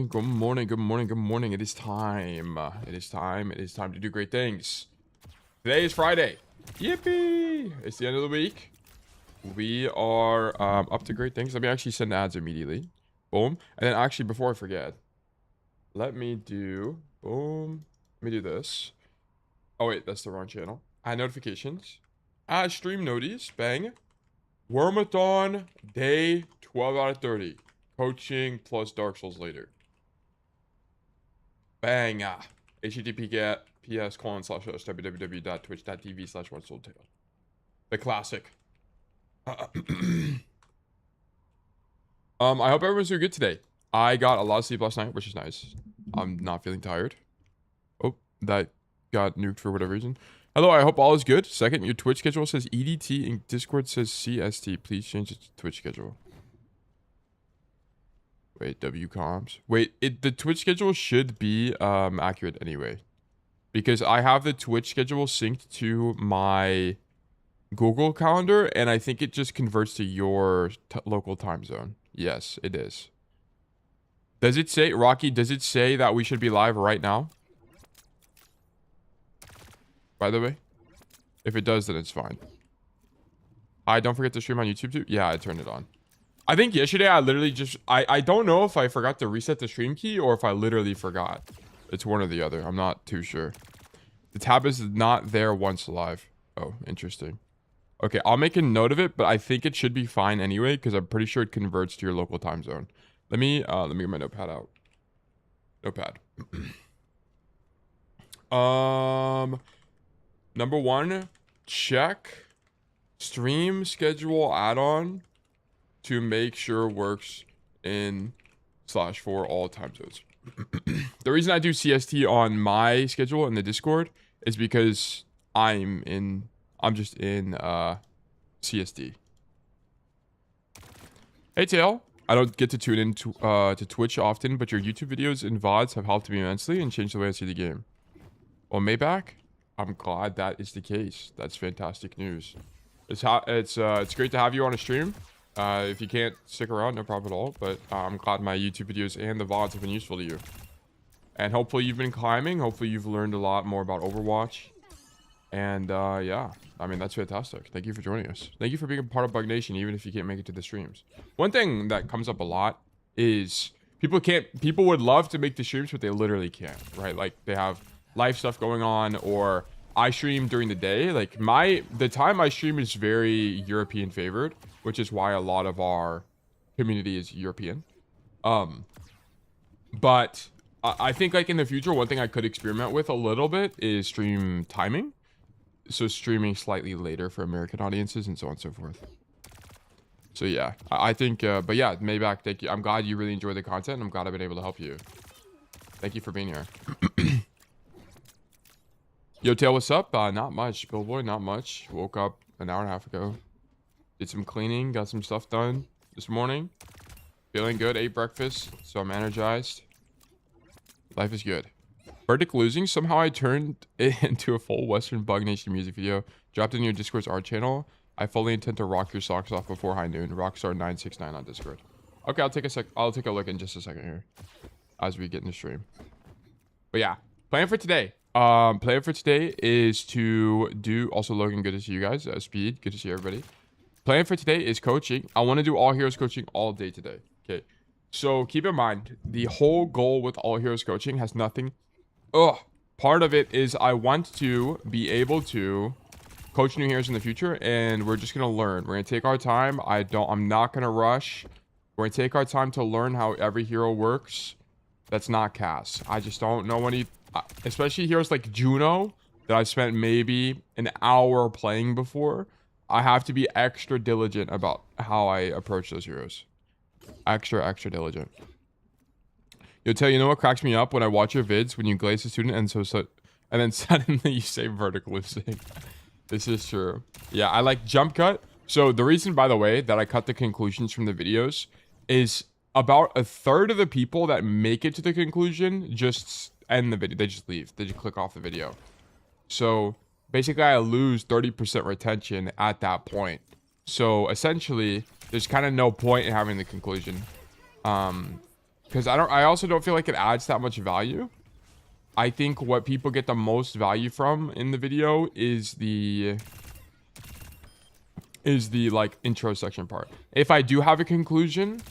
Good morning, good morning, good morning. It is time. It is time to do great things. Today is Friday. Yippee! It's the end of the week. We are up to great things. Let me actually send ads immediately. Boom. And then actually, before I forget, let me do... Boom. Let me do this. Oh, wait. That's the wrong channel. Add notifications. Add stream notice. Bang. Wormathon day 12 out of 30. Coaching plus Dark Souls later. Bang. https://www.twitch.tv/OneSoulTale. The classic. I hope everyone's doing good today. I got a lot of sleep last night, which is nice. I'm not feeling tired. Oh, that got nuked for whatever reason. Hello, I hope all is good. Second, your Twitch schedule says EDT and Discord says CST. Please change it to Twitch schedule. Wait, WComms. Wait, the Twitch schedule should be accurate anyway. Because I have the Twitch schedule synced to my Google Calendar, and I think it just converts to your local time zone. Yes, it is. Does it say, Rocky, does it say that we should be live right now? By the way, if it does, then it's fine. Don't forget to stream on YouTube too. Yeah, I turned it on. I think yesterday I literally just... I don't know if I forgot to reset the stream key or if I literally forgot. It's one or the other. I'm not too sure. The tab is not there once live. Oh, interesting. Okay, I'll make a note of it, but I think it should be fine anyway because I'm pretty sure it converts to your local time zone. Let me get my notepad out. Notepad. Number one, check stream schedule add-on to make sure works in /for all time zones. The reason I do CST on my schedule in the Discord is because I'm just in CST. Hey Tail, I don't get to tune in to Twitch often, but your YouTube videos and VODs have helped me immensely and changed the way I see the game. Well, Maybach, I'm glad that is the case. That's fantastic news. It's great to have you on a stream. If you can't stick around, no problem at all. But I'm glad my YouTube videos and the VODs have been useful to you. And hopefully you've been climbing. Hopefully you've learned a lot more about Overwatch. And yeah, I mean, that's fantastic. Thank you for joining us. Thank you for being a part of Bug Nation, even if you can't make it to the streams. One thing that comes up a lot is people would love to make the streams, but they literally can't, right? Like they have life stuff going on, or I stream during the day. Like the time I stream is very European favored, which is why a lot of our community is European. But I think like in the future, one thing I could experiment with a little bit is stream timing. So streaming slightly later for American audiences and so on and so forth. So yeah, I think, but yeah, Maybach, thank you. I'm glad you really enjoy the content. I'm glad I've been able to help you. Thank you for being here. Yo, Tail, what's up? Not much, Billboy, not much. Woke up an hour and a half ago. Did some cleaning, got some stuff done this morning. Feeling good, ate breakfast, so I'm energized. Life is good. Verdict losing, somehow I turned it into a full Western Bug Nation music video. Dropped in your Discord's art channel. I fully intend to rock your socks off before high noon. Rockstar969 on Discord. Okay, I'll take a look in just a second here. As we get in the stream. But yeah, plan for today. Plan for today is to do... Also, Logan, good to see you guys. Speed, good to see everybody. Plan for today is coaching. I want to do all heroes coaching all day today. Okay. So keep in mind, the whole goal with all heroes coaching has nothing... Part of it is I want to be able to coach new heroes in the future, and we're just going to learn. We're going to take our time. I'm not going to rush. We're going to take our time to learn how every hero works. That's not Cass. I just don't know any... Especially heroes like Juno that I've spent maybe an hour playing before. I have to be extra diligent about how I approach those heroes. Extra diligent. Yo, Tail, you know what cracks me up when I watch your vids when you glaze a student and then suddenly you say verdict losing. This is true. Yeah, I like jump cut. So the reason, by the way, that I cut the conclusions from the videos is about a third of the people that make it to the conclusion just end the video. They just leave. They just click off the video. So basically I lose 30% retention at that point. So essentially there's kind of no point in having the conclusion. Because I also don't feel like it adds that much value. I think what people get the most value from in the video is the like intro section part. If I do have a conclusion,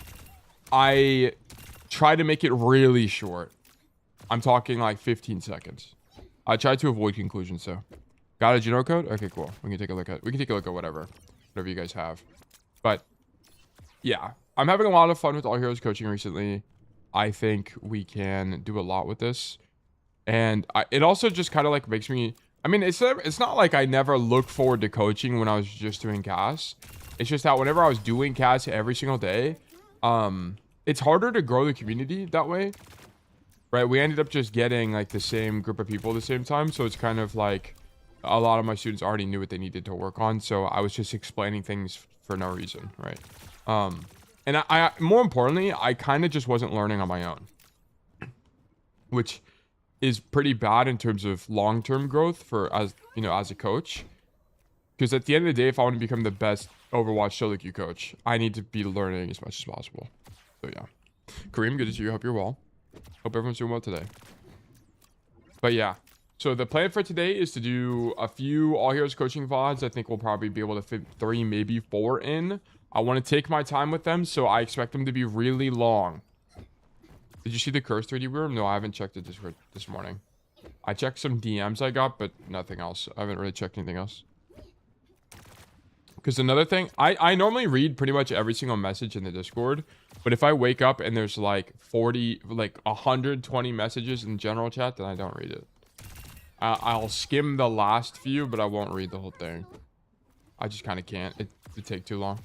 I try to make it really short. I'm talking like 15 seconds. I try to avoid conclusions, so. Got a Juno code? Okay, cool. We can take a look at whatever you guys have. But yeah, I'm having a lot of fun with All Heroes coaching recently. I think we can do a lot with this. And it also just kind of like makes me, I mean, it's not like I never looked forward to coaching when I was just doing CAS. It's just that whenever I was doing CAS every single day, it's harder to grow the community that way. Right? We ended up just getting like the same group of people at the same time. So it's kind of like a lot of my students already knew what they needed to work on. So I was just explaining things for no reason. Right? And I more importantly, I kind of just wasn't learning on my own, which is pretty bad in terms of long-term growth for as a coach. Because at the end of the day, if I want to become the best Overwatch solo queue coach, I need to be learning as much as possible. So yeah, Kareem, good to see you. Hope you're well. Hope everyone's doing well today. But yeah, so the plan for today is to do a few All Heroes coaching VODs. I think we'll probably be able to fit 3, maybe 4 in. I want to take my time with them, so I expect them to be really long. Did you see the Curse 3D room? No, I haven't checked it this morning. I checked some DMs I got, but nothing else. I haven't really checked anything else. Because another thing, I normally read pretty much every single message in the Discord, but if I wake up and there's like 120 messages in general chat, then I don't read it. I'll skim the last few, but I won't read the whole thing. I just kind of can't. It'd take too long.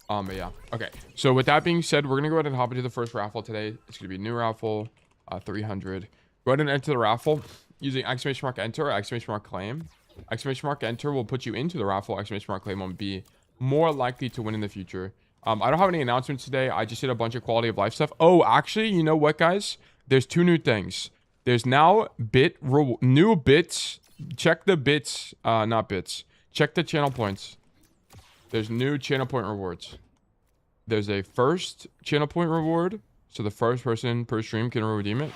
But yeah. Okay. So with that being said, we're going to go ahead and hop into the first raffle today. It's going to be a new raffle, 300. Go ahead and enter the raffle using !enter or !claim. !enter will put you into the raffle. !claim will be more likely to win in the future. I don't have any announcements today. I just did a bunch of quality of life stuff. Oh, actually, you know what, guys? There's 2 new things. There's now new bits. Check the bits, not bits. Check the channel points. There's new channel point rewards. There's a first channel point reward. So the first person per stream can redeem it.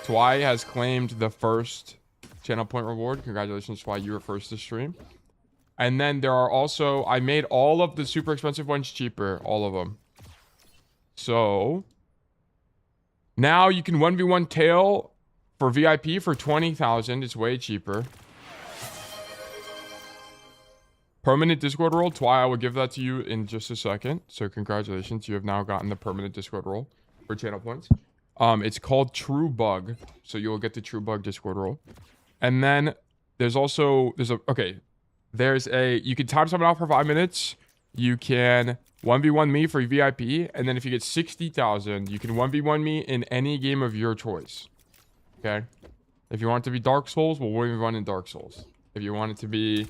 Twy has claimed the first channel point reward. Congratulations, Twy. You were first to stream. And then there are also, I made all of the super expensive ones cheaper. All of them. So now you can 1v1 tail for VIP for 20,000. It's way cheaper. Permanent Discord role. Twy, I will give that to you in just a second. So congratulations. You have now gotten the permanent Discord role for channel points. It's called True Bug. So you'll get the True Bug Discord role. And then there's a, you can time someone out for 5 minutes. You can 1v1 me for VIP. And then if you get 60,000, you can 1v1 me in any game of your choice. Okay. If you want it to be Dark Souls, we'll 1v1 in Dark Souls. If you want it to be,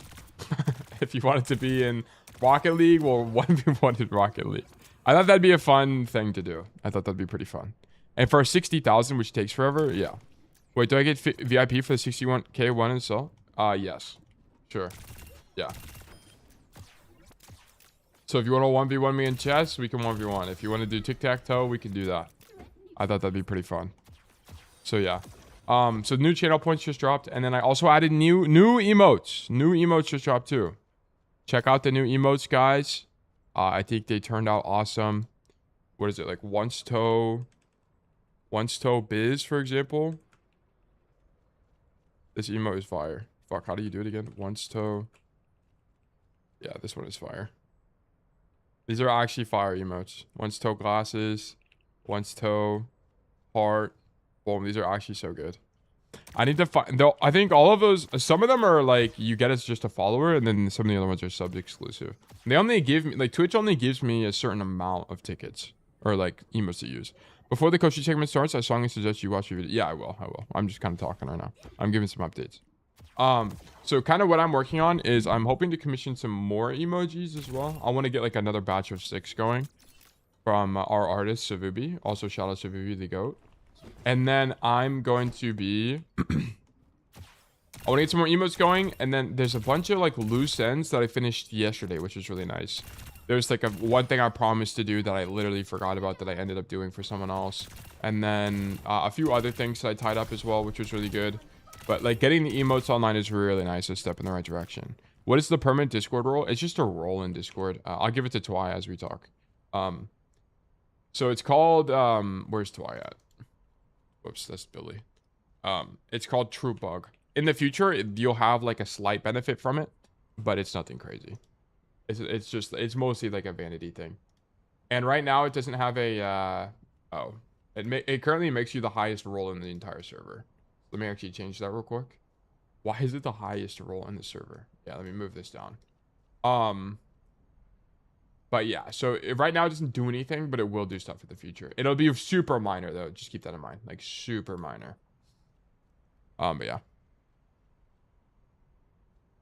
if you want it to be in Rocket League, we'll 1v1 in Rocket League. I thought that'd be a fun thing to do. I thought that'd be pretty fun. And for 60,000, which takes forever, yeah. Wait, do I get VIP for the 61k one and so? Yes. Sure. Yeah. So if you want to 1v1 me in chess, we can 1v1. If you want to do tic-tac-toe, we can do that. I thought that'd be pretty fun. So yeah. So new channel points just dropped. And then I also added new emotes. New emotes just dropped too. Check out the new emotes, guys. I think they turned out awesome. What is it? Like once toe biz, for example. This emote is fire. Fuck, how do you do it again? Once toe. Yeah, this one is fire. These are actually fire emotes. Once toe glasses. Once toe heart. Boom, these are actually so good. I need to find though. I think all of those, some of them are like you get as just a follower, and then some of the other ones are sub exclusive. They only give me, like, Twitch only gives me a certain amount of tickets or like emotes to use. Before the coaching segment starts, I strongly suggest you watch your video. Yeah, I will. I'm just kind of talking right now. I'm giving some updates. So kind of what I'm working on is I'm hoping to commission some more emojis as well. I want to get like another batch of 6 going from our artist Savubi. Also shout out Savubi the goat. And then I'm going to be I want to get some more emotes going, and then there's a bunch of like loose ends that I finished yesterday, which is really nice. There's like one thing I promised to do that I literally forgot about that I ended up doing for someone else. And then a few other things that I tied up as well, which was really good. But like getting the emotes online is really nice. A step in the right direction. What is the permanent Discord role? It's just a role in Discord. I'll give it to Twy as we talk. So it's called, where's Twy at? Whoops, that's Billy. It's called True Bug. In the future, you'll have like a slight benefit from it, but it's nothing crazy. It's mostly like a vanity thing. And right now it doesn't have a, it currently makes you the highest role in the entire server. Let me actually change that real quick. Why is it the highest role in the server? Yeah, let me move this down. But yeah, so right now it doesn't do anything, but it will do stuff in the future. It'll be super minor though. Just keep that in mind. Like super minor. But yeah.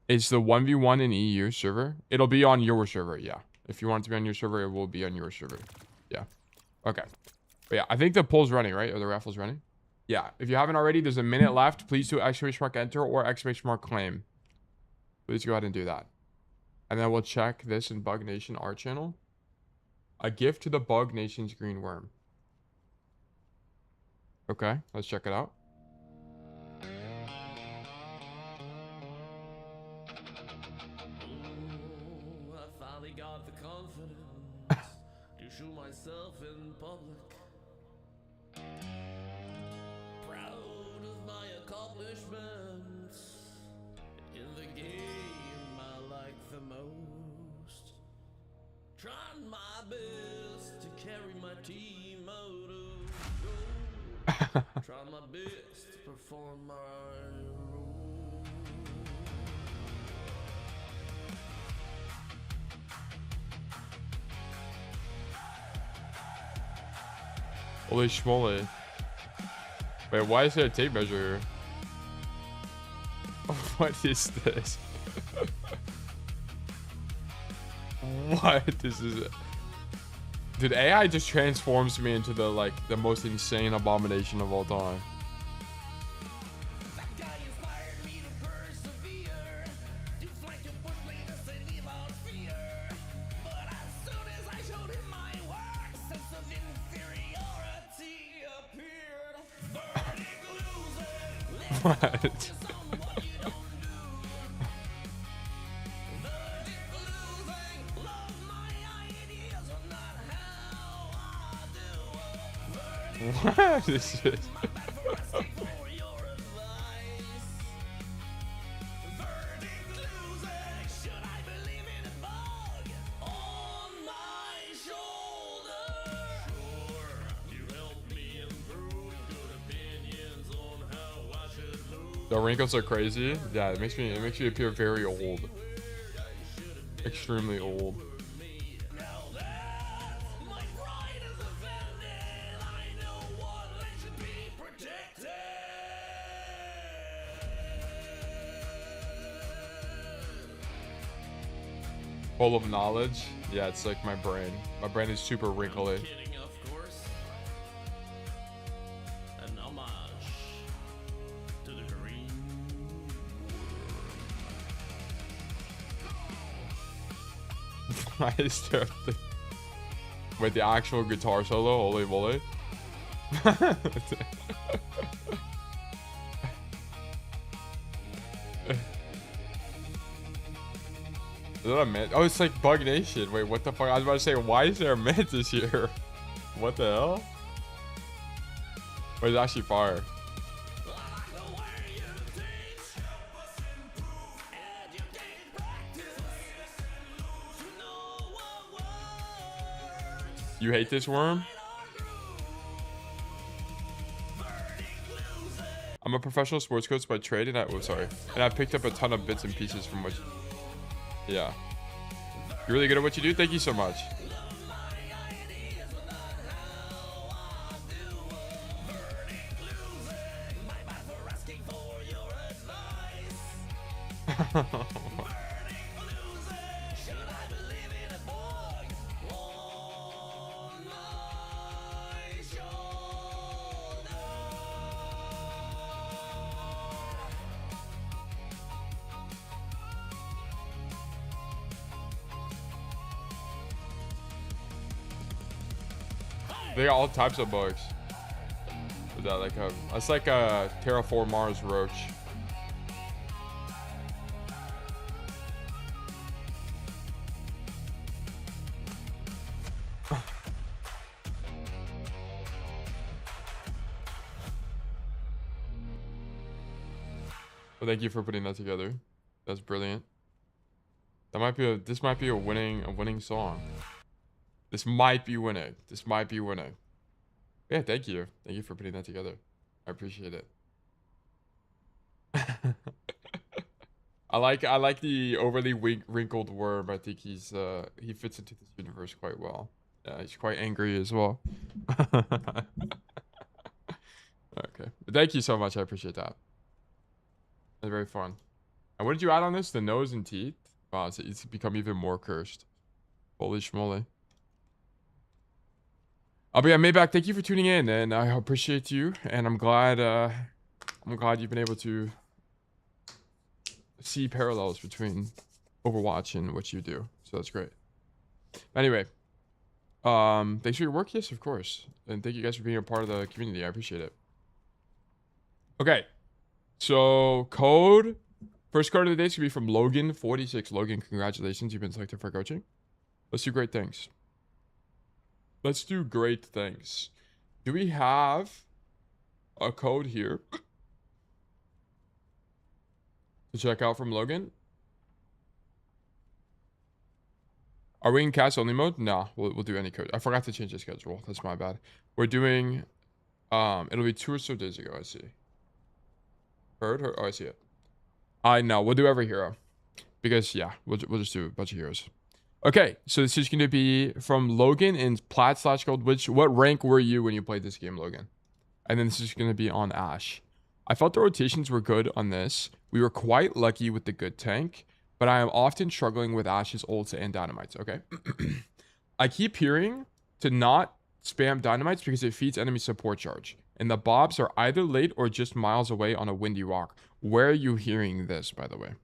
It's the 1v1 in EU server. It'll be on your server, yeah. If you want it to be on your server, it will be on your server. Yeah. Okay. But yeah, I think the poll's running, right? Or the raffle's running? Yeah. If you haven't already, there's a minute left. Please do ! Enter or ! Claim. Please go ahead and do that. And then we'll check this in Bug Nation art channel. A gift to the Bug Nation's green worm. Okay, let's check it out. Got the confidence to show myself in public. Proud of my accomplishments in the game I like the most. Trying my best to carry my team out of goal. Trying my best to perform my role. Holy schmoly. Wait, why is there a tape measure here? What is this? What? This is it. Dude, AI just transforms me into the most insane abomination of all time. What? What is this? The wrinkles are crazy. Yeah, it makes me appear very old. Extremely old. Full of knowledge. Yeah, it's like my brain. My brain is super wrinkly. Why is there wait, the actual guitar solo? Holy moly. Is that a mint? Oh, it's like Bug Nation. Wait, what the fuck? I was about to say, why is there a mint this year? What the hell? Wait, it's actually fire. You hate this worm? I'm a professional sports coach by trade, and I picked up a ton of bits and pieces from what. Yeah, you're really good at what you do. Thank you so much. They got all types of bugs. Is that like a? It's like a Terraform Mars roach. Well, thank you for putting that together. That's brilliant. That might be a. This might be a winning song. This might be winning. This might be winning. Yeah, thank you. Thank you for putting that together. I appreciate it. I like the overly wrinkled worm. I think he fits into this universe quite well. He's quite angry as well. Okay. But thank you so much. I appreciate that. That's very fun. And what did you add on this? The nose and teeth? Wow, it's become even more cursed. Holy schmoly. But yeah, Maybach, thank you for tuning in, and I appreciate you. And I'm glad you've been able to see parallels between Overwatch and what you do. So that's great. Anyway, thanks for your work. Yes, of course. And thank you guys for being a part of the community. I appreciate it. Okay. So first code of the day is going to be from Logan46. Logan, congratulations. You've been selected for coaching. Let's do great things. Let's do great things. Do we have a code here to check out from Logan? Are we in cast only mode? No, we'll do any code. I forgot to change the schedule. That's my bad. We're doing, it'll be 2 or so days ago. I see. Heard? Oh, I see it. I know. We'll do every hero. Because, yeah, we'll just do a bunch of heroes. Okay, so this is going to be from Logan in Plat/Gold. What rank were you when you played this game, Logan? And then this is going to be on Ashe. I felt the rotations were good on this. We were quite lucky with the good tank, but I am often struggling with Ashe's ults and dynamites, okay? I keep hearing to not spam dynamites because it feeds enemy support charge. And the bobs are either late or just miles away on a windy rock. Where are you hearing this, by the way?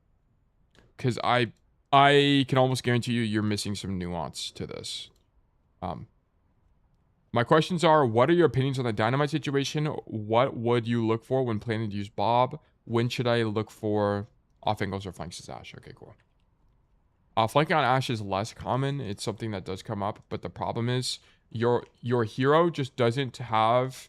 Because I can almost guarantee you're missing some nuance to this. My questions are, what are your opinions on the dynamite situation? What would you look for when planning to use Bob? When should I look for off angles or flanks as Ashe? Okay, cool. Flanking on Ashe is less common. It's something that does come up, but the problem is your hero just doesn't have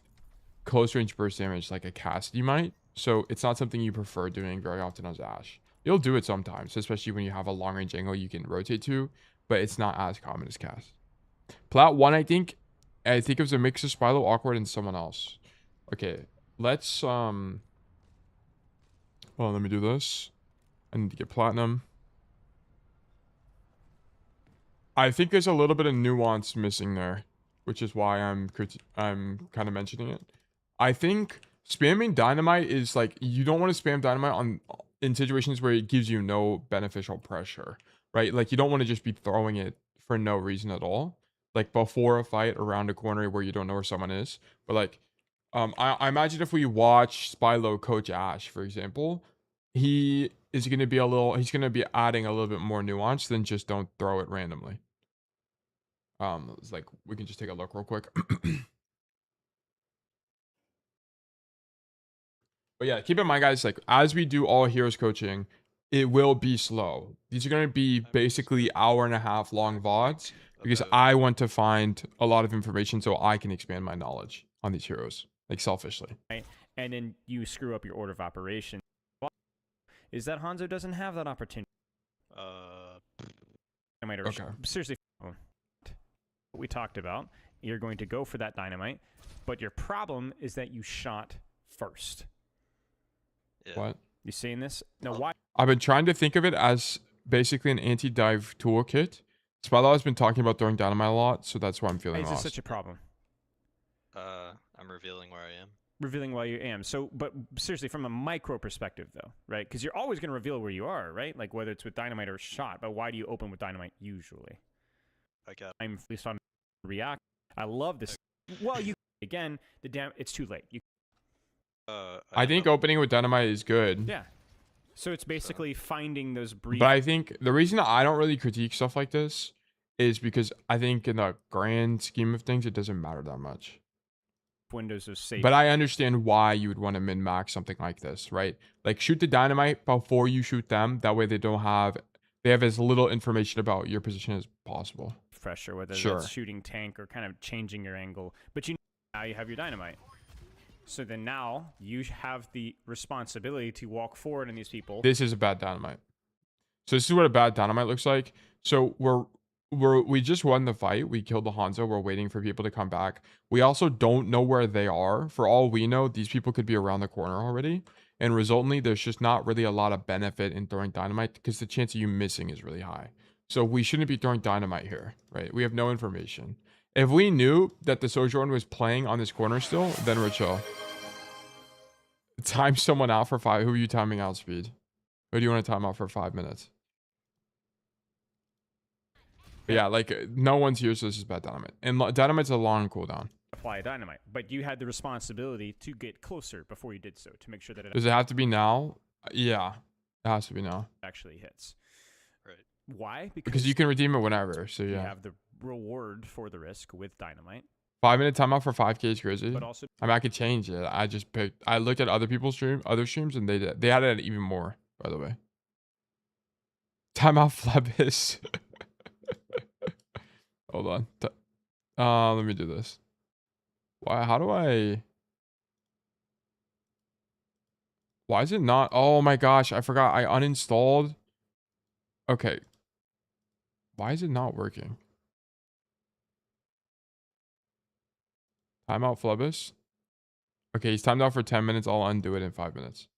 close range burst damage like a Cassidy might. So it's not something you prefer doing very often as Ashe. You'll do it sometimes, especially when you have a long range angle you can rotate to, but it's not as common as Cass. Plat 1, I think it was a mix of Spilo, Awkward, and someone else. Okay, let's well, let me do this. I need to get platinum. I think there's a little bit of nuance missing there, which is why I'm kind of mentioning it. I think spamming dynamite is like, you don't want to spam dynamite in situations where it gives you no beneficial pressure, right? Like, you don't want to just be throwing it for no reason at all, like before a fight around a corner where you don't know where someone is. But like, I imagine if we watch Spilo coach Ashe, for example, he's going to be adding a little bit more nuance than just don't throw it randomly. It's like, we can just take a look real quick. But yeah, keep in mind, guys, like, as we do all heroes coaching, it will be slow. These are going to be basically 1.5 hour long VODs because I want to find a lot of information so I can expand my knowledge on these heroes, like, selfishly. Right? And then you screw up your order of operation. Is that Hanzo doesn't have that opportunity? Okay. Seriously, what we talked about, you're going to go for that dynamite, but your problem is that you shot first. Yeah. What? You seeing this? No, why? I've been trying to think of it as basically an anti-dive toolkit. Spilo has been talking about throwing dynamite a lot, so that's why I'm feeling Why is lost. this such a problem? I'm revealing where I am. Revealing where you am. So, but seriously, from a micro perspective, though, right? Because you're always going to reveal where you are, right? Like, whether it's with dynamite or shot. But why do you open with dynamite usually? Okay. I'm at least on react. I love this. Well, you again, it's too late. You. I think opening with dynamite is good. Yeah. So it's basically finding those brief. But I think the reason I don't really critique stuff like this is because I think in the grand scheme of things, it doesn't matter that much. Windows of safe. But I understand why you would want to min-max something like this, right? Like shoot the dynamite before you shoot them. That way they have as little information about your position as possible. Pressure, whether Sure. that's shooting tank or kind of changing your angle. But now you have your dynamite. So then now you have the responsibility to walk forward in these people. This is a bad dynamite. So this is what a bad dynamite looks like. So we just won the fight. We killed the Hanzo. We're waiting for people to come back. We also don't know where they are. For all we know, these people could be around the corner already. And resultantly, there's just not really a lot of benefit in throwing dynamite because the chance of you missing is really high. So we shouldn't be throwing dynamite here, right? We have no information. If we knew that the Sojourn was playing on this corner still, then we're chill. Time someone out for 5. Who are you timing out, Speed? Who do you want to time out for 5 minutes? But yeah, like no one's here, so this is bad dynamite. And dynamite's a long cooldown. Apply a dynamite, but you had the responsibility to get closer before you did so to make sure that it Does it have to be now? Yeah, it has to be now. actually hits. Right. Why? Because you can redeem it whenever. So you yeah, have the reward for the risk with dynamite, 5-minute timeout for 5K is crazy. but also I mean, I could change it. I looked at other people's other streams, and they had it even more. By the way, timeout Flebbis. Hold on. Let me do this. Why? How do I? Why is it not? Oh my gosh, I forgot. I uninstalled. Okay. Why is it not working? Timeout Flebbis. Okay, he's timed out for 10 minutes. I'll undo it in 5 minutes.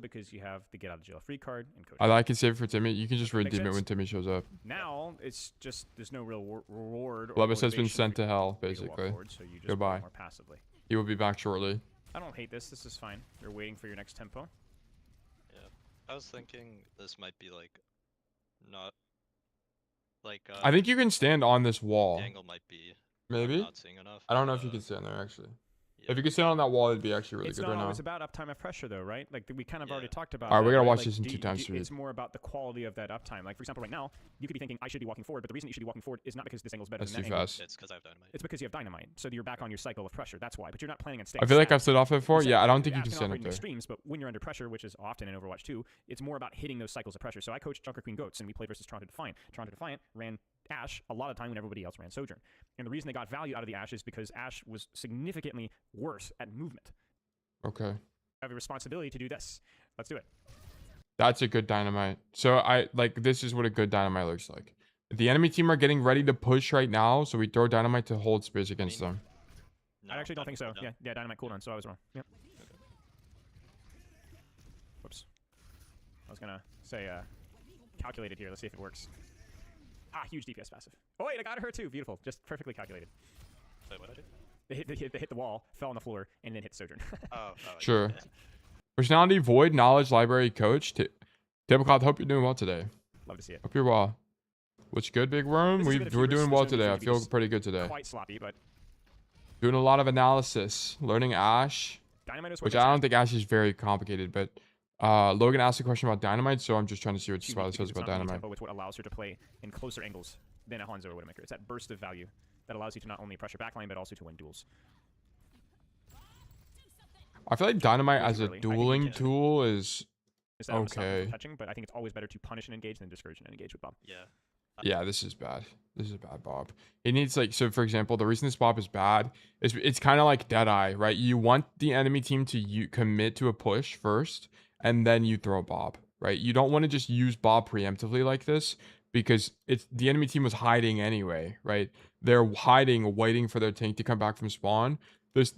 because you have the get out of jail free card and coach. I can save it for Timmy. You can just Makes redeem it sense. when Timmy shows up. Now it's just there's no real reward. Or Flebbis has been motivation sent for to hell, you to walk basically. forward, so you just Goodbye. play more passively. He will be back shortly. I don't hate this. This is fine. You're waiting for your next tempo. Yeah. I was thinking this might be like not like I think you can stand on this wall. the angle might be Maybe? not seeing enough. I don't know if you can stand there, actually. Yeah. If you could stand on that wall, it'd be actually really It's good not right now. always about uptime of pressure, though, right? Like we kind of already Yeah. talked about. Alright, we that, gotta right? watch Like, this in 2 times speed. It's more about the quality of that uptime. Like for example, right now, you could be thinking I should be walking forward, but the reason that you should be walking forward is not because this angle's better That's than too that angle. fast. It's because I have dynamite. It's because you have dynamite, so you're back on your cycle of pressure. That's why. But you're not planning on staying. I feel like static. I've stood off it before. You Yeah, said I don't think you apps can stand operate up in there. extremes, but when you're under pressure, which is often in Overwatch 2, it's more about hitting those cycles of pressure. So I coached Junker Queen Goats, and we played versus Toronto Defiant. Toronto Defiant ran Ashe a lot of time when everybody else ran Sojourn. And the reason they got value out of the Ashe is because Ashe was significantly worse at movement. Okay. I have a responsibility to do this. Let's do it. That's a good dynamite. So this is what a good dynamite looks like. The enemy team are getting ready to push right now, so we throw dynamite to hold space against them. No, I actually don't think so. no. Yeah, dynamite cooldown, so I was wrong. Yep. Whoops. I was gonna say calculated here. Let's see if it works. Ah, huge DPS passive. Oh wait, I got her too. Beautiful. Just perfectly calculated. Wait, what I do? They hit the wall, fell on the floor, and then hit Sojourn. Oh, Sure. Yeah. Personality, void, knowledge, library, coach. Tablecloth, hope you're doing well today. Love to see it. Hope you're well. What's good, Big Worm? This is a bit of We're hubris. doing This well is gonna today. I be feel just pretty good today. Quite sloppy, but Doing a lot of analysis. Learning Ashe, dynamite is what which gets I don't at. think Ashe is very complicated, but Logan asked a question about dynamite, so I'm just trying to see what Unique Spotlight because says it's about not only dynamite. tempo, it's what allows her to play in closer angles than a Hanzo or Widowmaker. It's that burst of value that allows you to not only pressure backline, but also to win duels. I feel like dynamite as a Really, I think we dueling can- tool is Instead of stopping Okay. from touching, but I think it's always better to punish and engage than discourage and engage with Bob. Yeah. yeah. This is bad. This is a bad Bob. It needs so for example, the reason this Bob is bad is it's kind of like Deadeye, right? You want the enemy team to commit to a push first, and then you throw Bob, right? You don't want to just use Bob preemptively like this because the enemy team was hiding anyway, right? They're hiding, waiting for their tank to come back from spawn. This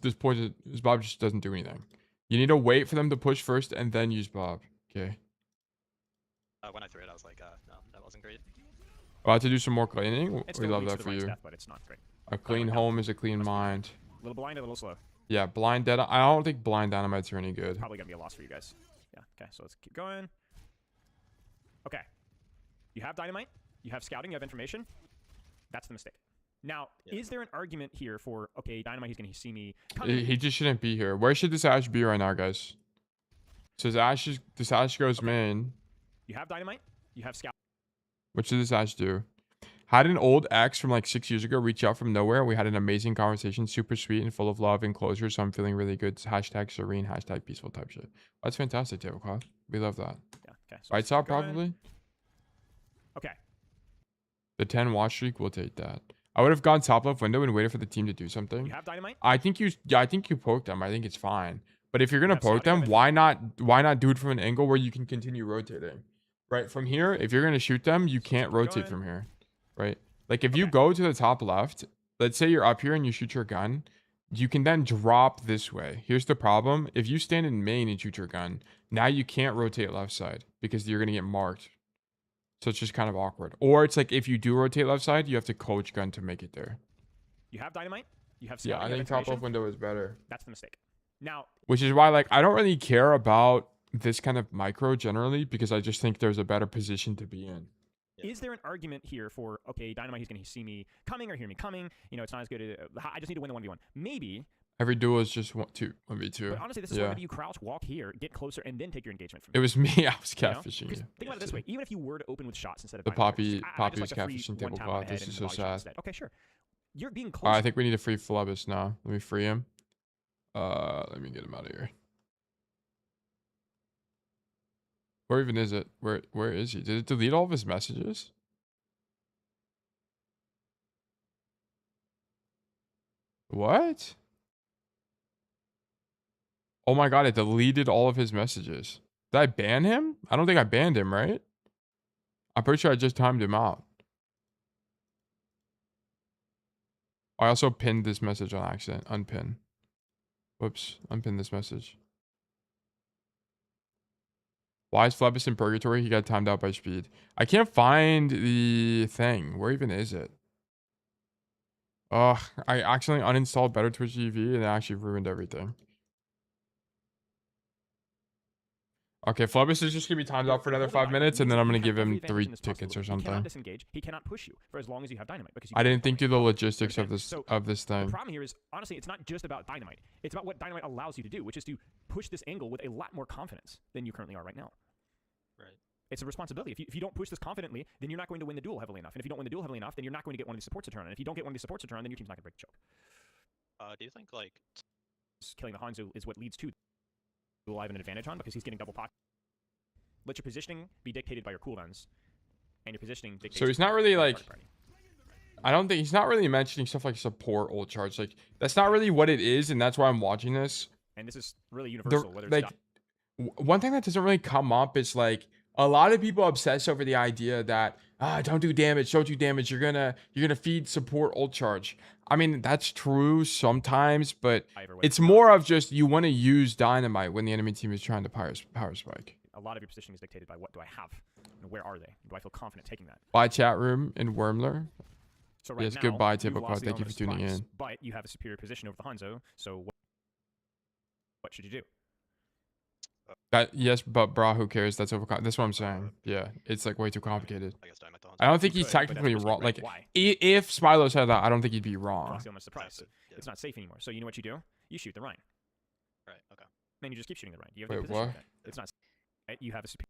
Bob just doesn't do anything. You need to wait for them to push first and then use Bob. Okay. When I threw it, I was like, no, that wasn't great. About to do some more cleaning. It's We still love leads that to for the you. right step, but it's not great. A clean now. home is a clean mind. A little blind, a little slow. Yeah, blind dead. I don't think blind dynamites are any good. Probably gonna be a loss for you guys. Yeah. Okay. So let's keep going. Okay. You have dynamite. You have scouting. You have information. That's the mistake. Now, Yeah. is there an argument here for dynamite? He's gonna see me coming. He just shouldn't be here. Where should this Ashe be right now, guys? Says this Ashe goes main. You have dynamite. You have scout. What should this Ashe do? Had an old ex from like 6 years ago reach out from nowhere. We had an amazing conversation, super sweet and full of love and closure. So I'm feeling really good. Hashtag serene, hashtag peaceful type shit. That's fantastic, Tablecloth. We love that. Yeah. Okay. So Right let's side go ahead. probably. Okay. The 10 watch streak will take that. I would have gone top left window and waited for the team to do something. You have dynamite. I think you poked them. I think it's fine. But if you're gonna have poke scouting them, evidence? why not do it from an angle where you can continue rotating? Right from here, if you're gonna shoot them, you can't Go rotate ahead. from here. Right? Like if you Okay. go to the top left, let's say you're up here and you shoot your gun, you can then drop this way. Here's the problem. If you stand in main and shoot your gun, now you can't rotate left side because you're gonna get marked. So it's just kind of awkward. Or it's like if you do rotate left side, you have to coach gun to make it there. You have dynamite. You have Yeah, scouting, I you have think top left information. window is better. That's the mistake. Now, Which is why, like, I don't really care about this kind of micro generally because I just think there's a better position to be in. Yeah. is there an argument here for, okay, dynamite, he's going to see me coming or hear me coming? You know, it's not as good. I just need to win the 1v1. Maybe. Every duel is just 1v2. But honestly, this is where maybe you crouch, walk here, get closer, and then take your engagement from It here. was me. I was You know? catfishing 'Cause you. think about it this way. Even if you were to open with shots instead of The dynamite, Poppy- just, I Poppy just was like a free catfishing one tap on tablecloth. the head This and is so body shot sad. instead. Okay, sure. You're being close. I think we need to free Flebbis now. Let me free him. Let me get him out of here. Where even is it? Where is he? Did it delete all of his messages? What? Oh my god, it deleted all of his messages. Did I ban him? I don't think I banned him, right? I'm pretty sure I just timed him out. I also pinned this message on accident. Unpin. Whoops. Unpin this message. Why is Flebbis in purgatory? He got timed out by speed. I can't find the thing. Where even is it? Ugh. I accidentally uninstalled Better Twitch TV and it actually ruined everything. Okay, Flebbis is just going to be timed out for another 5 minutes and then I'm going to give him 3 tickets or He cannot something. disengage. He cannot push you for as long as you have dynamite. Because you I can't didn't think dynamite. through the logistics of Understand? this The thing. problem here is, honestly, it's not just about dynamite. It's about what dynamite allows you to do, which is to push this angle with a lot more confidence than you currently are right now. Right. It's a responsibility. If you don't push this confidently, then you're not going to win the duel heavily enough. And if you don't win the duel heavily enough, then you're not going to get one of these supports to turn on. And if you don't get one of these supports to turn on, then your team's not going to break the choke. Do you think like Killing the Hanzo is what leads to duel I have an advantage on because he's getting double pocket. Let your positioning be dictated by your cooldowns, and your positioning dictates. So he's not really your like. target party. I don't think he's not really mentioning stuff like support ult charge. Like that's not really what it is, and that's why I'm watching this. And this is really universal. Whether it's Like one thing that doesn't really come up is like a lot of people obsess over the idea that don't do damage, don't do damage. You're gonna feed support ult charge. I mean that's true sometimes, but it's more of just you want to use dynamite when the enemy team is trying to power spike. a lot of your positioning is dictated by what do I have and where are they? Do I feel confident taking that? Bye chat room and Wormler. So right Yes, now, goodbye, you've Tablecloth. lost the Thank you element for of tuning surprise, in. But you have a superior position over the Hanzo. So what should you do? Yes, but bro, who cares? That's that's what I'm saying. Yeah, it's like way too complicated. I guess dynamite the I don't think You he's could, but that's technically risky, wrong. right? Like Why? if Spilo said that, I don't think he'd be wrong. Lost the element of surprise. Yeah. It's not safe anymore. So you know what you do? You shoot the Rhine. Right. Okay. Then you just keep shooting the Rhine. You have Wait, the position what? with it. It's not. You have a superior.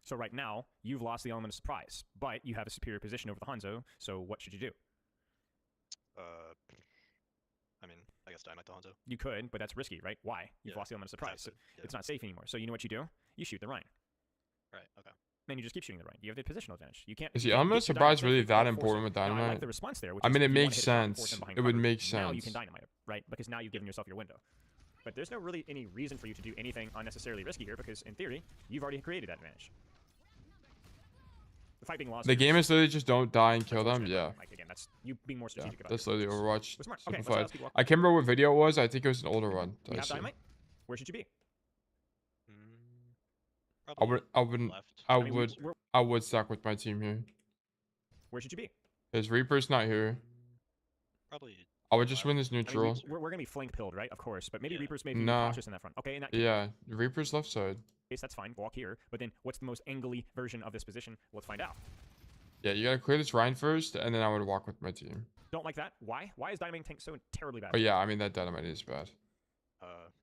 So right now, you've lost the element of surprise, but you have a superior position over the Hanzo. So what should you do? I mean, I guess dynamite the Hanzo. You could, but that's risky, right? Why? You've Yeah, lost the element of surprise. Exactly. Yeah. It's not safe anymore. So you know what you do? You shoot the Rhine. Right. Okay. Then you just keep shooting the Rhine. You have the positional advantage. You can't. Is you the can't element of get your surprise dynamite really safe, you can't that force important it. with Now, I like dynamite? the response there. Which I is mean, if it you wanna makes hit a shot and force sense. him behind It would cover, make Now you sense. can dynamite it, right? Because now you've given yourself your window. But there's no really any reason for you to do anything unnecessarily risky here because, in theory, you've already created that advantage. The fight being lost. The here game is literally just don't die and kill them. unfortunate, Yeah. but, like again, that's you being more Yeah, strategic about that's it. literally Overwatch But smart. Okay, let's simplified. keep walking. I can't remember what video it was. I think it was an older one. You I have assume. dynamite. Where should you be? Probably I wouldn't. left. I mean, would. we're- I would stack with my team here. Where should you be? His Reaper's not here. Probably. I would just left. win this I mean, neutral. we're gonna be flank pilled, right? Of course, but maybe Yeah. Reapers may be Nah. cautious in that front. Okay, in that Yeah, Reaper's left side. case, that's fine. Walk here. But then, what's the most angly version of this position? Let's find out. Yeah, you gotta clear this Rhine first, and then I would walk with my team. Don't like that. Why? Why is Dynamite Tank so terribly bad? Oh yeah, I mean that dynamite is bad.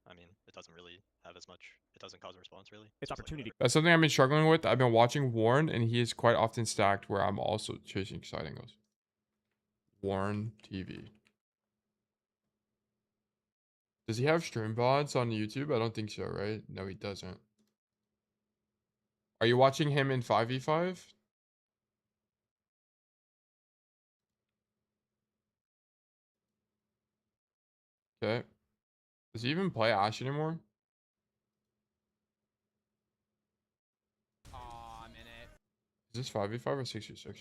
I mean, it doesn't really have as much. It doesn't cause a response really. It's just, like, opportunity. whatever. That's something I've been struggling with. I've been watching Warren, and he is quite often stacked where I'm also chasing side angles. Warren TV. Does he have stream VODs on YouTube? I don't think so, right? No, he doesn't. Are you watching him in 5v5? Okay. Does he even play Ashe anymore? Aw, I'm in it. Is this 5v5 or 6v6?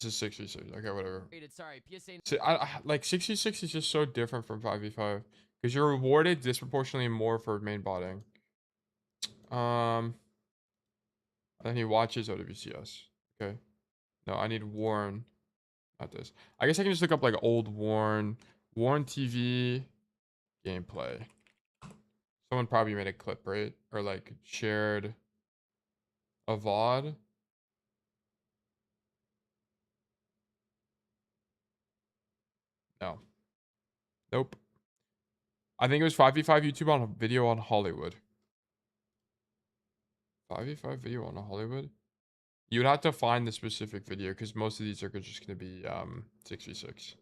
This is 6v6. Okay, whatever. Rated, sorry. PSA. So, like 6v6 is just so different from 5v5 because you're rewarded disproportionately more for main botting. And then he watches OWCS. Okay. No, I need Warren. Not this. I guess I can just look up like old Warren TV gameplay. Someone probably made a clip, right? Or like shared a VOD. No. Nope. I think it was 5v5 YouTube on a video on Hollywood. 5v5 video on a Hollywood? You would have to find the specific video because most of these are just going to be 6v6.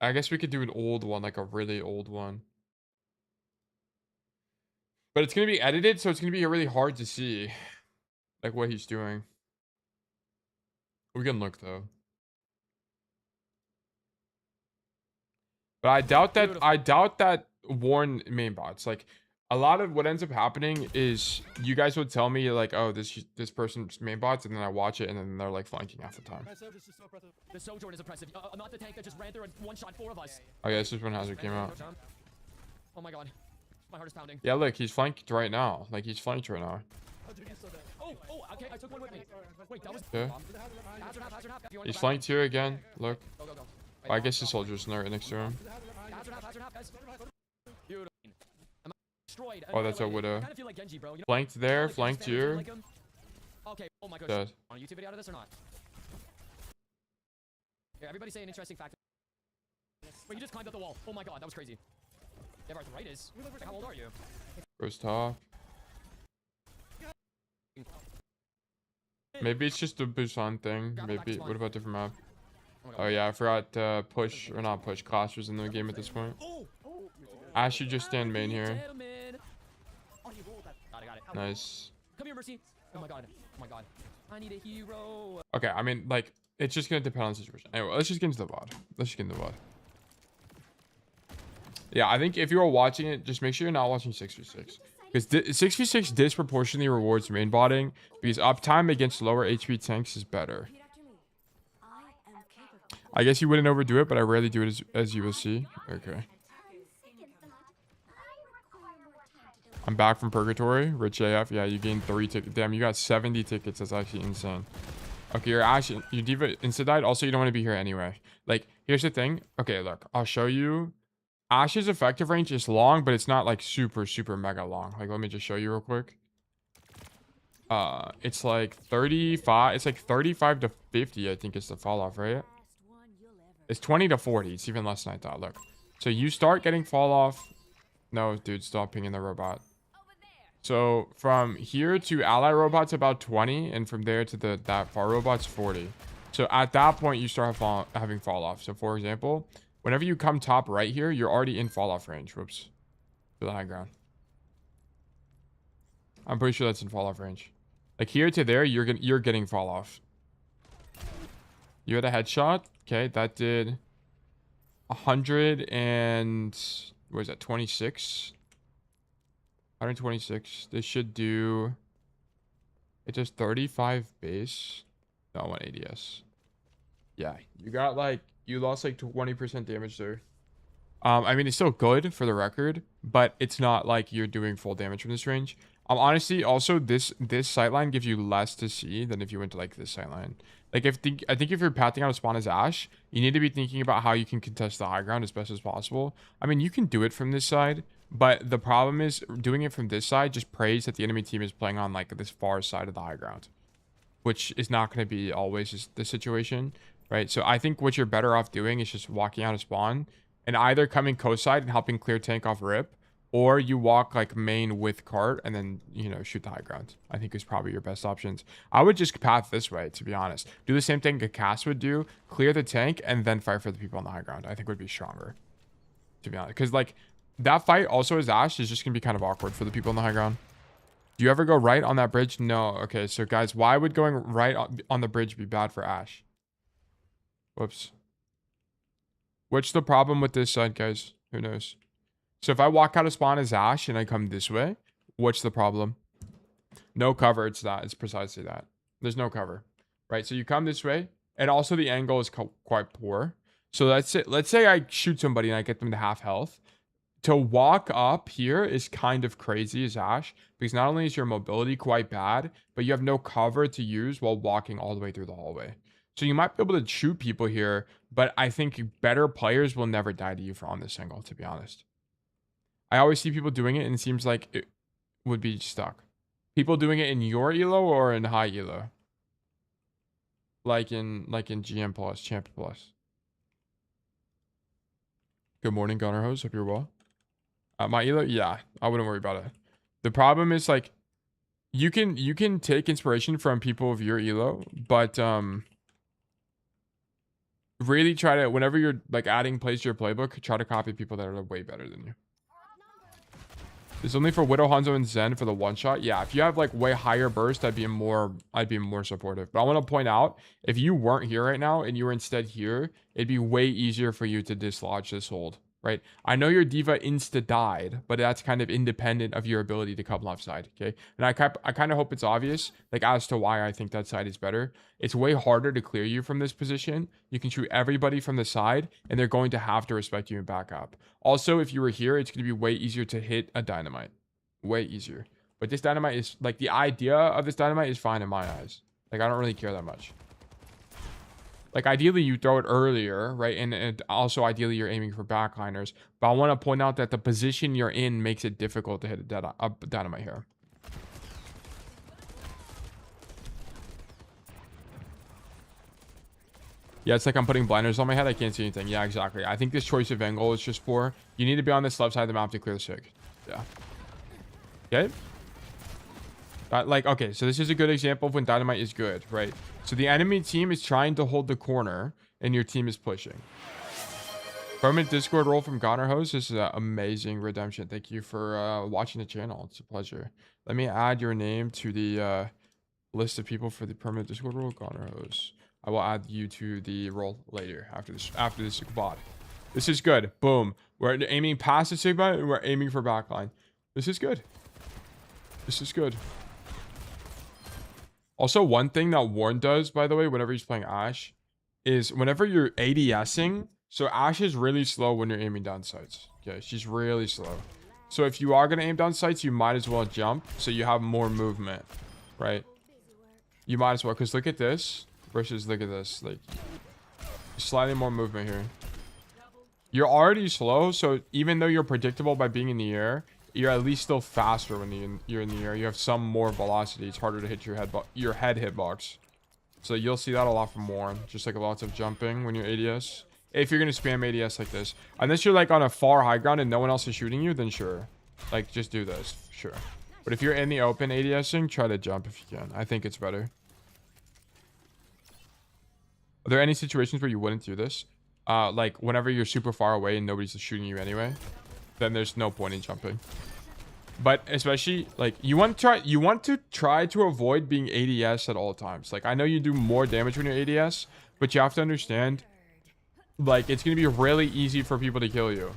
I guess we could do an old one, like a really old one. But it's going to be edited, so it's going to be really hard to see like what he's doing. We can look though. But I doubt that Warren main bots. Like a lot of what ends up happening is you guys would tell me like, oh, this person's main bots, and then I watch it and then they're like flanking half the time. The Sojourn is oppressive. Not the tank that just ran through and one-shot 4 of us. Oh yeah, this is when Hazard came out. Oh my god. My heart is pounding. Yeah, look, he's flanked right now. Like he's flanked right now. Oh, okay, I took one with me. Wait, that was... Okay. Hazard half. If you want He's to flanked here again. Look. Go. I guess the soldier's right next to him. Hazard half, guys. Beautiful. Am I destroyed? Oh, that's a widow. I kind of feel like Genji, bro. You know, Flanked there, like flanked Genji fans, here. like him. Okay, oh my gosh. Dead. On a YouTube video out of this or not? Here, everybody say an interesting fact. Wait, you just climbed up the wall. Oh my god, that was crazy. You have arthritis. How old are you? Goes top. Maybe it's just a Busan thing. Maybe. What about different map? Oh yeah, I forgot push or not push. Clash was in the game at this point. Ashe should just stand main here. Got it. Nice. Come here, Mercy. Oh my god. I need a hero. Okay, I mean, like, it's just gonna depend on the situation. Anyway, let's just get into the VOD. Yeah, I think if you are watching it, just make sure you're not watching 6v6. Because 6v6 disproportionately rewards main botting, because uptime against lower HP tanks is better. I guess you wouldn't overdo it, but I rarely do it as you will see. Okay. I'm back from Purgatory. Rich AF. Yeah, you gained 3 tickets. Damn, you got 70 tickets. That's actually insane. Okay, your Ashe, your Diva insta-died. Also, you don't want to be here anyway. Like, here's the thing. Okay, look. I'll show you. Ashe's effective range is long, but it's not like super mega long. Like, let me just show you real quick. It's like 35. It's like 35 to 50, I think is the fall off, right? It's 20 to 40. It's even less than I thought. Look. So you start getting fall off. No, dude, stop pinging the robot. So from here to ally robot's about 20, and from there to that far robot's 40. So at that point, you start having fall off. So for example, whenever you come top right here, you're already in fall off range. Whoops. To the high ground. I'm pretty sure that's in fall off range. Like here to there, you're getting fall off. You had a headshot. Okay, that did 100 and what is that? 26. 126. This should do. It does 35 base. No, I want ADS. Yeah, you got like you lost like 20% damage there. I mean, it's still good for the record, but it's not like you're doing full damage from this range. Honestly, also this sightline gives you less to see than if you went to like this sightline. Like I think if you're pathing out a spawn as Ashe, you need to be thinking about how you can contest the high ground as best as possible. I mean, you can do it from this side, but the problem is doing it from this side just prays that the enemy team is playing on like this far side of the high ground, which is not going to be always the situation, right? So I think what you're better off doing is just walking out of spawn and either coming coast side and helping clear tank off rip, or you walk like main with cart and then, you know, shoot the high ground. I think is probably your best options. I would just path this way, to be honest. Do the same thing a Cass would do, clear the tank, and then fight for the people on the high ground. I think would be stronger, to be honest. Because like that fight also as Ashe is just gonna be kind of awkward for the people on the high ground. Do you ever go right on that bridge? No. Okay, so guys, why would going right on the bridge be bad for Ashe? Whoops. What's the problem with this side, guys? Who knows? So if I walk out of spawn as Ashe and I come this way, what's the problem? No cover. It's that. It's precisely that. There's no cover, right? So you come this way, and also the angle is quite poor. So let's say I shoot somebody and I get them to half health. To walk up here is kind of crazy as Ashe, because not only is your mobility quite bad, but you have no cover to use while walking all the way through the hallway. So you might be able to shoot people here, but I think better players will never die to you on this angle, to be honest. I always see people doing it and it seems like it would be stuck. People doing it in your elo or in high elo? Like in GM plus, champ plus. Good morning, Gunner Hose. Hope you're well. My elo, yeah, I wouldn't worry about it. The problem is like you can take inspiration from people of your elo, but really try to, whenever you're like adding plays to your playbook, try to copy people that are way better than you. It's only for Widow, Hanzo, and Zen for the one shot. Yeah, if you have like way higher burst, I'd be more supportive. But I want to point out, if you weren't here right now and you were instead here, it'd be way easier for you to dislodge this hold, right? I know your diva insta died, but that's kind of independent of your ability to come left side, okay? And I kind of hope it's obvious, like as to why I think that side is better. It's way harder to clear you from this position. You can shoot everybody from the side, and they're going to have to respect you and back up. Also, if you were here, it's going to be way easier to hit a dynamite. Way easier. But this dynamite is, like, the idea of this dynamite is fine in my eyes. Like, I don't really care that much. Like, ideally, you throw it earlier, right? And also, ideally, you're aiming for backliners. But I want to point out that the position you're in makes it difficult to hit a dynamite here. Yeah, it's like I'm putting blinders on my head. I can't see anything. Yeah, exactly. I think this choice of angle is just for, you need to be on this left side of the map to clear the sig. Yeah. Okay. Like, okay, so this is a good example of when dynamite is good, right? So the enemy team is trying to hold the corner, and your team is pushing. Permanent Discord role from Goner Host. This is amazing redemption. Thank you for watching the channel. It's a pleasure. Let me add your name to the list of people for the permanent Discord role. Goner Host. I will add you to the role later after this VOD. This is good. Boom. We're aiming past the Sigma and we're aiming for backline. This is good. This is good. Also, one thing that Warren does, by the way, whenever he's playing Ashe, is whenever you're ADSing, so Ashe is really slow when you're aiming down sights. Okay, she's really slow. So if you are going to aim down sights, you might as well jump so you have more movement, right? You might as well, because look at this. Versus look at this, like slightly more movement here. You're already slow, so even though you're predictable by being in the air, you're at least still faster when you're in the air. You have some more velocity. It's harder to hit your head hitbox. So you'll see that a lot from Warren. Just like lots of jumping when you're ADS. If you're gonna spam ADS like this, unless you're like on a far high ground and no one else is shooting you, then sure, like just do this, sure. But if you're in the open ADSing, try to jump if you can. I think it's better. Are there any situations where you wouldn't do this? Like whenever you're super far away and nobody's shooting you anyway, then there's no point in jumping. But especially like you want to try to avoid being ADS at all times. Like I know you do more damage when you're ADS, but you have to understand like it's gonna be really easy for people to kill you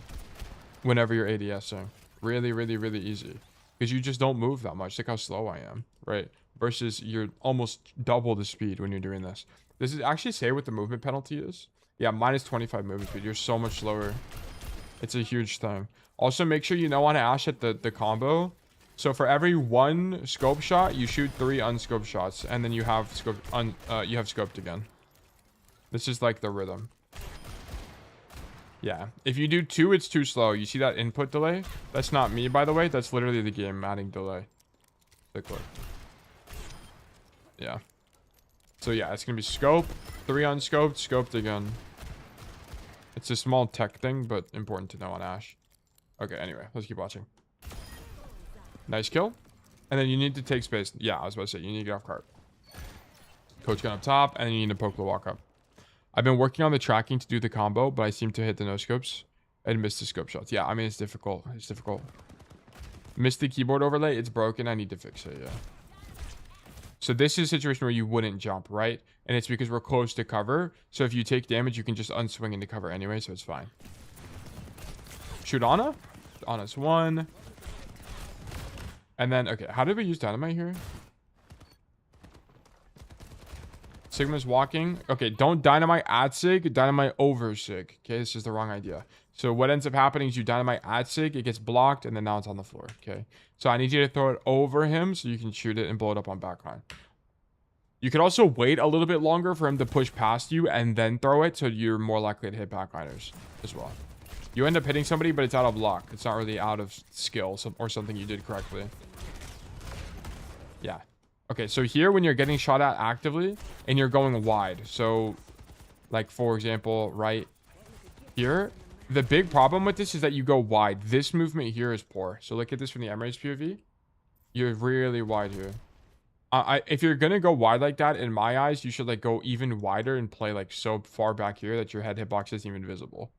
whenever you're ADSing. Really, really, really easy. Because you just don't move that much. Look how slow I am, right? Versus you're almost double the speed when you're doing this. Does it actually say what the movement penalty is? Yeah, minus 25 movement speed. You're so much slower. It's a huge thing. Also, make sure you know on Ashe at the combo. So for every one scope shot, you shoot 3 unscoped shots, and then you have scoped again. This is like the rhythm. Yeah, if you do 2, it's too slow. You see that input delay? That's not me, by the way. That's literally the game adding delay. Take a look. Yeah. So yeah, it's gonna be scope, 3 unscoped, scoped again. It's a small tech thing, but important to know on Ashe. Okay, anyway, let's keep watching. Nice kill. And then you need to take space. Yeah, I was about to say, you need to get off cart. Coach gun up top, and you need to poke the walk up. I've been working on the tracking to do the combo, but I seem to hit the no-scopes and miss the scope shots. Yeah, I mean, it's difficult. It's difficult. Missed the keyboard overlay. It's broken. I need to fix it, yeah. So this is a situation where you wouldn't jump, right? And it's because we're close to cover. So if you take damage, you can just unswing into cover anyway, so it's fine. Shoot Ana. Ana's one. And then, okay, how did we use dynamite here? Sigma's walking. Okay, don't dynamite at Sig, dynamite over Sig. Okay, this is the wrong idea. So what ends up happening is you dynamite at Sig, it gets blocked, and then now it's on the floor. Okay, so I need you to throw it over him so you can shoot it and blow it up on backline. You could also wait a little bit longer for him to push past you and then throw it, so you're more likely to hit backliners as well. You end up hitting somebody, but it's out of luck. It's not really out of skill or something you did correctly. Yeah. Okay, so here when you're getting shot at actively and you're going wide, so like for example, right here, the big problem with this is that you go wide. This movement here is poor. So look at this from the Emirates POV. You're really wide here. If you're gonna go wide like that, in my eyes, you should like go even wider and play like so far back here that your head hitbox isn't even visible.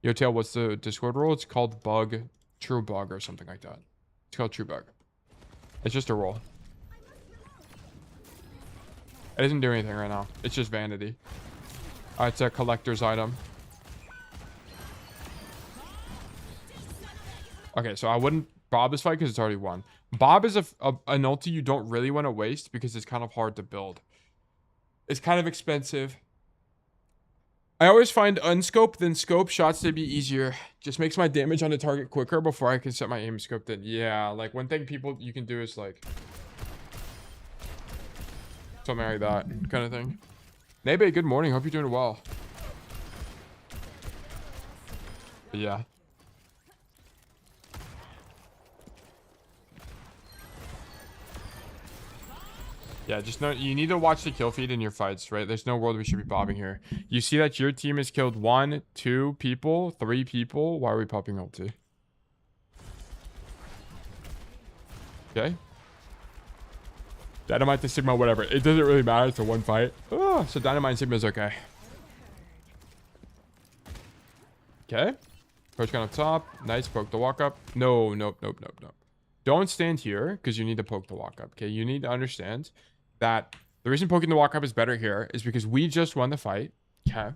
Yo, Tail, what's the Discord rule? It's called bug, true bug or something like that. It's called true bug. It's just a roll. It doesn't do anything right now. It's just vanity. It's a collector's item. Okay, so I wouldn't Bob this fight because it's already won. Bob is an ulti you don't really want to waste because it's kind of hard to build. It's kind of expensive. I always find unscope then scope shots to be easier. Just makes my damage on the target quicker before I can set my aim scope. Then yeah, like one thing you can do is like something like that kind of thing. Nebe, good morning. Hope you're doing well. But yeah. Yeah, just know you need to watch the kill feed in your fights, right? There's no world we should be bobbing here. You see that your team has killed 1, 2 people, 3 people. Why are we popping ulti? Okay. Dynamite to Sigma, whatever. It doesn't really matter. It's a one fight. Oh, so Dynamite and Sigma is okay. Okay. Coach gun up top. Nice. Poke the walk up. No, nope, nope, nope, nope. Don't stand here because you need to poke the walk up. Okay. You need to understand that the reason poking the walk up is better here is because we just won the fight. Okay.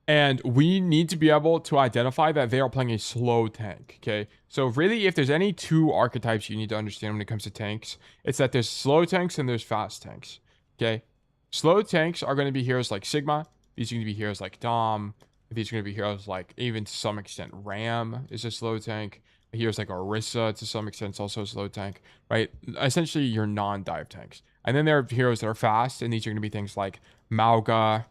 And we need to be able to identify that they are playing a slow tank, okay? So really, if there's any two archetypes you need to understand when it comes to tanks, it's that there's slow tanks and there's fast tanks, okay? Slow tanks are going to be heroes like Sigma. These are going to be heroes like Dom. These are going to be heroes like, even to some extent, Ram is a slow tank. Heroes like Orisa, to some extent, is also a slow tank, right? Essentially, your non-dive tanks. And then there are heroes that are fast, and these are going to be things like Mauga.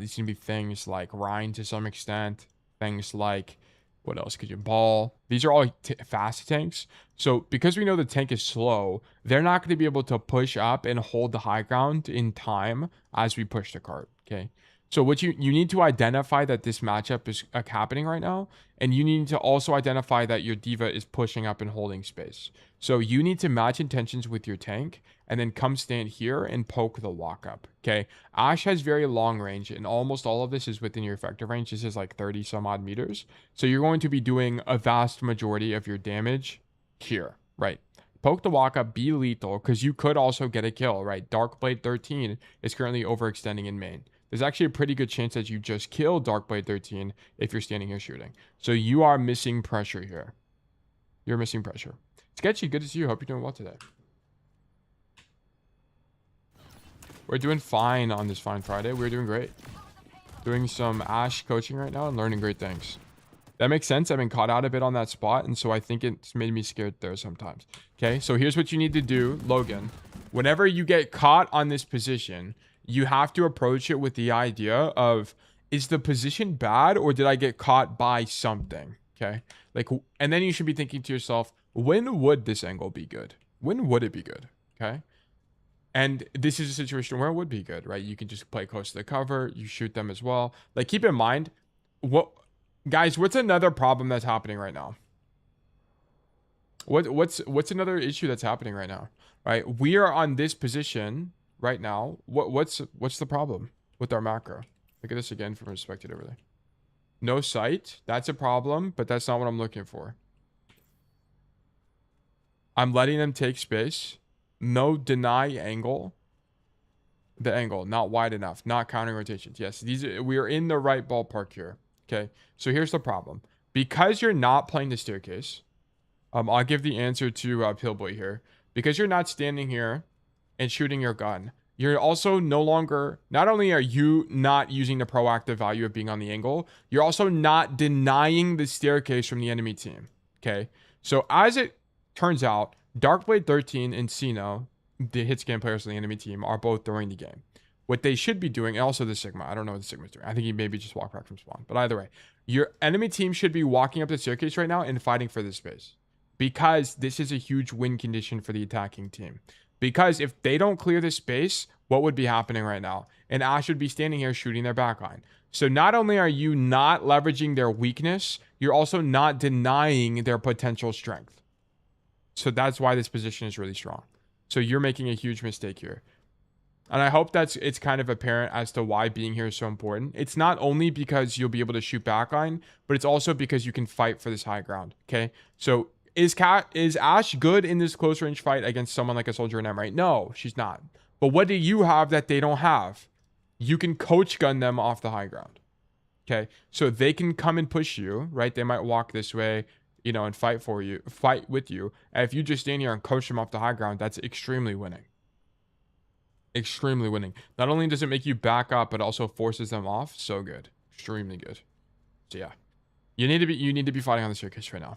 These can be things like Rhine to some extent. Things like, what else could you? Ball. These are all fast tanks. So because we know the tank is slow, they're not going to be able to push up and hold the high ground in time as we push the cart, okay? So what you need to identify that this matchup is happening right now, and you need to also identify that your diva is pushing up and holding space. So you need to match intentions with your tank, and then come stand here and poke the walk up, okay? Ashe has very long range, and almost all of this is within your effective range. This is like 30 some odd meters. So you're going to be doing a vast majority of your damage here, right? Poke the walk up, be lethal, because you could also get a kill, right? Darkblade 13 is currently overextending in main. There's actually a pretty good chance that you just kill Darkblade 13 if you're standing here shooting. So you are missing pressure here. You're missing pressure. Sketchy, good to see you. Hope you're doing well today. We're doing fine on this Fine Friday. We're doing great. Doing some Ashe coaching right now and learning great things. That makes sense. I've been caught out a bit on that spot, and so I think it's made me scared there sometimes. Okay, so here's what you need to do, Logan. Whenever you get caught on this position, you have to approach it with the idea of, is the position bad or did I get caught by something? Okay. Like, and then you should be thinking to yourself, when would this angle be good? When would it be good? Okay. And this is a situation where it would be good, right? You can just play close to the cover. You shoot them as well. Like, keep in mind, Guys, what's another problem that's happening right now? What's another issue that's happening right now? Right? We are on this position right now. What's the problem with our macro? Look at this again from a spectator over there. No sight. That's a problem, but that's not what I'm looking for. I'm letting them take space. No deny angle. The angle, not wide enough. Not counting rotations. Yes, we are in the right ballpark here. Okay, so here's the problem. Because you're not playing the staircase, I'll give the answer to Pillboy here. Because you're not standing here and shooting your gun, you're also no longer, not only are you not using the proactive value of being on the angle, you're also not denying the staircase from the enemy team. Okay, so as it turns out, Darkblade 13 and Sino, the hit scan players on the enemy team, are both throwing the game. What they should be doing, and also the Sigma. I don't know what the Sigma's doing. I think he maybe just walked back from spawn. But either way, your enemy team should be walking up the staircase right now and fighting for this space. Because this is a huge win condition for the attacking team. Because if they don't clear this space, what would be happening right now? And Ashe would be standing here shooting their backline. So not only are you not leveraging their weakness, you're also not denying their potential strength. So that's why this position is really strong. So you're making a huge mistake here. And I hope it's kind of apparent as to why being here is so important. It's not only because you'll be able to shoot backline, but it's also because you can fight for this high ground. Okay. So is Ashe good in this close range fight against someone like a Soldier and Emrite? No, she's not. But what do you have that they don't have? You can coach gun them off the high ground. Okay. So they can come and push you, right? They might walk this way, you know, and fight with you. And if you just stand here and coach them off the high ground, that's extremely winning. Extremely winning. Not only does it make you back up, but also forces them off. So good. Extremely good. So yeah. You need to be fighting on the staircase right now.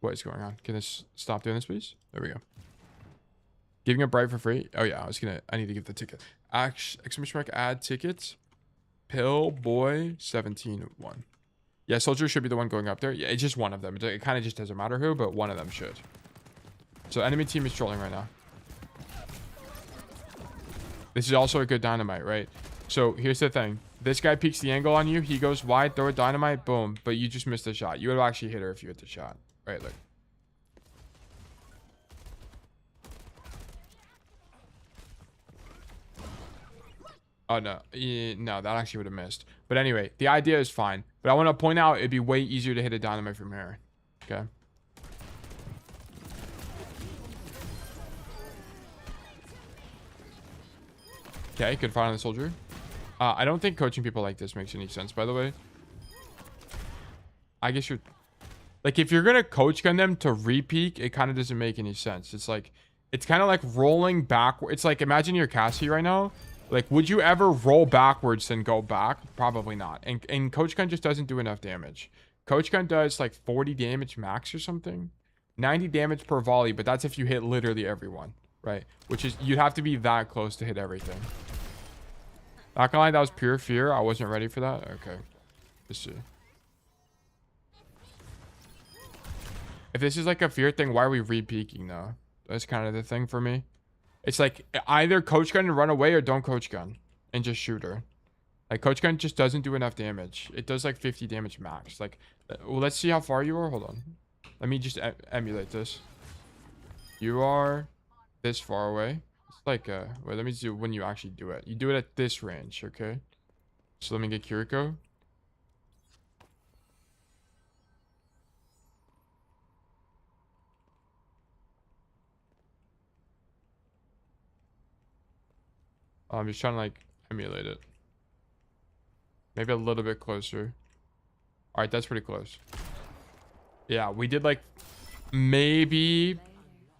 What is going on? Can this stop doing this, please? There we go. Giving a bright for free. Oh yeah, I need to give the ticket. Exclamation mark add tickets. Pillboy 17-1. Yeah, Soldier should be the one going up there. Yeah, it's just one of them. It kind of just doesn't matter who, but one of them should. So enemy team is trolling right now. This is also a good dynamite, right? So here's the thing. This guy peeks the angle on you. He goes wide, throw a dynamite, boom. But you just missed the shot. You would have actually hit her if you hit the shot. Right, look. Oh, no. No, that actually would have missed. But anyway, the idea is fine. But I want to point out it'd be way easier to hit a dynamite from here. Okay. Okay, good fight on the Soldier. I don't think coaching people like this makes any sense, by the way. I guess you're... Like, if you're going to coach gun them to re-peek, it kind of doesn't make any sense. It's like... It's kind of like rolling backward. It's like, imagine you're Cassidy right now. Like, would you ever roll backwards and go back? Probably not. And coach gun just doesn't do enough damage. Coach gun does, like, 40 damage max or something. 90 damage per volley, but that's if you hit literally everyone. Right? Which is... You'd have to be that close to hit everything. Not gonna lie, that was pure fear. I wasn't ready for that. Okay. Let's see. If this is like a fear thing, why are we re-peeking though? That's kind of the thing for me. It's like either coach gun and run away or don't coach gun and just shoot her. Like coach gun just doesn't do enough damage. It does like 50 damage max. Like, well, let's see how far you are. Hold on. Let me just emulate this. You are this far away. Like wait, let me see when you actually do it. You do it at this range, okay? So let me get Kiriko. I'm just trying to like emulate it. Maybe a little bit closer. All right, that's pretty close. Yeah, we did like maybe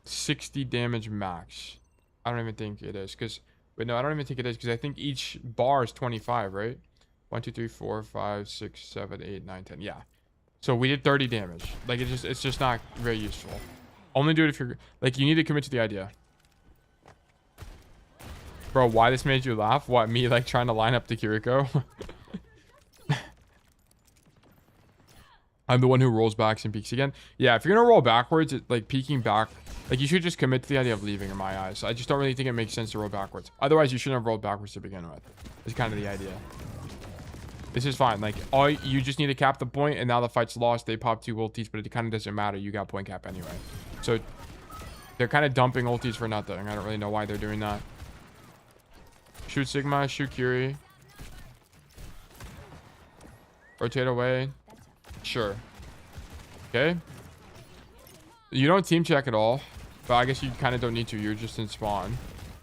60 damage max. I don't even think it is because wait, no, I don't even think it is because I think each bar is 25, right? 1, 2, 3, 4, 5, 6, 7, 8, 9, 10. Yeah. So we did 30 damage. Like it's just not very useful. Only do it if you're like you need to commit to the idea. Bro, why this made you laugh? What, me like trying to line up the Kiriko? I'm the one who rolls back and peeks again. Yeah, if you're gonna roll backwards, like peeking back, like you should just commit to the idea of leaving in my eyes. I just don't really think it makes sense to roll backwards. Otherwise, you shouldn't have rolled backwards to begin with. It's kind of the idea. This is fine. Like, all you just need to cap the point, and now the fight's lost. They pop 2 ultis, but it kind of doesn't matter. You got point cap anyway. So they're kind of dumping ultis for nothing. I don't really know why they're doing that. Shoot Sigma, shoot Curie. Rotate away. Sure. Okay. You don't team check at all, but I guess you kind of don't need to. You're just in spawn.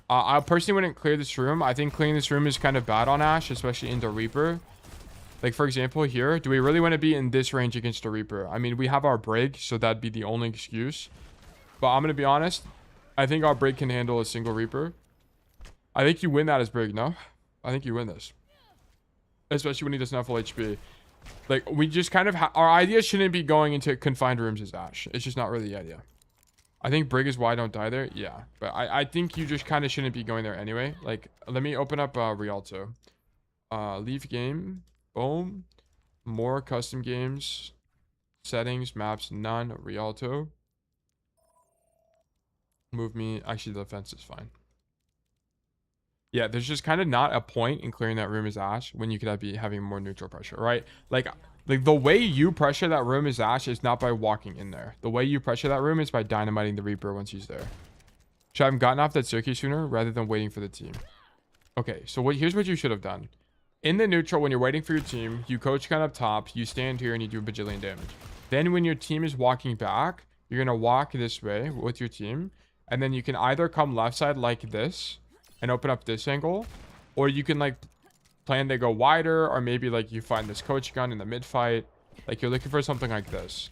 I personally wouldn't clear this room. I think clearing this room is kind of bad on Ashe, especially into Reaper. Like, for example, here, do we really want to be in this range against a Reaper? I mean, we have our Brig, so that'd be the only excuse. But I'm going to be honest. I think our Brig can handle a single Reaper. I think you win that as Brig, no? I think you win this. Especially when he doesn't have full HP. Like, we just kind of... our idea shouldn't be going into confined rooms as Ashe. It's just not really the idea. I think Brig is why I don't die there. Yeah. But I think you just kind of shouldn't be going there anyway. Like, let me open up Rialto. Leave game. Boom. More custom games. Settings. Maps. None. Rialto. Move me. Actually, the fence is fine. Yeah, there's just kind of not a point in clearing that room as Ashe when you could be having more neutral pressure, right? Like the way you pressure that room as Ashe is not by walking in there. The way you pressure that room is by dynamiting the Reaper once he's there. Should I have gotten off that circuit sooner rather than waiting for the team? Okay, so here's what you should have done. In the neutral, when you're waiting for your team, you coach gun up top, you stand here and you do a bajillion damage. Then when your team is walking back, you're going to walk this way with your team. And then you can either come left side like this and open up this angle, or you can like plan to go wider, or maybe like you find this coach gun in the mid fight. Like, you're looking for something like this.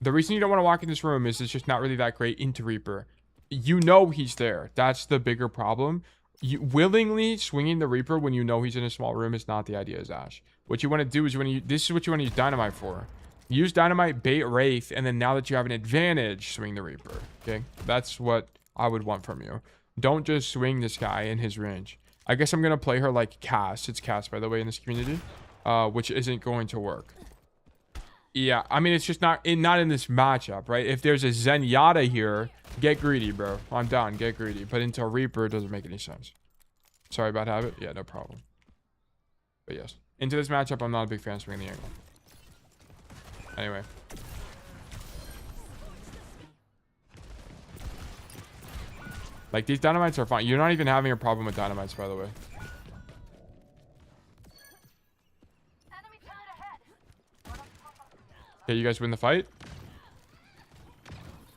The reason you don't want to walk in this room is it's just not really that great into Reaper. You know he's there. That's the bigger problem. You willingly swinging the Reaper when you know he's in a small room is not the idea as Ashe. What you want to do is this is what you want to use Dynamite for. Use Dynamite, bait Wraith, and then now that you have an advantage, swing the Reaper. Okay, that's what I would want from you. Don't just swing this guy in his range. I guess I'm going to play her like Cass. It's Cass, by the way, in this community. Which isn't going to work. Yeah, I mean, it's just not in this matchup, right? If there's a Zenyatta here, get greedy, bro. I'm down, get greedy. But into a Reaper, it doesn't make any sense. Sorry about habit. Yeah, no problem. But yes. Into this matchup, I'm not a big fan of swinging the angle. Anyway. Like, these dynamites are fine. You're not even having a problem with dynamites, by the way. Okay, you guys win the fight.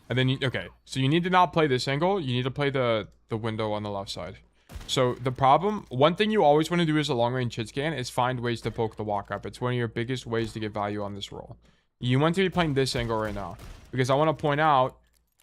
And then okay, so you need to not play this angle. You need to play the window on the left side. So the problem, one thing you always want to do as a long range hit scan is find ways to poke the walk up. It's one of your biggest ways to get value on this role. You want to be playing this angle right now, because I want to point out,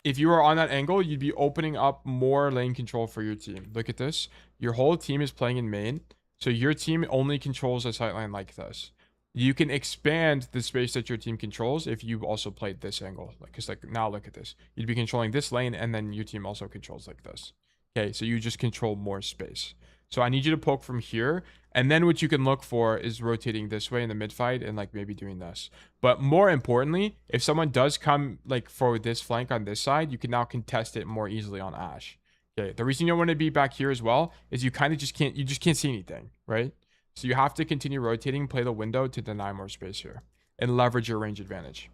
if you are on that angle, you'd be opening up more lane control for your team. Look at this. Your whole team is playing in main. So your team only controls a sightline like this. You can expand the space that your team controls if you also played this angle. Because like now look at this. You'd be controlling this lane, and then your team also controls like this. Okay, so you just control more space. So I need you to poke from here. And then what you can look for is rotating this way in the mid fight and like maybe doing this. But more importantly, if someone does come like for this flank on this side, you can now contest it more easily on Ashe. Okay, the reason you don't want to be back here as well is you kind of just can't see anything, right? So you have to continue rotating, play the window to deny more space here and leverage your range advantage.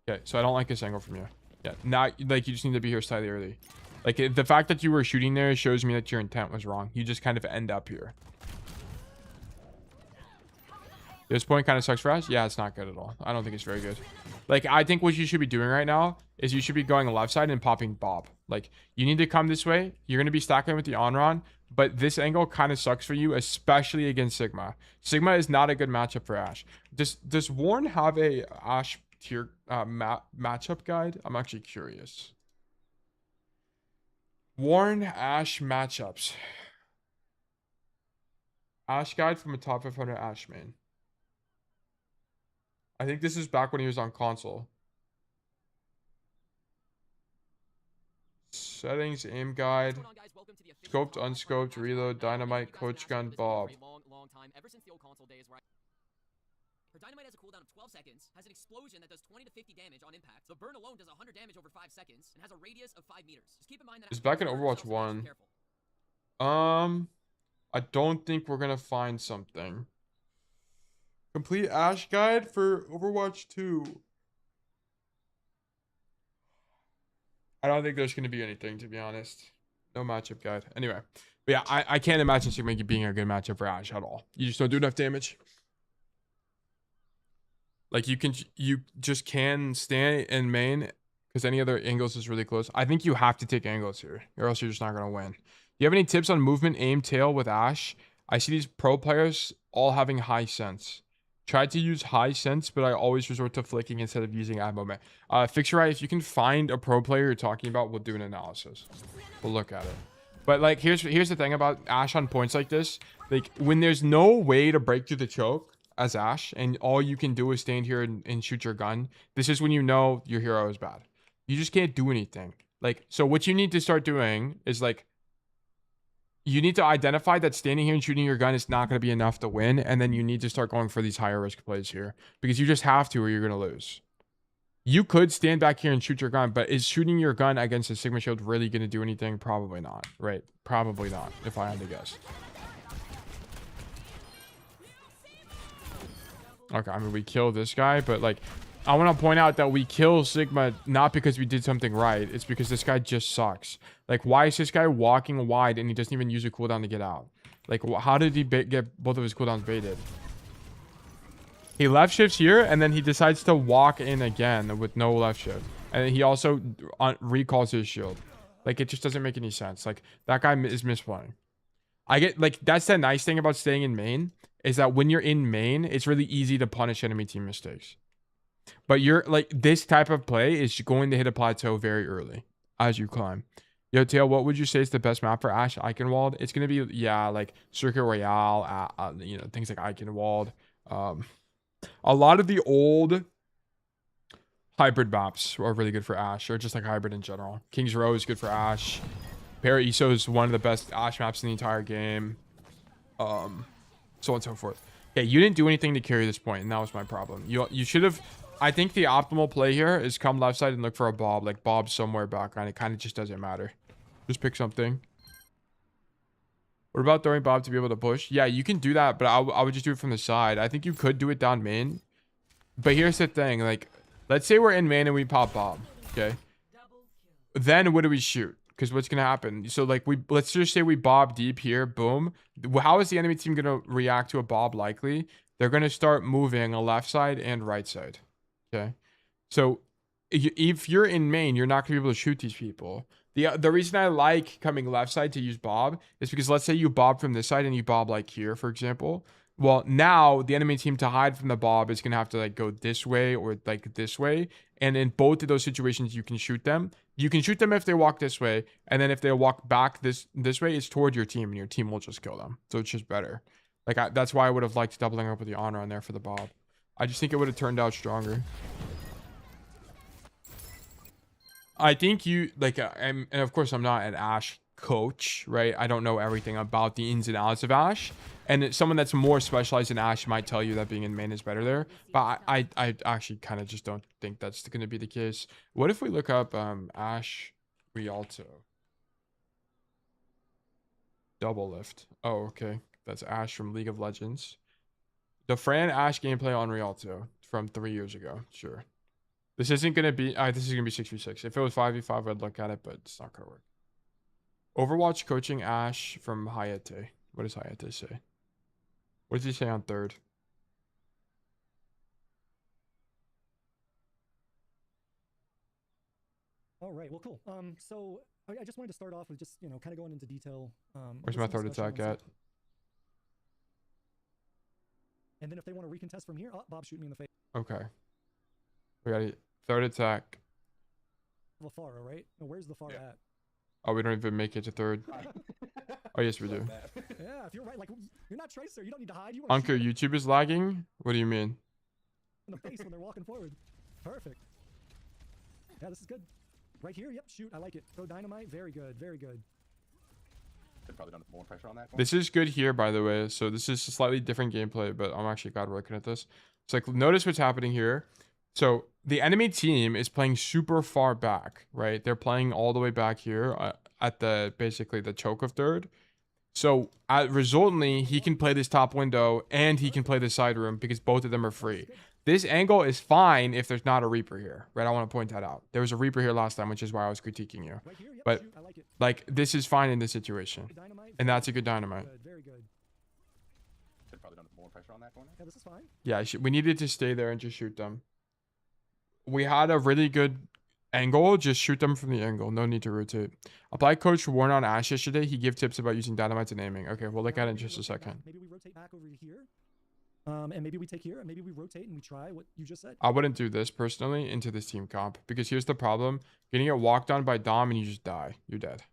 Okay, so I don't like this angle from you. Yeah, now like you just need to be here slightly early. Like the fact that you were shooting there shows me that your intent was wrong. You just kind of end up here. This point kind of sucks for us. Yeah, it's not good at all. I don't think it's very good. Like, I think what you should be doing right now is you should be going left side and popping Bob. Like, you need to come this way. You're going to be stacking with the Onron, but this angle kind of sucks for you, especially against Sigma. Sigma is not a good matchup for Ashe. Does Warren have a Ashe tier matchup guide? I'm actually curious. Warren Ashe matchups. Ashe guide from a top 500 Ashe main. I think this is back when he was on console. Settings, aim guide, scoped, unscoped, reload, dynamite, coach gun, Bob. Her dynamite has a cooldown of 12 seconds, has an explosion that does 20 to 50 damage on impact. The burn alone does 100 damage over 5 seconds, and has a radius of 5 meters. Just keep in mind that... It's back in Overwatch 1. I don't think we're gonna find something. Complete Ashe guide for Overwatch 2. I don't think there's going to be anything, to be honest. No matchup guide. Anyway. But yeah, I can't imagine Sigma being a good matchup for Ashe at all. You just don't do enough damage. Like, you just can stand in main because any other angles is really close. I think you have to take angles here, or else you're just not going to win. Do you have any tips on movement, aim, tail with Ashe? I see these pro players all having high sense. Tried to use high sense, but I always resort to flicking instead of using eye movement. Fixture Eye, if you can find a pro player you're talking about, we'll do an analysis. We'll look at it. But like, here's the thing about Ashe on points like this. Like, when there's no way to break through the choke as Ashe, and all you can do is stand here and shoot your gun, this is when you know your hero is bad. You just can't do anything. Like, so what you need to start doing is like, you need to identify that standing here and shooting your gun is not going to be enough to win, and then you need to start going for these higher risk plays here, because you just have to, or you're going to lose. You could stand back here and shoot your gun, but is shooting your gun against a Sigma shield really going to do anything? Probably not, right? Probably not, if I had to guess. Okay, I mean, we kill this guy, but like, I want to point out that we kill Sigma not because we did something right. It's because this guy just sucks. Like, why is this guy walking wide and he doesn't even use a cooldown to get out? Like, how did he get both of his cooldowns baited? He left shifts here, and then he decides to walk in again with no left shift. And he also recalls his shield. Like, it just doesn't make any sense. Like, that guy is misplaying. I get, like, that's the nice thing about staying in main, is that when you're in main, it's really easy to punish enemy team mistakes. But you're, like, this type of play is going to hit a plateau very early as you climb. Yo, Tail, what would you say is the best map for Ashe Eichenwald? It's going to be, yeah, like, Circuit Royale, you know, things like Eichenwald. A lot of the old hybrid maps are really good for Ashe, or just like hybrid in general. King's Row is good for Ashe. Paraiso is one of the best Ashe maps in the entire game. So on and so forth. Yeah, you didn't do anything to carry this point, and that was my problem. You should have... I think the optimal play here is come left side and look for a Bob. Like, Bob somewhere back, and it kind of just doesn't matter. Just pick something. What about throwing Bob to be able to push? Yeah, you can do that, but I would just do it from the side. I think you could do it down main. But here's the thing. Like, let's say we're in main and we pop Bob. Okay? Then what do we shoot? Because what's going to happen? So, like, let's just say we Bob deep here. Boom. How is the enemy team going to react to a Bob likely? They're going to start moving a left side and right side. Okay? So, if you're in main, you're not going to be able to shoot these people. The reason I like coming left side to use Bob is because let's say you Bob from this side and you Bob like here, for example. Well, now the enemy team to hide from the Bob is going to have to like go this way or like this way. And in both of those situations, you can shoot them. You can shoot them if they walk this way. And then if they walk back this way, it's toward your team and your team will just kill them. So it's just better. Like that's why I would have liked doubling up with the honor on there for the Bob. I just think it would have turned out stronger. I think you like, and of course I'm not an Ashe coach, right? I don't know everything about the ins and outs of Ashe, and someone that's more specialized in Ashe might tell you that being in main is better there. But I actually kind of just don't think that's going to be the case. What if we look up Ashe Rialto double lift? Oh, okay, that's Ashe from League of Legends. The Fran Ashe gameplay on Rialto from 3 years ago. Sure. This isn't going to be... this is going to be 6v6. If it was 5v5, I'd look at it, but it's not going to work. Overwatch coaching Ashe from Hayate. What does Hayate say? What does he say on third? All right, well, cool. So I just wanted to start off with just, you know, kind of going into detail. Where's my third attack at? And then if they want to recontest from here, oh, Bob shooting me in the face. Okay. We got a third attack. Lafara, right? No, where's Lafara at? Oh, we don't even make it to third. Oh, yes, we do. Yeah, if you're right, like, you're not Tracer. You don't need to hide. You Uncle, YouTube is lagging? What do you mean? In the face when they're walking forward. Perfect. Yeah, this is good. Right here, yep, shoot. I like it. Throw dynamite. Very good, very good. They've probably done more pressure on that one. This is good here, by the way. So this is a slightly different gameplay, but I'm actually glad we're looking at this. It's like, notice what's happening here. So the enemy team is playing super far back, right? They're playing all the way back here at the basically the choke of third. So resultantly, he can play this top window and he can play the side room because both of them are free. This angle is fine if there's not a Reaper here, right? I want to point that out. There was a Reaper here last time, which is why I was critiquing you. Right here, yep, But shoot, I like it. like this is fine in this situation, Dynamite, and that's a good dynamite. good, very good. Should probably done more pressure on that corner. Yeah, this is fine. Yeah, we needed to stay there and just shoot them. We had a really good angle. Just shoot them from the angle. No need to rotate. Apply Coach Warren on Ashe yesterday. He gave tips about using dynamites and aiming. Okay, we'll look at it in just a second. Maybe we rotate back over here. And maybe we take here, and maybe we rotate and we try what you just said. I wouldn't do this personally into this team comp because here's the problem. Getting it walked on by Dom and you just die. You're dead.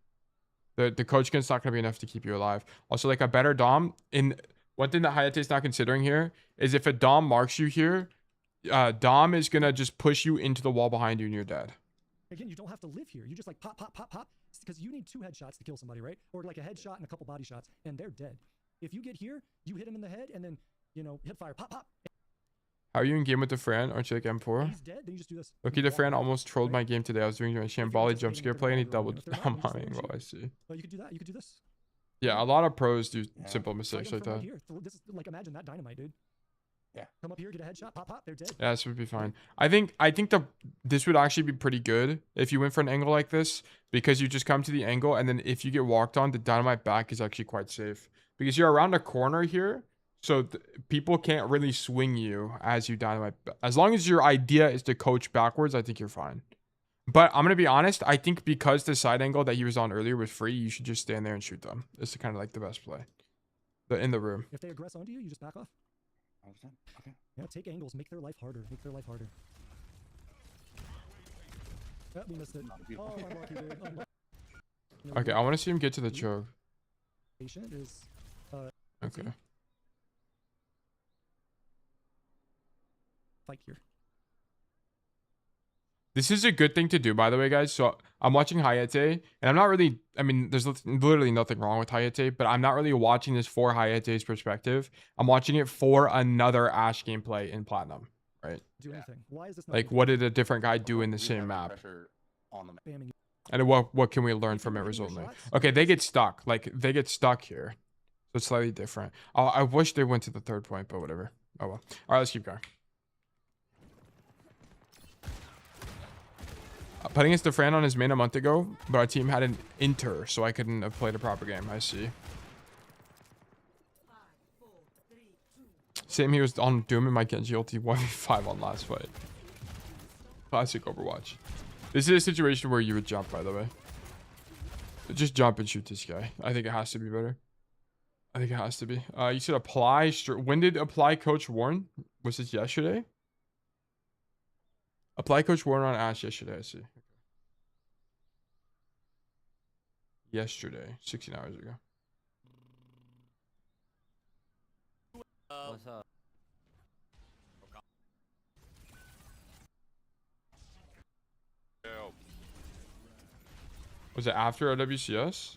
The coach gun's not going to be enough to keep you alive. Also, like a better Dom, one thing that Hayate's not considering here is if a Dom marks you here, Dom is going to just push you into the wall behind you and you're dead. Again, you don't have to live here. You just like pop, pop, pop, pop. Because you need 2 headshots to kill somebody, right? Or like a headshot and a couple body shots, and they're dead. If you get here, you hit him in the head, and then, you know, hit fire, pop, pop. How are you in game with the Fran? Aren't you like M4? He's dead, then you just do this. Loki, the Fran almost trolled my game today. I was doing a Shambali jump scare play and he doubled. If they're not, I'm you just having let well, him I shoot. see. Well, you could do that. You could do this. Yeah, a lot of pros do simple Try mistakes them like from right that. here. This is like imagine that dynamite, dude. Yeah. Come up here, get a headshot, pop, pop, they're dead. Yeah, this would be fine. I think this would actually be pretty good if you went for an angle like this because you just come to the angle and then if you get walked on, the dynamite back is actually quite safe because you're around a corner here. So people can't really swing you as you dynamite. As long as your idea is to coach backwards, I think you're fine. But I'm going to be honest. I think because the side angle that he was on earlier was free, you should just stand there and shoot them. It's kind of like the best play. In the room. If they aggress onto you, you just back off. Okay. Yeah, take angles, make their life harder. Make their life harder. Oh, we missed it. Oh, unlucky, dude. Unlucky. Okay, I want to see him get to the choke. Patient is Okay. fight here. This is a good thing to do, by the way, guys. So I'm watching Hayate, and I'm not really, I mean, there's literally nothing wrong with Hayate, but I'm not really watching this for Hayate's perspective. I'm watching it for another Ashe gameplay in Platinum, right? Do anything. Why is this not Like, what did a different guy do in the same map? Pressure on the map. spamming you? And what can we learn from it resultantly? Okay, they get stuck. Like, they get stuck here. So it's slightly different. I wish they went to the third point, but whatever. Oh, well. All right, let's keep going. Playing against the Fran on his main a month ago, but our team had an inter, so I couldn't have played a proper game. I see. Same here was on Doom and my Genji ulti 1v5 on last fight. Classic Overwatch. This is a situation where you would jump, by the way. Just jump and shoot this guy. I think it has to be better. I think it has to be. You said apply. When did apply Coach Warren? Was this yesterday? Apply Coach Warren on Ashe yesterday, I see. Yesterday, 16 hours ago. What's up? Was it after OWCS?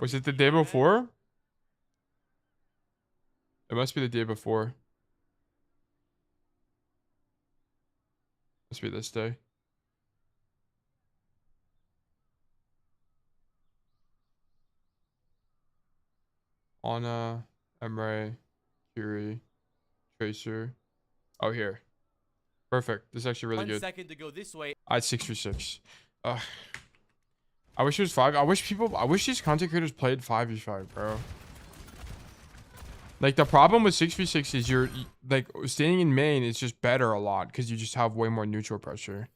Was it the day before? It must be the day before. Must be this day. Ana, Emre, Curie, Tracer. Oh, here. Perfect. This is actually really 1 good. second to go this way. I had 6v6. I wish it was 5. I wish these content creators played 5v5, bro. Like, the problem with 6v6 is you're, like, staying in main is just better a lot because you just have way more neutral pressure.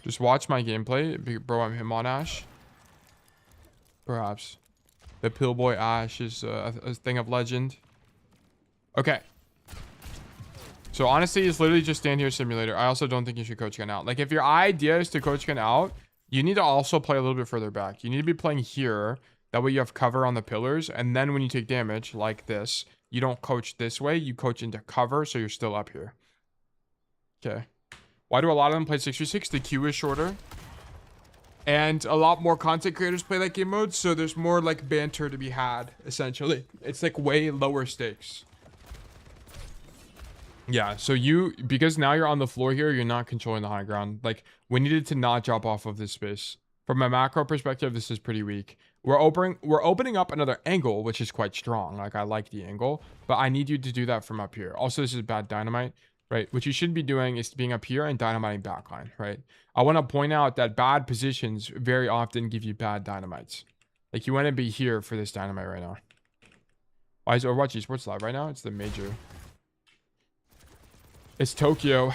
Just watch my gameplay. Bro, I'm him on Ashe. Perhaps. The Pillboy Ashe is a thing of legend. Okay. So honestly, it's literally just stand here simulator. I also don't think you should coach gun out. Like, if your idea is to coach gun out, you need to also play a little bit further back. You need to be playing here. That way you have cover on the pillars. And then when you take damage like this, you don't coach this way. You coach into cover, so you're still up here. Okay. Why do a lot of them play 6v6? The queue is shorter. And a lot more content creators play that game mode, so there's more like banter to be had, essentially. It's like way lower stakes. Yeah, so because now you're on the floor here, you're not controlling the high ground. Like, we needed to not drop off of this space. From a macro perspective, this is pretty weak. We're opening up another angle, which is quite strong. Like, I like the angle, but I need you to do that from up here. Also, this is bad dynamite, right? What you should be doing is being up here and dynamiting backline, right? I want to point out that bad positions very often give you bad dynamites. Like, you want to be here for this dynamite right now. Why is Overwatch Esports live right now? It's the major. It's Tokyo.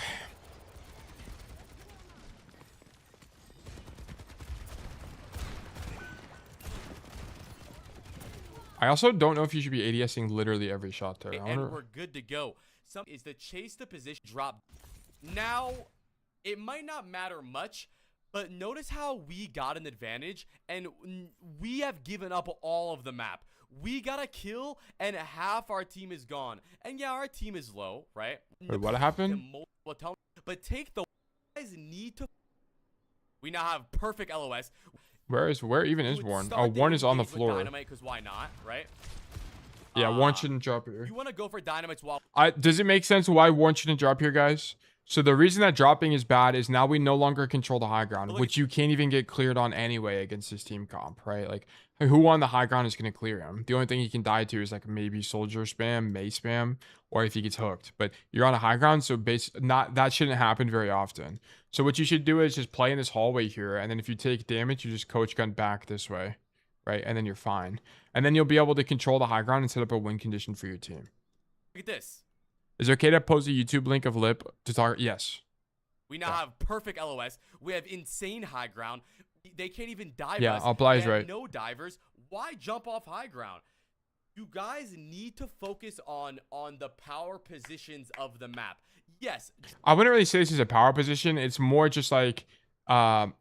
I also don't know if you should be ADSing literally every shot there. And we're good to go. Some is to chase the position drop. Now, it might not matter much, but notice how we got an advantage and we have given up all of the map. We got a kill and half our team is gone. And yeah, our team is low, right? Wait, what happened? But take the guys need to. We now have perfect LOS. Where even is Warren? Oh, Warren is on the floor. Dynamite, because why not, right? Yeah, Warren shouldn't drop here. You want to go for dynamites while does it make sense why Warren shouldn't drop here, guys? So the reason that dropping is bad is now we no longer control the high ground, which you can't even get cleared on anyway against this team comp, right? Like, who on the high ground is going to clear him? The only thing he can die to is like maybe soldier spam, May spam, or if he gets hooked. But you're on a high ground, so that shouldn't happen very often. So what you should do is just play in this hallway here, and then if you take damage, you just coach gun back this way, right? And then you're fine. And then you'll be able to control the high ground and set up a win condition for your team. look at this. Is it okay to post a YouTube link of Lip to talk? Yes. We now have perfect LOS. We have insane high ground. They can't even dive Yeah, us. Apply is They have right. No divers. Why jump off high ground? You guys need to focus on the power positions of the map. Yes. I wouldn't really say this is a power position. It's more just like, I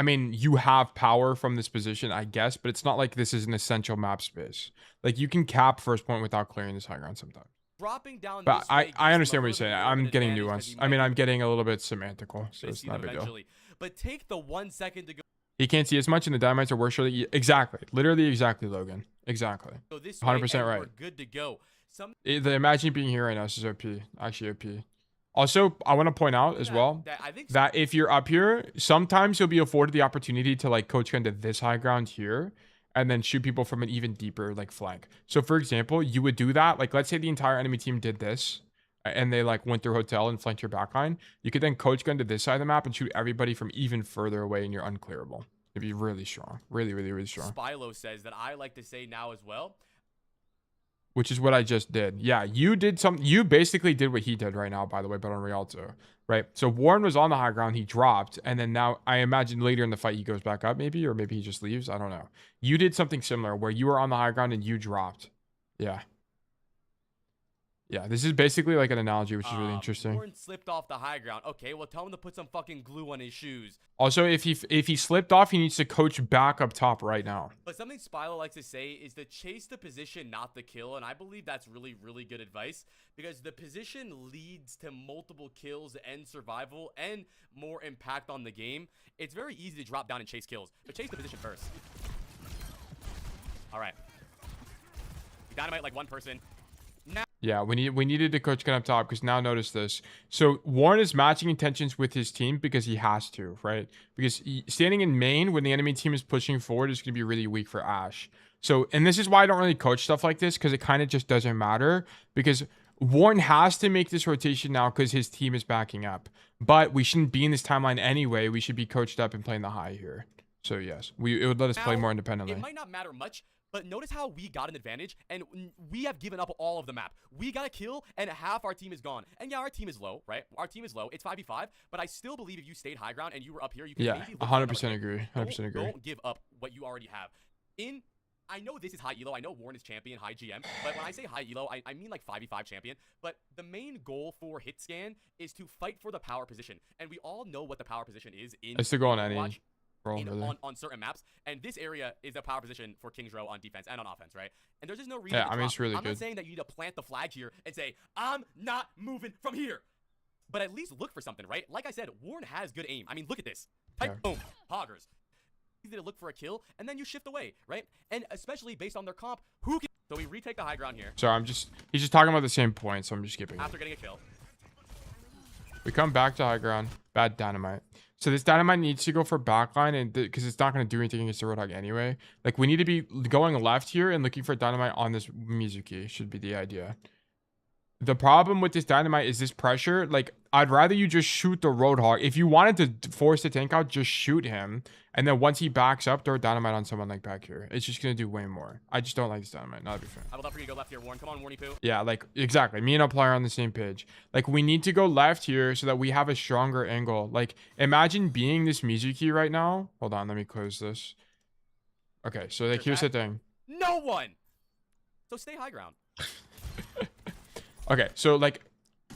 mean, you have power from this position, I guess, but it's not like this is an essential map space. Like, you can cap first point without clearing this high ground sometimes. Dropping down But this way I gives understand him what a you're saying. little bit I'm of an getting advantage 'cause he nuanced. I mean, might I'm getting a little bit semantical, so miss it's you not a big deal. eventually. But take the 1 second to go. He can't see as much, and the dynamites are worse. Exactly. Literally exactly, Logan. Exactly. Go this 100% way, and right. We're good to go. The imagine being here right now is OP. Actually OP. Also, I want to point out as well that if you're up here, sometimes you'll be afforded the opportunity to like coach gun to this high ground here and then shoot people from an even deeper like flank. So for example, you would do that. Like, let's say the entire enemy team did this and they like went through hotel and flanked your backline. You could then coach gun to this side of the map and shoot everybody from even further away and you're unclearable. It'd be really strong. Really, really, really strong. Spilo says that I like to say now as well. Which is what I just did. Yeah, you did something. You basically did what he did right now, by the way, but on Rialto, right? So Warren was on the high ground. He dropped. And then now I imagine later in the fight, he goes back up maybe, or maybe he just leaves. I don't know. You did something similar where you were on the high ground and you dropped. Yeah. Yeah, this is basically like an analogy, which is really interesting. Warren slipped off the high ground. Okay, well, tell him to put some fucking glue on his shoes. Also, if he slipped off, he needs to coach back up top right now. But something Spilo likes to say is to chase the position, not the kill. And I believe that's really, really good advice because the position leads to multiple kills and survival and more impact on the game. It's very easy to drop down and chase kills, but chase the position first. All right. You dynamite like one person. Yeah, we needed to coach gun up top because now notice this. So Warren is matching intentions with his team because he has to, right? Because standing in main when the enemy team is pushing forward is going to be really weak for Ashe. So, and this is why I don't really coach stuff like this because it kind of just doesn't matter because Warren has to make this rotation now because his team is backing up. But we shouldn't be in this timeline anyway. We should be coached up and playing the high here. So yes, it would let us play more independently. It might not matter much. But notice how we got an advantage, and we have given up all of the map. We got a kill, and half our team is gone. And yeah, our team is low, right? Our team is low. It's 5v5, but I still believe if you stayed high ground and you were up here, you could maybe 100% agree. 100% agree. Don't give up what you already have. I know this is high elo. I know Warren is champion, high GM. But when I say high elo, I mean like 5v5 champion. But the main goal for hit scan is to fight for the power position. And we all know what the power position is in It's to go on any. on certain maps, and this area is a power position for King's Row on defense and on offense, right? And there's just no reason. Yeah, I mean, it's really I'm good. not saying that you need to plant the flag here and say I'm not moving from here, but at least look for something, right? Like I said, Warren has good aim. I mean, look at this. Type boom, hoggers. easy to look for a kill, and then you shift away, right? And especially based on their comp, who can... So we retake the high ground here Sorry, he's just talking about the same point, so I'm just skipping it. after getting a kill. We come back to high ground. Bad dynamite. So this dynamite needs to go for backline, and because it's not going to do anything against the Roadhog anyway. Like, we need to be going left here and looking for dynamite on this Mizuki. Should be the idea. The problem with this dynamite is this pressure. Like, I'd rather you just shoot the Roadhog. If you wanted to force the tank out, just shoot him. And then once he backs up, throw dynamite on someone like back here. It's just going to do way more. I just don't like this dynamite. Not to be fair. I will not forget to go left here, Warren. Come on, Warnie Poo. Yeah, like, exactly. Me and a player on the same page. Like, we need to go left here so that we have a stronger angle. Like, imagine being this Mizuki right now. Hold on, let me close this. Okay, so like, here's the thing. No one! So stay high ground. Okay, so like,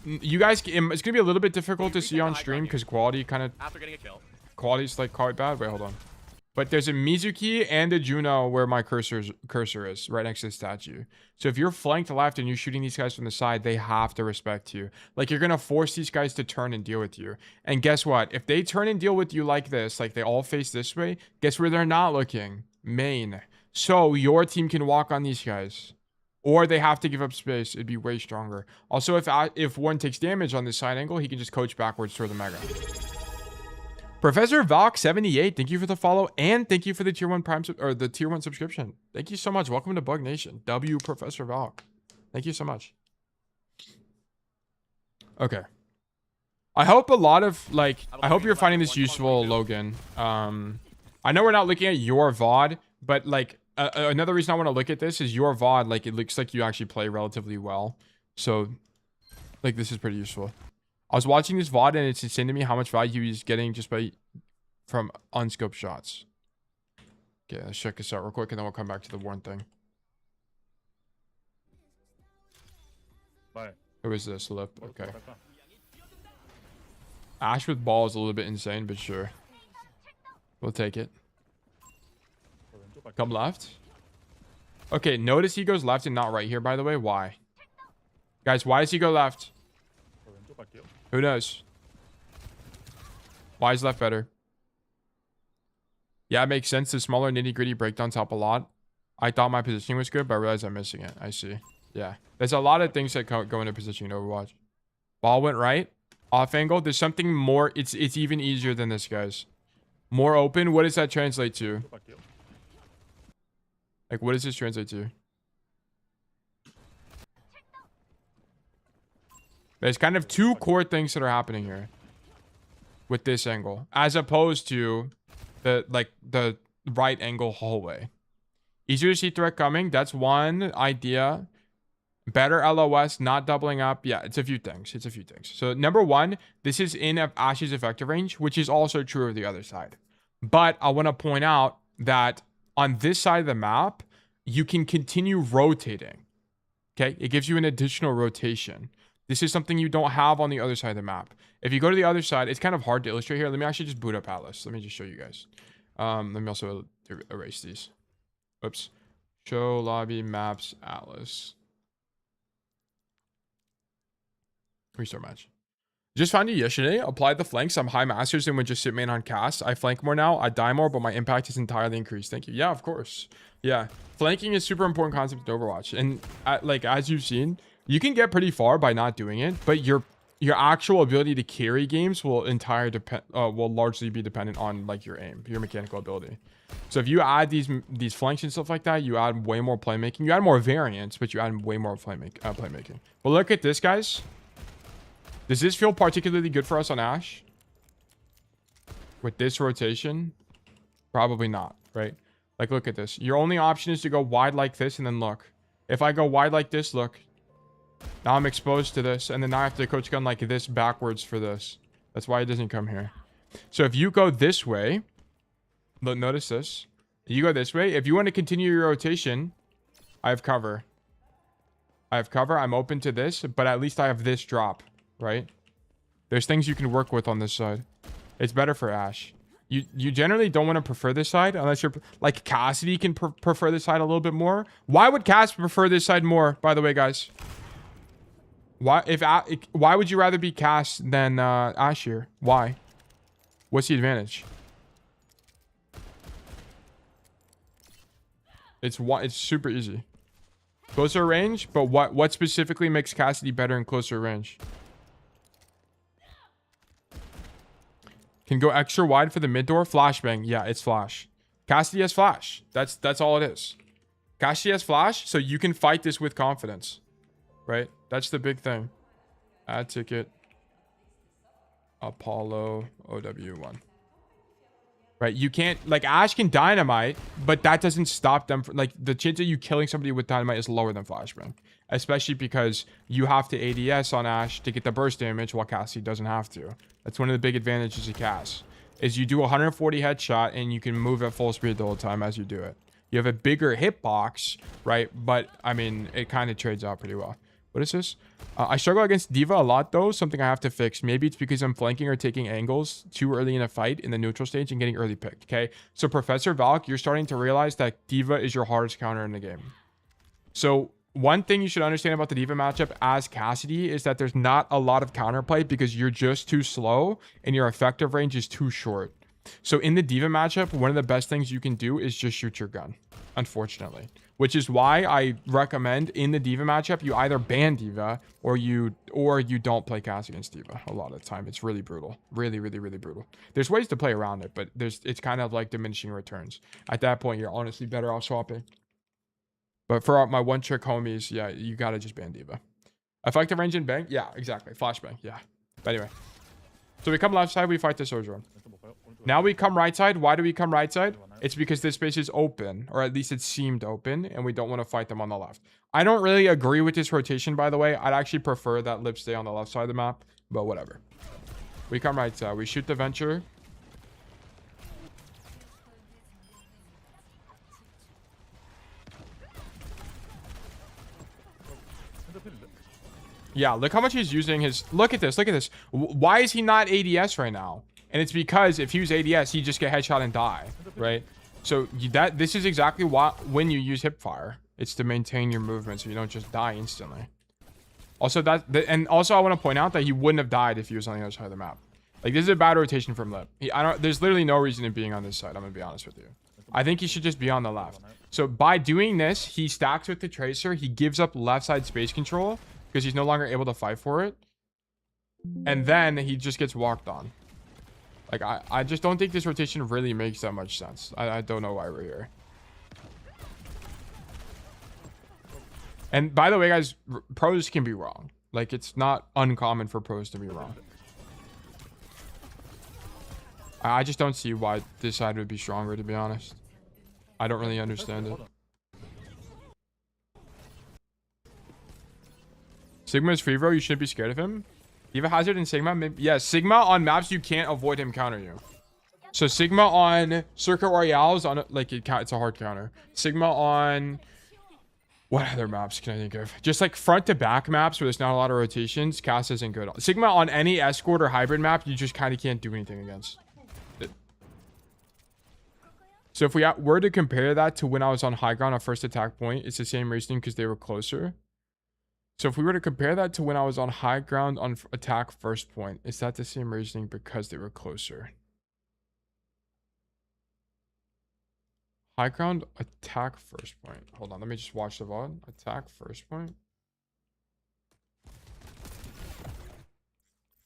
you guys, it's going to be a little bit difficult to see on stream because quality kind of... After getting a kill. Quality's like quite bad. Wait, hold on. But there's a Mizuki and a Juno where my cursor is, right next to the statue. So if you're flanked left and you're shooting these guys from the side, they have to respect you. Like, you're going to force these guys to turn and deal with you. And guess what? If they turn and deal with you like this, like they all face this way, guess where they're not looking? Main. So your team can walk on these guys. Or they have to give up space. It'd be way stronger. Also, if one takes damage on this side angle, he can just coach backwards toward the mega. Professor Valk 78, thank you for the follow, and thank you for the tier 1 prime or the tier 1 subscription. Thank you so much. Welcome to Bug Nation. W Professor Valk. Thank you so much. Okay. I hope a lot of I hope you're finding this useful, Logan. I know we're not looking at your VOD, but like another reason I want to look at this is your VOD. Like, it looks like you actually play relatively well. So like, this is pretty useful. I was watching this VOD and it's insane to me how much value he's getting just from unscoped shots. Okay, let's check this out real quick and then we'll come back to the Warren thing. Bye. Who is this? Lip. Okay. Ashe with ball is a little bit insane, but sure. We'll take it. Come left. Okay, notice he goes left and not right here, by the way. Why? Guys, why does he go left? Who knows? Why is left better? Yeah, it makes sense. The smaller nitty-gritty breakdowns help a lot. I thought my positioning was good, but I realized I'm missing it. I see. Yeah. There's a lot of things that go into positioning in Overwatch. Ball went right. Off angle. There's something more. It's even easier than this, guys. More open. What does that translate to? Like, what does this translate to? There's kind of two core things that are happening here with this angle, as opposed to the right angle hallway. Easier to see threat coming. That's one idea. Better LOS, not doubling up. Yeah, it's a few things. It's a few things. So number one, this is in Ashe's effective range, which is also true of the other side. But I want to point out that on this side of the map, you can continue rotating. Okay, it gives you an additional rotation. This is something you don't have on the other side of the map. If you go to the other side, it's kind of hard to illustrate here. Let me actually just boot up Aatlis. Let me just show you guys. Let me also erase these. Oops. Show lobby maps Aatlis. Restart match. Just found you yesterday. Applied the flanks. I'm high masters and would just sit main on cast. I flank more now. I die more, but my impact is entirely increased. Thank you. Yeah, of course. Yeah. Flanking is super important concept in Overwatch. And like, as you've seen, you can get pretty far by not doing it, but your actual ability to carry games will will largely be dependent on like your aim, your mechanical ability. So if you add these flanks and stuff like that, you add way more playmaking. You add more variance, but you add way more playmaking. But look at this, guys. Does this feel particularly good for us on Ashe? With this rotation? Probably not, right? Like, look at this. Your only option is to go wide like this and then look. If I go wide like this, look. Now I'm exposed to this, and then now I have to coach gun like this backwards for this. That's why it doesn't come here. So if you go this way, look, notice this. You go this way. If you want to continue your rotation, I have cover. I have cover. I'm open to this, but at least I have this drop, right? There's things you can work with on this side. It's better for Ashe. You generally don't want to prefer this side unless you're like Cassidy can prefer this side a little bit more. Why would Cass prefer this side more, by the way, guys? Why would you rather be Cass than Ashe here? Why? What's the advantage? It's super easy. Closer range, but what specifically makes Cassidy better in closer range? Can go extra wide for the mid door. Flashbang. Yeah, it's flash. Cassidy has flash. That's all it is. Cassidy has flash, so you can fight this with confidence. Right? That's the big thing. Add ticket. Apollo OW1. Right? You can't, like, Ashe can dynamite, but that doesn't stop them from, like, the chance of you killing somebody with dynamite is lower than flashbang. Especially because you have to ADS on Ashe to get the burst damage while Cassidy doesn't have to. That's one of the big advantages of Cass. Is you do 140 headshot and you can move at full speed the whole time as you do it. You have a bigger hitbox, right? But, I mean, it kind of trades out pretty well. What is this? I struggle against D.Va a lot, though. Something I have to fix. Maybe it's because I'm flanking or taking angles too early in a fight in the neutral stage and getting early picked, okay? So, Professor Valk, you're starting to realize that D.Va is your hardest counter in the game. So, one thing you should understand about the D.Va matchup as Cassidy is that there's not a lot of counterplay because you're just too slow and your effective range is too short. So, in the D.Va matchup, one of the best things you can do is just shoot your gun, unfortunately. Which is why I recommend in the D.Va matchup, you either ban D.Va or you don't play Cass against D.Va a lot of the time. It's really brutal. Really, really, really brutal. There's ways to play around it, but it's kind of like diminishing returns. At that point, you're honestly better off swapping. But for my one-trick homies, yeah, you got to just ban D.Va. Effective range and bang? Yeah, exactly. Flashbang, yeah. But anyway. So we come left side, we fight the Sojourn. Now we come right side. Why do we come right side? It's because this space is open, or at least it seemed open, and we don't want to fight them on the left. I don't really agree with this rotation, by the way. I'd actually prefer that Lip stay on the left side of the map, but whatever. We come right side. We shoot the Venture. Yeah, look how much he's using his... Look at this. Look at this. Why is he not ADS right now? And it's because if he was ADS, he'd just get headshot and die, right? So this is exactly when you use hipfire. It's to maintain your movement so you don't just die instantly. Also, also I want to point out that he wouldn't have died if he was on the other side of the map. Like, this is a bad rotation from Lip. There's literally no reason in being on this side. I'm gonna be honest with you. I think he should just be on the left. So by doing this, he stacks with the Tracer. He gives up left side space control because he's no longer able to fight for it. And then he just gets walked on. Like, I just don't think this rotation really makes that much sense. I don't know why we're here. And by the way, guys, pros can be wrong. Like, it's not uncommon for pros to be wrong. I just don't see why this side would be stronger, to be honest. I don't really understand it. Sigma is free, bro. You shouldn't be scared of him. D.Va Hazard and Sigma? Maybe, yeah, Sigma on maps you can't avoid him counter you. So Sigma on Circuit Royales on like it's a hard counter. Sigma on what other maps can I think of? Just like front to back maps where there's not a lot of rotations. Cass isn't good. Sigma on any escort or hybrid map you just kind of can't do anything against. So if we were to compare that to when I was on high ground on first attack point, it's the same reasoning because they were closer. So if we were to compare that to when I was on high ground on attack first point, is that the same reasoning because they were closer? High ground, attack first point. Hold on, let me just watch the VOD. Attack first point.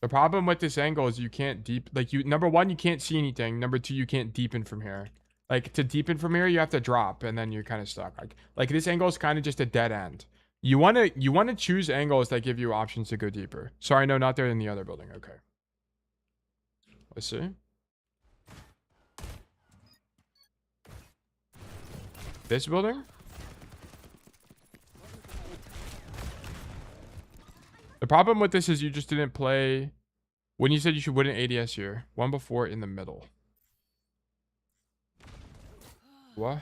The problem with this angle is you can't deep, like number one, you can't see anything. Number two, you can't deepen from here. Like to deepen from here, you have to drop and then you're kind of stuck. Like this angle is kind of just a dead end. You want to choose angles that give you options to go deeper. Sorry, no, not there in the other building. Okay. Let's see. This building? The problem with this is you just didn't play... When you said you wouldn't ADS here. One before in the middle. What?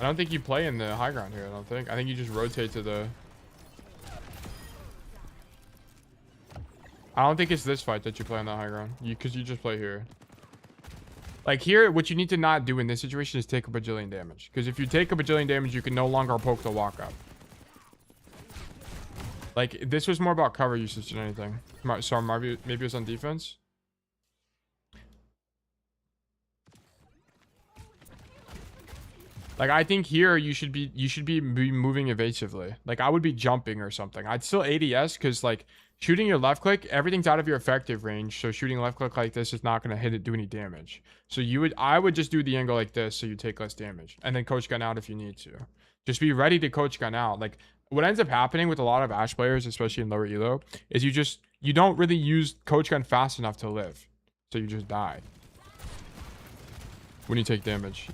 I don't think you play in the high ground here, I don't think. I think you just rotate to the... I don't think it's this fight that you play on the high ground. Because you just play here. Like here, what you need to not do in this situation is take a bajillion damage. Because if you take a bajillion damage, you can no longer poke the walk up. Like, this was more about cover usage than anything. Sorry, maybe it was on defense. Like, I think here you should be moving evasively. Like, I would be jumping or something. I'd still ADS because, like, shooting your left click, everything's out of your effective range. So shooting left click like this is not going to do any damage. So I would just do the angle like this so you take less damage. And then coach gun out if you need to. Just be ready to coach gun out. Like, what ends up happening with a lot of Ashe players, especially in lower elo, is you don't really use coach gun fast enough to live. So you just die when you take damage.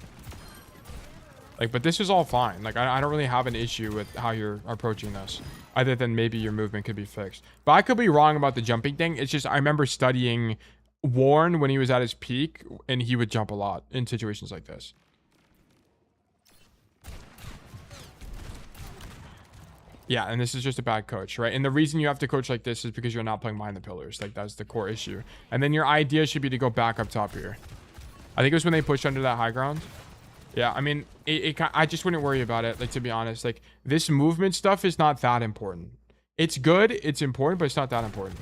Like, but this is all fine. Like, I don't really have an issue with how you're approaching this, other than maybe your movement could be fixed. But I could be wrong about the jumping thing. It's just I remember studying Warren when he was at his peak, and he would jump a lot in situations like this. Yeah, and this is just a bad coach, right? And the reason you have to coach like this is because you're not playing behind the pillars. Like, that's the core issue. And then your idea should be to go back up top here. I think it was when they pushed under that high ground. Yeah, I mean, I just wouldn't worry about it, like, to be honest. Like, this movement stuff is not that important. It's good, it's important, but it's not that important.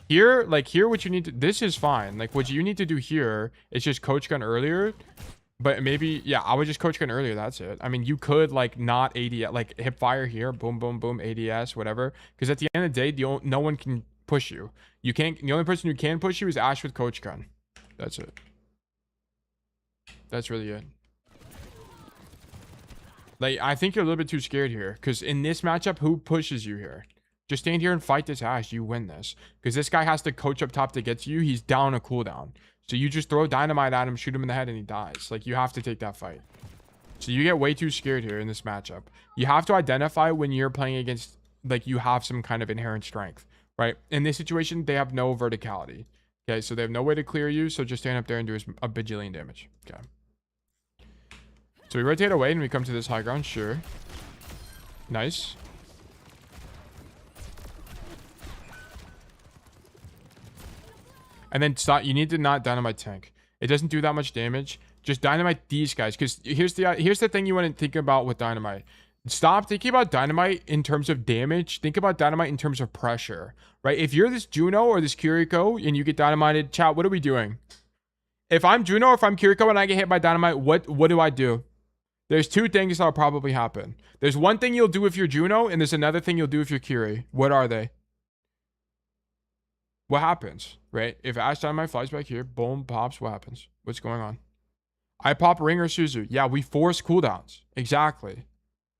Here, like, here, what you need to... This is fine. Like, what you need to do here is just coach gun earlier. But maybe... Yeah, I would just coach gun earlier, that's it. I mean, you could, like, not ADS... Like, hip fire here, boom, boom, boom, ADS, whatever. Because at the end of the day, no one can push you. You can't... The only person who can push you is Ashe with coach gun. That's it. That's really it. Like, I think you're a little bit too scared here. Because in this matchup, who pushes you here? Just stand here and fight this Ashe. You win this. Because this guy has to coach up top to get to you. He's down a cooldown. So you just throw dynamite at him, shoot him in the head, and he dies. Like, you have to take that fight. So you get way too scared here in this matchup. You have to identify when you're playing against, like, you have some kind of inherent strength, right? In this situation, they have no verticality. Okay, so they have no way to clear you. So just stand up there and do a bajillion damage. Okay. So we rotate away and we come to this high ground. Sure. Nice. And then stop. You need to not dynamite tank. It doesn't do that much damage. Just dynamite these guys. Because here's the thing you want to think about with dynamite. Stop thinking about dynamite in terms of damage. Think about dynamite in terms of pressure. Right? If you're this Juno or this Kiriko and you get dynamited, chat, what are we doing? If I'm Juno or if I'm Kiriko and I get hit by dynamite, what do I do? There's two things that'll probably happen. There's one thing you'll do if you're Juno, and there's another thing you'll do if you're Kiri. What are they? What happens, right? If Ashe Dynamite flies back here, boom, pops, what happens? What's going on? I pop Ring or Suzu. Yeah, we force cooldowns. Exactly.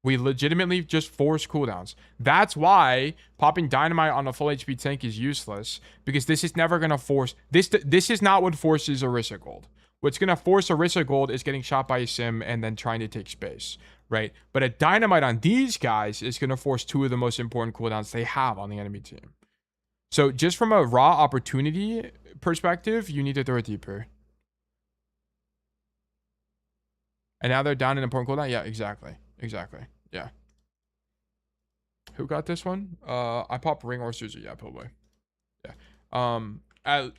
We legitimately just force cooldowns. That's why popping Dynamite on a full HP tank is useless, because this is never going to force... This is not what forces Orisa Gold. What's going to force Orisa Gold is getting shot by a sim and then trying to take space, right? But a dynamite on these guys is going to force two of the most important cooldowns they have on the enemy team. So just from a raw opportunity perspective, you need to throw it deeper. And now they're down an important cooldown? Yeah, exactly. Exactly. Yeah. Who got this one? I pop Ring or Suzu. Yeah, probably. Yeah. As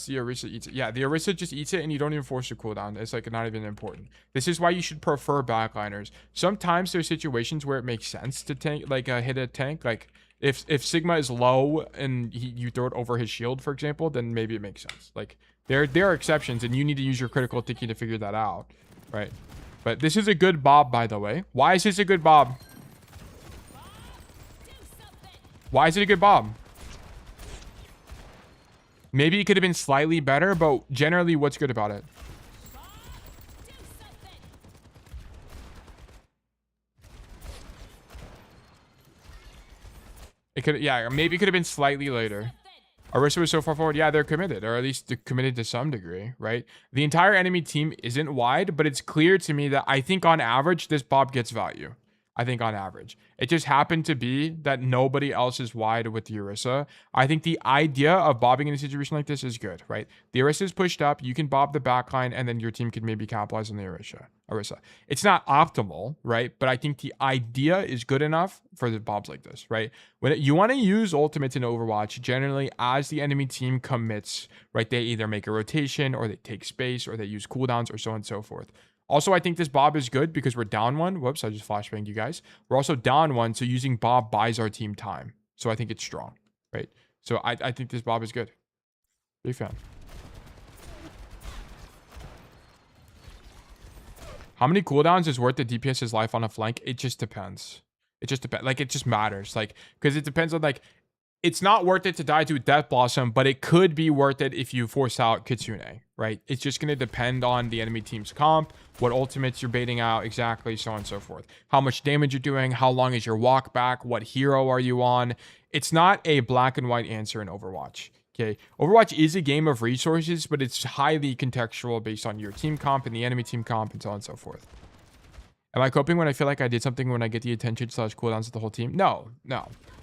the Orisa eats it. Yeah, the Orisa just eats it and you don't even force the cooldown. It's like not even important. This is why you should prefer backliners. Sometimes there's situations where it makes sense to tank, like hit a tank. Like if Sigma is low and you throw it over his shield, for example, then maybe it makes sense. Like there are exceptions and you need to use your critical thinking to figure that out, right? But this is a good bob, by the way. Why is this a good bob? Why is it a good bob? Maybe it could have been slightly better, but generally, what's good about it? It could, yeah, maybe it could have been slightly later. Orisa was so far forward. Yeah, they're committed, or at least they're committed to some degree, right? The entire enemy team isn't wide, but it's clear to me that I think on average, this bob gets value. I think on average. It just happened to be that nobody else is wide with the Orisa. I think the idea of bobbing in a situation like this is good, right? The Orisa is pushed up, you can bob the backline, and then your team can maybe capitalize on the Orisa. It's not optimal, right? But I think the idea is good enough for the bobs like this, right? When you want to use ultimates in Overwatch, generally as the enemy team commits, right? They either make a rotation, or they take space, or they use cooldowns, or so on and so forth. Also, I think this bob is good because we're down one. Whoops, I just flashbanged you guys. We're also down one, so using bob buys our team time. So I think it's strong, right? So I think this bob is good. Big fan. How many cooldowns is worth the DPS's life on a flank? It just depends. It just depends. Like, it just matters. Like, because it depends on, like, it's not worth it to die to Death Blossom, but it could be worth it if you force out Kitsune, right? It's just going to depend on the enemy team's comp, what ultimates you're baiting out, exactly, so on and so forth. How much damage you're doing, how long is your walk back, what hero are you on? It's not a black and white answer in Overwatch. Okay, Overwatch is a game of resources, but it's highly contextual based on your team comp and the enemy team comp and so on and so forth. Am I coping when I feel like I did something when I get the attention / cooldowns of the whole team? No.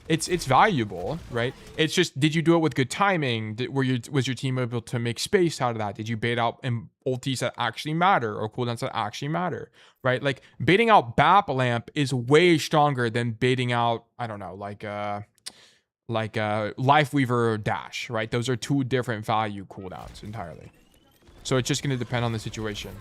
It's valuable, right? It's just, did you do it with good timing? Was your team able to make space out of that? Did you bait out ultis that actually matter or cooldowns that actually matter, right? Like, baiting out BAP lamp is way stronger than baiting out, I don't know, like Lifeweaver dash, right? Those are two different value cooldowns entirely. So it's just going to depend on the situation.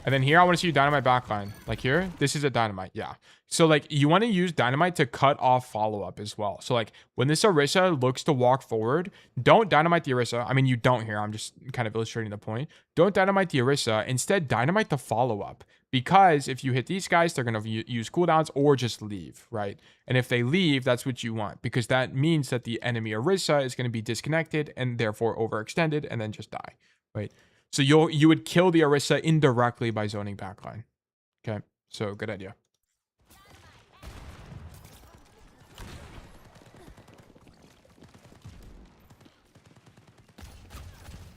And then here, I want to see you dynamite backline. Like here, this is a dynamite. Yeah. So like, you want to use dynamite to cut off follow-up as well. So like, when this Orisa looks to walk forward, don't dynamite the Orisa. I mean, you don't here. I'm just kind of illustrating the point. Don't dynamite the Orisa. Instead, dynamite the follow-up. Because if you hit these guys, they're going to use cooldowns or just leave, right? And if they leave, that's what you want. Because that means that the enemy Orisa is going to be disconnected and therefore overextended and then just die, right? So you would kill the Orisa indirectly by zoning backline. Okay, so good idea.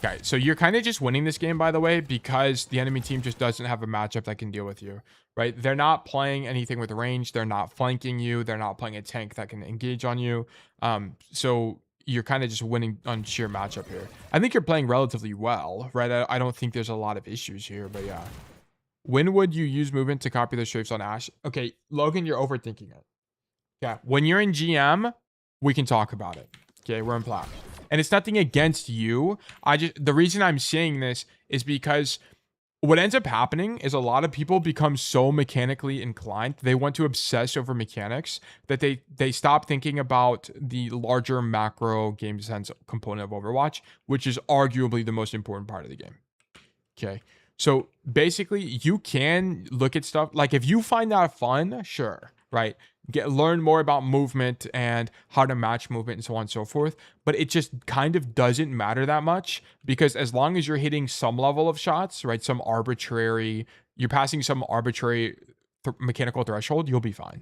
Okay, so you're kind of just winning this game, by the way, because the enemy team just doesn't have a matchup that can deal with you, right? They're not playing anything with range. They're not flanking you. They're not playing a tank that can engage on you. So you're kind of just winning on sheer matchup here. I think you're playing relatively well, right? I don't think there's a lot of issues here, but yeah. When would you use movement to copy the strafes on Ashe? Okay, Logan, you're overthinking it. Yeah, when you're in GM, we can talk about it. Okay, we're in plat. And it's nothing against you. The reason I'm saying this is because what ends up happening is a lot of people become so mechanically inclined. They want to obsess over mechanics that they stop thinking about the larger macro game sense component of Overwatch, which is arguably the most important part of the game. Okay. So basically you can look at stuff like, if you find that fun, sure, right? Learn more about movement and how to match movement and so on and so forth. But it just kind of doesn't matter that much, because as long as you're hitting some level of shots, right? You're passing some arbitrary mechanical threshold, you'll be fine.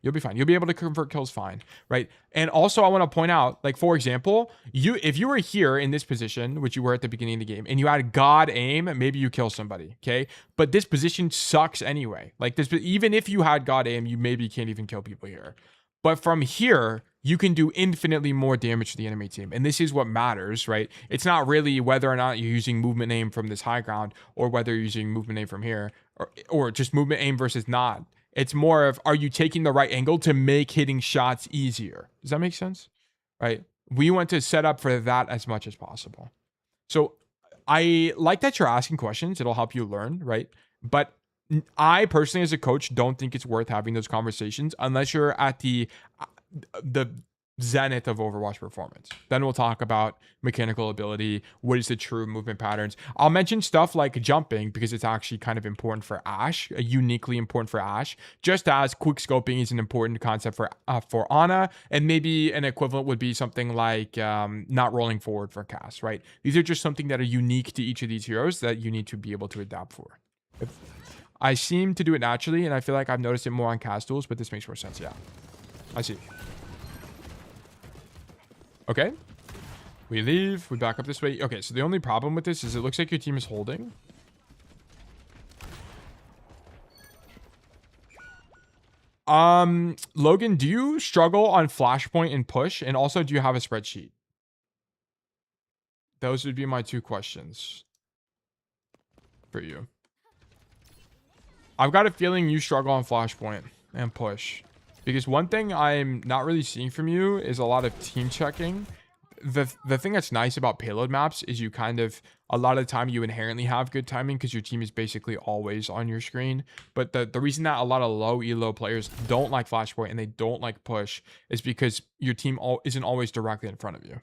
You'll be fine. You'll be able to convert kills fine, right? And also I want to point out, like, for example, if you were here in this position, which you were at the beginning of the game, and you had God aim, maybe you kill somebody, okay? But this position sucks anyway. Like, even if you had God aim, you maybe can't even kill people here. But from here, you can do infinitely more damage to the enemy team. And this is what matters, right? It's not really whether or not you're using movement aim from this high ground, or whether you're using movement aim from here, or just movement aim versus not. It's more of, are you taking the right angle to make hitting shots easier? Does that make sense? Right? We want to set up for that as much as possible. So I like that you're asking questions. It'll help you learn, right? But I personally, as a coach, don't think it's worth having those conversations unless you're at the zenith of Overwatch performance. Then we'll talk about mechanical ability. What is the true movement patterns? I'll mention stuff like jumping because it's actually kind of important for Ashe, uniquely important for Ashe, just as quick scoping is an important concept for Ana, and maybe an equivalent would be something like not rolling forward for Cass, right? These are just something that are unique to each of these heroes that you need to be able to adapt for. I seem to do it naturally, and I feel like I've noticed it more on Cass tools, but this makes more sense. Yeah, I see. Okay, we leave, we back up this way. Okay, so the only problem with this is it looks like your team is holding. Logan, do you struggle on flashpoint and push? And also, do you have a spreadsheet? Those would be my two questions for you. I've got a feeling you struggle on flashpoint and push. Because one thing I'm not really seeing from you is a lot of team checking. The thing that's nice about payload maps is you kind of, a lot of the time you inherently have good timing because your team is basically always on your screen. But the reason that a lot of low elo players don't like flashpoint and they don't like push is because your team isn't always directly in front of you.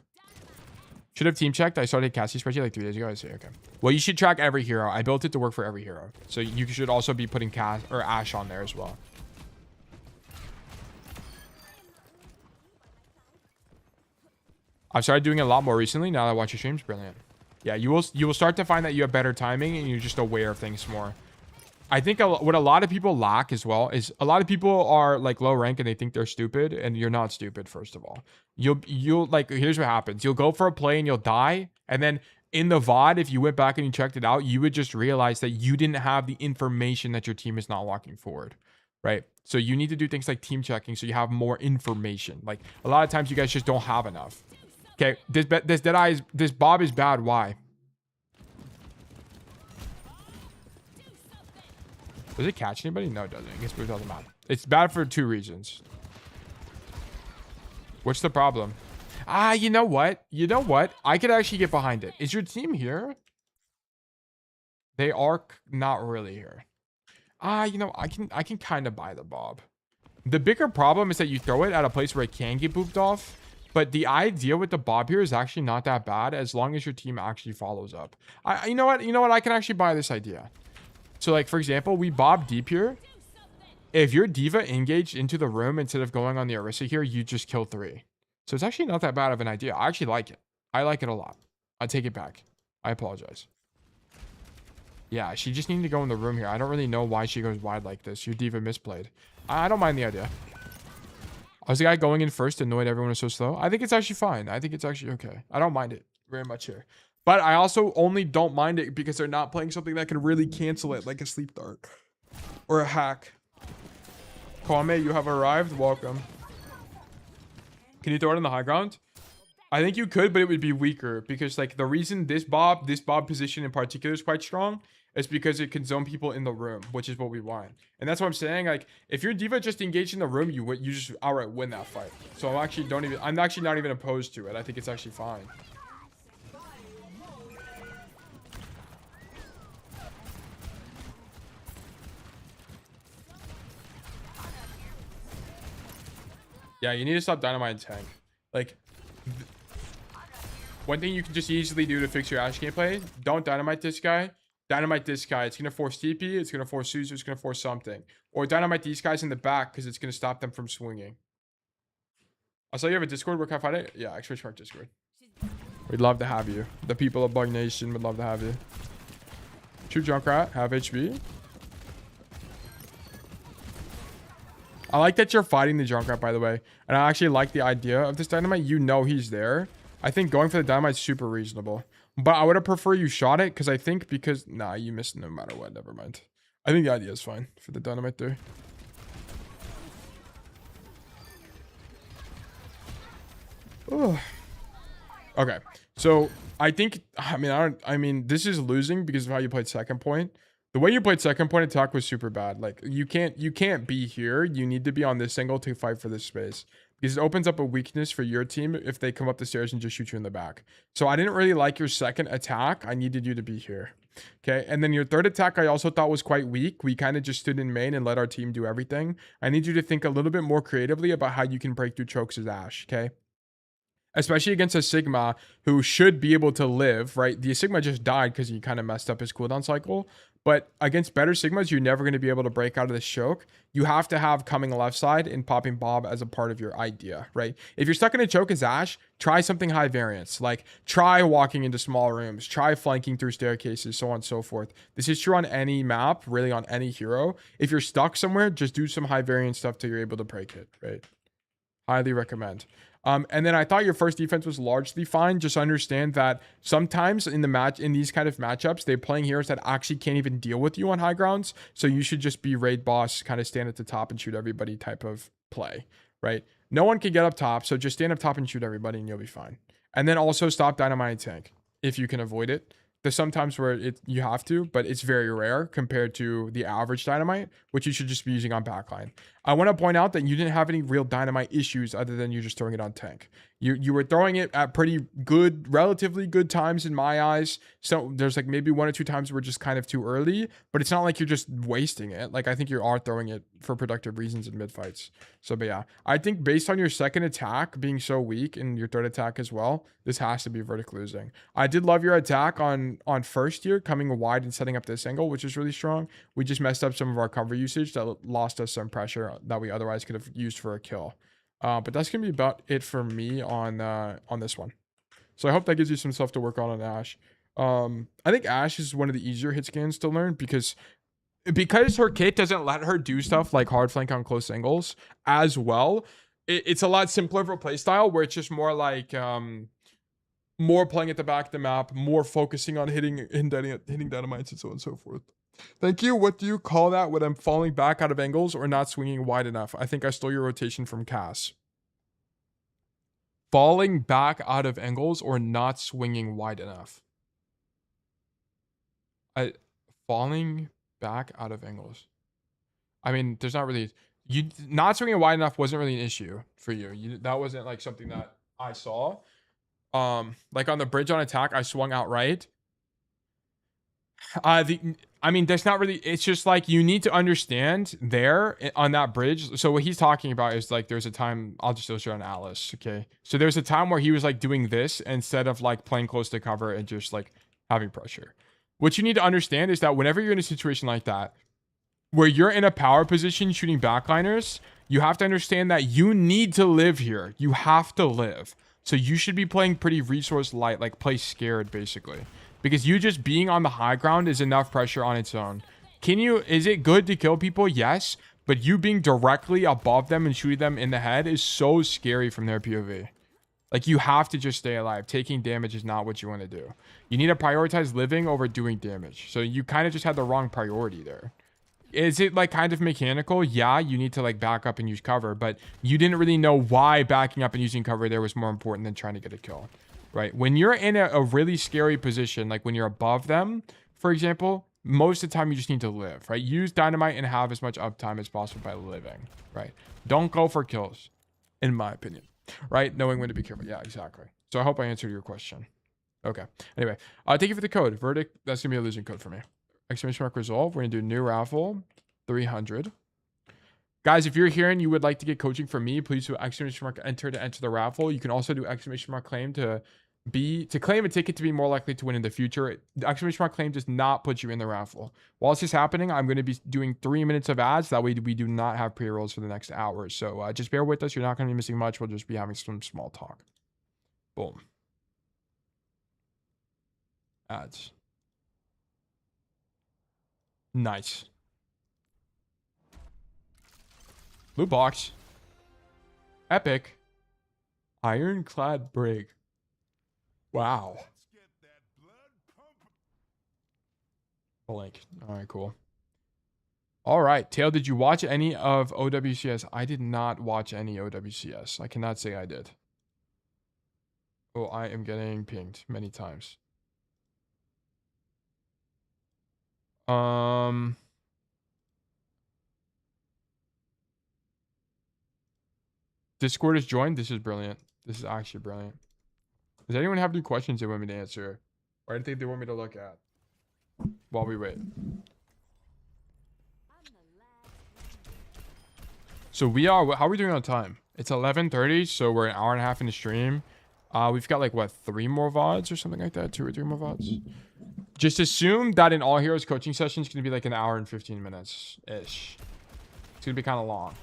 Should have team checked. I started Cassidy spreadsheet like 3 days ago. I see. Okay. Well, you should track every hero. I built it to work for every hero. So you should also be putting Cass or Ashe on there as well. I've started doing it a lot more recently now that I watch your streams. Brilliant. Yeah, you will start to find that you have better timing and you're just aware of things more. I think what a lot of people lack as well is a lot of people are like low rank and they think they're stupid, and you're not stupid. First of all, you'll like, here's what happens. You'll go for a play and you'll die. And then in the VOD, if you went back and you checked it out, you would just realize that you didn't have the information that your team is not walking forward. Right. So you need to do things like team checking. So you have more information. Like a lot of times you guys just don't have enough. Okay. This Bob is bad. Why? Does it catch anybody? No, it doesn't. I guess it doesn't matter. It's bad for 2 reasons. What's the problem? You know what? You know what? I could actually get behind it. Is your team here? They are not really here. You know, I can kind of buy the Bob. The bigger problem is that you throw it at a place where it can get booped off. But the idea with the Bob here is actually not that bad as long as your team actually follows up. You know what? You know what? I can actually buy this idea. So, like, for example, we Bob deep here. If your Diva engaged into the room instead of going on the Orisa here, you just kill 3. So it's actually not that bad of an idea. I actually like it. I like it a lot. I take it back. I apologize. Yeah, she just needed to go in the room here. I don't really know why she goes wide like this. Your Diva misplayed. I don't mind the idea. I was the guy going in first, annoyed everyone was so slow. I think it's actually fine. I think it's actually okay. I don't mind it very much here. But I also only don't mind it because they're not playing something that can really cancel it, like a sleep dart or a hack. Kwame, you have arrived. Welcome. Can you throw it on the high ground? I think you could, but it would be weaker because, like, the reason this Bob position in particular is quite strong is because it can zone people in the room, which is what we want. And that's what I'm saying. Like, if your Diva just engaged in the room, you just outright win that fight. So I'm actually not even opposed to it. I think it's actually fine. Yeah, you need to stop dynamite and tank. Like, one thing you can just easily do to fix your Ashe gameplay, don't dynamite this guy. Dynamite this guy. It's going to force TP. It's going to force Suzu. It's going to force something. Or dynamite these guys in the back because it's going to stop them from swinging. I saw you have a Discord. Where can I find it? Yeah, Mark Discord. We'd love to have you. The people of Bug Nation would love to have you. True Junkrat. Have HB. I like that you're fighting the Junkrat, by the way. And I actually like the idea of this dynamite. You know he's there. I think going for the dynamite is super reasonable. But I would have preferred you shot it because nah, you missed no matter what. Never mind. I think the idea is fine for the dynamite there. Ugh. Okay. So I think, I mean, this is losing because of how you played second point. The way you played second point attack was super bad. Like, you can't be here. You need to be on this angle to fight for this space. Because it opens up a weakness for your team if they come up the stairs and just shoot you in the back. So I didn't really like your second attack. I needed you to be here. Okay. And then your third attack I also thought was quite weak. We kind of just stood in main and let our team do everything. I need you to think a little bit more creatively about how you can break through chokes as Ashe. Okay. Especially against a Sigma who should be able to live, right? The Sigma just died because he kind of messed up his cooldown cycle. But against better Sigmas, you're never going to be able to break out of this choke. You have to have coming left side and popping Bob as a part of your idea, right? If you're stuck in a choke as Ashe, try something high variance. Like, try walking into small rooms. Try flanking through staircases, so on and so forth. This is true on any map, really on any hero. If you're stuck somewhere, just do some high variance stuff till you're able to break it, right? Highly recommend. And then I thought your first defense was largely fine. Just understand that sometimes in these kind of matchups, they're playing heroes that actually can't even deal with you on high grounds. So you should just be raid boss, kind of stand at the top and shoot everybody type of play, right? No one can get up top. So just stand up top and shoot everybody and you'll be fine. And then also stop dynamite and tank if you can avoid it. There's sometimes where you have to, but it's very rare compared to the average dynamite, which you should just be using on backline. I want to point out that you didn't have any real dynamite issues other than you just throwing it on tank. You were throwing it at pretty good, relatively good times in my eyes. So there's like maybe 1 or 2 times where just kind of too early, but it's not like you're just wasting it. Like, I think you are throwing it for productive reasons in mid fights. So, but yeah, I think based on your second attack being so weak and your third attack as well, this has to be vertic losing. I did love your attack on first year coming wide and setting up this angle, which is really strong. We just messed up some of our cover usage that lost us some pressure that we otherwise could have used for a kill. But that's gonna be about it for me on this one. So I hope that gives you some stuff to work on Ashe. I think Ashe is one of the easier hit scans to learn because her kit doesn't let her do stuff like hard flank on close angles as well. It's a lot simpler of a playstyle where it's just more like more playing at the back of the map, more focusing on hitting dynamites and so on and so forth. Thank you. What do you call that when I'm falling back out of angles or not swinging wide enough? I think I stole your rotation from Cass. Falling back out of angles or not swinging wide enough. Falling back out of angles. I mean, there's not really, you not swinging wide enough wasn't really an issue for you. That wasn't like something that I saw. Like on the bridge on attack, I swung outright. I mean, that's not really, it's just like you need to understand there on that bridge. So what he's talking about is like there's a time, I'll just illustrate on Aatlis, okay? So there's a time where he was like doing this instead of like playing close to cover and just like having pressure. What you need to understand is that whenever you're in a situation like that, where you're in a power position shooting backliners, you have to understand that you need to live here. You have to live. So you should be playing pretty resource light, like play scared basically. Because you just being on the high ground is enough pressure on its own. Is it good to kill people? Yes. But you being directly above them and shooting them in the head is so scary from their POV. Like, you have to just stay alive. Taking damage is not what you want to do. You need to prioritize living over doing damage. So you kind of just had the wrong priority there. Is it like kind of mechanical? Yeah, you need to like back up and use cover, but you didn't really know why backing up and using cover there was more important than trying to get a kill, right? When you're in a really scary position, like when you're above them, for example, most of the time you just need to live, right? Use dynamite and have as much uptime as possible by living, right? Don't go for kills, in my opinion, right? Knowing when to be careful. Yeah, exactly. So I hope I answered your question. Okay. Anyway, thank you for the code. Verdict, that's going to be a losing code for me. Exclamation mark resolve. We're going to do new Raffle 300. Guys, if you're here and you would like to get coaching from me, please do exclamation mark enter to enter the raffle. You can also do exclamation mark claim to claim a ticket to be more likely to win in the future. The exclamation mark claim does not put you in the raffle. While this is happening, I'm going to be doing 3 minutes of ads. That way we do not have pre-rolls for the next hour. So just bear with us. You're not going to be missing much. We'll just be having some small talk. Boom. Ads. Nice. Blue box. Epic. Ironclad brig. Wow. Blank. All right, cool. All right, Tail, did you watch any of OWCS? I did not watch any OWCS. I cannot say I did. Oh, I am getting pinged many times. Discord is joined. This is brilliant. This is actually brilliant. Does anyone have any questions they want me to answer? Or anything they want me to look at while we wait? So how are we doing on time? It's 11:30, so we're an hour and a half in the stream. We've got like, what, 3 more VODs or something like that? 2 or 3 more VODs? Just assume that in All Heroes coaching session is going to be like an hour and 15 minutes-ish. It's going to be kind of long.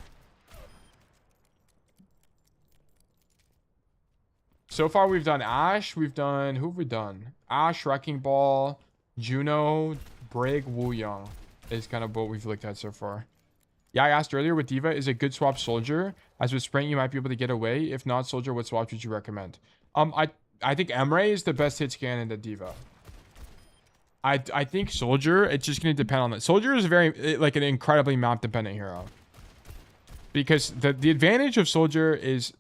So far, we've done Ashe. Who have we done? Ashe, Wrecking Ball, Juno, Brig, Wu Young is kind of what we've looked at so far. Yeah, I asked earlier with D.Va, is a good swap Soldier? As with Sprint, you might be able to get away. If not Soldier, what swaps would you recommend? I think Emre is the best hit scan in the D.Va. I think Soldier, it's just going to depend on that. Soldier is like an incredibly map dependent hero. Because the advantage of Soldier is...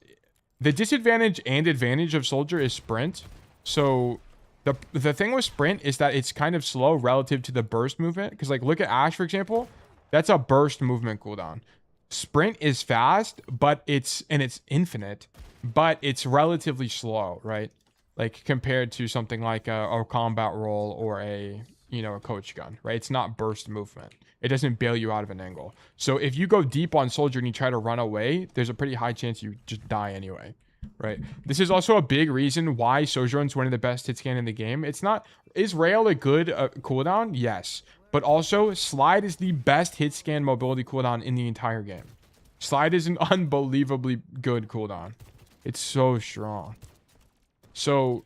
The disadvantage and advantage of Soldier is Sprint. So the thing with Sprint is that it's kind of slow relative to the burst movement. Because like look at Ashe, for example. That's a burst movement cooldown. Sprint is fast, but it's infinite. But it's relatively slow, right? Like compared to something like a combat roll or a you know, a coach gun, right? It's not burst movement. It doesn't bail you out of an angle. So if you go deep on Soldier and you try to run away, there's a pretty high chance you just die anyway, right? This is also a big reason why Sojourn's one of the best hit scan in the game. It's not, is Rail a good cooldown? Yes. But also, Slide is the best hit scan mobility cooldown in the entire game. Slide is an unbelievably good cooldown. It's so strong. So,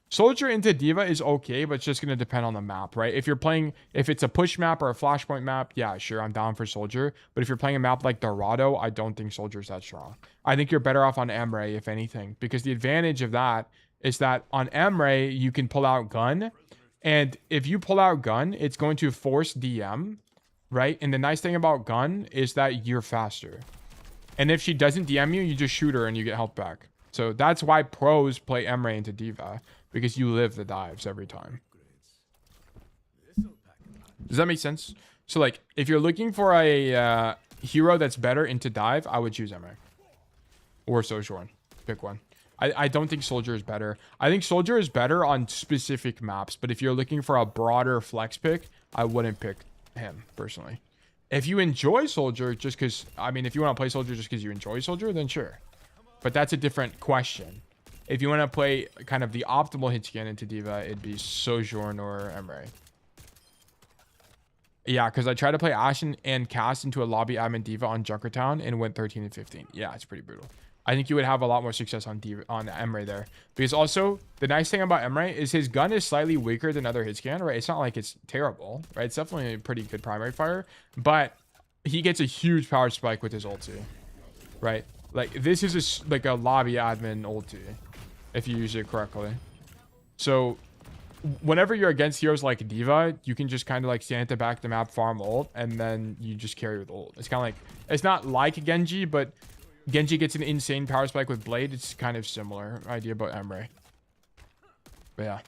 Soldier into Diva is okay, but it's just going to depend on the map, right? If you're playing, if it's a push map or a flashpoint map, yeah, sure, I'm down for Soldier. But if you're playing a map like Dorado, I don't think Soldier's that strong. I think you're better off on Emre, if anything, because the advantage of that is that on Emre, you can pull out gun. And if you pull out gun, it's going to force DM, right? And the nice thing about gun is that you're faster. And if she doesn't DM you, you just shoot her and you get health back. So that's why pros play Emre into Diva, because you live the dives every time. Does that make sense? So like, if you're looking for a hero that's better into dive, I would choose Emre. Or Sojourn. Pick one. I don't think Soldier is better. I think Soldier is better on specific maps, but if you're looking for a broader flex pick, I wouldn't pick him, personally. If you enjoy Soldier, just because, I mean, if you want to play Soldier just because you enjoy Soldier, then sure. But that's a different question. If you want to play kind of the optimal hit scan into Diva, it'd be Sojourn or Emre. Yeah, because I tried to play Ashe and Cass into a lobby admin Diva on Junkertown and went 13 and 15. Yeah, it's pretty brutal. I think you would have a lot more success on Emre there. Because also, the nice thing about Emre is his gun is slightly weaker than other hit scan, right? It's not like it's terrible, right? It's definitely a pretty good primary fire. But he gets a huge power spike with his ulti, right? Like, this is like a lobby admin ulti, if you use it correctly. So, whenever you're against heroes like Diva, you can just kind of like stand at the back of the map, farm ult, and then you just carry with ult. It's kind of like, it's not like Genji, but Genji gets an insane power spike with Blade. It's kind of similar idea about Emre. But yeah.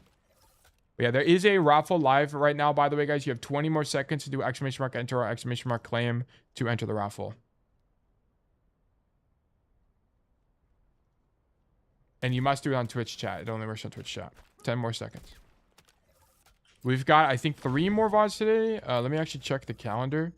But yeah, there is a raffle live right now, by the way, guys. You have 20 more seconds to do exclamation mark enter or exclamation mark claim to enter the raffle. And you must do it on Twitch chat. It only works on Twitch chat. 10 more seconds. We've got, I think, 3 more VODs today. Let me actually check the calendar.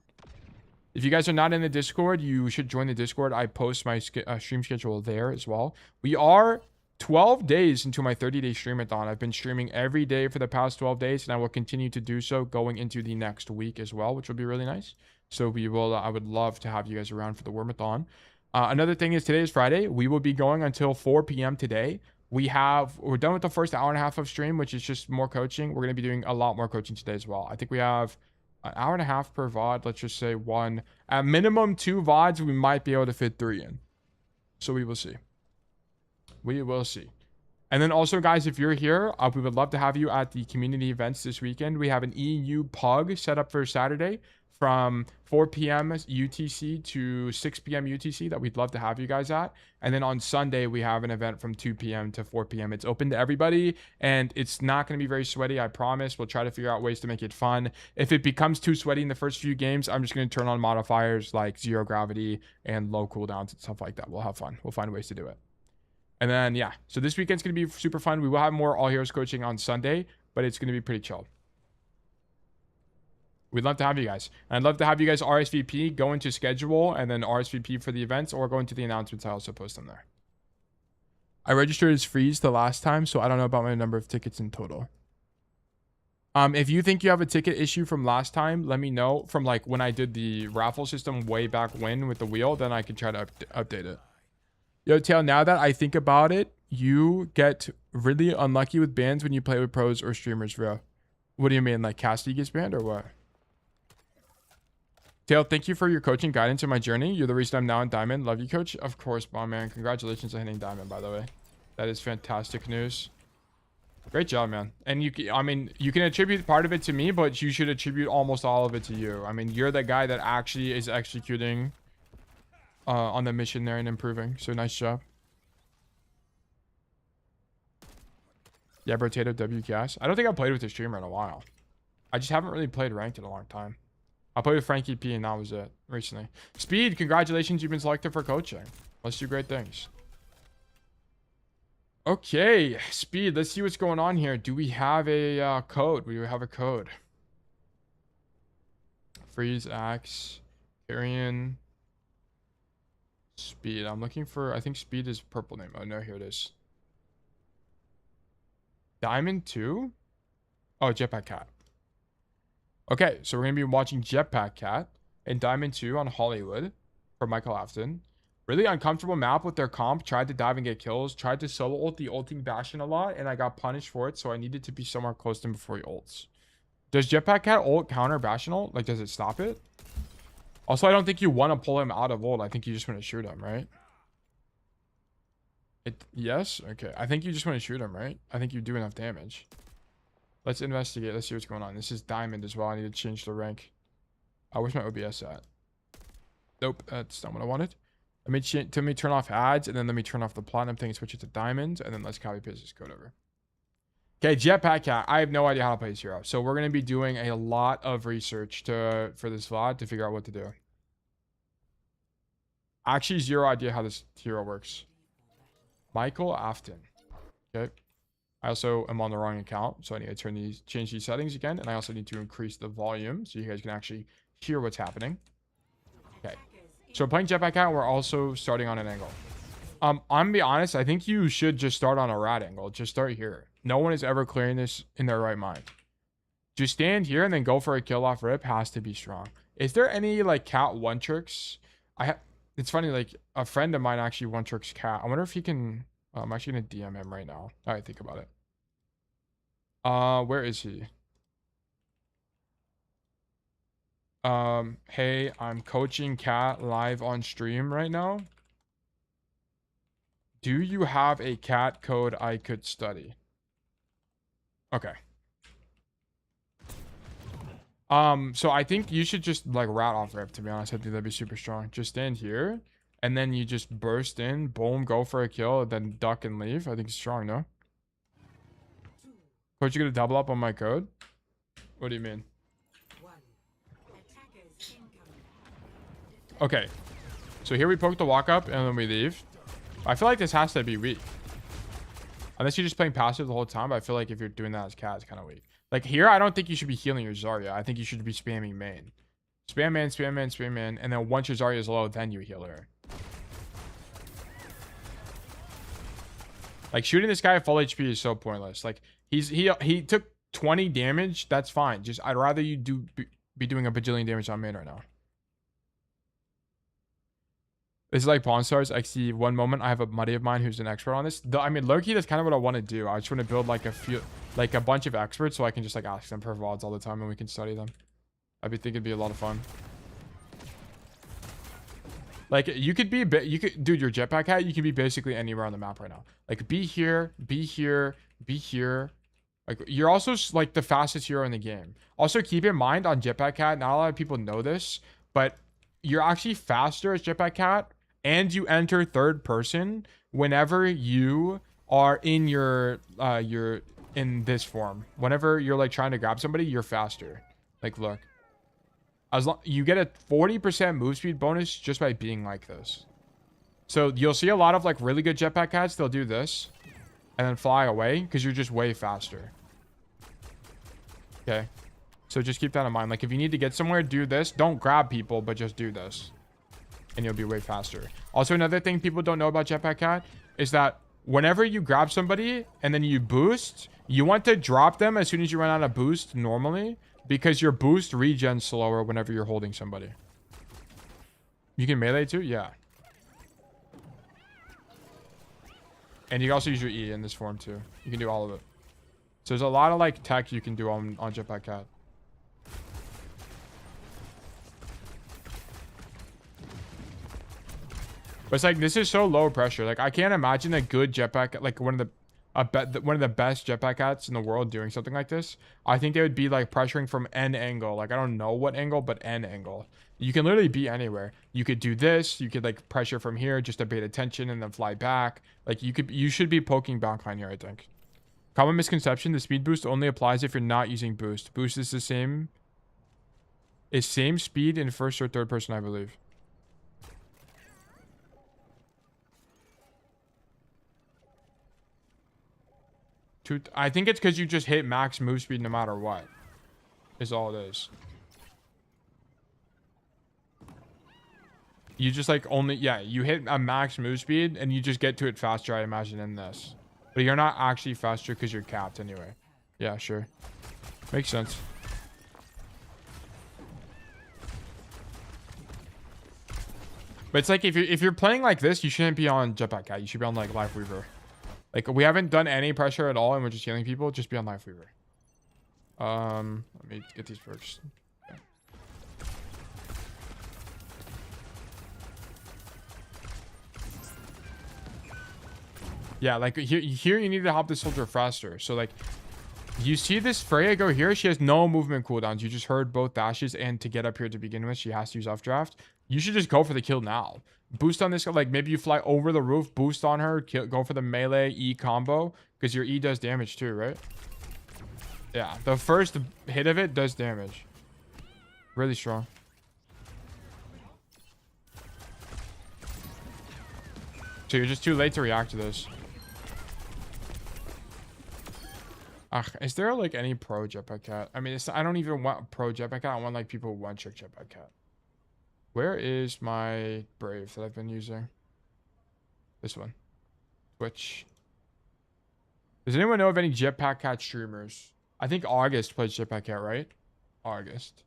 If you guys are not in the Discord, you should join the Discord. I post my stream schedule there as well. We are 12 days into my 30-day streamathon. I've been streaming every day for the past 12 days, and I will continue to do so going into the next week as well, which will be really nice. So we will. I would love to have you guys around for the Wormathon. Another thing is today is Friday. We will be going until 4 p.m. today. We're done with the first hour and a half of stream, which is just more coaching. We're going to be doing a lot more coaching today as well. I think we have an hour and a half per VOD. Let's just say 1. At minimum 2 VODs, we might be able to fit 3 in. So we will see. We will see. And then also, guys, if you're here, we would love to have you at the community events this weekend. We have an EU PUG set up for Saturday from 4 p.m. UTC to 6 p.m. UTC that we'd love to have you guys at. And then on Sunday, we have an event from 2 p.m. to 4 p.m. It's open to everybody, and it's not going to be very sweaty, I promise. We'll try to figure out ways to make it fun. If it becomes too sweaty in the first few games, I'm just going to turn on modifiers like zero gravity and low cooldowns and stuff like that. We'll have fun. We'll find ways to do it. And then, yeah, so this weekend's going to be super fun. We will have more All Heroes coaching on Sunday, but it's going to be pretty chill. We'd love to have you guys. And I'd love to have you guys RSVP, go into schedule, and then RSVP for the events, or go into the announcements. I also post them there. I registered as freeze the last time, so I don't know about my number of tickets in total. If you think you have a ticket issue from last time, let me know. From like when I did the raffle system way back when with the wheel, then I can try to update it. Yo, Tail, now that I think about it, you get really unlucky with bans when you play with pros or streamers, bro. What do you mean? Like Cassidy gets banned or what? Tail, thank you for your coaching guidance in my journey. You're the reason I'm now in Diamond. Love you, coach. Of course, bomb man. Congratulations on hitting Diamond, by the way. That is fantastic news. Great job, man. And I mean, you can attribute part of it to me, but you should attribute almost all of it to you. I mean, you're the guy that actually is executing on the mission there and improving. So nice job. Yeah, Potato WCast. I don't think I've played with a streamer in a while. I just haven't really played ranked in a long time. I played with Frankie P and that was it recently. Speed, congratulations. You've been selected for coaching. Let's do great things. Okay, speed. Let's see what's going on here. Do we have a code? We have a code. Freeze, axe, carrion, speed. I'm looking for, I think speed is purple name. Oh no, here it is. Diamond 2? Oh, Jetpack Cat. Okay, so we're going to be watching Jetpack Cat and Diamond 2 on Hollywood for Michael Afton. Really uncomfortable map with their comp. Tried to dive and get kills. Tried to solo ult the ulting Bastion a lot, and I got punished for it, so I needed to be somewhere close to him before he ults. Does Jetpack Cat ult counter Bastion ult? Like, does it stop it? Also, I don't think you want to pull him out of ult. I think you just want to shoot him, right? Yes? Okay. I think you just want to shoot him, right? I think you do enough damage. Let's investigate. Let's see what's going on. This is Diamond as well. I need to change the rank. Where's my OBS at? Nope. That's not what I wanted. Let me turn off ads, and then let me turn off the Platinum thing and switch it to Diamonds, and then let's copy paste this code over. Okay, Jetpack Cat. I have no idea how to play this hero. So we're going to be doing a lot of research for this VOD to figure out what to do. Actually, zero idea how this hero works. Michael Afton. Okay. I also am on the wrong account, so I need to change these settings again, and I also need to increase the volume so you guys can actually hear what's happening. Okay. So we're playing Jetpack Cat, and we're also starting on an angle. I'm gonna be honest, I think you should just start on a rat angle. Just start here. No one is ever clearing this in their right mind. Just stand here and then go for a kill off rip. Has to be strong. Is there any like cat one tricks? It's funny, like a friend of mine actually one tricks cat. I wonder if he can. I'm actually gonna DM him right now. I think about it. Where is he? Hey, I'm coaching cat live on stream right now. Do you have a cat code I could study? Okay. So I think you should just like rat off rip, to be honest. I think that'd be super strong. Just stand here and then you just burst in, boom, go for a kill, and then duck and leave. I think it's strong, no? Coach, you gonna double up on my code? What do you mean? Okay. So here we poke the walk up and then we leave. I feel like this has to be weak. Unless you're just playing passive the whole time, but I feel like if you're doing that as cat, it's kind of weak. Like here, I don't think you should be healing your Zarya. I think you should be spamming main. Spam main, spam main, spam main, and then once your Zarya is low, then you heal her. Like shooting this guy at full HP is so pointless. Like he took 20 damage. That's fine. Just I'd rather you be doing a bajillion damage on main right now. This is like Pawn Stars XD. One moment, I have a buddy of mine who's an expert on this. I mean, low-key, that's kind of what I want to do. I just want to build like a bunch of experts so I can just like ask them for VODs all the time and we can study them. I think it'd be a lot of fun. Like you could be, dude, your Jetpack Cat, you can be basically anywhere on the map right now. Like be here, be here, be here. Like you're also like the fastest hero in the game. Also keep in mind on Jetpack Cat, not a lot of people know this, but you're actually faster as Jetpack Cat. And you enter third person whenever you are in you're in this form. Whenever you're like trying to grab somebody, you're faster. Like look, as long you get a 40% move speed bonus just by being like this. So you'll see a lot of like really good Jetpack Cats. They'll do this and then fly away because you're just way faster. Okay, so just keep that in mind. Like if you need to get somewhere, do this. Don't grab people, but just do this. And you'll be way faster. Also, another thing people don't know about Jetpack Cat is that whenever you grab somebody and then you boost, you want to drop them as soon as you run out of boost normally because your boost regens slower whenever you're holding somebody. You can melee too? Yeah. And you can also use your E in this form too. You can do all of it. So there's a lot of like tech you can do on Jetpack Cat. But it's like this is so low pressure. Like I can't imagine a good Jetpack, like one of the best Jetpack Cats in the world doing something like this. I think they would be like pressuring from N angle. Like I don't know what angle, but N angle. You can literally be anywhere. You could do this. You could like pressure from here just to bait attention and then fly back. Like you should be poking backline here, I think. Common misconception: the speed boost only applies if you're not using boost. Boost is the same. Is same speed in first or third person, I believe. I think it's because you just hit max move speed no matter what. Is all it is. You just like only, yeah, you hit a max move speed and you just get to it faster, I imagine, in this. But you're not actually faster because you're capped anyway. Yeah, sure. Makes sense. But it's like if you're playing like this, you shouldn't be on Jetpack Cat. You should be on like Life Weaver. Like we haven't done any pressure at all and we're just healing people. Just be on Life Weaver. Let me get these perks. Okay. Yeah, like here you need to hop the soldier faster. So like you see this Freya go here, she has no movement cooldowns. You just heard both dashes, and to get up here to begin with, she has to use updraft. You should just go for the kill now. Boost on this, like maybe you fly over the roof, boost on her, go for the melee E combo, because your E does damage too, right? Yeah, the first hit of it does damage. Really strong. So you're just too late to react to this. Is there like any pro Jetpack Cat? I mean, I don't even want pro Jetpack Cat. I want like people who one trick Jetpack Cat. Where is my Brave that I've been using? This one. Twitch. Does anyone know of any Jetpack Cat streamers? I think August plays Jetpack Cat, right? August.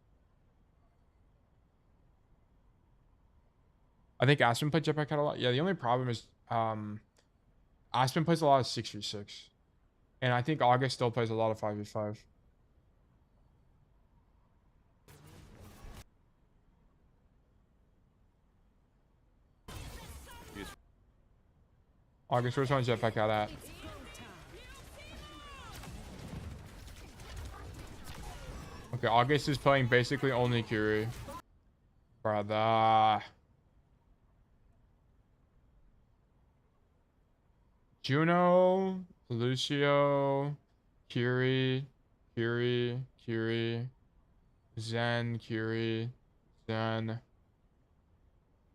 I think Aspen played Jetpack Cat a lot. Yeah, the only problem is Aspen plays a lot of 6v6. And I think August still plays a lot of 5v5. August, where's my Jetpack Cat at? Okay, August is playing basically only Curie. Brother. Juno, Lucio, Curie, Zen, Zen,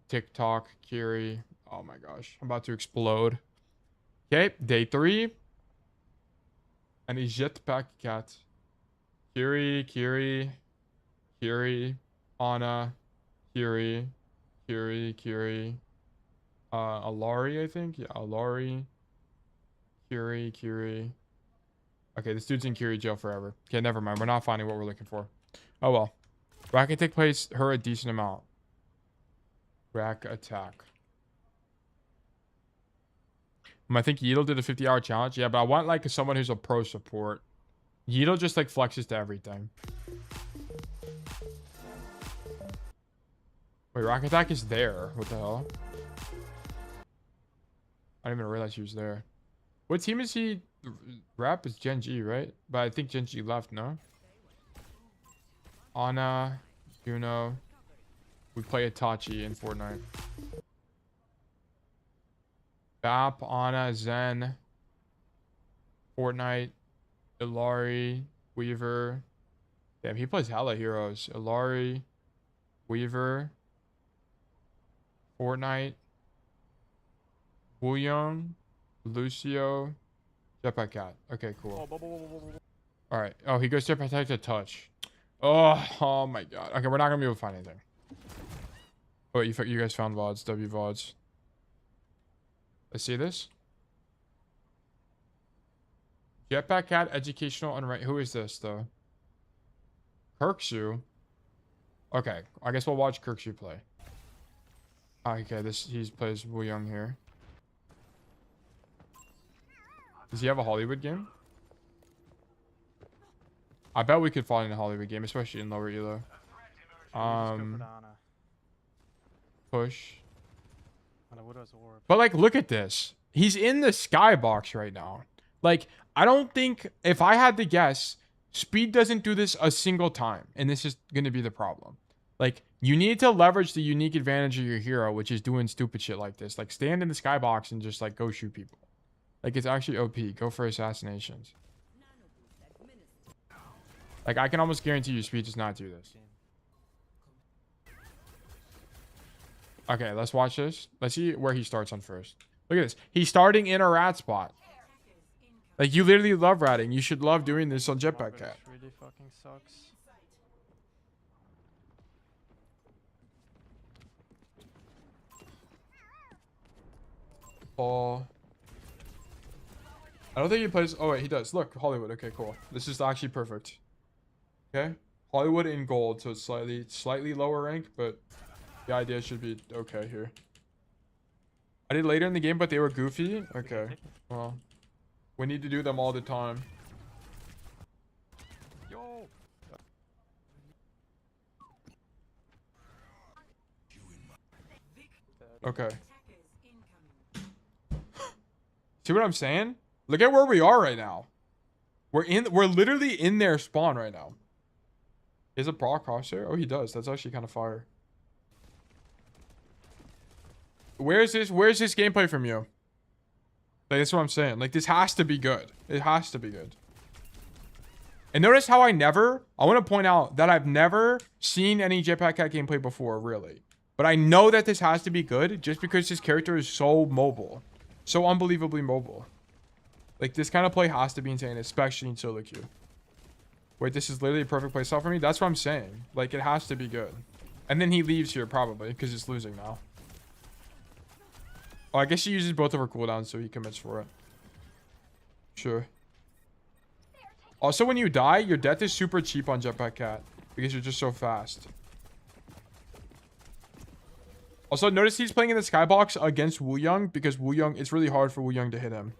TikTok, Curie. Oh my gosh, I'm about to explode. Okay, day 3. And a Jetpack Cat. Curie, Anna, Curie. Alari, I think. Yeah, Alari. Curie. Okay, this dude's in Curie jail forever. Okay, never mind. We're not finding what we're looking for. Oh well. Rack Attack plays her a decent amount. Rack Attack. I think Yeetle did a 50-hour challenge. Yeah, but I want like someone who's a pro support. Yeetle just like flexes to everything. Wait, Rack Attack is there. What the hell? I didn't even realize he was there. What team is he? Rap is Gen G, right? But I think Gen G left, no? Anna, Juno. We play Itachi in Fortnite. Bap, Anna, Zen. Fortnite. Ilari, Weaver. Damn, he plays hella heroes. Ilari, Weaver. Fortnite. Wooyoung. Lucio. Jetpack Cat. Okay, cool. Alright. Oh, he goes Jetpack Cat to touch. Oh my god. Okay, we're not gonna be able to find anything. Oh, wait, you guys found VODs. W VODs. Let's see this. Jetpack Cat educational and right. Who is this though? Kirksu. Okay, I guess we'll watch Kirksu play. Okay, he plays Wooyoung here. Does he have a Hollywood game? I bet we could find a Hollywood game, especially in lower elo. Push. But like, look at this. He's in the skybox right now. Like, I don't think, if I had to guess, speed doesn't do this a single time. And this is going to be the problem. Like, you need to leverage the unique advantage of your hero, which is doing stupid shit like this. Like, stand in the skybox and just, like, go shoot people. Like, it's actually OP. Go for assassinations. Like, I can almost guarantee you speed does not do this. Okay, let's watch this. Let's see where he starts on first. Look at this. He's starting in a rat spot. Like, you literally love ratting. You should love doing this on Jetpack Cat. Really fucking sucks. Paul. I don't think he plays. Oh, wait, he does. Look, Hollywood. Okay, cool. This is actually perfect. Okay. Hollywood in gold, so it's slightly lower rank, but the idea should be okay here. I did later in the game, but they were goofy. Okay. Well, we need to do them all the time. Yo. Okay. See what I'm saying? Look at where we are right now. We're literally in their spawn right now. Is a proc crosshair? Oh, he does. That's actually kind of fire. Where's this gameplay from you? Like, that's what I'm saying. Like, this has to be good. It has to be good. And notice how I want to point out that I've never seen any Jetpack Cat gameplay before, really. But I know that this has to be good just because his character is so mobile. So unbelievably mobile. Like, this kind of play has to be insane, especially in solo queue. Wait, this is literally a perfect playstyle for me? That's what I'm saying. Like, it has to be good. And then he leaves here, probably, because it's losing now. Oh, I guess she uses both of her cooldowns, so he commits for it. Sure. Also, when you die, your death is super cheap on Jetpack Cat, because you're just so fast. Also, notice he's playing in the skybox against Wu Young, because Wu Young, it's really hard for Wu Young to hit him.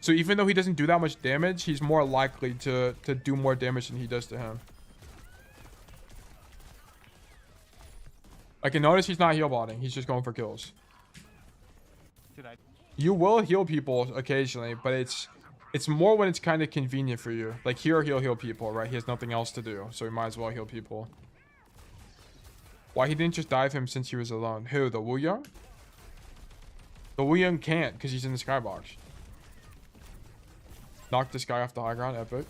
So even though he doesn't do that much damage, he's more likely to do more damage than he does to him. I can notice he's not heal botting. He's just going for kills. You will heal people occasionally, but it's more when it's kind of convenient for you. Like here, he'll heal people, right? He has nothing else to do, so he might as well heal people. Why he didn't just dive him since he was alone? Who? The Wu Young? The Wu Young can't because he's in the skybox. Knock this guy off the high ground. Epic.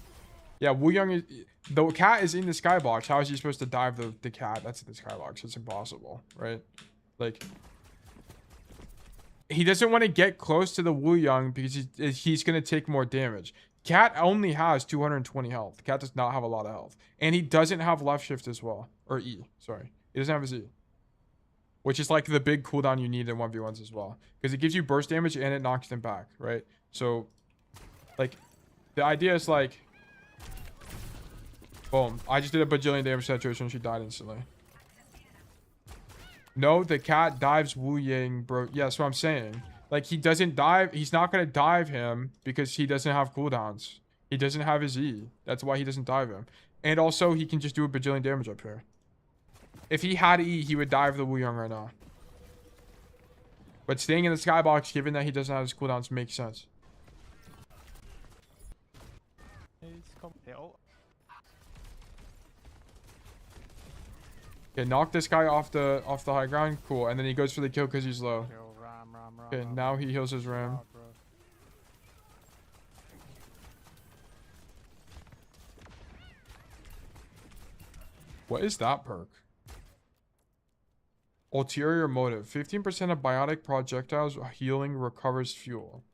Yeah, Wu Young is... The cat is in the skybox. How is he supposed to dive the cat? That's in the skybox. It's impossible, right? Like... He doesn't want to get close to the Wu Young because he's going to take more damage. Cat only has 220 health. Cat does not have a lot of health. And he doesn't have left shift as well. Or E, sorry. He doesn't have his E. Which is like the big cooldown you need in 1v1s as well. Because it gives you burst damage and it knocks them back, right? So, like, the idea is like... Boom. I just did a bajillion damage saturation and she died instantly. No, the cat dives Wu Yang, bro. Yeah, that's what I'm saying. Like, he doesn't dive. He's not going to dive him because he doesn't have cooldowns. He doesn't have his E. That's why he doesn't dive him. And also, he can just do a bajillion damage up here. If he had E, he would dive the Wu Yang right now. But staying in the skybox, given that he doesn't have his cooldowns, makes sense. Okay, knock this guy off the high ground. Cool. And then he goes for the kill because he's low. Okay, now he heals his ram. What is that perk? Ulterior motive. 15% of biotic projectiles healing recovers fuel.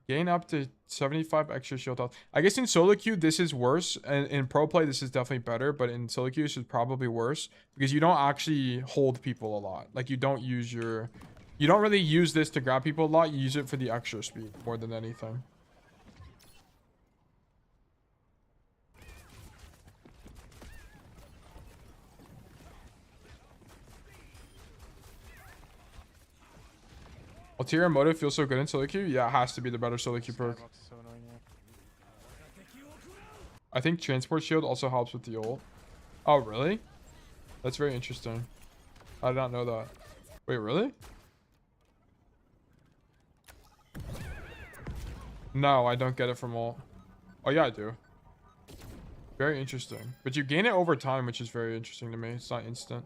Gain up to 75 extra shield health. I guess in solo queue, this is worse. And in pro play, this is definitely better. But in solo queue, this is probably worse. Because you don't actually hold people a lot. Like, you don't use your... You don't really use this to grab people a lot. You use it for the extra speed more than anything. Ulterior motive feels so good in solo queue. Yeah, it has to be the better solo queue perk. I think transport shield also helps with the ult. Oh, really? That's very interesting. I did not know that. Wait, really? No, I don't get it from ult. Oh, yeah, I do. Very interesting. But you gain it over time, which is very interesting to me. It's not instant.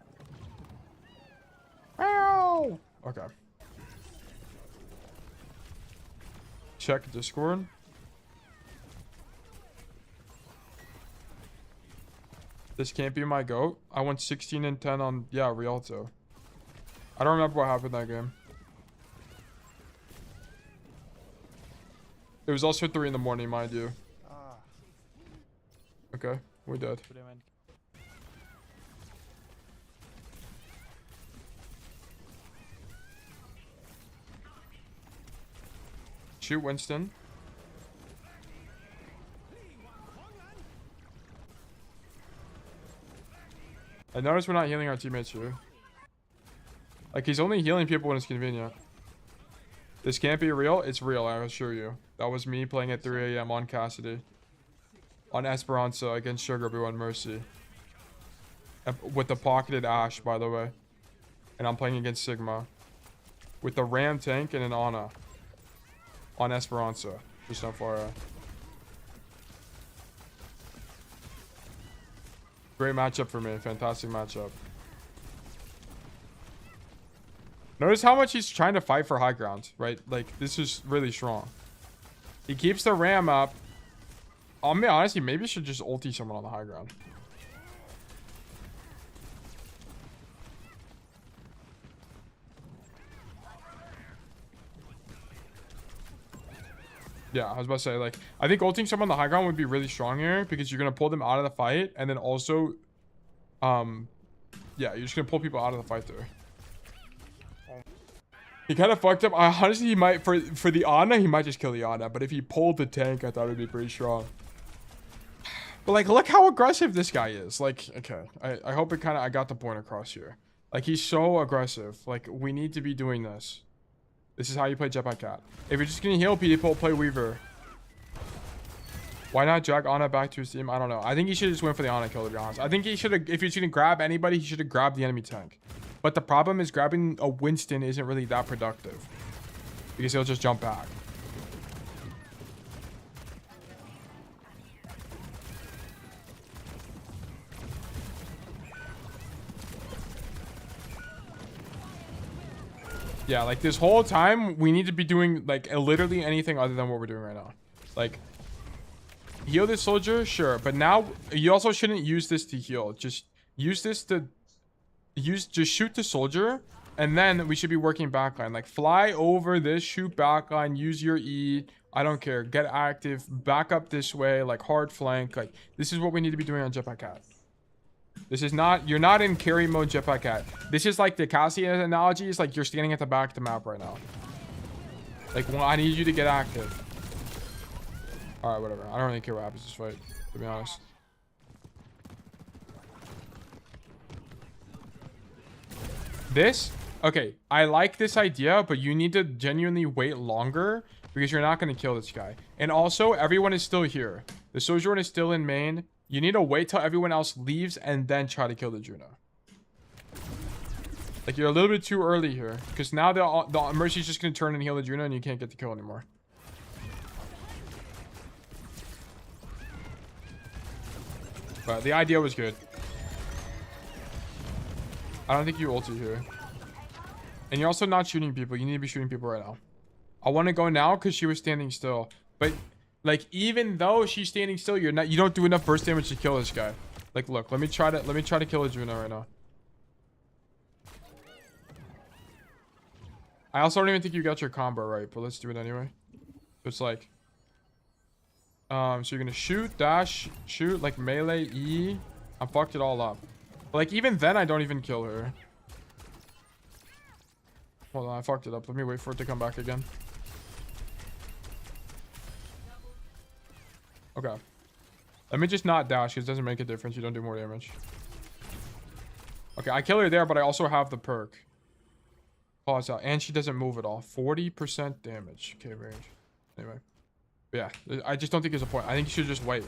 Ow! Okay. Check Discord. This can't be my GOAT. I went 16 and 10 on, yeah, Rialto. I don't remember what happened that game. It was also 3 in the morning, mind you. Okay, we're dead. Shoot Winston. I noticed we're not healing our teammates here. Like, he's only healing people when it's convenient. This can't be real. It's real, I assure you. That was me playing at 3 a.m. on Cassidy. On Esperanca against Sugar Boo and Mercy. With the pocketed Ashe, by the way. And I'm playing against Sigma. With the Ram tank and an Ana. On Esperanca. Just FYI. Great matchup for me. Fantastic matchup. Notice how much he's trying to fight for high ground, right? Like, this is really strong. He keeps the Ram up. I mean, honestly, maybe should just ulti someone on the high ground. Yeah, I was about to say, like, I think ulting someone on the high ground would be really strong here because you're going to pull them out of the fight. And then also, yeah, you're just going to pull people out of the fight there. He kind of fucked up. Honestly, he might, for the Ana, he might just kill the Ana. But if he pulled the tank, I thought it would be pretty strong. But, like, look how aggressive this guy is. Like, okay, I hope I got the point across here. Like, he's so aggressive. Like, we need to be doing this. This is how you play Jetpack Cat. If you're just gonna heal people, play Weaver. Why not drag Ana back to his team? I don't know. I think he should just went for the Ana kill, to be honest. I think he should have, if he's gonna grab anybody, he should have grabbed the enemy tank. But the problem is grabbing a Winston isn't really that productive. Because he'll just jump back. Yeah, like this whole time, we need to be doing like literally anything other than what we're doing right now. Like, heal this soldier, sure. But now, you also shouldn't use this to heal. Just use this to... Just shoot the soldier. And then we should be working backline. Like, fly over this, shoot backline, use your E. I don't care. Get active, back up this way, like hard flank. Like, this is what we need to be doing on Jetpack Cat. This is not, you're not in carry mode Jetpack Cat. This is like the Cassidy analogy. Is like you're standing at the back of the map right now. Like, well, I need you to get active. All right, whatever. I don't really care what happens this fight, to be honest. This, okay, I like this idea, but you need to genuinely wait longer because you're not going to kill this guy. And also, everyone is still here. The Sojourn is still in main. You need to wait till everyone else leaves and then try to kill the Juno. Like, you're a little bit too early here. Because now the Mercy's just going to turn and heal the Juno and you can't get the kill anymore. But the idea was good. I don't think you ulti here. And you're also not shooting people. You need to be shooting people right now. I want to go now because she was standing still. But... like, even though she's standing still, you don't do enough burst damage to kill this guy. Like, look, let me try to kill a Juno right now. I also don't even think you got your combo right, but let's do it anyway. It's like, so you're gonna shoot, dash, shoot, like melee, E. I fucked it all up. But like, even then, I don't even kill her. Hold on, I fucked it up. Let me wait for it to come back again. Okay. Let me just not dash because it doesn't make a difference. You don't do more damage. Okay, I kill her there, but I also have the perk. Pause out. And she doesn't move at all. 40% damage. Okay, range. Anyway. But yeah, I just don't think there's a point. I think you should just wait.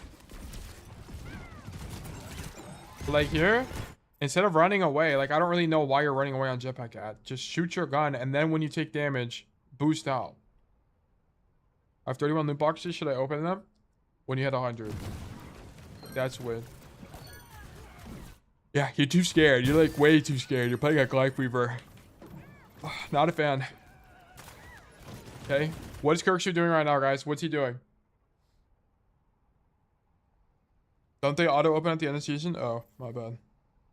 Like here, instead of running away, like I don't really know why you're running away on Jetpack Cat. Just shoot your gun, and then when you take damage, boost out. I have 31 loot boxes. Should I open them? When you had 100. That's weird. Yeah, you're too scared. You're like way too scared. You're playing a Glyph Weaver. Not a fan. Okay. What is Kirkshu doing right now, guys? What's he doing? Don't they auto open at the end of the season? Oh, my bad.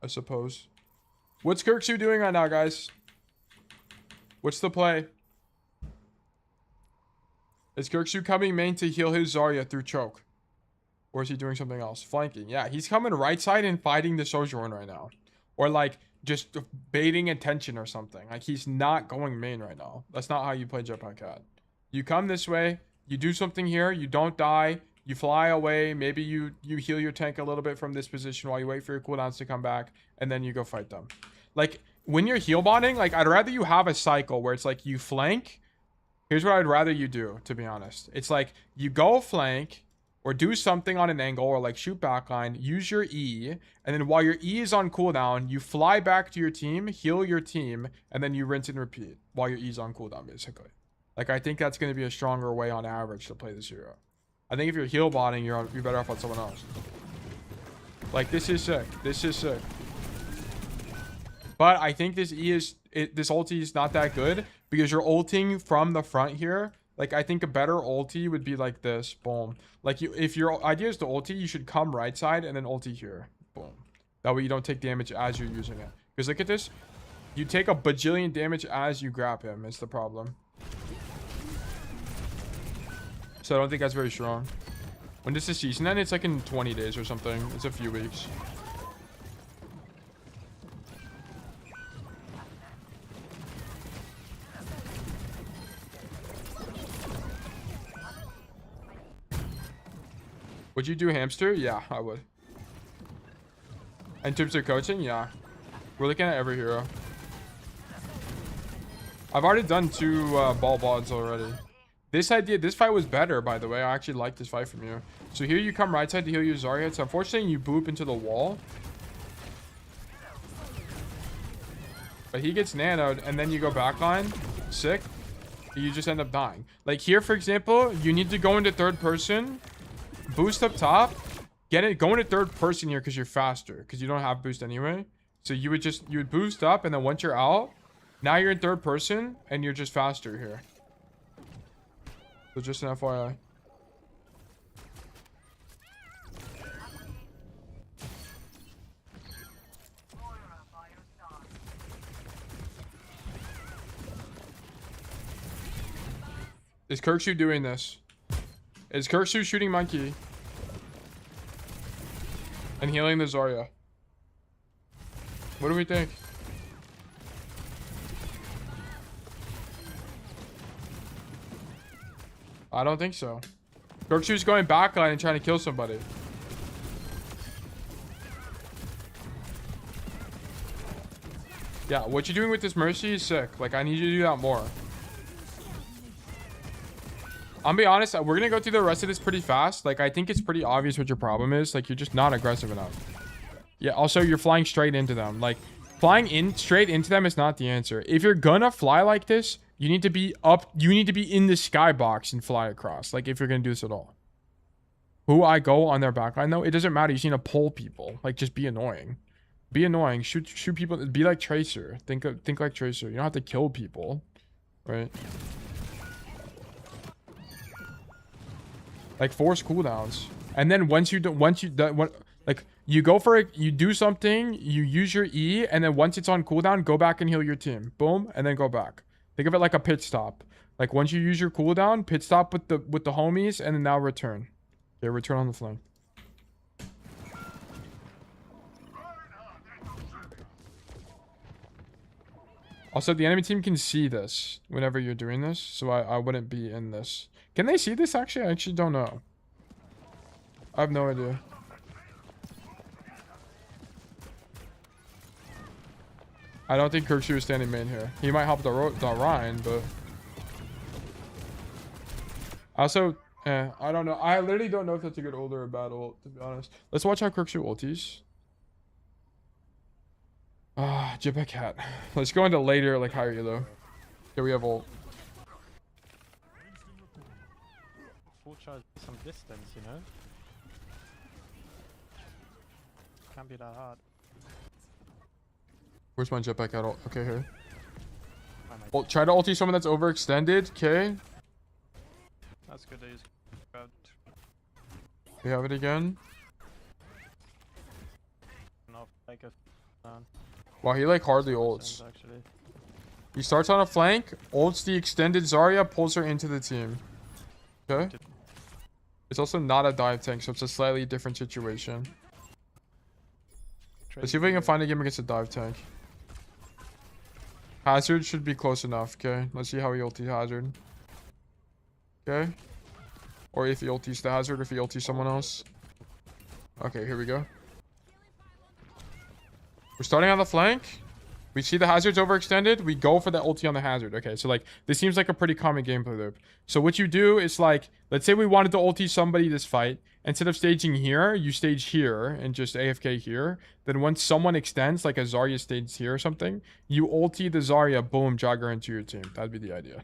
I suppose. What's Kirkshu doing right now, guys? What's the play? Is Kirkshu coming main to heal his Zarya through choke? Or is he doing something else? Flanking. Yeah, he's coming right side and fighting the Sojourn right now. Or like just baiting attention or something. Like he's not going main right now. That's not how you play Jetpack Cat. You come this way, you do something here, you don't die, you fly away, maybe you heal your tank a little bit from this position while you wait for your cooldowns to come back, and then you go fight them. Like when you're heal botting, like I'd rather you have a cycle where it's like you flank. Here's what I'd rather you do, to be honest. It's like you go flank or do something on an angle or like shoot backline, use your E, and then while your E is on cooldown, you fly back to your team, heal your team, and then you rinse and repeat while your E is on cooldown, basically. Like I think that's going to be a stronger way on average to play this hero. I think if you're heal botting, you're better off on someone else. Like this is sick. This is sick. But I think this this ulti is not that good because you're ulting from the front here. Like I think a better ulti would be like this. Boom. Like if your idea is to ulti, you should come right side and then ulti here. Boom. That way you don't take damage as you're using it. Because look at this. You take a bajillion damage as you grab him is the problem. So I don't think that's very strong. When does the season end? It's like in 20 days or something. It's a few weeks. Would you do hamster? Yeah, I would. In terms of coaching, yeah. We're looking at every hero. I've already done 2 ball bods already. This fight was better, by the way. I actually like this fight from you. So here you come right side to heal your Zarya. It's unfortunate you boop into the wall. But he gets nanoed, and then you go backline. Sick. You just end up dying. Like here, for example, you need to go into third person. Boost up top. Go into third person here because you're faster. Because you don't have boost anyway. So you would boost up, and then once you're out, now you're in third person, and you're just faster here. So just an FYI. Is Kirkshu doing this? Is Kirkshu shooting monkey? And healing the Zarya? What do we think? I don't think so. Kirkshu's going backline and trying to kill somebody. Yeah, what you're doing with this Mercy is sick. Like, I need you to do that more. I'll be honest, we're going to go through the rest of this pretty fast. Like, I think it's pretty obvious what your problem is. Like, you're just not aggressive enough. Yeah, also, you're flying straight into them. Like, flying straight into them is not the answer. If you're gonna fly like this, you need to be up. You need to be in the skybox and fly across. Like, if you're going to do this at all. Who I go on their backline, though, it doesn't matter. You just need to pull people. Like, just be annoying. Be annoying. Shoot people. Be like Tracer. Think like Tracer. You don't have to kill people. Right? Like, force cooldowns. And then like, you go for it, you do something, you use your E, and then once it's on cooldown, go back and heal your team. Boom, and then go back. Think of it like a pit stop. Like, once you use your cooldown, pit stop with the homies, and then now return. Okay, return on the flank. Also, the enemy team can see this whenever you're doing this, so I wouldn't be in this. Can they see this, actually? I actually don't know. I have no idea. I don't think Kirkshu is standing main here. He might help the Rhine, but... Also, I don't know. I literally don't know if that's a good ult or a bad ult, to be honest. Let's watch how Kirkshu ulties. Jetpack Cat. Let's go into later, like, higher elo. Here we have ult. Full charge some distance, you know? Can't be that hard. Where's my Jetpack Cat ult? Okay, here. Try to ulti someone that's overextended. Okay. That's good that he's grabbed. We have it again. Not like a Wow, he like hardly ults. actually. He starts on a flank, ults the extended Zarya, pulls her into the team. Okay. It's also not a dive tank, so it's a slightly different situation. Let's see if we can find a game against a dive tank. Hazard should be close enough, okay? Let's see how he ulti Hazard. Okay. Or if he ultis the Hazard, if he ultis someone else. Okay, here we go. We're starting on the flank. We see the Hazard's overextended. We go for the ulti on the Hazard. Okay, so like, this seems like a pretty common gameplay loop. So what you do is like, let's say we wanted to ulti somebody this fight. Instead of staging here, you stage here and just AFK here. Then once someone extends, like a Zarya stages here or something, you ulti the Zarya, boom, drag her into your team. That'd be the idea.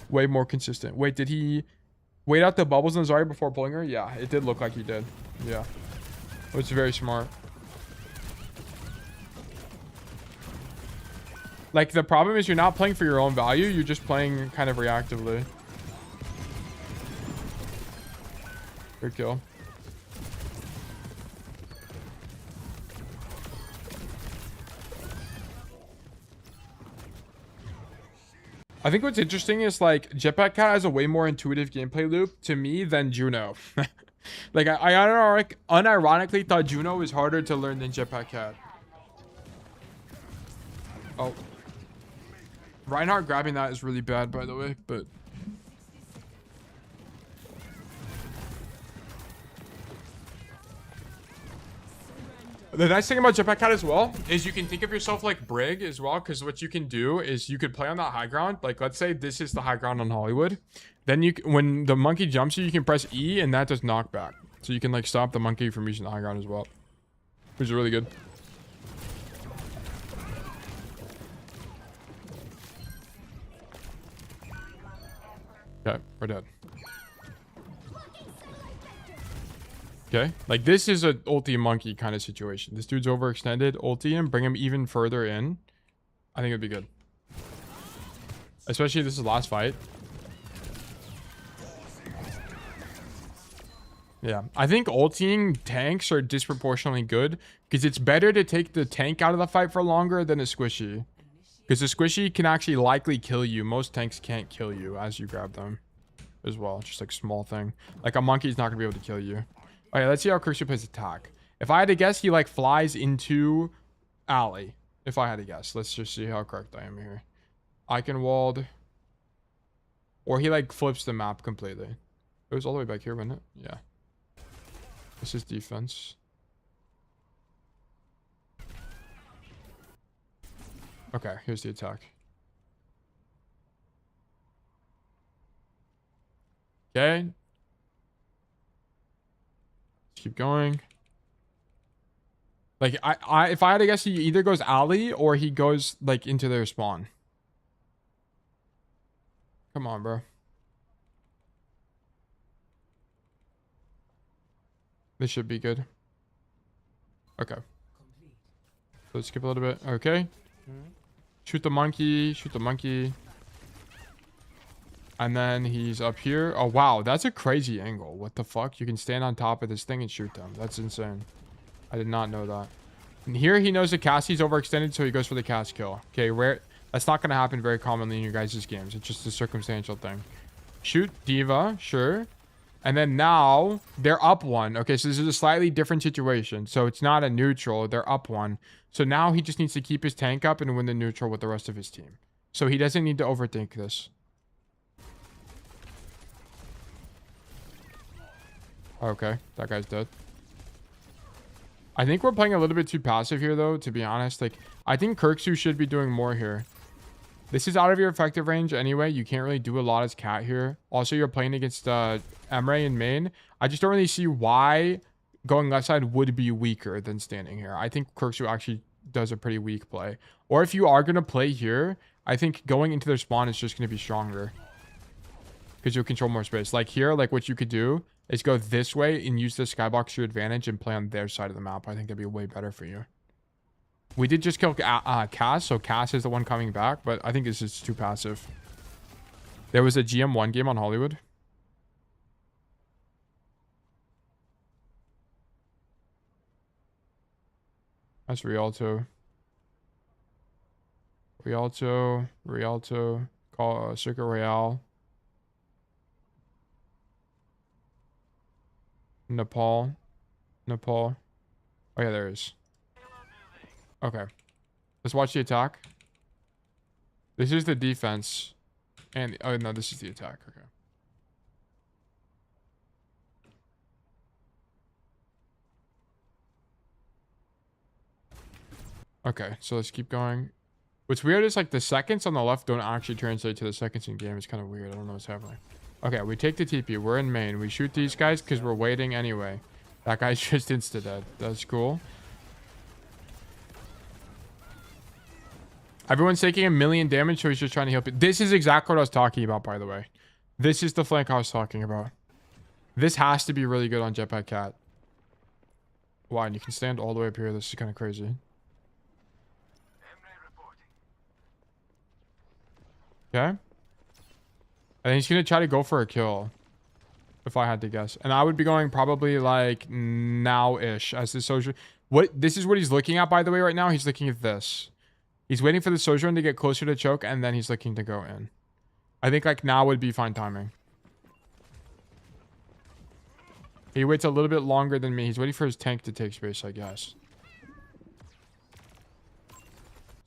Way more consistent. Wait, did he wait out the bubbles on Zarya before pulling her? Yeah, it did look like he did. Yeah. It was very smart. Like, the problem is you're not playing for your own value. You're just playing kind of reactively. Good kill. I think what's interesting is, like, Jetpack Cat has a way more intuitive gameplay loop to me than Juno. Like, I unironically thought Juno was harder to learn than Jetpack Cat. Oh. Reinhardt grabbing that is really bad, by the way, but... The nice thing about Jetpack Cat as well is you can think of yourself like Brig as well, because what you can do is you could play on that high ground. Like, let's say this is the high ground on Hollywood. Then you, when the monkey jumps you can press E and that does knockback. So you can like stop the monkey from reaching the high ground as well, which is really good. Okay, we're dead. Okay, like this is a ulti monkey kind of situation. This dude's overextended. Ulti him, bring him even further in. I think it'd be good. Especially if this is the last fight. Yeah, I think ulting tanks are disproportionately good because it's better to take the tank out of the fight for longer than a squishy. Because the squishy can actually likely kill you. Most tanks can't kill you as you grab them as well. Just like small thing. Like a monkey's not going to be able to kill you. Okay, let's see how Kirkshu plays attack. If I had to guess, he like flies into alley. If I had to guess. Let's just see how correct I am here. Eichenwald. Or he like flips the map completely. It was all the way back here, wasn't it? Yeah. This is defense. Okay, here's the attack. Okay. Keep going. Like, if I had to guess, he either goes alley or he goes, like, into their spawn. Come on, bro. This should be good. Okay. Let's skip a little bit. Okay. Shoot the monkey. Shoot the monkey. And then he's up here. Oh, wow. That's a crazy angle. What the fuck? You can stand on top of this thing and shoot them. That's insane. I did not know that. And here he knows that Cassie's overextended, so he goes for the Cass kill. Okay, rare. That's not going to happen very commonly in your guys' games. It's just a circumstantial thing. Shoot D.Va. Sure. And then now they're up one. Okay, so this is a slightly different situation. So it's not a neutral. They're up one. So now he just needs to keep his tank up and win the neutral with the rest of his team. So he doesn't need to overthink this. Okay, that guy's dead. I think we're playing a little bit too passive here, though, to be honest. Like, I think Kirkshu should be doing more here. This is out of your effective range anyway. You can't really do a lot as Cat here. Also, you're playing against Emre in main. I just don't really see why going left side would be weaker than standing here. I think Kirkshu actually does a pretty weak play. Or if you are going to play here, I think going into their spawn is just going to be stronger. Because you'll control more space. Like here, like what you could do is go this way and use the skybox to your advantage and play on their side of the map. I think that'd be way better for you. We did just kill Cass, so Cass is the one coming back, but I think this is too passive. There was a GM1 game on Hollywood. That's Rialto. Rialto. Call Circuit Royale. Nepal. Oh yeah, there is. Okay. Let's watch the attack. This is the defense. And oh no, this is the attack. Okay. Okay, so let's keep going. What's weird is like the seconds on the left don't actually translate to the seconds in game. It's kind of weird. I don't know what's happening. Okay, we take the TP. We're in main. We shoot these guys because we're waiting anyway. That guy's just insta-dead. That's cool. Everyone's taking 1,000,000 damage, so he's just trying to help it. This is exactly what I was talking about, by the way. This is the flank I was talking about. This has to be really good on Jetpack Cat. Wow, and you can stand all the way up here. This is kind of crazy. Okay. I think he's going to try to go for a kill. If I had to guess. And I would be going probably like now-ish as the Sojourn. This is what he's looking at, by the way, right now. He's looking at this. He's waiting for the Sojourn to get closer to choke, and then he's looking to go in. I think like now would be fine timing. He waits a little bit longer than me. He's waiting for his tank to take space, I guess.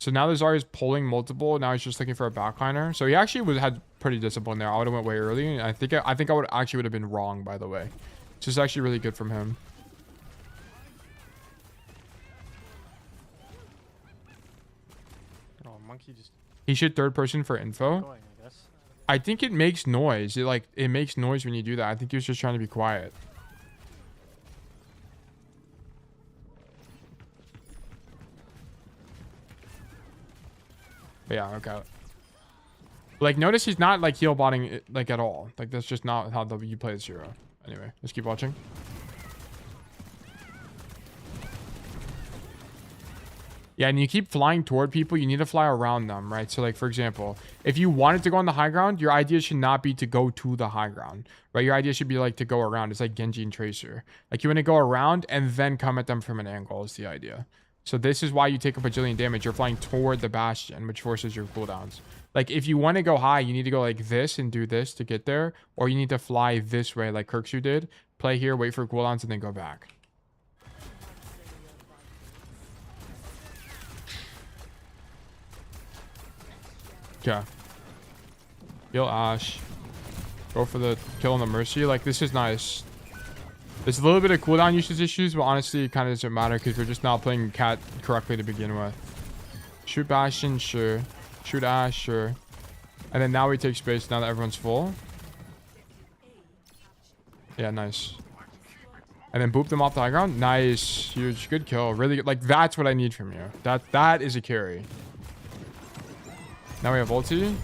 So now the Zarya's pulling multiple. Now he's just looking for a backliner. So he actually had pretty discipline there. I would have went way early. I think I would have been wrong, by the way. This is actually really good from him. Oh, monkey just He should third person for info. going, I guess. I think it makes noise. It makes noise when you do that. I think he was just trying to be quiet. But yeah, okay. Like, notice he's not like heal botting it, like at all. Like, that's just not how you play this hero. Anyway, let's keep watching. Yeah, and you keep flying toward people, you need to fly around them, right? So, like, for example, if you wanted to go on the high ground, your idea should not be to go to the high ground, right? Your idea should be, like, to go around. It's like Genji and Tracer. Like, you want to go around and then come at them from an angle is the idea. So this is why you take a bajillion damage. You're flying toward the Bastion, which forces your cooldowns. Like, if you want to go high, you need to go like this and do this to get there. Or you need to fly this way like Kirkshu did. Play here, wait for cooldowns, and then go back. Okay. Kill Ashe. Go for the kill on the Mercy. Like, this is nice. There's a little bit of cooldown usage issues, but honestly, it kind of doesn't matter because we're just not playing Cat correctly to begin with. Shoot Bastion, sure. Shoot Ashe, sure. And then now we take space now that everyone's full. Yeah, nice. And then boop them off the high ground. Nice. Huge. Good kill. Really good. Like, that's what I need from you. That is a carry. Now we have ulti.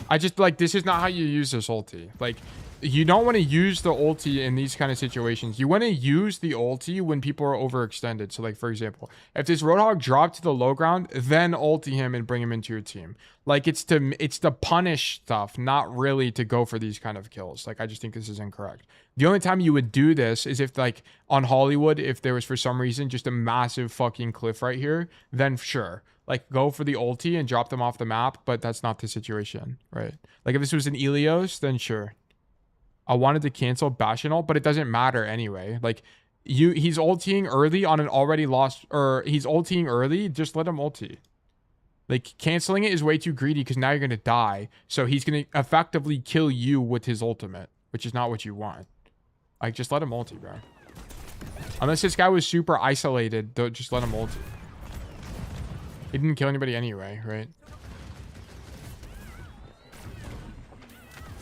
I just, like, this is not how you use this ulti. Like, you don't want to use the ulti in these kind of situations. You want to use the ulti when people are overextended. So, like, for example, if this Roadhog dropped to the low ground, then ulti him and bring him into your team. Like, it's to punish stuff, not really to go for these kind of kills. Like, I just think this is incorrect. The only time you would do this is if, like, on Hollywood, if there was for some reason just a massive fucking cliff right here, then sure. Like, go for the ulti and drop them off the map, but that's not the situation, right? Like, if this was an Ilios, then sure. I wanted to cancel Bastion ult, but it doesn't matter anyway. Like, he's ultiing early on an already lost, or he's ultiing early, just let him ulti. Like, canceling it is way too greedy because now you're going to die. So he's going to effectively kill you with his ultimate, which is not what you want. Like, just let him ulti, bro. Unless this guy was super isolated, just let him ulti. He didn't kill anybody anyway, right?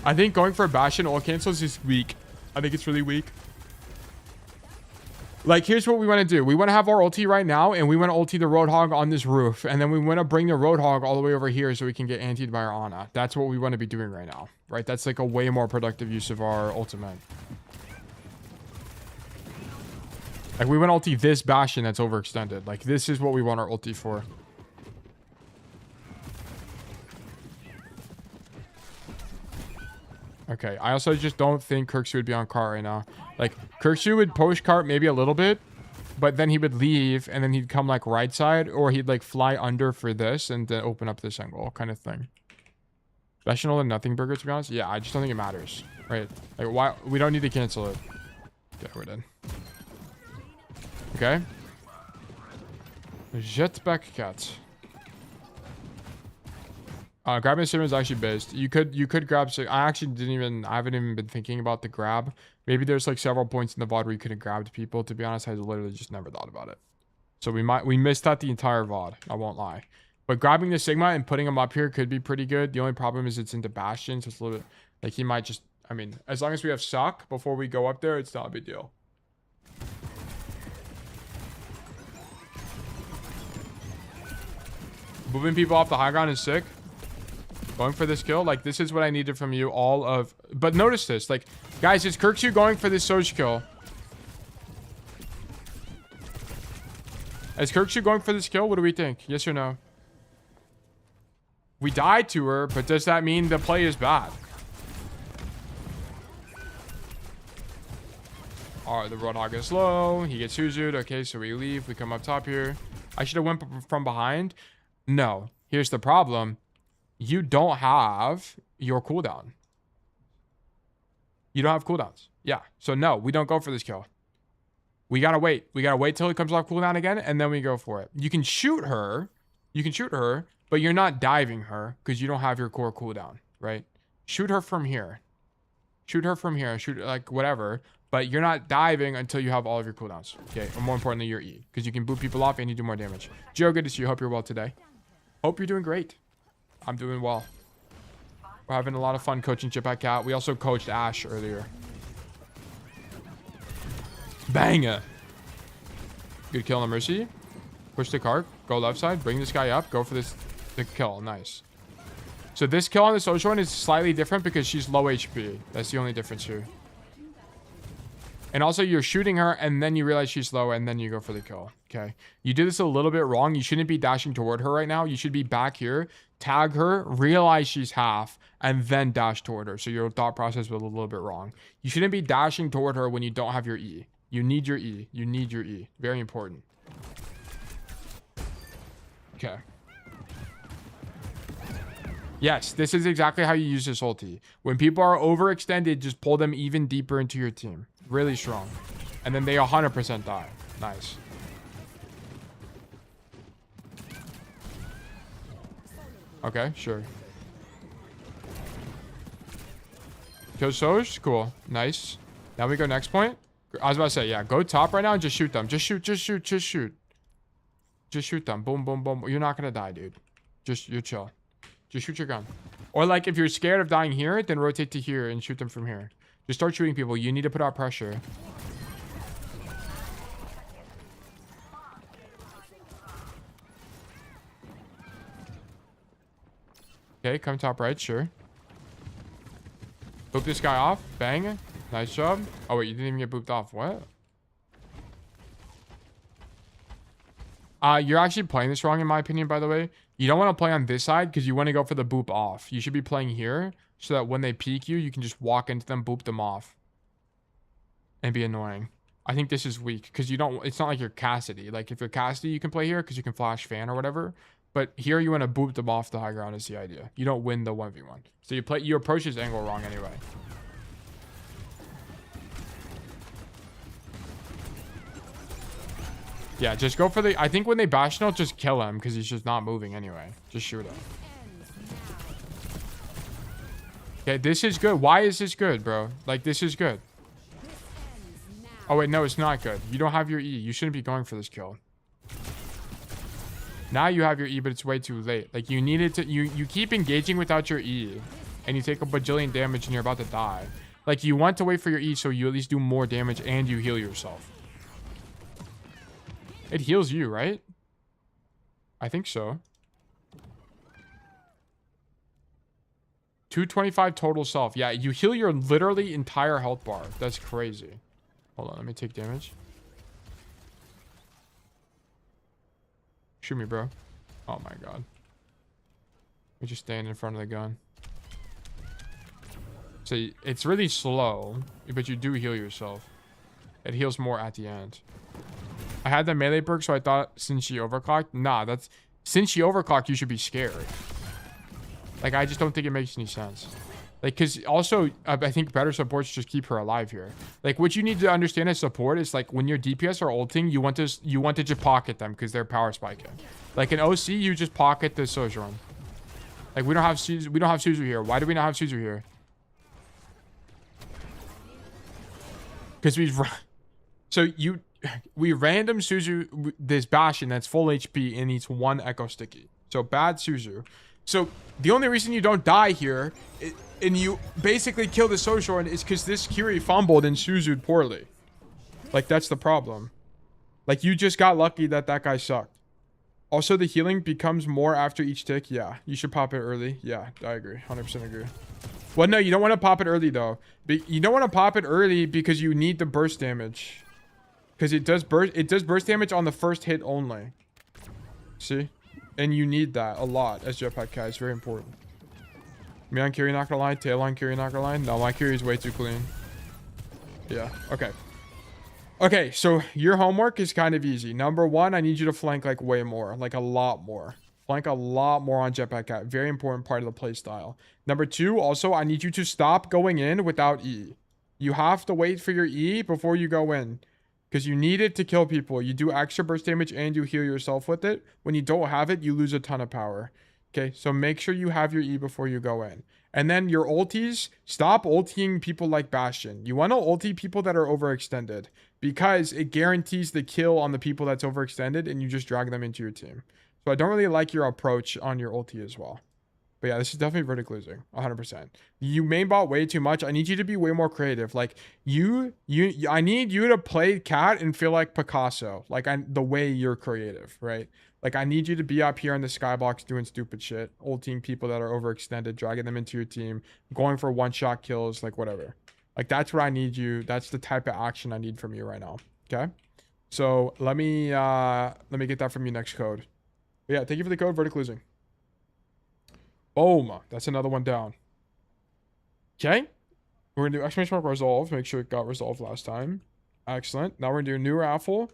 I think going for a Bastion ult cancels is weak. I think it's really weak. Like, here's what we want to do. We want to have our ulti right now, and we want to ulti the Roadhog on this roof. And then we want to bring the Roadhog all the way over here so we can get antied by our Ana. That's what we want to be doing right now, right? That's like a way more productive use of our ultimate. Like, we want to ulti this Bastion that's overextended. Like, this is what we want our ulti for. Okay, I also just don't think Kirkshu would be on cart right now. Like, Kirkshu would push cart maybe a little bit, but then he would leave, and then he'd come, like, right side, or he'd, like, fly under for this, and then open up this angle kind of thing. Professional and nothing burger, to be honest? Yeah, I just don't think it matters, right? Like, why? We don't need to cancel it. Okay, we're done. Okay. Jetpack cat. Grabbing Simon is actually based. You could grab. I haven't even been thinking about the grab. Maybe there's like several points in the VOD where you could have grabbed people. To be honest, I literally just never thought about it. So we missed that the entire VOD. I won't lie. But grabbing the Sigma and putting him up here could be pretty good. The only problem is it's into Bastion, so it's a little bit like he might just. I mean, as long as we have suck before we go up there, it's not a big deal. Moving people off the high ground is sick. Going for this kill. Like, this is what I needed from you all of... But notice this. Like, guys, is Kirkshu going for this Soj kill? Is Kirkshu going for this kill? What do we think? Yes or no? We died to her, but does that mean the play is bad? Alright, the Roadhog is low. He gets Suzu'd. Okay, so we leave. We come up top here. I should have went from behind. No. Here's the problem. You don't have your cooldown. You don't have cooldowns. Yeah. So no, we don't go for this kill. We gotta wait. We gotta wait till it comes off cooldown again, and then we go for it. You can shoot her. You can shoot her, but you're not diving her because you don't have your core cooldown, right? Shoot her from here. Shoot her from here. Shoot like whatever. But you're not diving until you have all of your cooldowns. Okay. Or more importantly, your E. Because you can boot people off and you do more damage. Joe, good to see you. Hope you're well today. Hope you're doing great. I'm doing well. We're having a lot of fun coaching Jetpack Cat. We also coached Ashe earlier. Banger. Good kill on Mercy. Push the cart. Go left side. Bring this guy up. Go for this. The kill. Nice. So this kill on the social one is slightly different because she's low HP. That's the only difference here. And also you're shooting her and then you realize she's low and then you go for the kill. Okay. You did this a little bit wrong. You shouldn't be dashing toward her right now. You should be back here, tag her, realize she's half, and then dash toward her. So your thought process was a little bit wrong. You shouldn't be dashing toward her when you don't have your E. You need your E. You need your E. Very important. Okay. Yes, this is exactly how you use this ulti. When people are overextended, just pull them even deeper into your team. Really strong. And then they 100% die. Nice. Okay, sure. Kill Soj? Cool. Nice. Now we go next point. I was about to say, yeah, go top right now and just shoot them. Just shoot, just shoot, just shoot. Just shoot them. Boom, boom, boom. You're not going to die, dude. You're chill. Just shoot your gun. Or like if you're scared of dying here, then rotate to here and shoot them from here. Just start shooting people. You need to put out pressure. Okay, come top right, sure. Boop this guy off. Bang. Nice job. Oh, wait, you didn't even get booped off. What? You're actually playing this wrong, in my opinion, by the way. You don't want to play on this side because you want to go for the boop off. You should be playing here so that when they peek you, you can just walk into them, boop them off. And be annoying. I think this is weak because you don't... It's not like you're Cassidy. Like, if you're Cassidy, you can play here because you can flash fan or whatever. But here, you want to boop them off the high ground is the idea. You don't win the 1v1. So you approach this angle wrong anyway. Yeah, just go for the... I think when they Bastion, just kill him because he's just not moving anyway. Just shoot him. Okay, this is good. Why is this good, bro? Like, this is good. Oh, wait, no, it's not good. You don't have your E. You shouldn't be going for this kill. Now you have your E, but it's way too late. Like, you needed to... You keep engaging without your E, and you take a bajillion damage, and you're about to die. Like, you want to wait for your E so you at least do more damage, and you heal yourself. It heals you, right? I think so. 225 total self. Yeah, you heal your literally entire health bar. That's crazy. Hold on, let me take damage. Shoot me, bro. Oh my god. Let me just stand in front of the gun. So it's really slow, but you do heal yourself. It heals more at the end. I had the melee perk, so I thought since she overclocked. Nah, that's... Since she overclocked, you should be scared. Like, I just don't think it makes any sense. Like, because also, I think better supports just keep her alive here. Like, what you need to understand as support is, like, when your DPS are ulting, you want to just pocket them because they're power spiking. Like, in OC, you just pocket the Sojourn. Like, we don't have Suzu here. Why do we not have Suzu here? Because we random Suzu this Bastion that's full HP and needs 1 Echo Sticky. So bad Suzu. So the only reason you don't die here and you basically kill the Sojourn is because this Kiri fumbled and Suzu'd poorly. Like, that's the problem. Like, you just got lucky that guy sucked. Also, the healing becomes more after each tick. Yeah, you should pop it early. Yeah, I agree. 100% agree. Well, no, you don't want to pop it early, though. You don't want to pop it early because you need the burst damage. Because it does burst damage on the first hit only. See? And you need that a lot as Jetpack Cat. It's very important. Me on Kiri, not gonna lie. Tail on Kiri, not gonna lie. No, my Kiri is way too clean. Yeah, okay. Okay, so your homework is kind of easy. Number 1, I need you to flank like way more. Like a lot more. Flank a lot more on Jetpack Cat. Very important part of the play style. Number 2, also, I need you to stop going in without E. You have to wait for your E before you go in. Because you need it to kill people. You do extra burst damage and you heal yourself with it. When you don't have it, you lose a ton of power. Okay, so make sure you have your E before you go in. And then your ultis, stop ulting people like Bastion. You want to ulti people that are overextended. Because it guarantees the kill on the people that's overextended and you just drag them into your team. So I don't really like your approach on your ulti as well. But yeah, this is definitely verdict losing, 100%. You main bot way too much. I need you to be way more creative. Like, I need you to play Cat and feel like Picasso. Like, the way you're creative, right? Like, I need you to be up here in the skybox doing stupid shit. Ulting people that are overextended, dragging them into your team, going for one-shot kills, like, whatever. Like, that's what I need you. That's the type of action I need from you right now, okay? So, let me get that from you next code. But yeah, thank you for the code, verdict losing. Boom. That's another one down. Okay. We're going to do exclamation mark resolve. Make sure it got resolved last time. Excellent. Now we're going to do new raffle.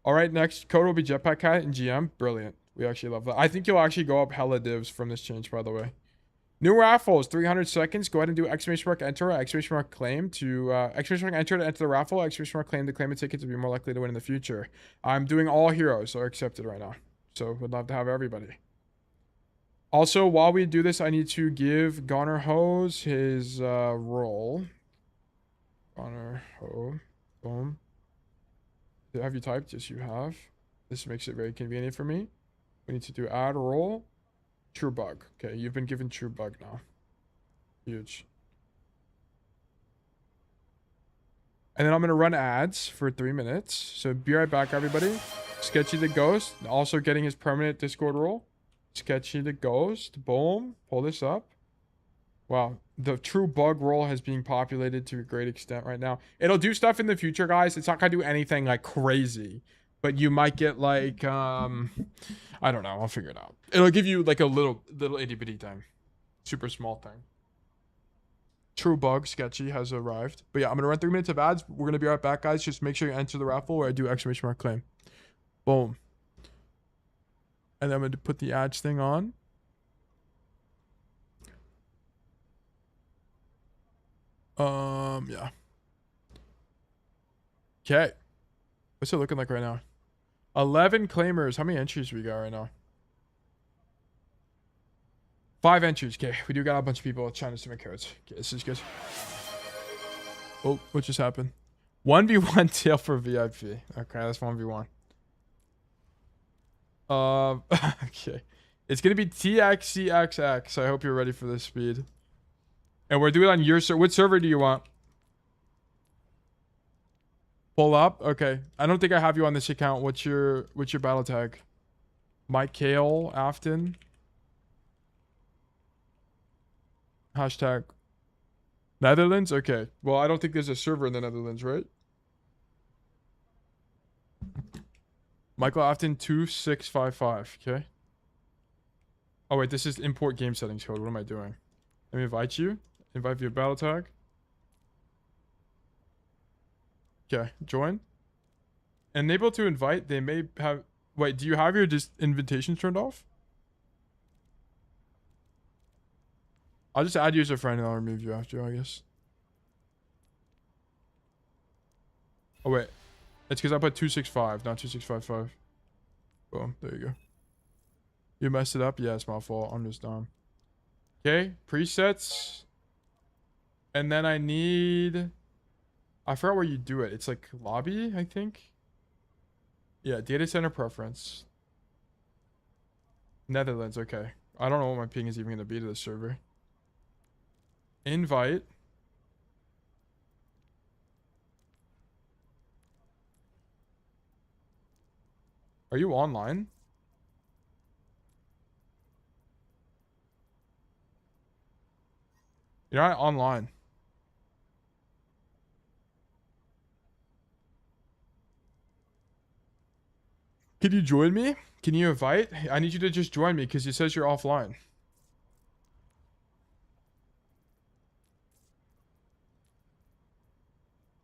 All right. Next code will be Jetpack Cat and GM. Brilliant. We actually love that. I think you'll actually go up hella divs from this change, by the way. New raffles. 300 seconds. Go ahead and do exclamation mark enter. Exclamation mark claim to exclamation mark enter to enter the raffle. Exclamation mark claim to claim a ticket to be more likely to win in the future. I'm doing all heroes, so accepted right now. So would love to have everybody. Also, while we do this, I need to give Goner Hose his role. Goner Ho. Boom. Have you typed? Yes, you have. This makes it very convenient for me. We need to do add role. True bug. Okay, you've been given true bug now. Huge. And then I'm going to run ads for 3 minutes. So be right back, everybody. Sketchy the Ghost. Also getting his permanent Discord role. Sketchy the Ghost. Boom. Pull this up. Wow. The true bug role has been populated to a great extent right now. It'll do stuff in the future, guys. It's not going to do anything like crazy. But you might get like, I don't know. I'll figure it out. It'll give you like a little itty bitty thing. Super small thing. True bug Sketchy has arrived. But yeah, I'm going to run 3 minutes of ads. We're going to be right back, guys. Just make sure you enter the raffle where I do exclamation mark claim. Boom. And then I'm going to put the ads thing on. Yeah. Okay. What's it looking like right now? 11 claimers. How many entries we got right now? 5 entries. Okay, we do got a bunch of people trying to submit codes. Okay, this is good. Oh, what just happened? 1v1 tail for VIP. Okay, that's 1v1. Okay. It's gonna be TXCXX. I hope you're ready for this speed. And we're doing it on your server. What server do you want? Pull up? Okay. I don't think I have you on this account. What's your battle tag? Michael Afton. Hashtag Netherlands? Okay. Well, I don't think there's a server in the Netherlands, right? Michael Afton 2655. Okay. Oh, wait. This is import game settings code. What am I doing? Let me invite you. Invite via battle tag. Okay. Join. Enable to invite. They may have... Wait, do you have your invitations turned off? I'll just add you as a friend and I'll remove you after, I guess. Oh, wait. It's because I put 265, not 2655. Boom. There you go. You messed it up? Yeah, it's my fault. I'm just dumb. Okay. Presets. And then I need... I forgot where you do it. It's like lobby, I think. Yeah, data center preference. Netherlands, okay. I don't know what my ping is even going to be to this server. Invite. Are you online? You're not online. Can you join me? Can you invite? I need you to just join me because it says you're offline.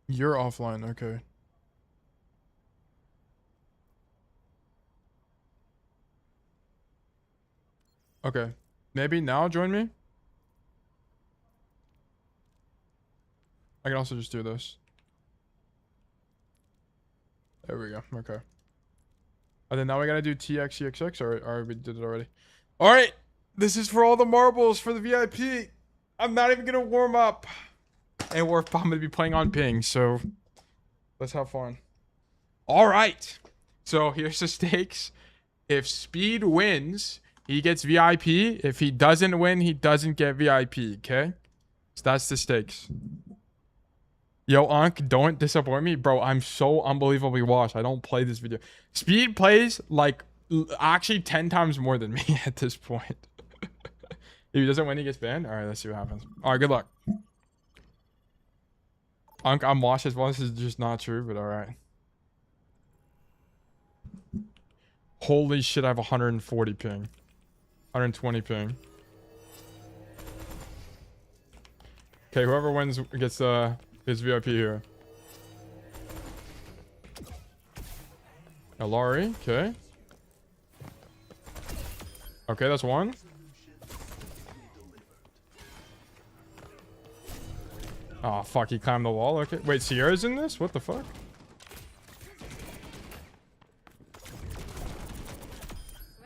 You're offline, okay. Okay. Maybe now join me? I can also just do this. There we go. Okay. And then now we gotta do TXCXX, or we did it already. Alright! This is for all the marbles for the VIP. I'm not even gonna warm up. And I'm gonna be playing on ping, so let's have fun. Alright. So here's the stakes. If Speed wins, he gets VIP. If he doesn't win, he doesn't get VIP, okay? So that's the stakes. Yo, Ankh, don't disappoint me. Bro, I'm so unbelievably washed. I don't play this video. Speed plays, like, actually 10 times more than me at this point. If he doesn't win, he gets banned? Alright, let's see what happens. Alright, good luck. Ankh, I'm washed as well. This is just not true, but alright. Holy shit, I have 140 ping. 120 ping. Okay, whoever wins gets his VIP here. Alari, okay. Okay, that's one. Oh, fuck, he climbed the wall. Okay. Wait, Sierra's in this? What the fuck?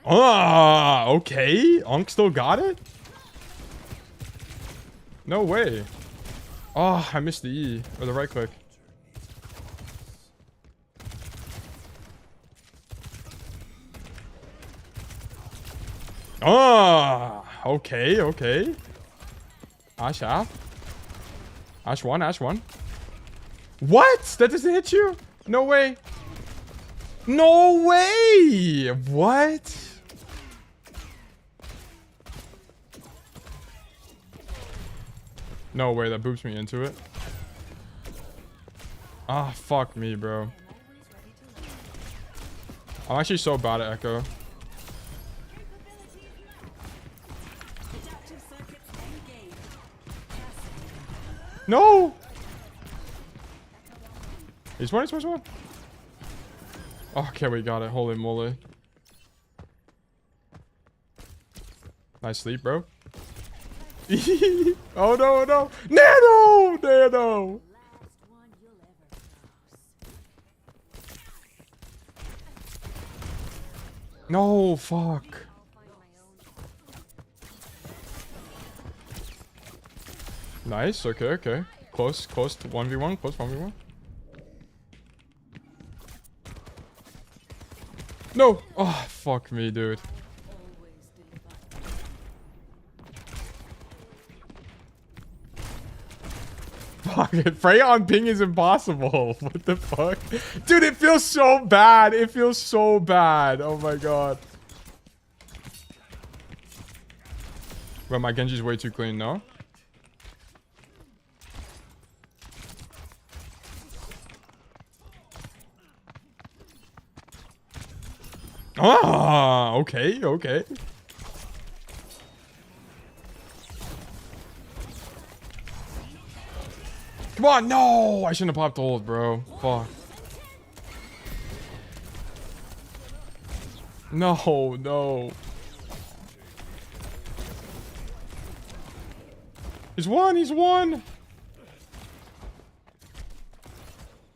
Ah, okay. Unk still got it? No way. Oh, I missed the E. Or the right click. Ah, okay, okay. Ashe half. Ashe one, Ashe one. What? That doesn't hit you? No way. No way. What? No way, that boops me into it. Ah, fuck me, bro. I'm actually so bad at Echo. No! He's one, he's one. Okay, we got it. Holy moly. Nice sleep, bro. Oh no, no. Nano! Nano! No, fuck. Nice, okay, okay. Close to 1v1, close 1v1. No! Oh, fuck me, dude. Fuck it. Freya on ping is impossible. What the fuck? Dude, it feels so bad. It feels so bad. Oh my god. But my Genji's way too clean, no? Ah, okay, okay. Come on, no! I shouldn't have popped ult, bro. Fuck. No, no. He's one. He's one.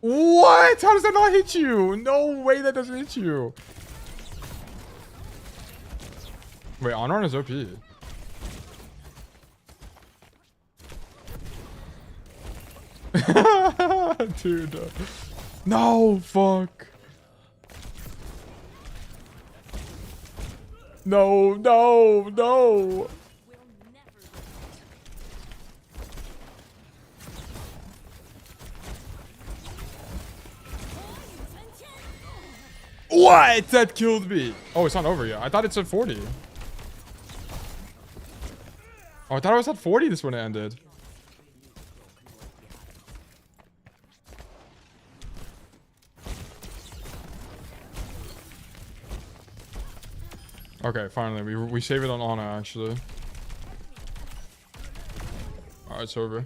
What? How does that not hit you? No way that doesn't hit you. Wait, on is OP. Dude. No, fuck. No, no, no. What? That killed me. Oh, it's not over yet. I thought it said 40. Oh, I thought it was at 40 this when it ended. Okay, finally. We save it on Ana, actually. Alright, it's over.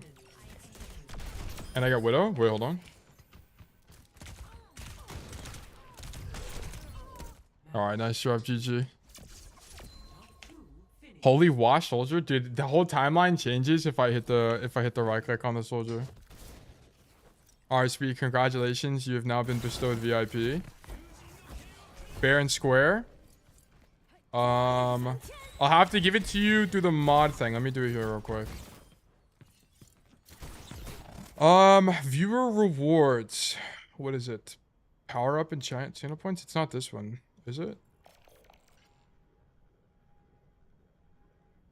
And I got Widow? Wait, hold on. Alright, nice job, GG. Holy wash soldier, dude. The whole timeline changes if I hit the right click on the soldier. Alright, Speed, congratulations. You have now been bestowed VIP. Fair and square. I'll have to give it to you through the mod thing. Let me do it here real quick. Viewer rewards. What is it? Power up and channel points? It's not this one, is it?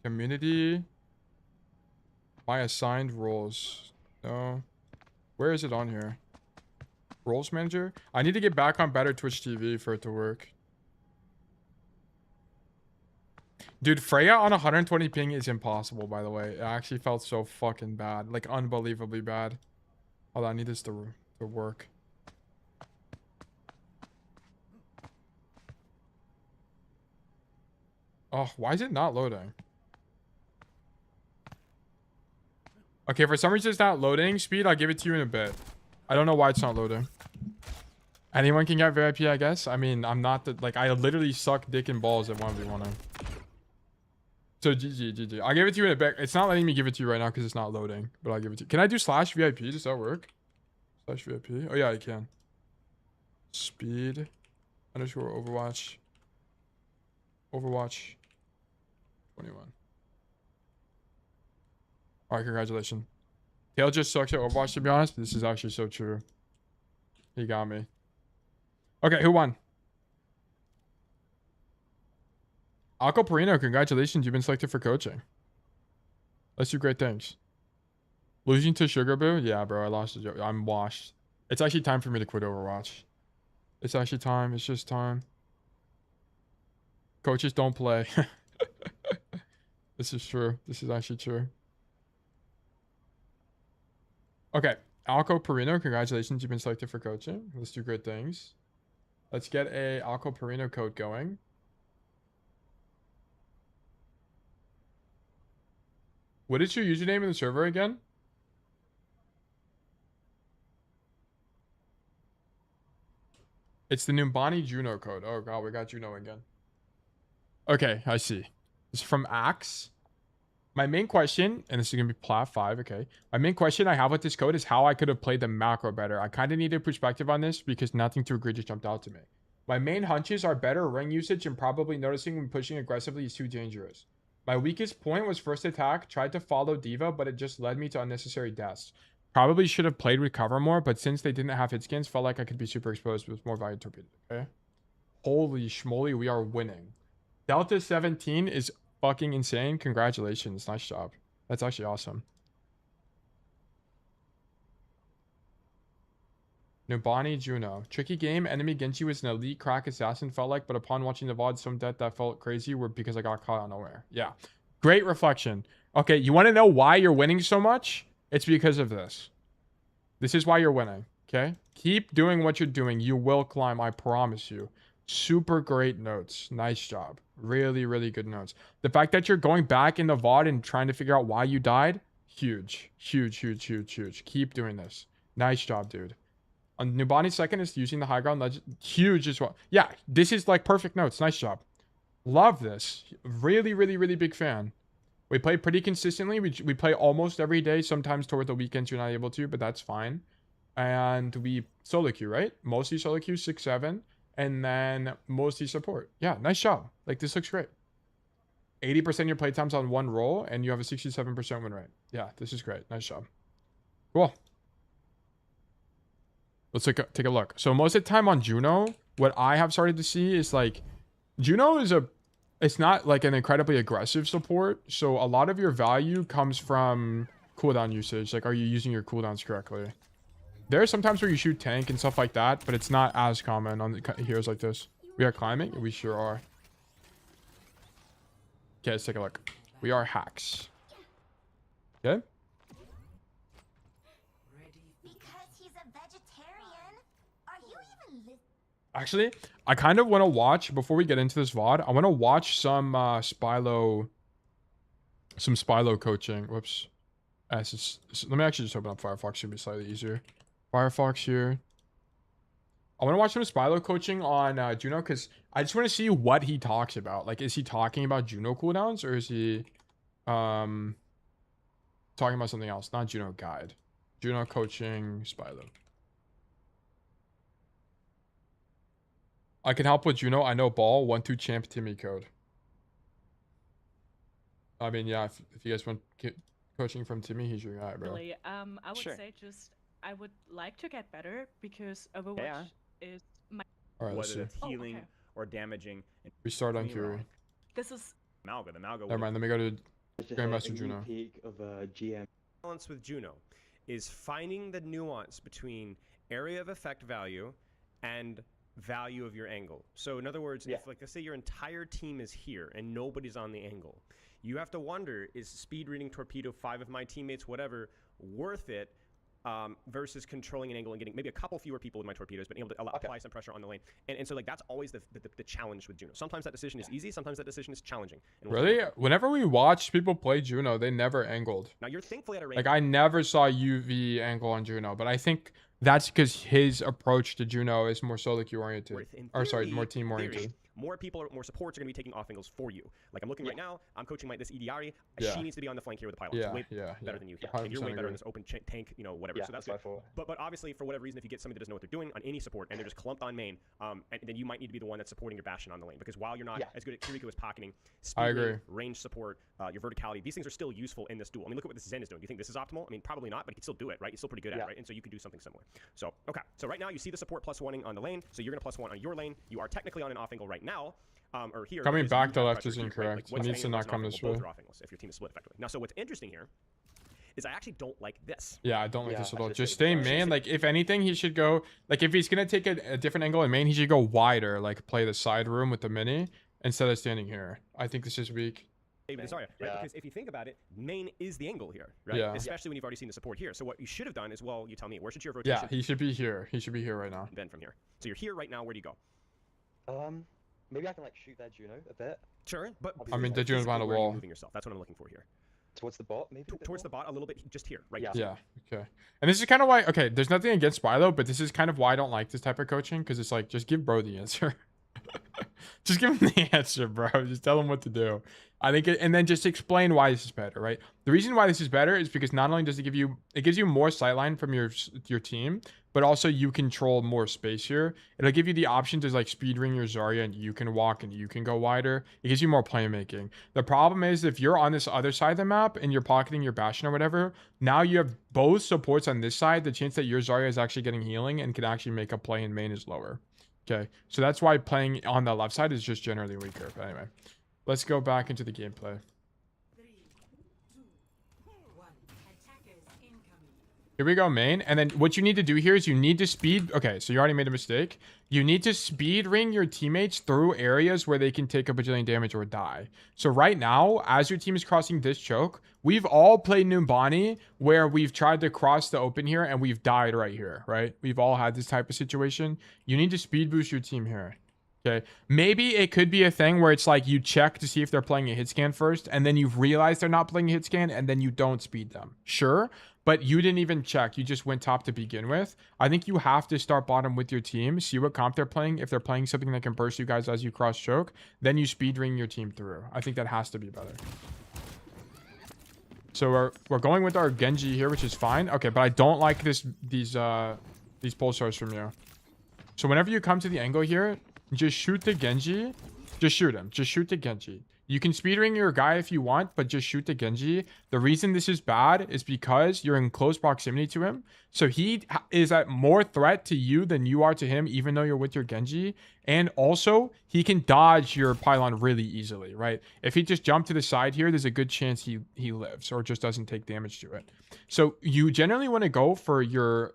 Community. My assigned roles. No. Where is it on here? Roles manager? I need to get back on better Twitch TV for it to work. Dude, Freya on 120 ping is impossible, by the way. It actually felt so fucking bad. Like, unbelievably bad. Hold on, I need this to work. Oh, why is it not loading? Okay, for some reason it's not loading. Speed, I'll give it to you in a bit. I don't know why it's not loading. Anyone can get VIP, I guess. I mean, I'm not the... Like, I literally suck dick and balls at 1v1. So, GG. I'll give it to you in a bit. It's not letting me give it to you right now because it's not loading. But I'll give it to you. Can I do /VIP? Does that work? /VIP? Oh, yeah, I can. Speed _ Overwatch. Overwatch 21. Alright, congratulations. Tail just sucks at Overwatch, to be honest. This is actually so true. He got me. Okay, who won? Alco Perino, congratulations. You've been selected for coaching. Let's do great things. Losing to Sugar Boo? Yeah, bro. I lost. I'm washed. It's actually time for me to quit Overwatch. It's actually time. It's just time. Coaches don't play. This is true. This is actually true. Okay. Alco Perino, congratulations. You've been selected for coaching. Let's do great things. Let's get a Alco Perino code going. What is your username in the server again? It's the Numbani Juno code. Oh god, we got Juno again. Okay, I see. This is from Axe. My main question, and this is going to be plat 5, okay. My main question I have with this code is how I could have played the macro better. I kind of needed perspective on this because nothing too egregious jumped out to me. My main hunches are better ring usage and probably noticing when pushing aggressively is too dangerous. My weakest point was first attack. Tried to follow D.Va, but it just led me to unnecessary deaths. Probably should have played recover more, but since they didn't have hit skins, felt like I could be super exposed with more value torpedo. Okay. Holy schmoly, we are winning. Delta 17 is fucking insane. Congratulations. Nice job. That's actually awesome. Numbani Juno. Tricky game. Enemy Genji was an elite crack assassin, felt like, but upon watching the VOD, some death that felt crazy were because I got caught unaware. Yeah. Great reflection. Okay, you want to know why you're winning so much? It's because of this. This is why you're winning. Okay? Keep doing what you're doing. You will climb, I promise you. Super great notes. Nice job. Really, really good notes. The fact that you're going back in the VOD and trying to figure out why you died, huge. Huge, huge, huge, huge. Keep doing this. Nice job, dude. Numbani's second is using the high ground legend. Huge as well. Yeah, this is like perfect notes. Nice job. Love this. Really, really, really big fan. We play pretty consistently. We play almost every day. Sometimes toward the weekends you're not able to, but that's fine. And we solo queue, right? Mostly solo queue, 6-7, and then mostly support. Yeah, nice job. Like, this looks great. 80% of your playtime's on one role, and you have a 67% win rate. Yeah, this is great. Nice job. Cool. Let's take a look. So most of the time on Juno, what I have started to see is like, Juno is it's not like an incredibly aggressive support. So a lot of your value comes from cooldown usage. Like, are you using your cooldowns correctly? There are sometimes where you shoot tank and stuff like that, but it's not as common on the heroes like this. We are climbing? We sure are. Okay, let's take a look. We are hacks. Okay. Because he's a vegetarian. Are you even Actually, I kind of want to watch, before we get into this VOD, I want to watch some Spylo coaching. Whoops. Let me actually just open up Firefox. Should be slightly easier. Firefox here. I want to watch some Spylo coaching on Juno, because I just want to see what he talks about. Like, is he talking about Juno cooldowns, or is he talking about something else? Not Juno guide. Juno coaching Spylo. I can help with Juno. I know ball. 1-2 champ Timmy code. I mean, yeah, if you guys want coaching from Timmy, he's your guy, bro. Really, I would say just I would like to get better because Overwatch is my. All right, let's Whether see. it's healing or damaging. We start on Curie. This is Malga. The Malga. Never mind. Let me go to Grandmaster Juno. Of GM. Balance with Juno is finding the nuance between area of effect value and value of your angle. So in other words, if like let's say your entire team is here and nobody's on the angle, you have to wonder, is speed reading torpedo 5 of my teammates, whatever, worth it versus controlling an angle and getting maybe a couple fewer people with my torpedoes, but able to apply some pressure on the lane. And so like that's always the challenge with Juno. Sometimes that decision is easy, sometimes that decision is challenging. And Really? Whenever we watch people play Juno, they never angled. Now you're thankfully at a range. Like, I never saw UV angle on Juno, but I think that's because his approach to Juno is more solo queue oriented. Or sorry, more team oriented. More people, more supports are going to be taking off angles for you. Like I'm looking right now, I'm coaching this EDRE. Yeah. She needs to be on the flank here with the pylon. Yeah, Way yeah, better than you. yeah. And you're way 100% better in agree. this open tank, you know, whatever. Yeah, so that's that's good. But obviously, for whatever reason, if you get somebody that doesn't know what they're doing on any support and they're just clumped on main, and then you might need to be the one that's supporting your Bastion on the lane. Because while you're not as good at Kiriko as pocketing, speed, I agree. range support, your verticality, these things are still useful in this duel. I mean, look at what this Zen is doing. Do you think this is optimal? I mean, probably not, but he can still do it, right? He's still pretty good at it, right? And so you can do something similar. So, okay. So right now you see the support +1ing on the lane. So you're going to +1 on your lane. You are technically on an off angle right now. Or here, Coming because back you to have left pressure is here, right? incorrect. He what's needs to main, not what's come off this angle? way. Both are off angles if your team is split effectively. Now, so what's interesting here is I actually don't like this. Yeah, I don't like this at all. Just stay main. Like, if anything, he should go... Like, if he's going to take a different angle in main, he should go wider. Like, play the side room with the mini instead of standing here. I think this is weak. Sorry, right? Because if you think about it, main is the angle here, right? Yeah. Especially when you've already seen the support here. So what you should have done is, well, you tell me, where should your rotation? Yeah, he should be here. He should be here right now. Then from here. So you're here right now. Where do you go? Maybe I can like shoot that Juno a bit. Sure, but I mean, the Juno's behind a where are you wall. moving yourself. That's what I'm looking for here. Towards the bot, maybe. Towards the bot, a little bit, just here, right? Yeah, okay. And this is kind of why... Okay, there's nothing against Spylo, but this is kind of why I don't like this type of coaching, because it's like, just give bro the answer. Just give him the answer, bro. Just tell him what to do. I think and then just explain why this is better, right? The reason why this is better is because not only does it gives you more sightline from your team, but also you control more space here. It'll give you the option to like speed ring your Zarya and you can walk and you can go wider. It gives you more playmaking. The problem is if you're on this other side of the map and you're pocketing your Bastion or whatever, now you have both supports on this side. The chance that your Zarya is actually getting healing and can actually make a play in main is lower. Okay, so that's why playing on the left side is just generally weaker. But anyway, let's go back into the gameplay. 3, 2, 1. Attackers incoming. Here we go, main. And then what you need to do here is you need to speed... Okay, so you already made a mistake. You need to speed ring your teammates through areas where they can take a bajillion damage or die. So right now, as your team is crossing this choke, we've all played Numbani where we've tried to cross the open here and we've died right here, right? We've all had this type of situation. You need to speed boost your team here. Okay, maybe it could be a thing where it's like you check to see if they're playing a hit scan first, and then you've realized they're not playing a hit scan, and then you don't speed them. Sure, but you didn't even check. You just went top to begin with. I think you have to start bottom with your team, see what comp they're playing. If they're playing something that can burst you guys as you cross choke, then you speed ring your team through. I think that has to be better. So we're going with our Genji here, which is fine. Okay, but I don't like these pulsars from you. So whenever you come to the angle here, just shoot the Genji. Just shoot him. Just shoot the Genji. You can speedring your guy if you want, but just shoot the Genji. The reason this is bad is because you're in close proximity to him. So he is at more threat to you than you are to him, even though you're with your Genji. And also, he can dodge your pylon really easily, right? If he just jumped to the side here, there's a good chance he lives or just doesn't take damage to it. So you generally want to go for your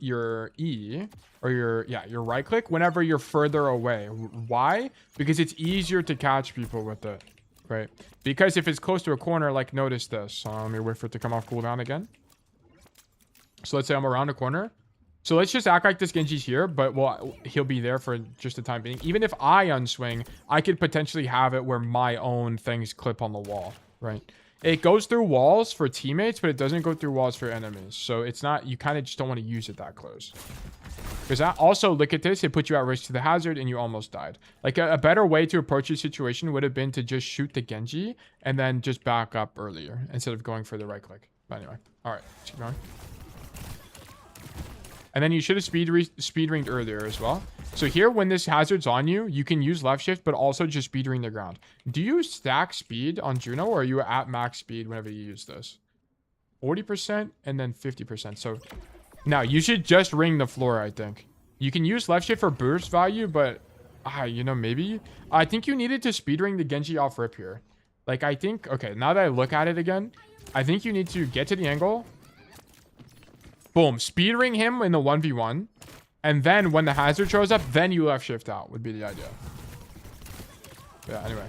E or your right click whenever you're further away. Why? Because it's easier to catch people with it. Right, because if it's close to a corner, like notice this. Let me wait for it to come off cooldown again. So let's say I'm around a corner. So let's just act like this Genji's here, but well, he'll be there for just the time being. Even if I unswing, I could potentially have it where my own things clip on the wall, right? It goes through walls for teammates, but it doesn't go through walls for enemies. So it's not, you kind of just don't want to use it that close. Because also, look at this, it put you at risk to the hazard and you almost died. Like a better way to approach this situation would have been to just shoot the Genji and then just back up earlier instead of going for the right click. But anyway, all right, let's keep going. And then you should have speed ringed earlier as well. So here, when this hazard's on you, you can use left shift, but also just speed ring the ground. Do you stack speed on Juno, or are you at max speed whenever you use this? 40% and then 50%. So now you should just ring the floor, I think. You can use left shift for burst value, but you know, maybe. I think you needed to speed ring the Genji off rip here. Like, I think, okay, now that I look at it again, I think you need to get to the angle. Boom, speed ring him in the 1v1. And then when the hazard shows up, then you left shift out would be the idea. Yeah, anyway.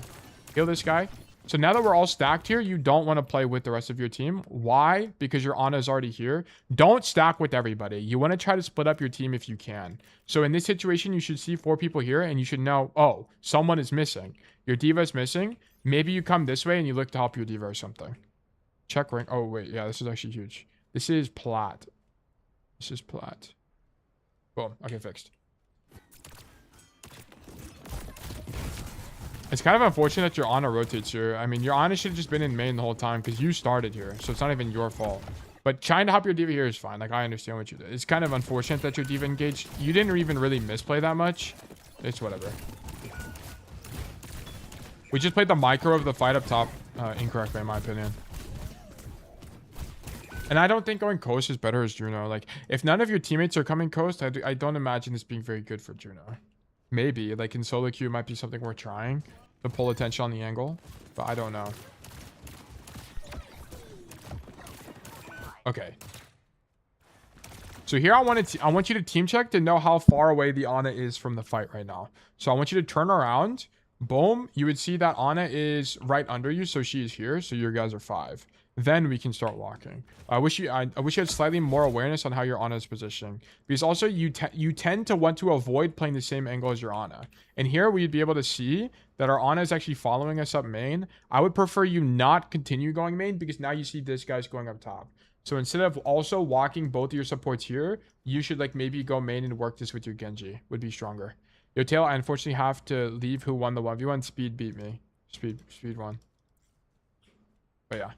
Kill this guy. So now that we're all stacked here, you don't want to play with the rest of your team. Why? Because your Ana is already here. Don't stack with everybody. You want to try to split up your team if you can. So in this situation, you should see 4 people here and you should know, oh, someone is missing. Your diva is missing. Maybe you come this way and you look to help your diva or something. Check rank. Oh, wait. Yeah, this is actually huge. This is plat. This is plat. Boom. Okay, fixed. It's kind of unfortunate that your Ana rotates here. I mean, your Ana should have just been in main the whole time because you started here. So it's not even your fault. But trying to help your diva here is fine. Like, I understand what you did. It's kind of unfortunate that your diva engaged. You didn't even really misplay that much. It's whatever. We just played the micro of the fight up top incorrectly, in my opinion. And I don't think going coast is better as Juno. Like, if none of your teammates are coming coast, I don't imagine this being very good for Juno. Maybe, like in solo queue, might be something worth trying to pull attention on the angle, but I don't know. Okay. So here I want you to team check to know how far away the Ana is from the fight right now. So I want you to turn around. Boom. You would see that Ana is right under you, so she is here. So your guys are 5. Then we can start walking. I wish you had slightly more awareness on how your Ana is positioning, because also you tend to want to avoid playing the same angle as your Ana. And here we'd be able to see that our Ana is actually following us up main. I would prefer you not continue going main, because now you see this guy's going up top. So instead of also walking both of your supports here, you should like maybe go main and work this with your Genji. Would be stronger. Your tail, I unfortunately have to leave who won the 1v1. Speed beat me. Speed won. But yeah.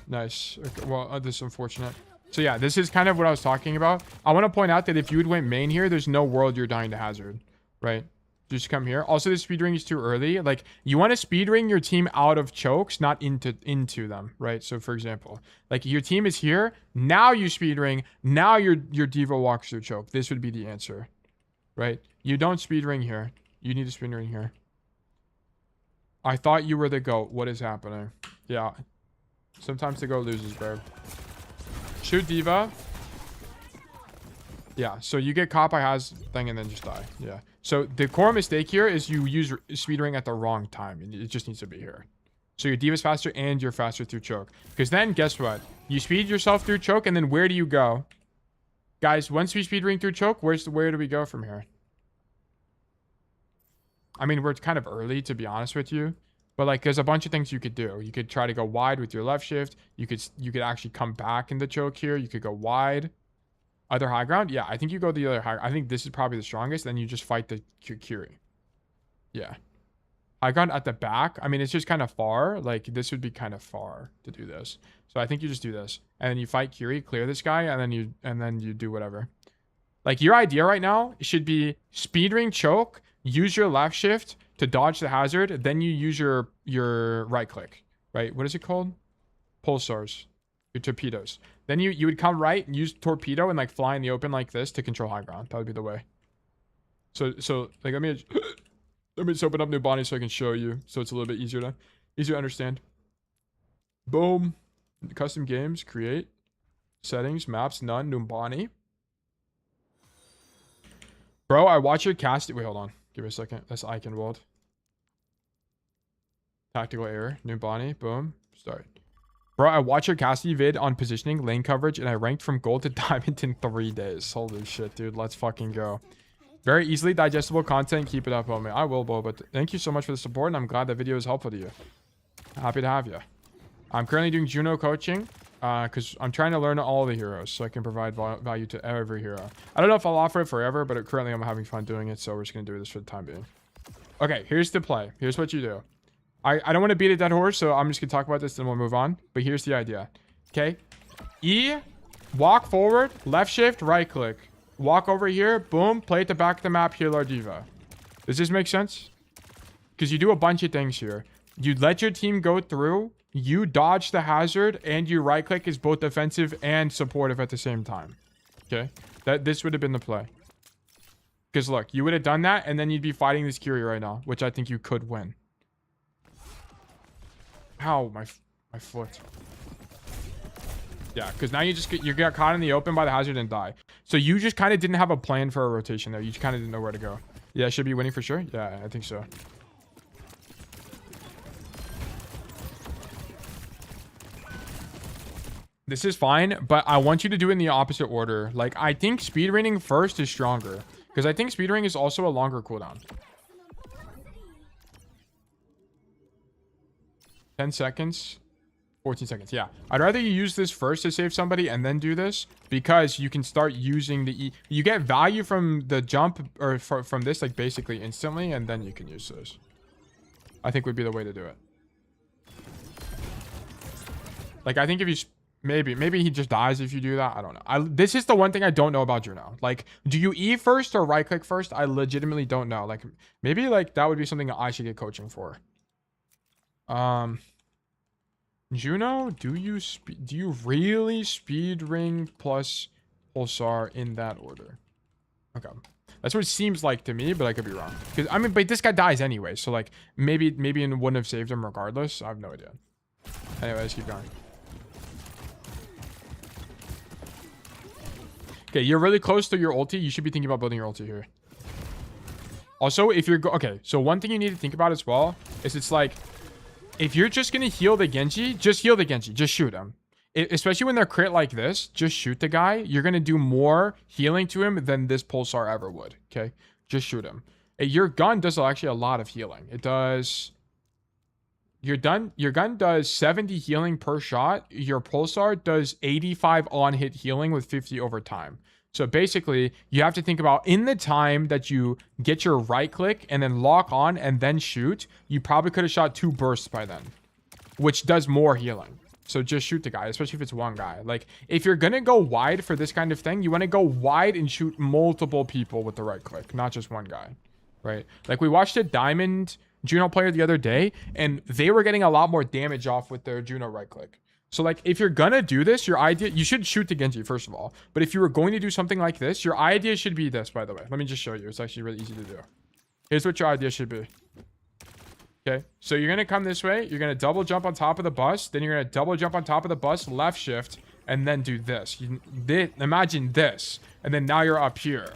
Nice. Okay, well, this is unfortunate. So yeah, this is kind of what I was talking about. I want to point out that if you would went main here, there's no world you're dying to hazard, right? Just come here. Also, the speed ring is too early. Like, you want to speed ring your team out of chokes, not into them, right? So for example, like your team is here. Now you speed ring. Now your diva walks through choke. This would be the answer, right? You don't speed ring here. You need to speed ring here. I thought you were the GOAT. What is happening? Yeah. Sometimes the GOAT loses, bro. Shoot diva. Yeah, so you get caught by has thing and then just die. Yeah. So the core mistake here is you use speed ring at the wrong time. It just needs to be here. So your diva's faster and you're faster through choke. Because then guess what? You speed yourself through choke and then where do you go? Guys, once we speed ring through choke, where do we go from here? I mean, we're kind of early, to be honest with you. But like, there's a bunch of things you could do. You could try to go wide with your left shift. You could actually come back in the choke here. You could go wide. Other high ground? Yeah, I think you go the other high. I think this is probably the strongest. Then you just fight the Curie. Yeah. high ground at the back. I mean, it's just kind of far. Like, this would be kind of far to do this. So I think you just do this. And then you fight Kiri, clear this guy, and then you do whatever. Like, your idea right now should be speed ring choke, use your left shift to dodge the hazard, then you use your right click. Right? What is it called? Pulsars. Your torpedoes. Then you would come right and use torpedo and like fly in the open like this to control high ground. That would be the way. So like let me just open up Numbani so I can show you, so it's a little bit easier to understand. Boom. Custom games, create, settings, maps, none, Numbani. Bro, I watch your Cassidy. Wait, hold on. Give me a second. That's icon world. Tactical error. Numbani. Boom. Start. Bro, I watched your Cassidy vid on positioning, lane coverage, and I ranked from gold to diamond in 3 days. Holy shit, dude. Let's fucking go. Very easily digestible content. Keep it up, homie. I will, bro. But thank you so much for the support, and I'm glad that video is helpful to you. Happy to have you. I'm currently doing Juno coaching because I'm trying to learn all the heroes so I can provide value to every hero. I don't know if I'll offer it forever, but currently I'm having fun doing it, so we're just going to do this for the time being. Okay, here's the play. Here's what you do. I don't want to beat a dead horse, so I'm just going to talk about this, then we'll move on. But here's the idea. Okay? E, walk forward, left shift, right click. Walk over here, boom, play at the back of the map, heal our diva. Does this make sense? Because you do a bunch of things here. You let your team go through, you dodge the hazard, and you right click is both defensive and supportive at the same time. Okay? This would have been the play. Because look, you would have done that, and then you'd be fighting this Kiri right now, which I think you could win. Ow, my foot. Yeah, because now you get caught in the open by the hazard and die. So you just kind of didn't have a plan for a rotation there. You just kind of didn't know where to go. Yeah, should be winning for sure. Yeah, I think so. This is fine, but I want you to do it in the opposite order. Like, I think speed raining first is stronger. Because I think speed raining is also a longer cooldown. 10 seconds. 14 seconds. Yeah. I'd rather you use this first to save somebody and then do this. Because you can start using the... You get value from the jump or from this, like, basically instantly. And then you can use this. I think would be the way to do it. Like, I think if you... Maybe he just dies if you do that. I don't know. This is the one thing I don't know about Juno. Like, do you E first or right click first? I legitimately don't know. Like, maybe like that would be something I should get coaching for. Juno, do you really speed ring plus pulsar in that order? Okay. That's what it seems like to me, but I could be wrong. Because I mean, but this guy dies anyway, so like maybe it wouldn't have saved him regardless. I have no idea. Anyway, let's keep going. Okay, you're really close to your ulti. You should be thinking about building your ulti here. Also, if you're... Okay, so one thing you need to think about as well is it's like... If you're just going to heal the Genji, just heal the Genji. Just shoot him. Especially when they're crit like this, just shoot the guy. You're going to do more healing to him than this Pulsar ever would. Okay? Just shoot him. Your gun does actually a lot of healing. It does... Your gun does 70 healing per shot. Your Pulsar does 85 on-hit healing with 50 over time. So basically, you have to think about in the time that you get your right click and then lock on and then shoot, you probably could have shot 2 bursts by then, which does more healing. So just shoot the guy, especially if it's one guy. Like, if you're going to go wide for this kind of thing, you want to go wide and shoot multiple people with the right click, not just one guy, right? Like, we watched a Diamond Juno player the other day, and they were getting a lot more damage off with their Juno right click. So like, if you're gonna do this, your idea, you should shoot the Genji first of all. But if you were going to do something like this, your idea should be this, by the way. Let me just show you. It's actually really easy to do. Here's what your idea should be. Okay, so you're gonna come this way, you're gonna double jump on top of the bus, then you're gonna double jump on top of the bus, left shift, and then do this. Imagine this, and then now you're up here.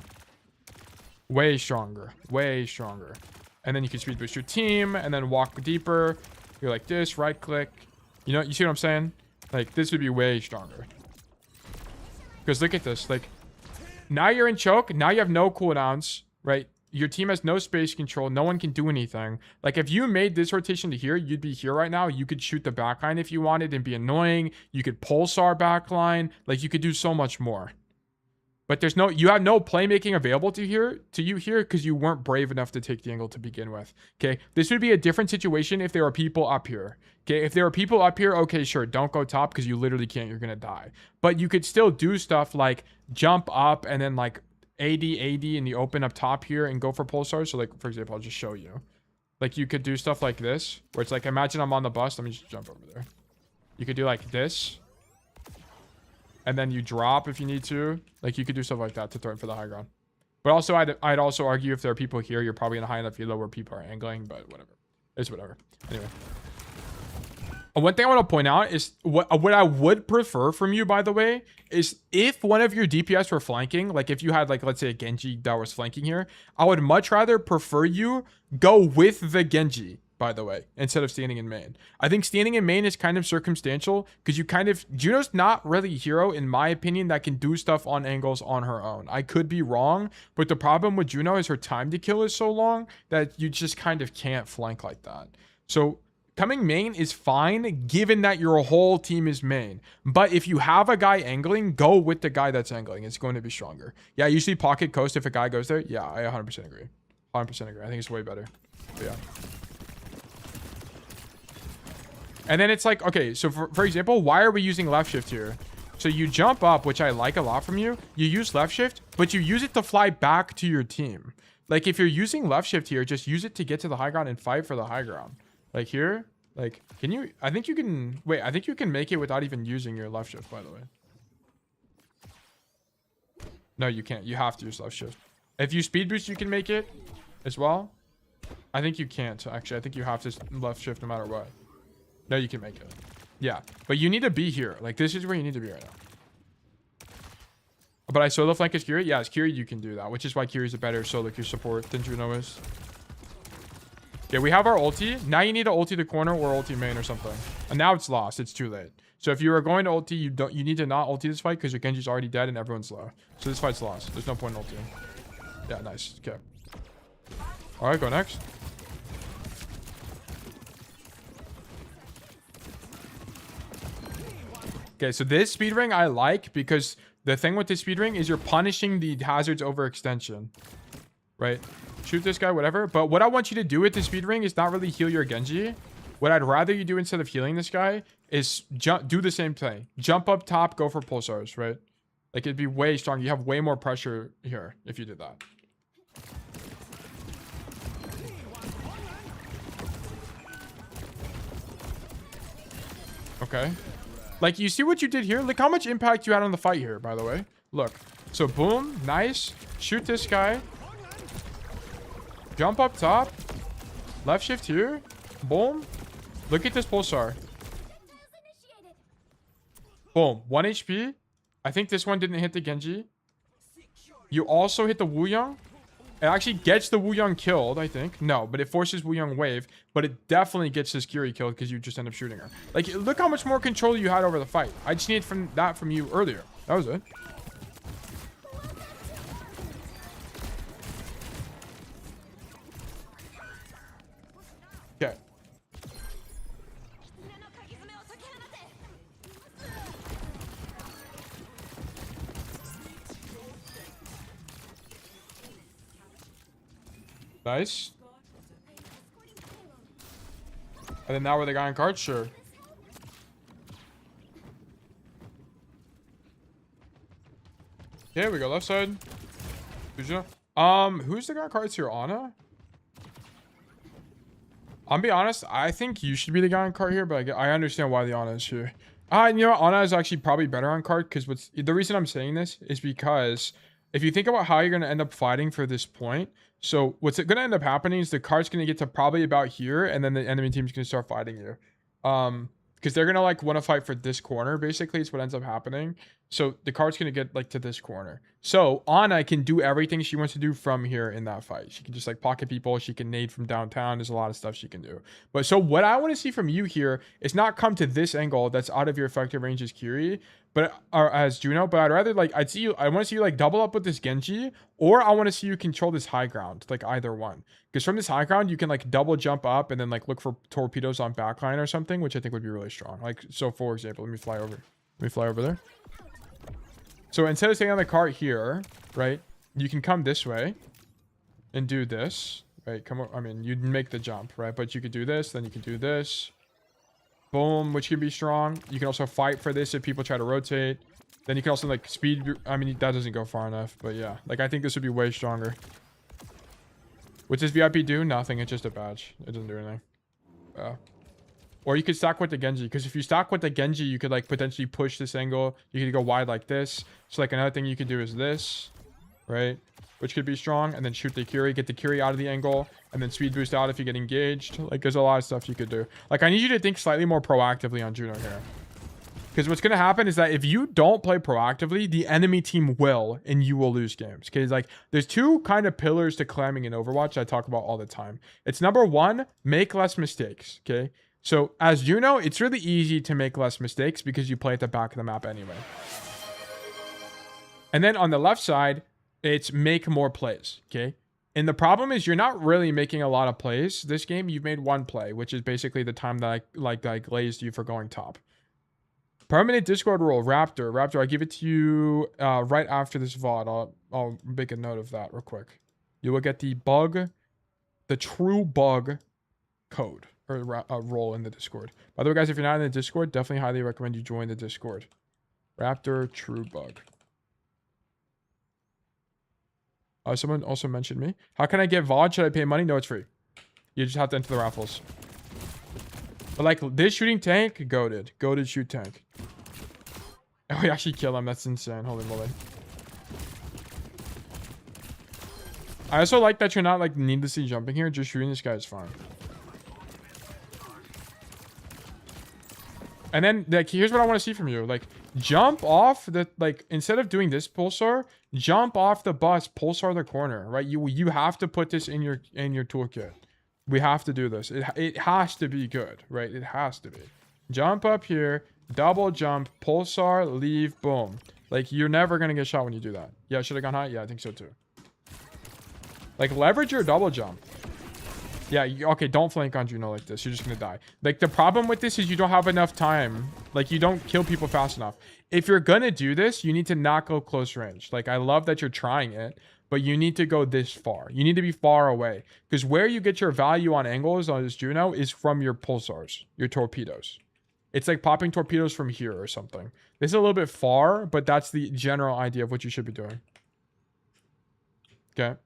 Way stronger, way stronger. And then you can speed boost your team, and then walk deeper. You're like this, right click. You know, you see what I'm saying? Like, this would be way stronger. Because look at this. Like, now you're in choke. Now you have no cooldowns, right? Your team has no space control. No one can do anything. Like, if you made this rotation to here, you'd be here right now. You could shoot the backline if you wanted and be annoying. You could pulsar backline. Like, you could do so much more. But there's no, you have no playmaking available to you here because you weren't brave enough to take the angle to begin with. Okay, this would be a different situation if there were people up here. Okay, if there were people up here, okay, sure, don't go top because you literally can't, you're gonna die. But you could still do stuff like jump up and then like AD in the open up top here and go for pulsars. So like, for example, I'll just show you. Like you could do stuff like this, where it's like, imagine I'm on the bus. Let me just jump over there. You could do like this. And then you drop if you need to. Like you could do stuff like that to throw it for the high ground. But also, I'd also argue if there are people here, you're probably in a high enough elo where people are angling, but whatever. It's whatever. Anyway. One thing I want to point out is what I would prefer from you, by the way, is if one of your DPS were flanking, like if you had like, let's say a Genji that was flanking here, I would much rather prefer you go with the Genji, by the way, instead of standing in main. I think standing in main is kind of circumstantial because you kind of, Juno's not really a hero, in my opinion, that can do stuff on angles on her own. I could be wrong, but the problem with Juno is her time to kill is so long that you just kind of can't flank like that. So coming main is fine, given that your whole team is main. But if you have a guy angling, go with the guy that's angling. It's going to be stronger. Yeah, usually pocket coast if a guy goes there. Yeah, I 100% agree. 100% agree. I think it's way better. But yeah. And then it's like, okay, so for example, why are we using left shift here? So you jump up, which I like a lot from you. You use left shift, but you use it to fly back to your team. Like if you're using left shift here, just use it to get to the high ground and fight for the high ground. Like here, like, can you, I think you can, wait, I think you can make it without even using your left shift, by the way. No, you can't. You have to use left shift. If you speed boost, you can make it as well. I think you can't, actually. I think you have to left shift no matter what. No, you can make it. Yeah, but you need to be here. Like, this is where you need to be right now. But I solo flank as Kiri? Yeah, as Kiri, you can do that, which is why Kiri's a better solo queue support than Juno is. Yeah, we have our ulti. Now you need to ulti the corner or ulti main or something. And now it's lost. It's too late. So if you are going to ulti, you need to not ulti this fight because your Genji's already dead and everyone's low. So this fight's lost. There's no point in ultiing. Yeah, nice. Okay. All right, go next. Okay, so this speed ring I like because the thing with this speed ring is you're punishing the hazards overextension, right? Shoot this guy, whatever. But what I want you to do with the speed ring is not really heal your Genji. What I'd rather you do instead of healing this guy is do the same thing. Jump up top, go for pulsars, right? Like it'd be way stronger. You have way more pressure here if you did that. Okay. Like, you see what you did here? Look how much impact you had on the fight here, by the way. Look. So, boom. Nice. Shoot this guy. Jump up top. Left shift here. Boom. Look at this pulsar. Boom. 1 HP. I think this one didn't hit the Genji. You also hit the Wuyang. It actually gets the Wuyang killed, I think. No, but it forces Wuyang wave. But it definitely gets this Kiri killed because you just end up shooting her. Like, look how much more control you had over the fight. I just needed that from you earlier. That was it. Okay. Nice. And then now we're the guy on card? Sure. Okay, we go left side. Who's the guy on cards here? Ana? I'll be honest, I think you should be the guy on card here, but I understand why the Ana is here. You know what? Ana is actually probably better on card because the reason I'm saying this is because if you think about how you're going to end up fighting for this point, so what's going to end up happening is the card's going to get to probably about here, and then the enemy team's going to start fighting you. Because they're going to like want to fight for this corner, basically, is what ends up happening. So the card's going to get like to this corner. So Ana can do everything she wants to do from here in that fight. She can just like pocket people. She can nade from downtown. There's a lot of stuff she can do. But so what I want to see from you here is not come to this angle that's out of your effective range as Kiri, but as Juno. But I'd rather like I want to see you like double up with this Genji, or I want to see you control this high ground, like either one. Because from this high ground, you can like double jump up and then like look for torpedoes on backline or something, which I think would be really strong. Like, so for example, let me fly over there. So instead of staying on the cart here, right, you can come this way and do this, right? I mean, you'd make the jump, right? But you could do this, then you could do this. Boom, which can be strong. You can also fight for this if people try to rotate. Then you can also like speed. I mean, that doesn't go far enough, but yeah. Like, I think this would be way stronger. What does VIP do? Nothing. It's just a badge. It doesn't do anything. Or you could stack with the Genji, because if you stack with the Genji, you could like potentially push this angle. You could go wide like this. So like another thing you could do is this, right? Which could be strong, and then shoot the Curie, get the Curie out of the angle, and then speed boost out if you get engaged. Like, there's a lot of stuff you could do. Like, I need you to think slightly more proactively on Juno here. Because what's going to happen is that if you don't play proactively, the enemy team will, and you will lose games. Okay, like, there's two kind of pillars to clamming in Overwatch I talk about all the time. It's number one, make less mistakes, okay? So, as Juno, it's really easy to make less mistakes because you play at the back of the map anyway. And then on the left side, it's make more plays, okay? And the problem is you're not really making a lot of plays. This game, you've made one play, which is basically the time that I glazed you for going top. Permanent Discord rule, Raptor. Raptor, I give it to you right after this VOD. I'll make a note of that real quick. You will get the bug, the true bug code or role in the Discord. By the way, guys, if you're not in the Discord, definitely highly recommend you join the Discord. Raptor, true bug. Someone also mentioned me. How can I get VOD? Should I pay money? No, it's free. You just have to enter the raffles. But like this shooting tank, goated. Goated shoot tank. Oh, we actually kill him. That's insane. Holy moly. I also like that you're not like needlessly jumping here. Just shooting this guy is fine. And then like here's what I want to see from you. Like jump off the like instead of doing this pulsar, jump off the bus, pulsar the corner, right? You have to put this in your toolkit. We have to do this. It has to be good, right? It has to be. Jump up here, double jump, pulsar, leave, boom. Like you're never gonna get shot when you do that. Yeah, should have gone high? Yeah, I think so too. Like leverage your double jump. Yeah, okay, don't flank on Juno like this. You're just gonna die. Like, the problem with this is you don't have enough time. Like, you don't kill people fast enough. If you're gonna do this, you need to not go close range. Like, I love that you're trying it, but you need to go this far. You need to be far away. Because where you get your value on angles on this Juno is from your pulsars, your torpedoes. It's like popping torpedoes from here or something. This is a little bit far, but that's the general idea of what you should be doing. Okay.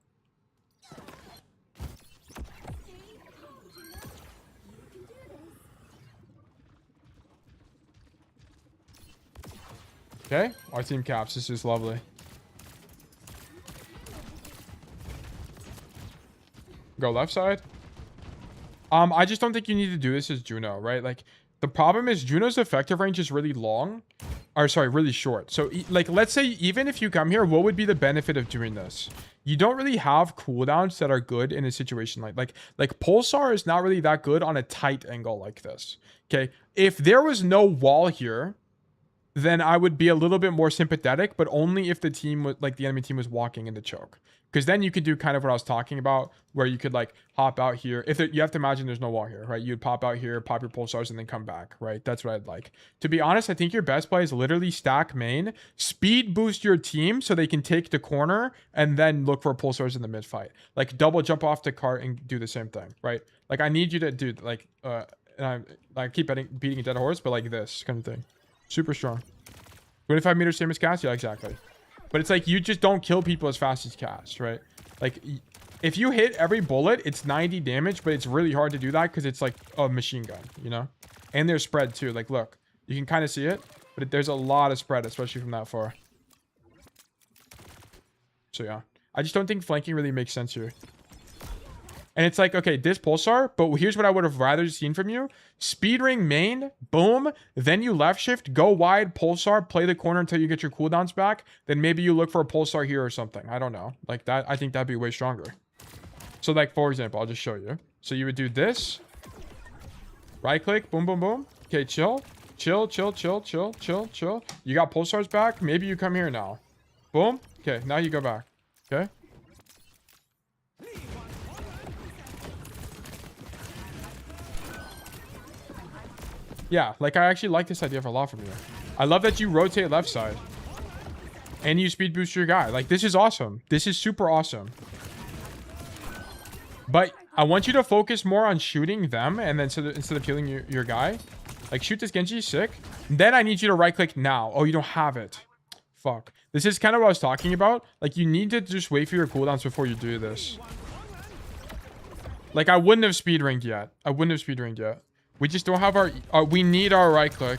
Okay, our team caps. This is lovely. Go left side. I just don't think you need to do this as Juno, right? Like, the problem is Juno's effective range is really long. Or, sorry, really short. So, like, let's say even if you come here, what would be the benefit of doing this? You don't really have cooldowns that are good in a situation like Pulsar is not really that good on a tight angle like this. Okay, if there was no wall here, then I would be a little bit more sympathetic, but only if the team was like the enemy team was walking in the choke. Because then you could do kind of what I was talking about, where you could like hop out here. You have to imagine there's no wall here, right? You'd pop out here, pop your pulsars, and then come back, right? That's what I'd like. To be honest, I think your best play is literally stack main, speed boost your team so they can take the corner, and then look for pulsars in the mid fight. Like double jump off the cart and do the same thing, right? Like I need you to do like, and I keep beating a dead horse, but like this kind of thing. Super strong. 25 meters, same as Cass? Yeah, exactly. But it's like, you just don't kill people as fast as Cass, right? Like, if you hit every bullet, it's 90 damage, but it's really hard to do that because it's like a machine gun, you know? And there's spread too. Like, look, you can kind of see it, but there's a lot of spread, especially from that far. So yeah, I just don't think flanking really makes sense here. And it's like, okay, this pulsar, but here's what I would have rather seen from you. Speed ring main, boom. Then you left shift, go wide, pulsar, play the corner until you get your cooldowns back. Then maybe you look for a pulsar here or something. I don't know. Like that, I think that'd be way stronger. So like, for example, I'll just show you. So you would do this. Right click, boom, boom, boom. Okay, chill. Chill, chill, chill, chill, chill, chill. You got pulsars back. Maybe you come here now. Boom. Okay, now you go back. Okay. Yeah, like I actually like this idea for a lot from you. I love that you rotate left side. and you speed boost your guy. Like, this is awesome. This is super awesome. But I want you to focus more on shooting them, and then instead of healing your guy, like, shoot this Genji, sick. Then I need you to right click now. Oh, you don't have it. Fuck. This is kind of what I was talking about. Like, you need to just wait for your cooldowns before you do this. Like, I wouldn't have speed ringed yet. I wouldn't have speed ringed yet. We just don't have our we need our right click.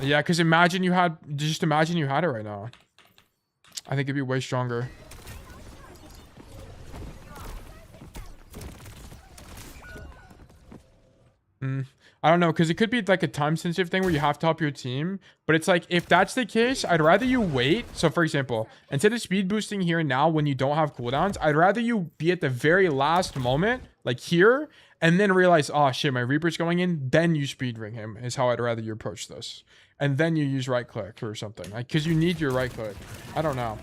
Yeah, because imagine you had it right now. I think it'd be way stronger. I don't know, because it could be like a time sensitive thing where you have to help your team. But it's like, if that's the case, I'd rather you wait. So for example, instead of speed boosting here now when you don't have cooldowns, I'd rather you be at the very last moment, like here, and then realize, oh shit, my Reaper's going in. Then you speed ring him is how I'd rather you approach this. And then you use right click or something, like, because you need your right click. I don't know.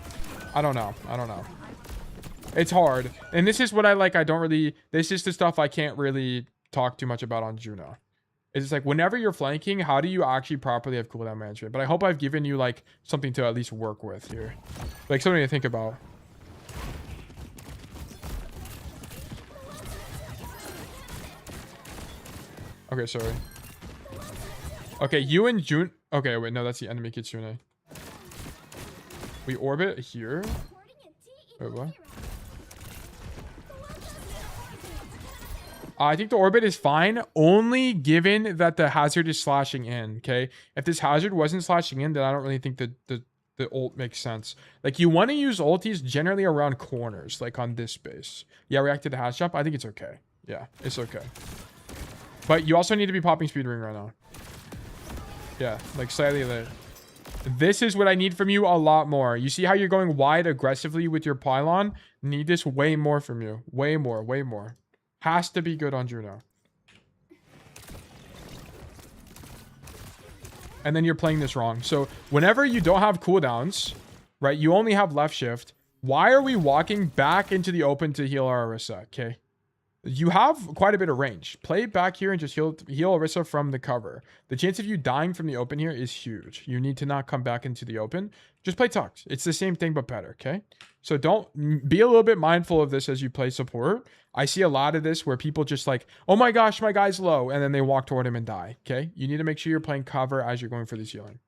It's hard. And this is what I like. This is the stuff I can't really talk too much about on Juno. It's like, whenever you're flanking, how do you actually properly have cooldown management? But I hope I've given you like something to at least work with here, like something to think about. Okay, sorry. Okay, you and June. Okay, wait, no, that's the enemy Kitsune. We orbit here. Wait, what? I think the orbit is fine, only given that the hazard is slashing in, okay? If this hazard wasn't slashing in, then I don't really think that the ult makes sense. Like, you want to use ultis generally around corners, like on this base. Yeah, react to the hash jump. I think it's okay. Yeah, it's okay. But you also need to be popping speed ring right now. Yeah, like slightly lit. This is what I need from you a lot more. You see how you're going wide aggressively with your pylon? Need this way more from you. Way more, way more. Has to be good on Juno. And then you're playing this wrong. So whenever you don't have cooldowns, right, you only have left shift. Why are we walking back into the open to heal our Orisa? Okay. You have quite a bit of range. Play back here and just heal Orisa from the cover. The chance of you dying from the open here is huge. You need to not come back into the open. Just play Tux. It's the same thing, but better, okay? So don't be a little bit mindful of this as you play support. I see a lot of this where people just like, oh my gosh, my guy's low. And then they walk toward him and die, okay? You need to make sure you're playing cover as you're going for this healing.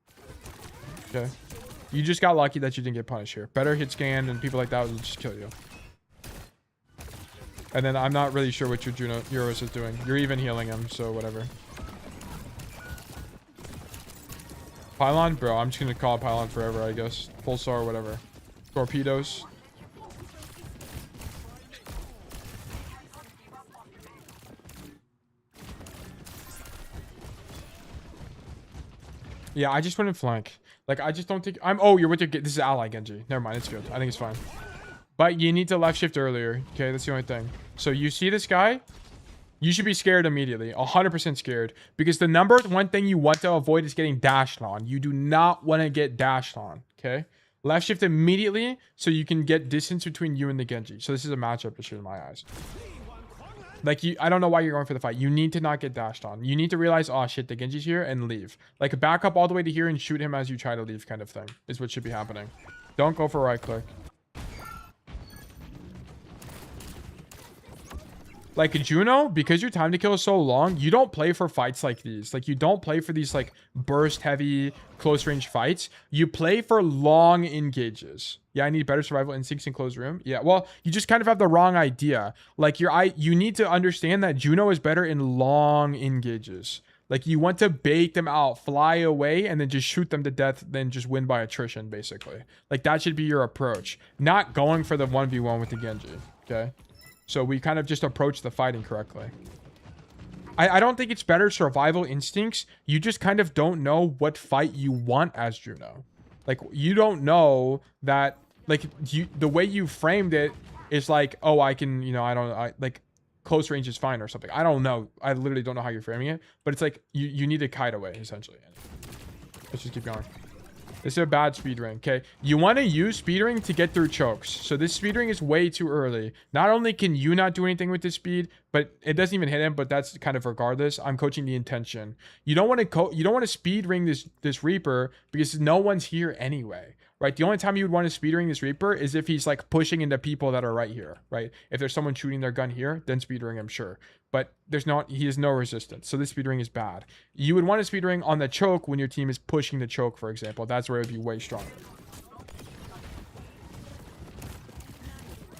Okay? You just got lucky that you didn't get punished here. Better hit scan and people like that will just kill you. And then I'm not really sure what your Euros is doing. You're even healing him, so whatever. Pylon? Bro, I'm just going to call it Pylon forever, I guess. Pulsar, whatever. Torpedoes. Yeah, I just wouldn't flank. Like, I just don't think... Oh, you're with your... This is ally Genji. Never mind, it's good. I think it's fine. But you need to left shift earlier. Okay, that's the only thing. So you see this guy, you should be scared immediately. 100% scared. Because the number one thing you want to avoid is getting dashed on. You do not want to get dashed on. Okay? Left shift immediately so you can get distance between you and the Genji. So this is a matchup issue in my eyes. Like, I don't know why you're going for the fight. You need to not get dashed on. You need to realize, oh shit, the Genji's here, and leave. Like, back up all the way to here and shoot him as you try to leave, kind of thing. Is what should be happening. Don't go for right click. Like Juno, because your time to kill is so long, you don't play for fights like these. Like, you don't play for these like burst heavy close range fights. You play for long engages. Yeah, I need better survival instincts in closed room. Yeah, well, you just kind of have the wrong idea. Like, you need to understand that Juno is better in long engages. Like, you want to bait them out, fly away, and then just shoot them to death, then just win by attrition, basically. Like, that should be your approach. Not going for the 1v1 with the Genji, okay? So we kind of just approach the fighting correctly. I don't think it's better survival instincts. You just kind of don't know what fight you want as Juno. Like, you don't know that, like, the way you framed it is like, oh, I can, you know, like, close range is fine or something. I don't know. I literally don't know how you're framing it. But it's like, you need to kite away, essentially. Let's just keep going. This is a bad speed ring, okay? You want to use speed ring to get through chokes. So this speed ring is way too early. Not only can you not do anything with this speed, but it doesn't even hit him, but that's kind of regardless. I'm coaching the intention. You don't want to speed ring this Reaper because no one's here anyway. Right? The only time you would want to speed ring this Reaper is if he's like pushing into people that are right here, right? If there's someone shooting their gun here, then speed ring him, sure. But he has no resistance. So this speed ring is bad. You would want to speed ring on the choke when your team is pushing the choke, for example. That's where it would be way stronger.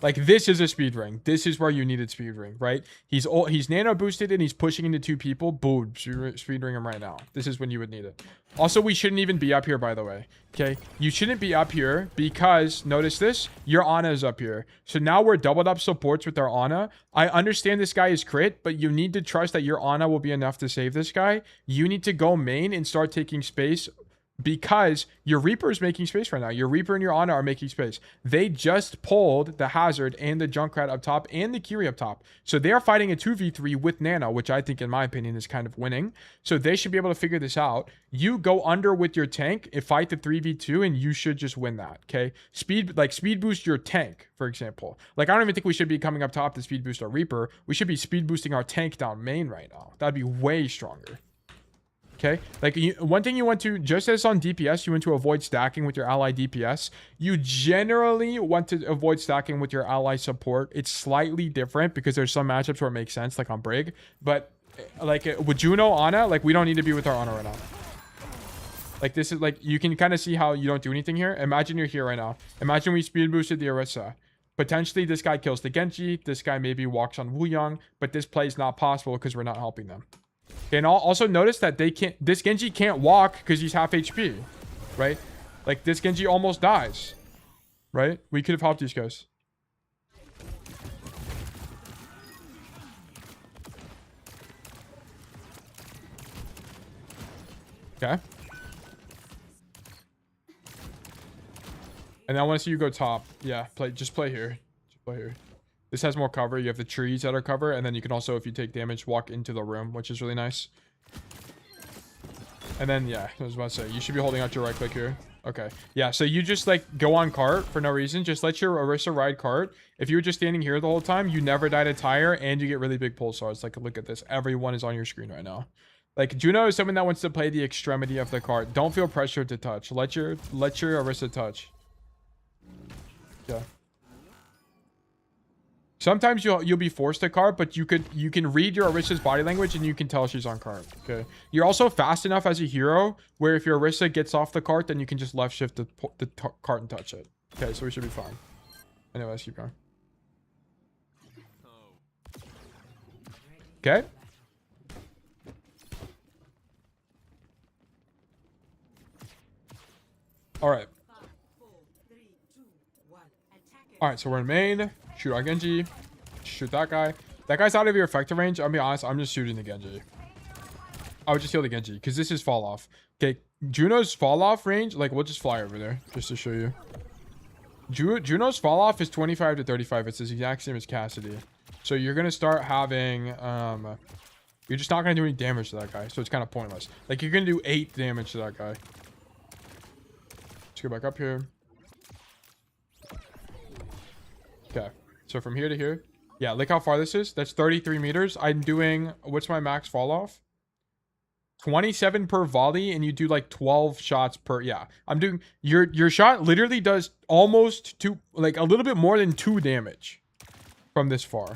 Like this is a speed ring. This is where you needed speed ring, right? He's nano boosted and he's pushing into 2 people. Boom, speed ring him right now. This is when you would need it. Also, we shouldn't even be up here, by the way. Okay, you shouldn't be up here because notice this, your Ana is up here. So now we're doubled up supports with our Ana. I understand this guy is crit, but you need to trust that your Ana will be enough to save this guy. You need to go main and start taking space because your Reaper is making space right now. Your Reaper and your Ana are making space. They just pulled the Hazard and the Junkrat up top and the Kiri up top. So they are fighting a 2v3 with Nano, which I think, in my opinion, is kind of winning. So they should be able to figure this out. You go under with your tank and fight the 3v2, and you should just win that, okay? Speed boost your tank, for example. Like, I don't even think we should be coming up top to speed boost our Reaper. We should be speed boosting our tank down main right now. That'd be way stronger. Okay, like one thing you want to, just as on DPS, you want to avoid stacking with your ally DPS. You generally want to avoid stacking with your ally support. It's slightly different because there's some matchups where it makes sense, like on Brig. But like with Juno, Ana, like we don't need to be with our Ana right now. Like this is like, you can kind of see how you don't do anything here. Imagine you're here right now. Imagine we speed boosted the Orisa. Potentially this guy kills the Genji. This guy maybe walks on Wuyang, but this play is not possible because we're not helping them. Okay, and also notice that this Genji can't walk because he's half HP, right? Like this Genji almost dies, right? We could have helped these guys. Okay. And I want to see you go top. Yeah, just play here. Just play here. This has more cover. You have the trees that are cover, and then you can also, if you take damage, walk into the room, which is really nice. And then, yeah, I was about to say, you should be holding out your right click here. Okay. Yeah, so you just, like, go on cart for no reason. Just let your Orisa ride cart. If you were just standing here the whole time, you never die to tire, and you get really big pulsars. Like, look at this. Everyone is on your screen right now. Like, Juno is someone that wants to play the extremity of the cart. Don't feel pressured to touch. Let your Orisa touch. Yeah. Sometimes you'll be forced to cart, but you can read your Orisa's body language and you can tell she's on cart. Okay. You're also fast enough as a hero where if your Orisa gets off the cart, then you can just left shift the cart and touch it. Okay, so we should be fine. Anyways, keep going. Okay. All right. All right, so we're in main. Shoot our Genji. Shoot that guy. That guy's out of your effective range. I'll be honest, I'm just shooting the Genji. I would just heal the Genji because this is fall off. Okay, Juno's fall off range, like we'll just fly over there just to show you. Juno's fall off is 25 to 35. It's the exact same as Cassidy. So you're gonna start having you're just not gonna do any damage to that guy, so it's kind of pointless. Like you're gonna do 8 damage to that guy. Let's go back up here. Okay, so from here to here, yeah, look how far this is. That's 33 meters. I'm doing, what's my max fall off? 27 per volley, and you do like 12 shots per, yeah. I'm doing, your shot literally does almost like a little bit more than 2 damage from this far.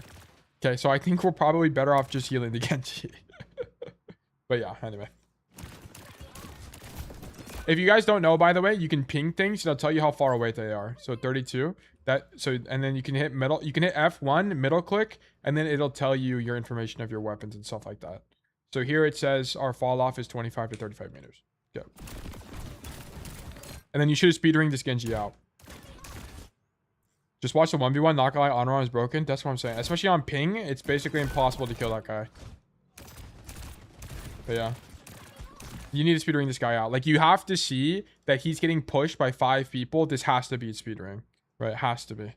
Okay, so I think we're probably better off just healing the Genji. But yeah, anyway. If you guys don't know, by the way, you can ping things and I'll tell you how far away they are. So 32. And then you can hit middle, you can hit F1, middle click, and then it'll tell you your information of your weapons and stuff like that. So here it says our fall off is 25 to 35 meters. Yeah. And then you should have speed ring this Genji out. Just watch the 1v1, knock eye, honor on is broken. That's what I'm saying. Especially on ping, it's basically impossible to kill that guy. But yeah. You need to speed ring this guy out. Like you have to see that he's getting pushed by 5 people. This has to be a speed ring. Right, it has to be.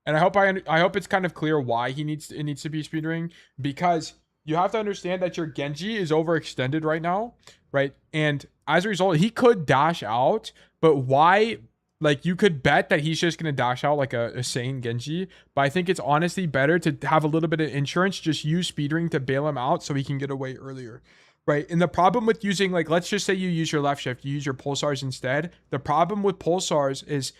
And I hope it's kind of clear why it needs to be speed ring, because you have to understand that your Genji is overextended right now, right? And as a result, he could dash out, but why? Like, you could bet that he's just going to dash out like a sane Genji, but I think it's honestly better to have a little bit of insurance, just use speed ring to bail him out so he can get away earlier, right? And the problem with using, like, let's just say you use your left shift, you use your pulsars instead. The problem with pulsars is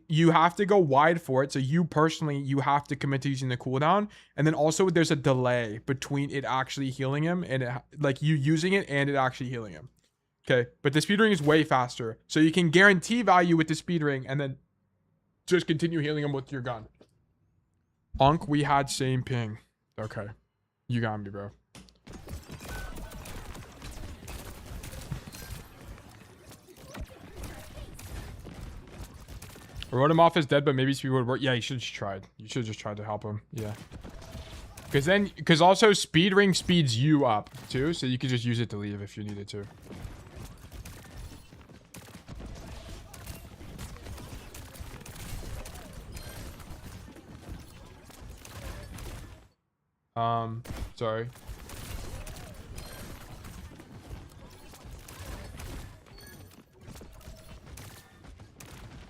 you have to go wide for it. So you personally, you have to commit to using the cooldown. And then also there's a delay between it actually healing him and like you using it and it actually healing him. Okay, but the speed ring is way faster. So you can guarantee value with the speed ring and then just continue healing him with your gun. Unk, we had same ping. Okay, you got me, bro. I wrote him off as dead, but maybe speed would work. Yeah, you should have just tried. You should have just tried to help him. Yeah. Because also speed ring speeds you up too. So you could just use it to leave if you needed to. Sorry.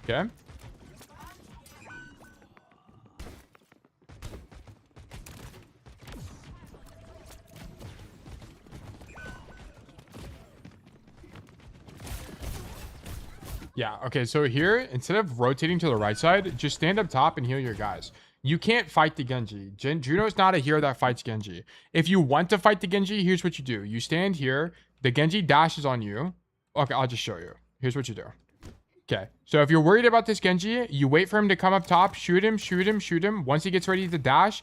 Okay. Yeah, okay, so here, instead of rotating to the right side, just stand up top and heal your guys. You can't fight the Genji. Juno's not a hero that fights Genji. If you want to fight the Genji, here's what you do. You stand here, the Genji dashes on you. Okay, I'll just show you. Here's what you do. Okay, so if you're worried about this Genji, you wait for him to come up top, shoot him, shoot him, shoot him. Once he gets ready to dash,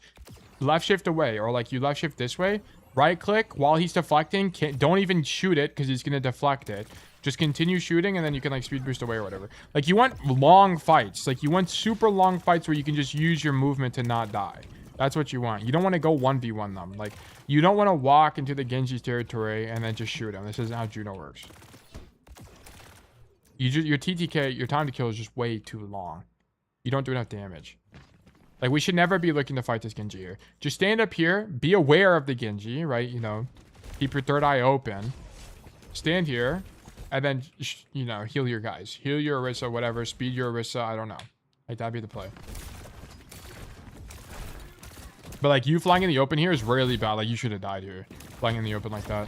left shift away, or like you left shift this way, right click while he's deflecting. Don't even shoot it because he's going to deflect it. Just continue shooting and then you can like speed boost away or whatever. Like you want long fights. Like you want super long fights where you can just use your movement to not die. That's what you want. You don't want to go 1v1 them. Like you don't want to walk into the Genji's territory and then just shoot him. This isn't how Juno works. Your TTK, your time to kill is just way too long. You don't do enough damage. Like we should never be looking to fight this Genji here. Just stand up here, be aware of the Genji, right? You know, keep your third eye open. Stand here. And then, you know, heal your guys. Heal your Orisa, whatever. Speed your Orisa. I don't know. Like, that'd be the play. But, like, you flying in the open here is really bad. Like, you should have died here. Flying in the open like that.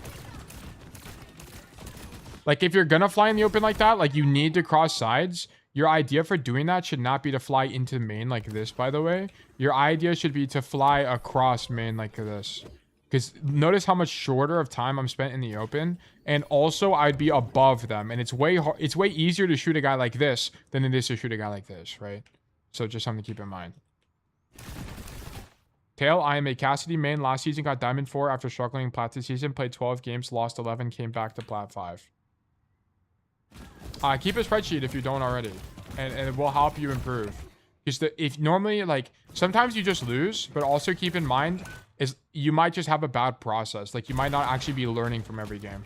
Like, if you're gonna fly in the open like that, like, you need to cross sides. Your idea for doing that should not be to fly into main like this, by the way. Your idea should be to fly across main like this. Because notice how much shorter of time I'm spent in the open. And also, I'd be above them. And it's way easier to shoot a guy like this than it is to shoot a guy like this, right? So just something to keep in mind. Tail, I am a Cassidy main. Last season got Diamond 4 after struggling in Plat this season. Played 12 games, lost 11, came back to Plat 5. Keep a spreadsheet if you don't already. And it will help you improve. Because if normally, like, sometimes you just lose. But also keep in mind is you might just have a bad process. Like, you might not actually be learning from every game.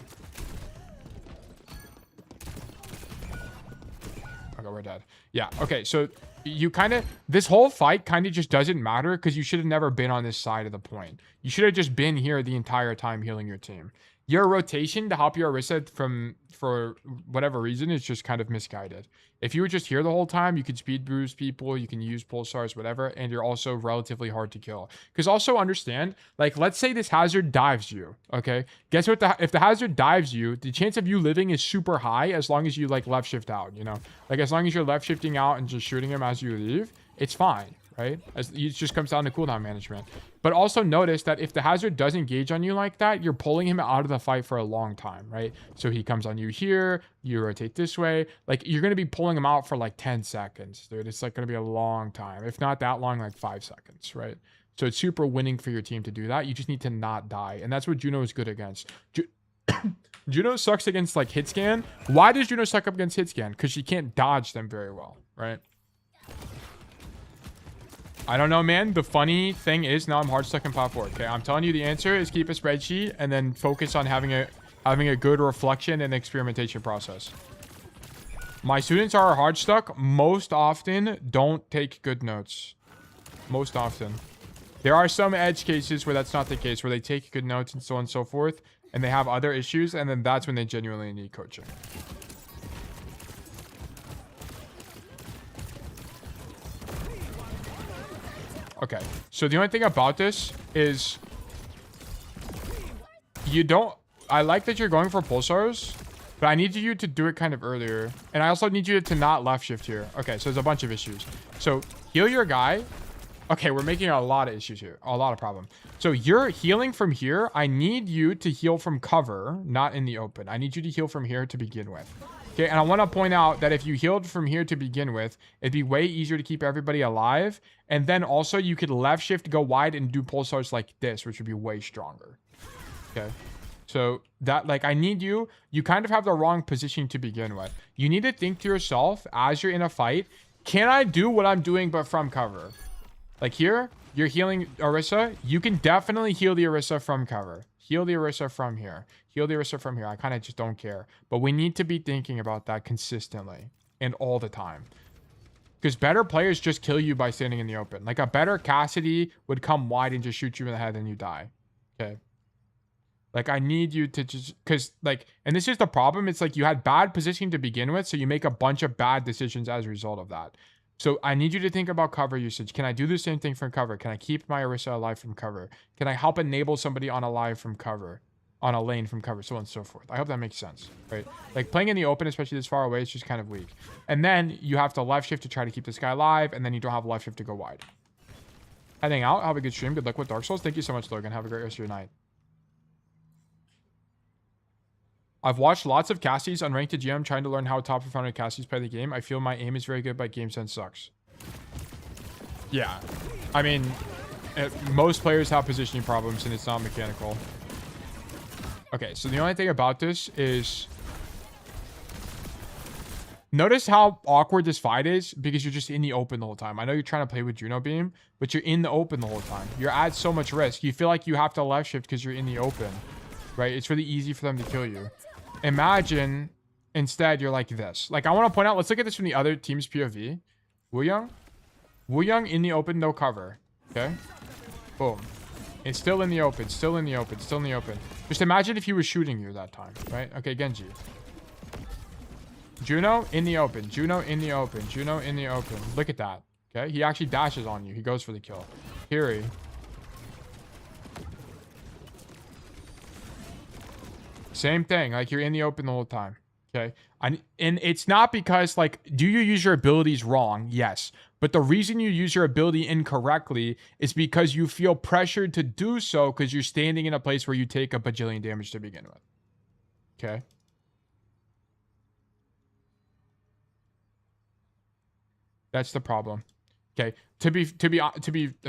Okay, we're dead. Yeah, okay, so you kind of... This whole fight kind of just doesn't matter because you should have never been on this side of the point. You should have just been here the entire time healing your team. Your rotation to help your Orisa for whatever reason is just kind of misguided. If you were just here the whole time, you could speed boost people, you can use pulsars, whatever, and you're also relatively hard to kill. Because also understand, like, let's say this hazard dives you, okay? Guess what? If the hazard dives you, the chance of you living is super high as long as you, like, left shift out, you know? Like, as long as you're left shifting out and just shooting him as you leave, it's fine, right? It just comes down to cooldown management. But also notice that if the hazard does engage on you like that, you're pulling him out of the fight for a long time, right? So he comes on you here, you rotate this way. Like, you're going to be pulling him out for like 10 seconds, dude. It's like going to be a long time. If not that long, like 5 seconds, right? So it's super winning for your team to do that. You just need to not die. And that's what Juno is good against. Juno sucks against like hit scan. Why does Juno suck up against hit scan? Because she can't dodge them very well, right? I don't know, man. The funny thing is now I'm hard stuck in Plat 4. Okay, I'm telling you the answer is keep a spreadsheet and then focus on having a good reflection and experimentation process. My students are hard stuck. Most often don't take good notes. Most often. There are some edge cases where that's not the case, where they take good notes and so on and so forth. and they have other issues, and then that's when they genuinely need coaching. Okay, so the only thing about this is you don't... I like that you're going for pulsars, but I need you to do it kind of earlier. And I also need you to not left shift here. Okay, so there's a bunch of issues. So heal your guy. Okay, we're making a lot of issues here. A lot of problem. So you're healing from here. I need you to heal from cover, not in the open. I need you to heal from here to begin with. Okay, and I want to point out that if you healed from here to begin with, it'd be way easier to keep everybody alive. And then also you could left shift, go wide, and do pulsars like this, which would be way stronger. Okay. So that, like, I need you kind of have the wrong position to begin with. You need to think to yourself as you're in a fight, can I do what I'm doing but from cover? Like here, you're healing Orisa. You can definitely heal the Orisa from cover. Heal the Orisa from here. Heal the Orisa from here. I kind of just don't care. But we need to be thinking about that consistently and all the time. Because better players just kill you by standing in the open. Like a better Cassidy would come wide and just shoot you in the head and you die. Okay. Like, I need you to just... Because, like... And this is the problem. It's like you had bad positioning to begin with, so you make a bunch of bad decisions as a result of that. So, I need you to think about cover usage. Can I do the same thing from cover? Can I keep my Orisa alive from cover? Can I help enable somebody on a live from cover? On a lane from cover, so on and so forth. I hope that makes sense, right? Like, playing in the open, especially this far away, is just kind of weak. And then, you have to left shift to try to keep this guy alive, and then you don't have left shift to go wide. Heading out. Have a good stream. Good luck with Dark Souls. Thank you so much, Logan. Have a great rest of your night. I've watched lots of Cassidy's unranked to GM trying to learn how top 500 Cassidy's play the game. I feel my aim is very good, but game sense sucks. Yeah. I mean, most players have positioning problems, and it's not mechanical. Okay, so the only thing about this is... Notice how awkward this fight is because you're just in the open the whole time. I know you're trying to play with Juno Beam, but you're in the open the whole time. You're at so much risk. You feel like you have to left shift because you're in the open, right? It's really easy for them to kill you. Imagine instead you're like this. Like, I want to point out, let's look at this from the other team's POV. Wooyoung in the open, no cover. Okay? Boom. It's still in the open, still in the open, still in the open. Just imagine if he was shooting you that time, right? Okay, Genji. Juno in the open, Juno in the open, Juno in the open. Look at that. Okay? He actually dashes on you. He goes for the kill. Kiri. Same thing. Like, you're in the open the whole time. Okay? And it's not because, like, do you use your abilities wrong? Yes. But the reason you use your ability incorrectly is because you feel pressured to do so because you're standing in a place where you take a bajillion damage to begin with. Okay? That's the problem. Okay, to be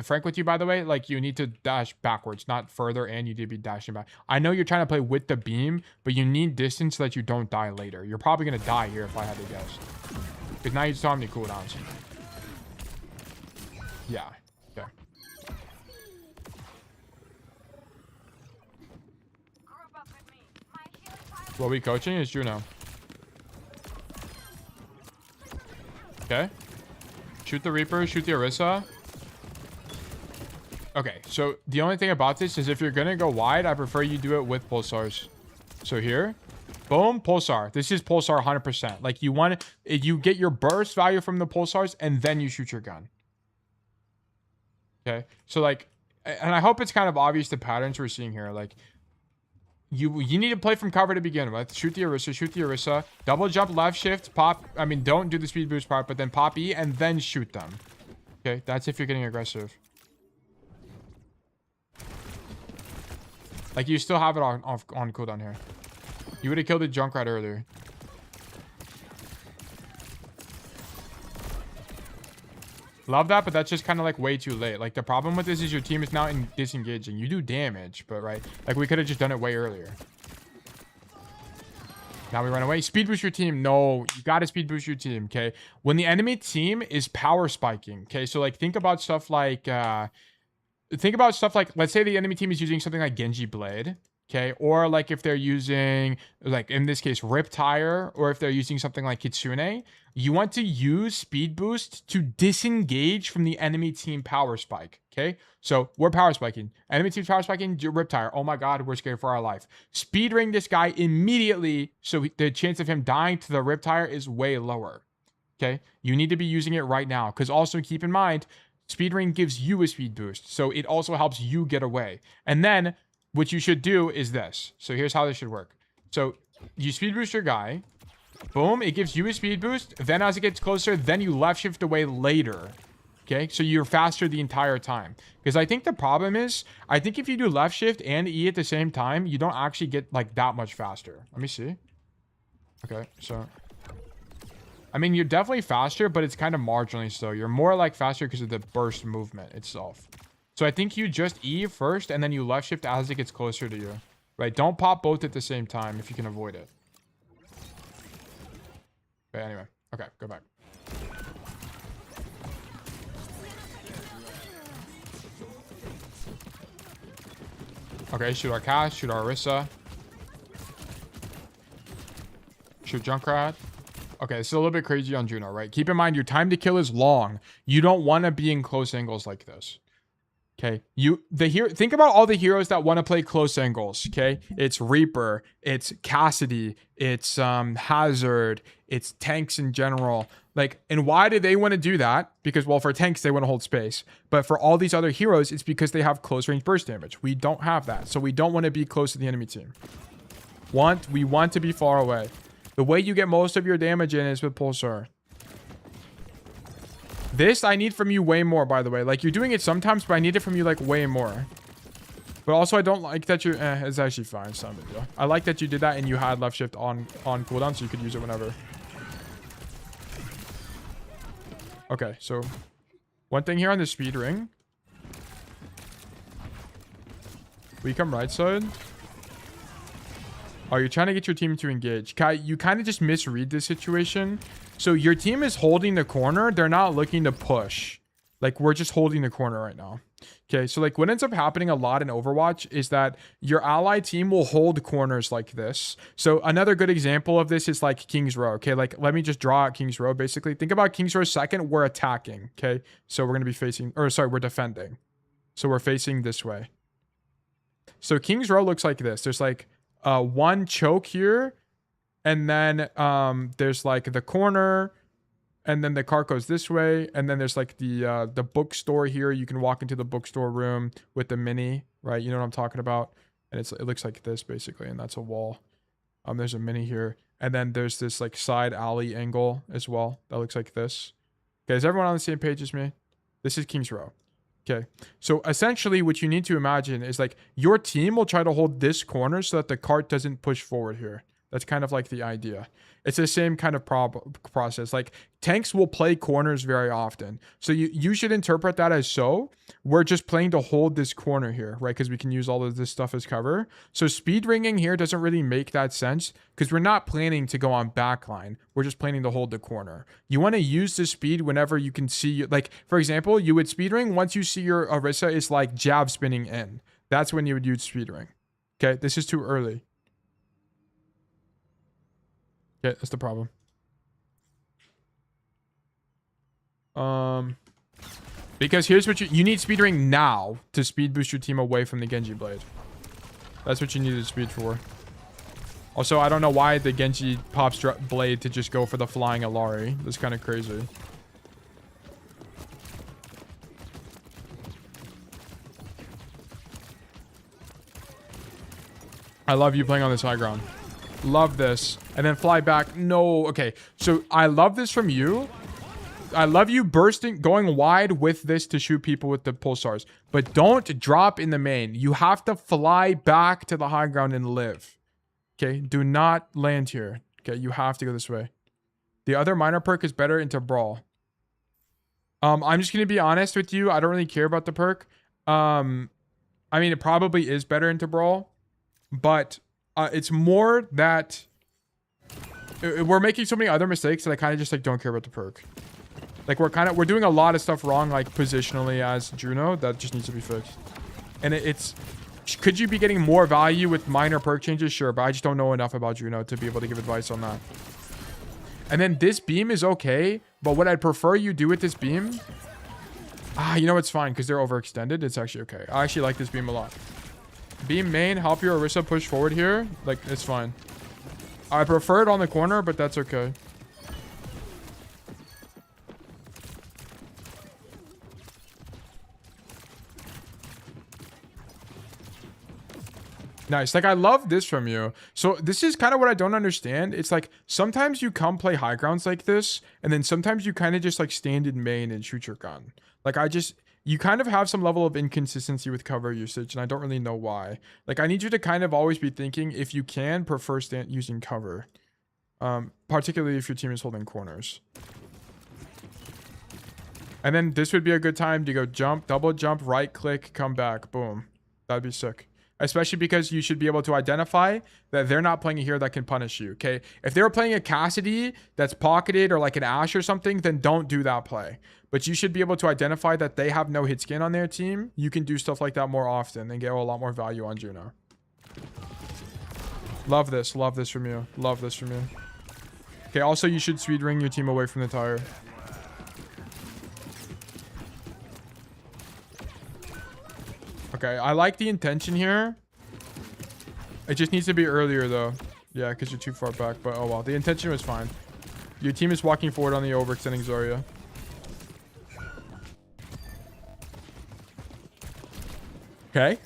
frank with you, by the way, like, you need to dash backwards, not further, and you need to be dashing back. I know you're trying to play with the beam, but you need distance so that you don't die later. You're probably gonna die here if I had to guess, because now you still have any cooldowns. Yeah. Okay. What we coaching is Juno. Okay. Shoot the Reaper, shoot the Orisa. Okay, so the only thing about this is if you're gonna go wide, I prefer you do it with pulsars. So here, boom, pulsar. This is pulsar 100%. Like, you get your burst value from the pulsars, and then you shoot your gun. Okay, so like, and I hope it's kind of obvious the patterns we're seeing here. Like, you need to play from cover to begin with. Shoot the Orisa, double jump, left shift, pop. I mean, don't do the speed boost part, but then pop E and then shoot them. Okay, that's if you're getting aggressive. Like, you still have it on cooldown here. You would have killed the Junkrat earlier. Love that, but that's just kind of like way too late. Like, the problem with this is your team is now disengaging. You do damage, but right, like, we could have just done it way earlier. Now we run away. Speed boost your team. No, you gotta speed boost your team. Okay, when the enemy team is power spiking. Okay, so like, think about stuff like let's say the enemy team is using something like Genji Blade. Okay, or like if they're using, like in this case, Riptire, or if they're using something like Kitsune, you want to use Speed Boost to disengage from the enemy team power spike. Okay, so we're power spiking. Enemy team's power spiking, Riptire. Oh my god, we're scared for our life. Speed ring this guy immediately, so the chance of him dying to the Riptire is way lower. Okay, you need to be using it right now, because also keep in mind, Speed ring gives you a speed boost, so it also helps you get away. And then what you should do is this. So here's how this should work. So you speed boost your guy. Boom. It gives you a speed boost. Then as it gets closer, then you left shift away later. Okay. So you're faster the entire time. Because I think the problem is, I think if you do left shift and E at the same time, you don't actually get like that much faster. Let me see. Okay. So, I mean, you're definitely faster, but it's kind of marginally so. You're more like faster because of the burst movement itself. So I think you just E first, and then you left shift as it gets closer to you. Right? Don't pop both at the same time if you can avoid it. Okay, anyway. Okay, go back. Okay, shoot our Cass, shoot our Orisa. Shoot Junkrat. Okay, it's a little bit crazy on Juno, right? Keep in mind, your time to kill is long. You don't want to be in close angles like this. Okay, think about all the heroes that want to play close angles. Okay, it's Reaper, it's Cassidy, it's Hazard, it's tanks in general. Like, and why do they want to do that? Because, well, for tanks they want to hold space, but for all these other heroes, it's because they have close range burst damage. We don't have that, so we don't want to be close to the enemy team. We want to be far away. The way you get most of your damage in is with Pulsar. This I need from you way more, by the way. Like, you're doing it sometimes, but I need it from you, like, way more. But also, I don't like that you're... it's actually fine. It's not a big deal. I like that you did that and you had left shift on cooldown, so you could use it whenever. Okay, so... one thing here on the speed ring. We come right side. Oh, you're trying to get your team to engage. Kai, you kind of just misread this situation. So your team is holding the corner. They're not looking to push. Like, we're just holding the corner right now. Okay, so like what ends up happening a lot in Overwatch is that your ally team will hold corners like this. So another good example of this is like King's Row. Okay, like let me just draw out King's Row basically. Think about King's Row second. We're attacking. Okay, so we're going to be facing, or sorry, we're defending. So we're facing this way. So King's Row looks like this. There's like one choke here. And then there's like the corner, and then the cart goes this way, and then there's like the bookstore here. You can walk into the bookstore room with the mini, right? You know what I'm talking about? And it looks like this basically, and that's a wall. There's a mini here, and then there's this like side alley angle as well that looks like this. Okay, is everyone on the same page as me? This is King's Row. Okay, so essentially what you need to imagine is like your team will try to hold this corner so that the cart doesn't push forward here. That's kind of like the idea. It's the same kind of process. Like tanks will play corners very often. So you should interpret that as we're just playing to hold this corner here, right? Because we can use all of this stuff as cover. So speed ringing here doesn't really make that sense because we're not planning to go on backline. We're just planning to hold the corner. You want to use the speed whenever you can see, like for example, you would speed ring once you see your Orisa is like jab spinning in. That's when you would use speed ring. Okay, this is too early. Yeah, that's the problem. Because here's what you need speed ring now to speed boost your team away from the Genji blade. That's what you needed speed for. Also, I don't know why the Genji pops blade to just go for the flying Alari. That's kind of crazy. I love you playing on this high ground. Love this. And then fly back. No. Okay. So I love this from you. I love you going wide with this to shoot people with the pulsars. But don't drop in the main. You have to fly back to the high ground and live. Okay. Do not land here. Okay. You have to go this way. The other minor perk is better into Brawl. I'm just going to be honest with you. I don't really care about the perk. I mean, it probably is better into Brawl. But... it's more that we're making so many other mistakes that I kind of just like don't care about the perk. Like we're doing a lot of stuff wrong, like positionally as Juno, that just needs to be fixed. And it's could you be getting more value with minor perk changes? Sure, but I just don't know enough about Juno to be able to give advice on that. And then this beam is okay, but what I'd prefer you do with this beam... you know, it's fine because they're overextended. It's actually okay. I actually like this beam a lot. Beam main, help your Orisa push forward here. Like, it's fine. I prefer it on the corner, but that's okay. Nice. Like, I love this from you. So this is kind of what I don't understand. It's like, sometimes you come play high grounds like this, and then sometimes you kind of just like stand in main and shoot your gun. Like, you kind of have some level of inconsistency with cover usage, and I don't really know why. Like, I need you to kind of always be thinking, if you can, prefer using cover. Particularly if your team is holding corners. And then this would be a good time to go jump, double jump, right click, come back. Boom. That'd be sick. Especially because you should be able to identify that they're not playing a hero that can punish you, okay? If they were playing a Cassidy that's pocketed or like an Ashe or something, then don't do that play. But you should be able to identify that they have no hit scan on their team. You can do stuff like that more often and get a lot more value on Juno. Love this from you. Love this from you. Okay, also you should speed ring your team away from the tire. Okay, I like the intention here. It just needs to be earlier though. Yeah, because you're too far back, but oh well. The intention was fine. Your team is walking forward on the overextending Zarya. Okay.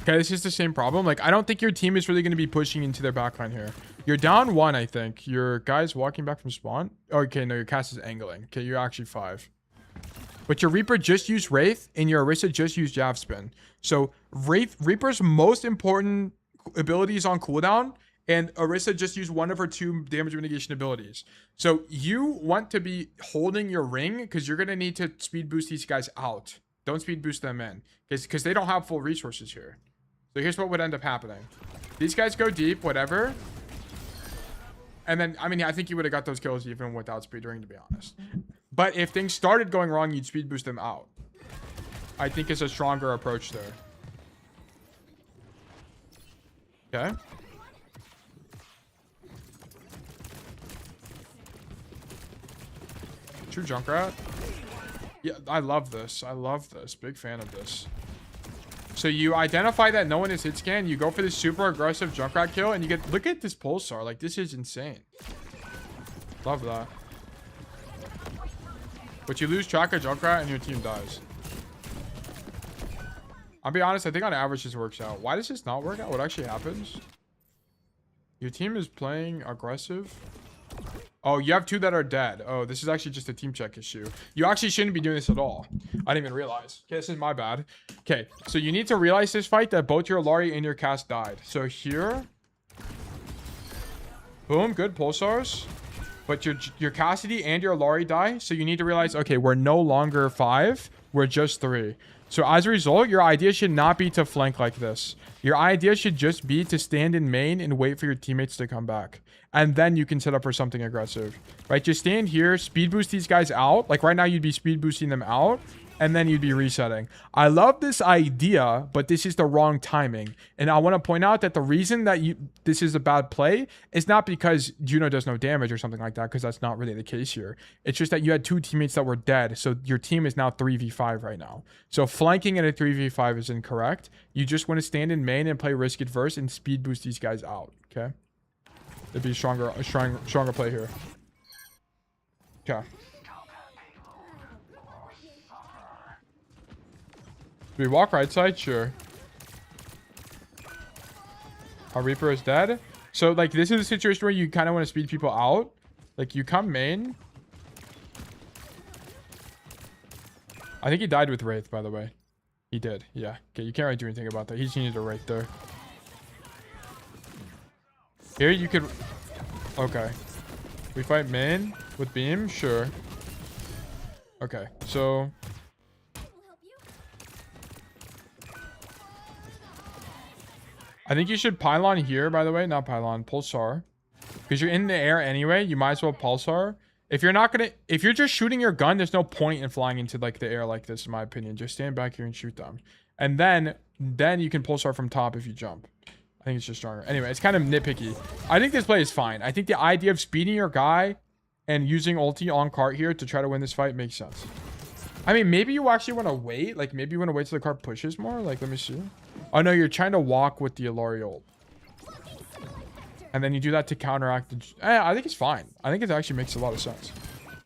Okay, this is the same problem. Like, I don't think your team is really going to be pushing into their backline here. You're down 1, I think. Your guy's walking back from spawn. Okay, no, your cast is angling. Okay, you're actually 5. But your Reaper just used Wraith, and your Orisa just used Jav Spin. So, Reaper's most important ability is on cooldown, and Orisa just used one of her 2 damage mitigation abilities. So, you want to be holding your ring, because you're going to need to speed boost these guys out. Don't speed boost them in, because they don't have full resources here. So, here's what would end up happening. These guys go deep, whatever. And then, I mean, I think you would have got those kills even without speed ring, to be honest. But if things started going wrong, you'd speed boost them out. I think it's a stronger approach there. Okay. True Junkrat. Yeah, I love this. I love this. Big fan of this. So you identify that no one is hit scan. You go for this super aggressive Junkrat kill, and you get... Look at this Pulsar. Like, this is insane. Love that. But you lose track of Junkrat, and your team dies. I'll be honest. I think on average this works out. Why does this not work out? What actually happens? Your team is playing aggressive. Oh, you have 2 that are dead. Oh, this is actually just a team check issue. You actually shouldn't be doing this at all. I didn't even realize. Okay, this is my bad. Okay, so you need to realize this fight that both your Lari and your cast died. So here. Boom, good pulsars. But your Cassidy and your Lari die. So you need to realize, okay, we're no longer 5. We're just 3. So as a result, your idea should not be to flank like this. Your idea should just be to stand in main and wait for your teammates to come back. And then you can set up for something aggressive, right? Just stand here, speed boost these guys out. Like right now, you'd be speed boosting them out, and then you'd be resetting. I love this idea, but this is the wrong timing. And I want to point out that the reason that this is a bad play is not because Juno does no damage or something like that, because that's not really the case here. It's just that you had 2 teammates that were dead, so your team is now 3v5 right now. So flanking in a 3v5 is incorrect. You just want to stand in main and play risk adverse and speed boost these guys out, okay? It'd be a stronger play here. Okay. Do we walk right side? Sure. Our Reaper is dead. So, like, this is a situation where you kind of want to speed people out. Like, you come main. I think he died with Wraith, by the way. He did, yeah. Okay, you can't really do anything about that. He just needed a Wraith there. Here you could... Okay. We fight main with beam? Sure. Okay, so... I think you should pylon here, by the way. Not pylon, pulsar. Because you're in the air anyway. You might as well pulsar. If you're just shooting your gun, there's no point in flying into like the air like this, in my opinion. Just stand back here and shoot them. And then you can pulsar from top if you jump. I think it's just stronger. Anyway, it's kind of nitpicky. I think this play is fine. I think the idea of speeding your guy and using ulti on cart here to try to win this fight makes sense. I mean, maybe you actually want to wait. Like, maybe you want to wait till the cart pushes more. Like, let me see. Oh, no, you're trying to walk with the Illari ult. And then you do that to counteract the... I think it's fine. I think it actually makes a lot of sense.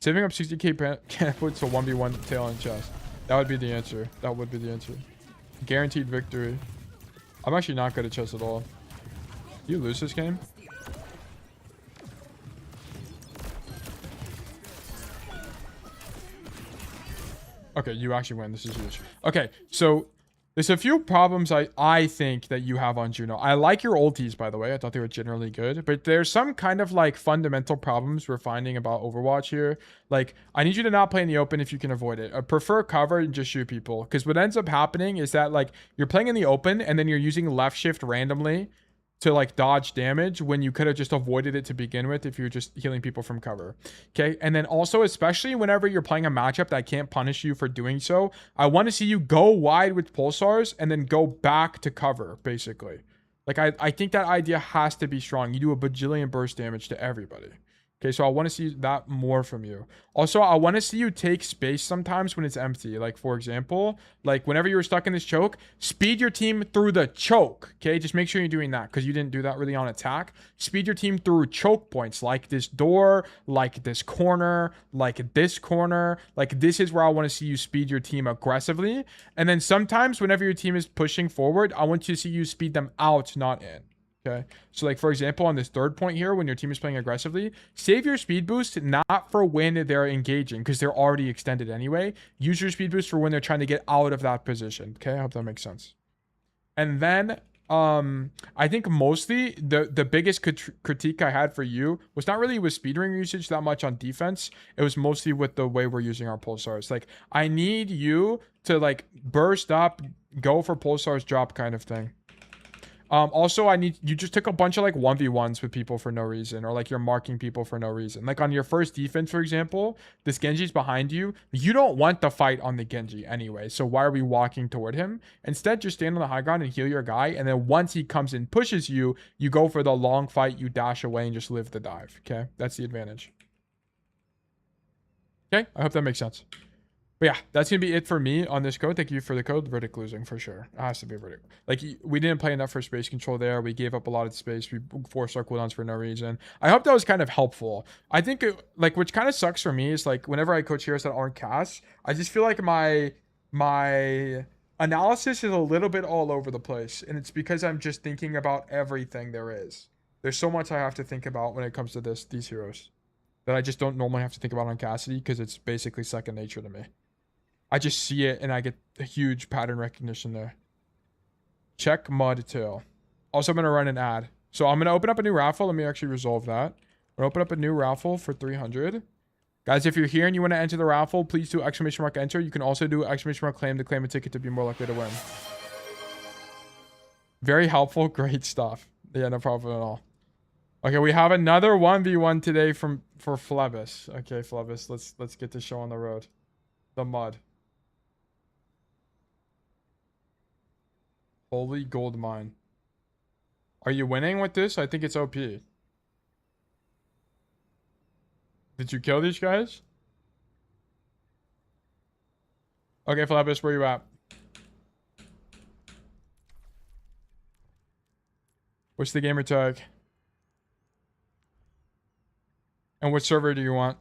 Saving up 60k can't put to 1v1 tail in chest. That would be the answer. That would be the answer. Guaranteed victory. I'm actually not good at chess at all. You lose this game? Okay, you actually win. This is huge. Okay, so there's a few problems I think that you have on Juno. I like your ultis, by the way. I thought they were generally good. But there's some kind of like fundamental problems we're finding about Overwatch here. Like, I need you to not play in the open if you can avoid it. I prefer cover and just shoot people. Because what ends up happening is that like you're playing in the open and then you're using left shift randomly to like dodge damage when you could have just avoided it to begin with if you're just healing people from cover. Okay, and then also, especially whenever you're playing a matchup that can't punish you for doing so, I want to see you go wide with pulsars and then go back to cover, basically. Like, I think that idea has to be strong. You do a bajillion burst damage to everybody. Okay, so I want to see that more from you. Also, I want to see you take space sometimes when it's empty. Like, for example, like whenever you were stuck in this choke, speed your team through the choke. Okay, just make sure you're doing that because you didn't do that really on attack. Speed your team through choke points like this door, like this corner, like this corner. Like, this is where I want to see you speed your team aggressively. And then sometimes whenever your team is pushing forward, I want you to see you speed them out, not in. Okay, so like for example on this third point here, when your team is playing aggressively, save your speed boost not for when they're engaging because they're already extended anyway. Use your speed boost for when they're trying to get out of that position. Okay, I hope that makes sense. And then I think mostly the biggest critique I had for you was not really with speedring usage that much on defense. It was mostly with the way we're using our pulsars. Like, I need you to like burst up, go for pulsars, drop kind of thing. Also, you just took a bunch of like 1v1s with people for no reason, or like you're marking people for no reason. Like on your first defense, for example, this Genji's behind you. You don't want the fight on the Genji anyway. So why are we walking toward him? Instead, just stand on the high ground and heal your guy. And then once he comes and pushes you, you go for the long fight, you dash away and just live the dive. Okay, that's the advantage. Okay, I hope that makes sense. But yeah, that's going to be it for me on this code. Thank you for the code. Verdict losing for sure. It has to be Verdict. Like, we didn't play enough for space control there. We gave up a lot of space. We forced our cooldowns for no reason. I hope that was kind of helpful. I think, like, which kind of sucks for me is, like, whenever I coach heroes that aren't cast, I just feel like my analysis is a little bit all over the place. And it's because I'm just thinking about everything there is. There's so much I have to think about when it comes to these heroes that I just don't normally have to think about on Cassidy because it's basically second nature to me. I just see it and I get a huge pattern recognition there. Check mud tail. Also, I'm going to run an ad. So I'm going to open up a new raffle. Let me actually resolve that. I'm going to open up a new raffle for 300. Guys, if you're here and you want to enter the raffle, please do ! enter. You can also do ! claim to claim a ticket to be more likely to win. Very helpful. Great stuff. Yeah, no problem at all. Okay, we have another 1v1 today for Flebbis. Okay, Flebbis, let's get this show on the road. The mud. Holy gold mine. Are you winning with this? I think it's OP. Did you kill these guys? Okay, Flebbis, where you at? What's the gamer tag? And what server do you want?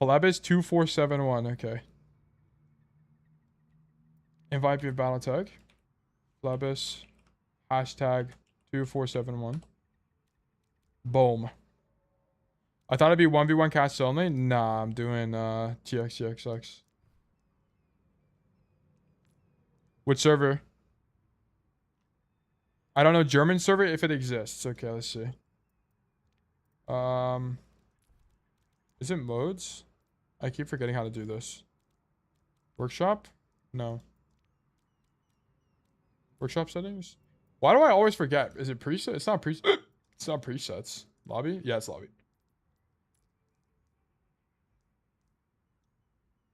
Flebbis 2471, okay. Invite your battle tag. Flebbis hashtag 2471. Boom. I thought it'd be 1v1 cast only. Nah, I'm doing TXTXX. What server? I don't know German server if it exists. Okay, let's see. Is it modes? I keep forgetting how to do this. Workshop? No. Workshop settings? Why do I always forget? Is it preset? It's not preset. It's not presets. Lobby? Yeah, it's lobby.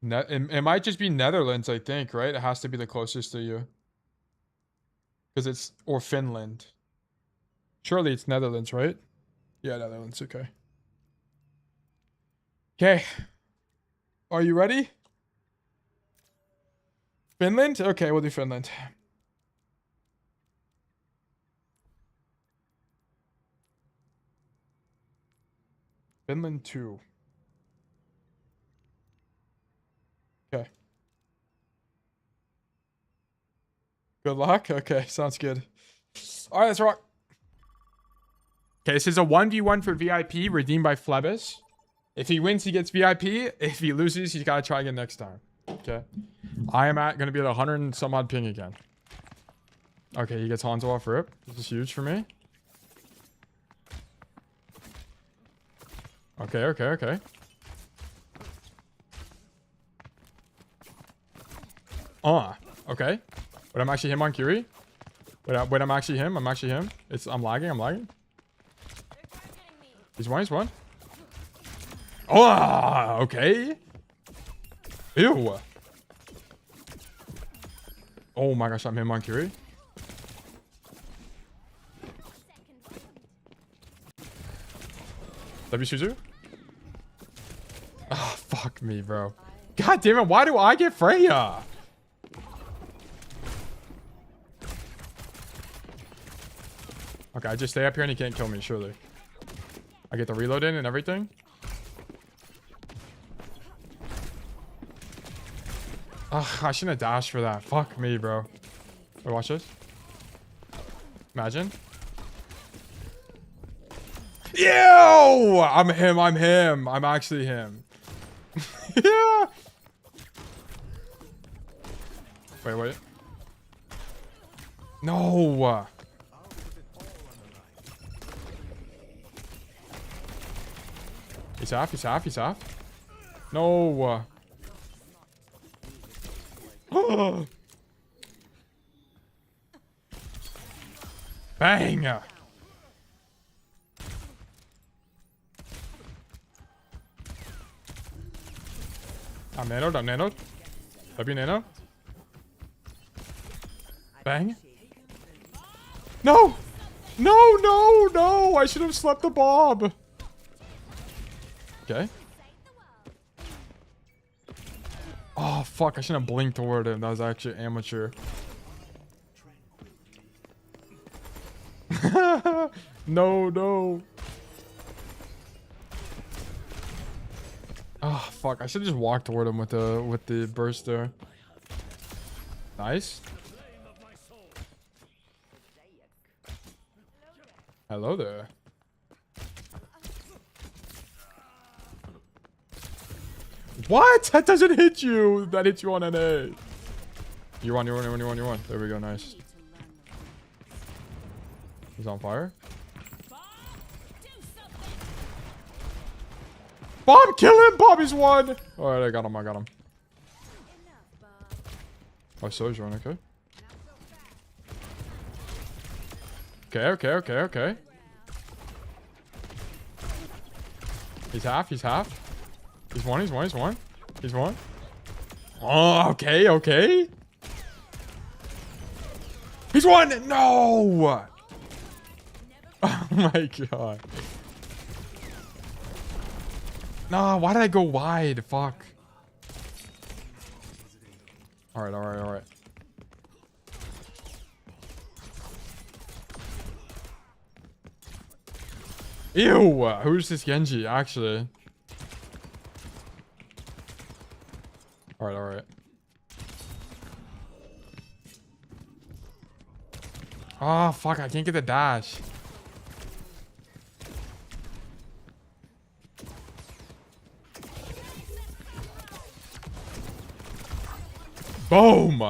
It might just be Netherlands, I think, right? It has to be the closest to you. Because it's... Or Finland. Surely it's Netherlands, right? Yeah, Netherlands. Okay. Okay. Are you ready? Finland? Okay, we'll do Finland. Finland 2. Okay. Good luck? Okay, sounds good. Alright, let's rock. Okay, this is a 1v1 for VIP, redeemed by Flebbis. If he wins, he gets VIP. If he loses, he's gotta try again next time. Okay. I am gonna be at 100 and some odd ping again. Okay, he gets Hanzo off rip. This is huge for me. Okay, okay, okay. Okay. But I'm actually him on Curie. Wait, I'm actually him. I'm actually him. I'm lagging. I'm lagging. He's one. He's one. Oh, okay. Ew. Oh my gosh, I'm him on Curie. W Oh, fuck me, bro. God damn it, why do I get Freya? Okay, I just stay up here and he can't kill me, surely. I get the reload in and everything. Ugh, I shouldn't have dashed for that. Fuck me, bro. Wait, watch this. Imagine. Ew! I'm him. I'm him. I'm actually him. Yeah. Wait. No. He's half. No. Bang. I'm nanoed. W nano. Bang. No! No! I should have slept the bomb. Okay. Oh, fuck. I shouldn't have blinked toward him. That was actually amateur. No. Oh, fuck. I should have just walked toward him with the burst there. Nice. Hello there. What? That doesn't hit you. That hits you on NA. You're one. There we go. Nice. He's on fire. Bob, kill him! Bob is one! Alright, I got him. Oh, Sojourn, okay. Okay. He's half. He's one. Oh, okay. He's one! No! Oh my god. Nah, why did I go wide? Fuck. Alright. Ew! Who's this Genji, actually? Alright. Oh, fuck, I can't get the dash. Boom!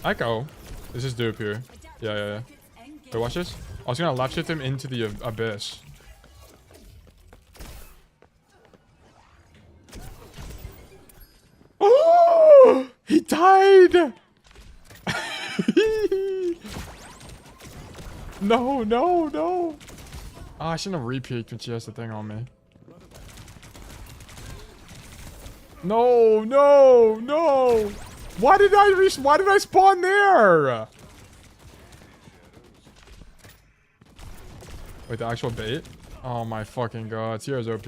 Echo. This is dupe here. Yeah. Wait, watch this. I was gonna left shift him into the abyss. Oh! He died! No. Oh, I shouldn't have re-peeked when she has the thing on me. No, no, no. Why did I spawn there? Wait, the actual bait? Oh my fucking god. Tier's OP.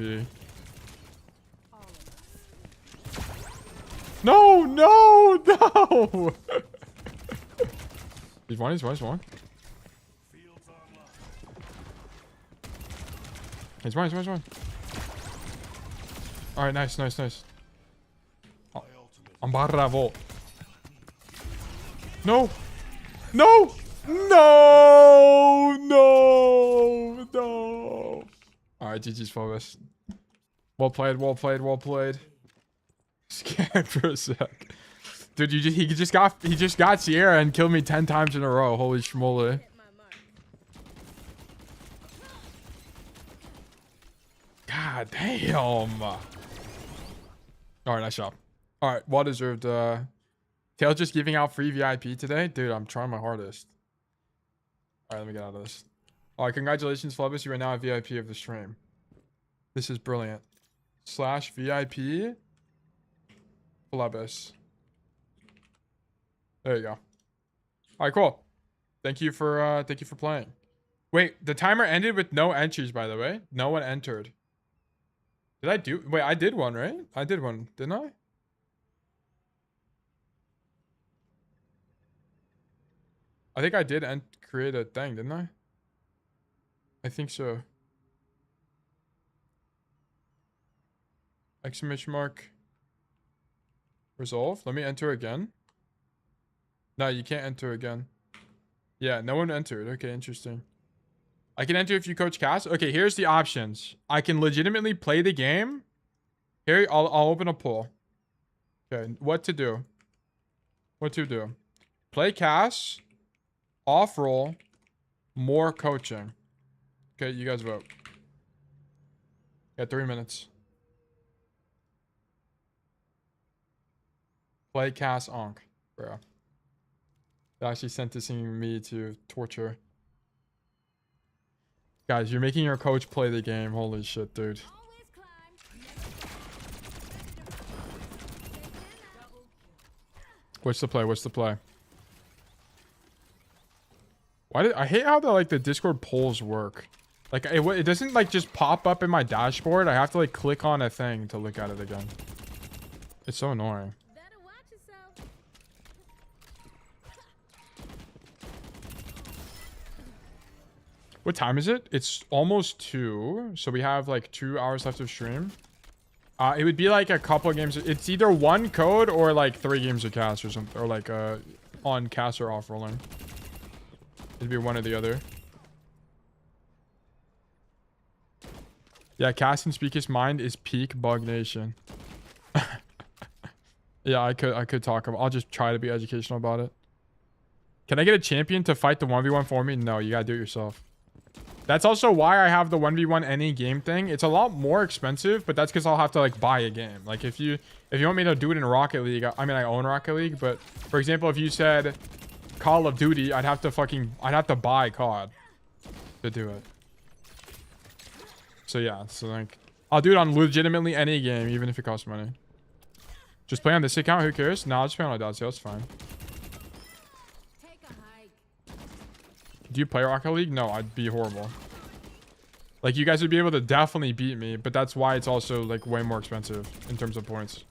No, no, no. He's one. He's one. All right, nice. Oh, I'm bravo. No. All right, GG's Flebbis. Well played. Scared for a sec. Dude, he just got Sierra and killed me 10 times in a row. Holy schmoly. God damn. All right, nice job. All right, well deserved. Tail just giving out free VIP today. Dude, I'm trying my hardest. All right, let me get out of this. All right, congratulations, Flebbis. You are now a VIP of the stream. This is brilliant. /VIP Flebbis. There you go. All right, cool. Thank you for playing. Wait, the timer ended with no entries, by the way. No one entered. Did I do? Wait, I did one, right? I did one, didn't I? I think I did create a thing, didn't I? I think so. Exclamation mark. Resolve. Let me enter again. No, you can't enter again. Yeah, no one entered. Okay, interesting. I can enter if you coach Cass. Okay, here's the options. I can legitimately play the game. Here, I'll open a poll. Okay, what to do? Play Cass. Off roll. More coaching. Okay, you guys vote. Got 3 minutes. Play Cass Onk. Bro. They're actually sentencing me to torture. Guys, you're making your coach play the game. Holy shit, dude. What's the play? I hate how the Discord polls work. Like it doesn't like just pop up in my dashboard. I have to like click on a thing to look at it again. It's so annoying. What time is it? It's almost 2. So we have like 2 hours left of stream. It would be like a couple of games. It's either 1 code or like 3 games of cast or something. Or like on cast or off rolling. It'd be one or the other. Yeah, cast and speak his mind is peak Bug Nation. Yeah, I could talk about. I'll just try to be educational about it. Can I get a champion to fight the 1v1 for me? No, you gotta do it yourself. That's also why I have the 1v1 any game thing. It's a lot more expensive, but that's because I'll have to like buy a game. Like if you want me to do it in Rocket League, I mean I own Rocket League, but for example, if you said Call of Duty, I'd have to buy COD to do it. So yeah, so like I'll do it on legitimately any game, even if it costs money. Just play on this account, who cares? No, I'll just play on a dot, so that's fine. Do you play Rocket League? No, I'd be horrible. Like, you guys would be able to definitely beat me, but that's why it's also, like, way more expensive in terms of points.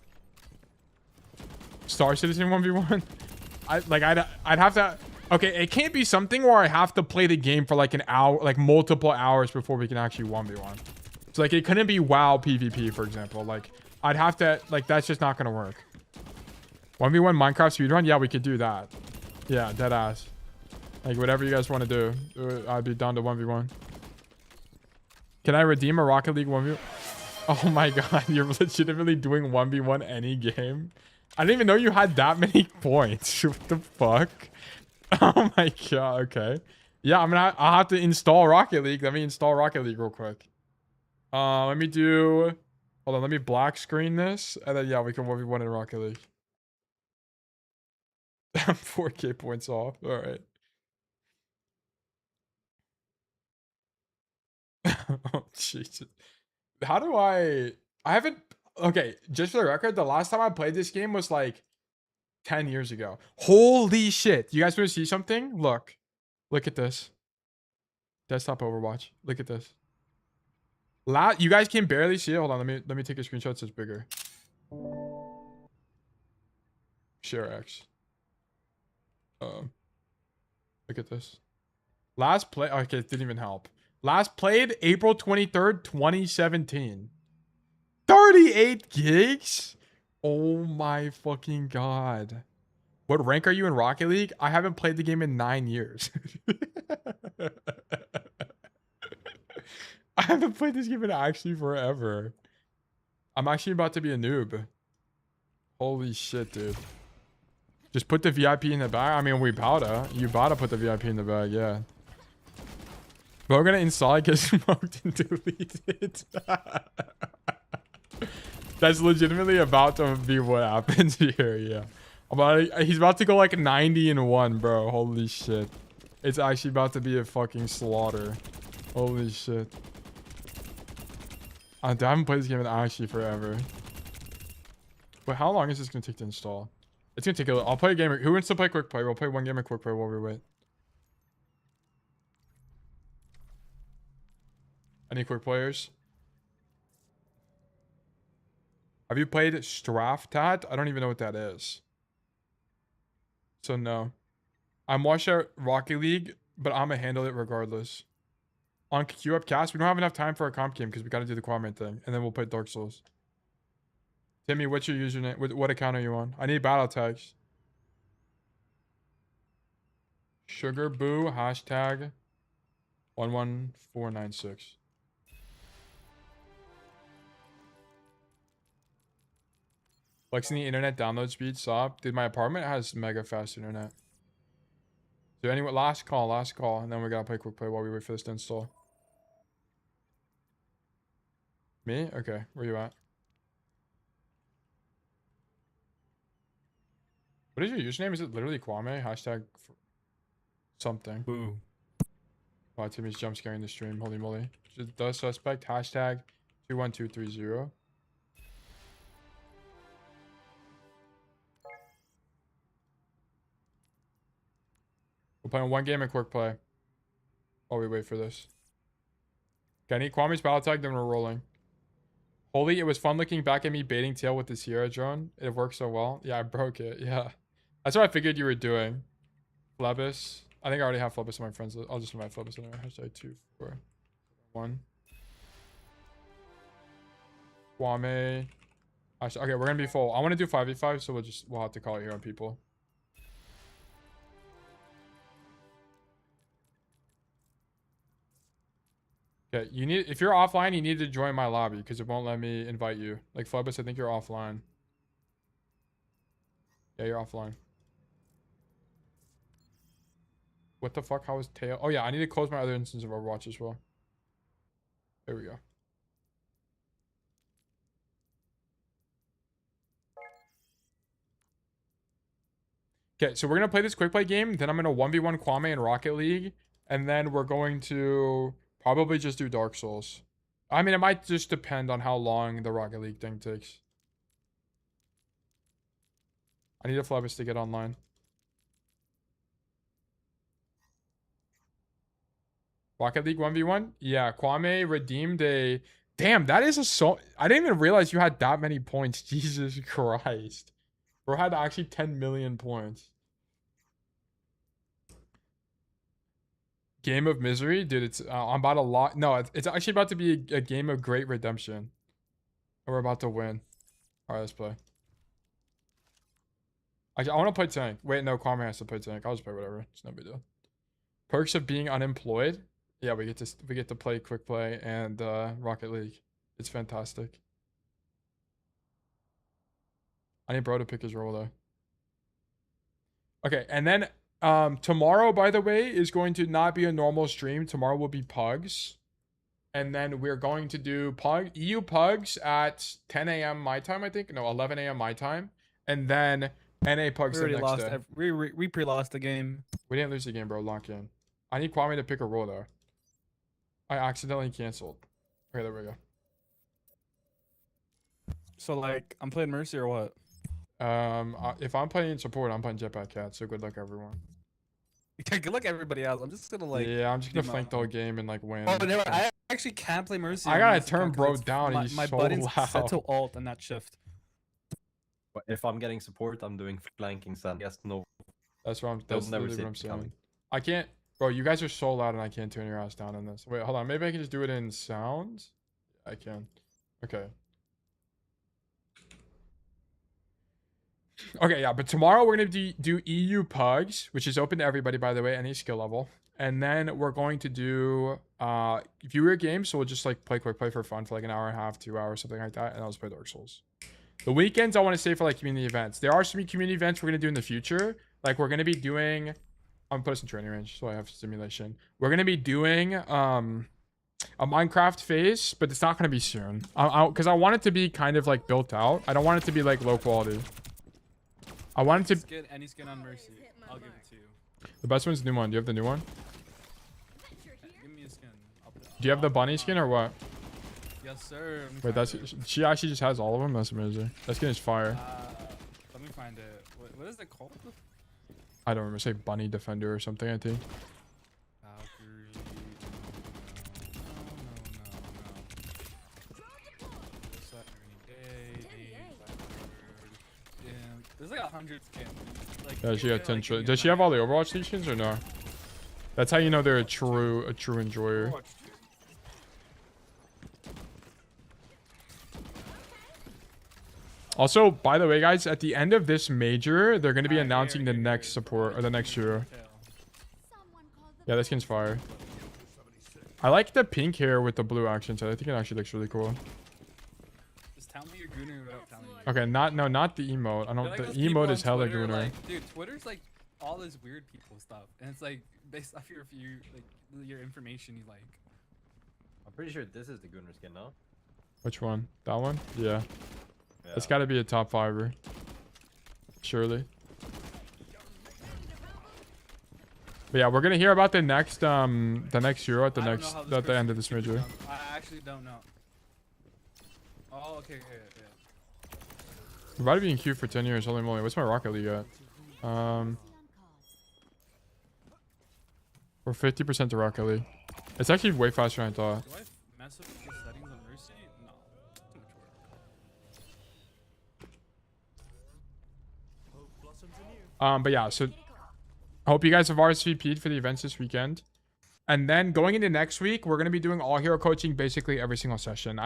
Star Citizen 1v1? I'd have to... Okay, it can't be something where I have to play the game for, like, an hour, like, multiple hours before we can actually 1v1. So, like, it couldn't be WoW PvP, for example. Like, I'd have to... Like, that's just not gonna work. 1v1 Minecraft speedrun? Yeah, we could do that. Yeah, deadass. Like, whatever you guys want to do, I'd be down to 1v1. Can I redeem a Rocket League 1v1? Oh my god, you're legitimately doing 1v1 any game? I didn't even know you had that many points. What the fuck? Oh my god, okay. Yeah, I'll have to install Rocket League. Let me install Rocket League real quick. Let me do... Hold on, let me black screen this. And then, yeah, we can 1v1 in Rocket League. I'm 4k points off. Alright. Oh, Jesus. How do I haven't... Okay, just for the record, the last time I played this game was like 10 years ago. Holy shit. You guys want to see something? Look. Look at this. Desktop Overwatch. Look at this. You guys can barely see it. Hold on, let me take a screenshot so it's bigger. Share X. Look at this. Last play. Okay, it didn't even help. Last played April 23rd, 2017. 38 gigs? Oh my fucking god. What rank are you in Rocket League? I haven't played the game in 9 years. I haven't played this game in actually forever. I'm actually about to be a noob. Holy shit, dude. Just put the VIP in the bag. I mean, we boughta. You boughta put the VIP in the bag, yeah. But we're gonna install it, get smoked, and delete it. That's legitimately about to be what happens here, yeah. He's about to go like 90-1, bro. Holy shit. It's actually about to be a fucking slaughter. Holy shit. I haven't played this game in actually forever. But how long is this gonna take to install? It's gonna take a little. I'll play a game. Who wants to play quick play? We'll play one game of quick play while we wait. Any quick players? Have you played Straftat? I don't even know what that is. So no. I'm watching Rocket League, but I'm gonna handle it regardless. On queue up cast, we don't have enough time for a comp game because we gotta do the Kwame thing, and then we'll play Dark Souls. Timmy, what's your username? What account are you on? I need battle tags. Sugar Boo hashtag 11496. Flexing the internet download speed, stop. Dude, my apartment has mega fast internet. So anyway, last call, and then we gotta play quick play while we wait for this to install. Me? Okay, where you at? What is your username? Is it literally Kwame? Hashtag something. Boo. Wow, Timmy's jump scaring the stream. Holy moly. The suspect. Hashtag 21230. We're playing one game of quick play while we wait for this. Okay, I need Kwame's battle tag, then we're rolling. Holy, it was fun looking back at me baiting tail with the Sierra drone. It worked so well. Yeah, I broke it. Yeah. That's what I figured you were doing. Flebbis. I think I already have Flebbis on my friends list. I'll just invite Flebbis in there. Hashtag 241. Kwame. Okay, we're gonna be full. I want to do 5v5, so we'll have to call it here on people. Okay, if you're offline, you need to join my lobby because it won't let me invite you. Like Flebbis, I think you're offline. Yeah, you're offline. What the fuck? How is tail? Oh yeah, I need to close my other instance of Overwatch as well. There we go. Okay, so we're gonna play this quick play game. Then I'm gonna 1v1 Kwame in Rocket League, and then we're going to probably just do Dark Souls. I mean, it might just depend on how long the Rocket League thing takes. I need a Flebbis to get online. Rocket League 1v1? Yeah, Kwame redeemed a... Damn, that is a so... I didn't even realize you had that many points. Jesus Christ. Bro had actually 10 million points. Game of misery? Dude, it's... I'm about to lock... No, it's actually about to be a game of great redemption. And we're about to win. Alright, let's play. I want to play tank. Wait, no, Kwame has to play tank. I'll just play whatever. It's no big deal. Perks of being unemployed? Yeah, we get to play quick play and Rocket League. It's fantastic. I need bro to pick his role though. Okay, and then tomorrow, by the way, is going to not be a normal stream. Tomorrow will be Pugs. And then we're going to do EU Pugs at 10 a.m. my time, I think. No, 11 a.m. my time. And then NA Pugs the next day. We pre-lost the game. We didn't lose the game, bro. Lock in. I need Kwame to pick a role though. I accidentally canceled. Okay, there we go. So like, I'm playing Mercy or what? If I'm playing support, I'm playing Jetpack Cat. So good luck, everyone. Good luck everybody else. I'm just gonna like. Yeah, I'm just gonna do my flank the whole own. game and like win. Oh, never. I actually can't play Mercy. I on gotta this turn account 'cause bro it's- down. My, He's my so button's set to loud. alt and not shift. But if I'm getting support, I'm doing flanking stand. Yes, no. That's what I'm. They'll That's never literally see what I'm it saying. coming. I can't, bro. You guys are so loud, and I can't turn your ass down in this. Wait, hold on. Maybe I can just do it in sound. I can. Okay. Okay, yeah, but tomorrow we're gonna do EU pugs, which is open to everybody, by the way, any skill level. And then we're going to do viewer games, so we'll just like play quick play for fun for like an hour and a half, 2 hours, something like that, and I'll just play Dark Souls. The weekends I want to save for like community events. There are some community events we're gonna do in the future. Like we're gonna be doing, I'm gonna put us in training range, so I have simulation. We're gonna be doing a Minecraft phase, but it's not gonna be soon. Because I want it to be kind of like built out. I don't want it to be like low quality. I want it to. Get any skin on Mercy. I'll give it to you. The best one's the new one. Do you have the new one? Give me a skin. Do you have the bunny skin or what? Yes, sir. Wait, that's she actually just has all of them. That's amazing. That skin is fire. Let me find it. What is it called? I don't remember. Say bunny defender or something. I think. There's like 100 skins. Like, Yeah, she got 10. Does she have all the Overwatch League skins or no? That's how you know they're a true enjoyer. Also, by the way, guys, at the end of this major, they're going to be announcing the next support or the next hero. Yeah, this skin's fire. I like the pink hair with the blue accents. I think it actually looks really cool. Just tell me your Gunner without telling me. Okay, not the emote. I don't. Like The those people emote on is hella Twitter, Gunner. like, dude, Twitter's like all this weird people stuff, and it's like based off your information you like. I'm pretty sure this is the Gunner skin, no? Which one? That one? Yeah. Yeah. It's got to be a top fiver. Surely. But yeah, we're gonna hear about the next hero at the end of this major. I actually don't know. Oh, okay, yeah. We're about to be in queue for 10 years. Holy moly! What's my Rocket League at? We're 50% to Rocket League. It's actually way faster than I thought. Do I mess up the settings on Mercy? No. Too much work. But yeah, so I hope you guys have RSVP'd for the events this weekend. And then going into next week, we're going to be doing all hero coaching basically every single session.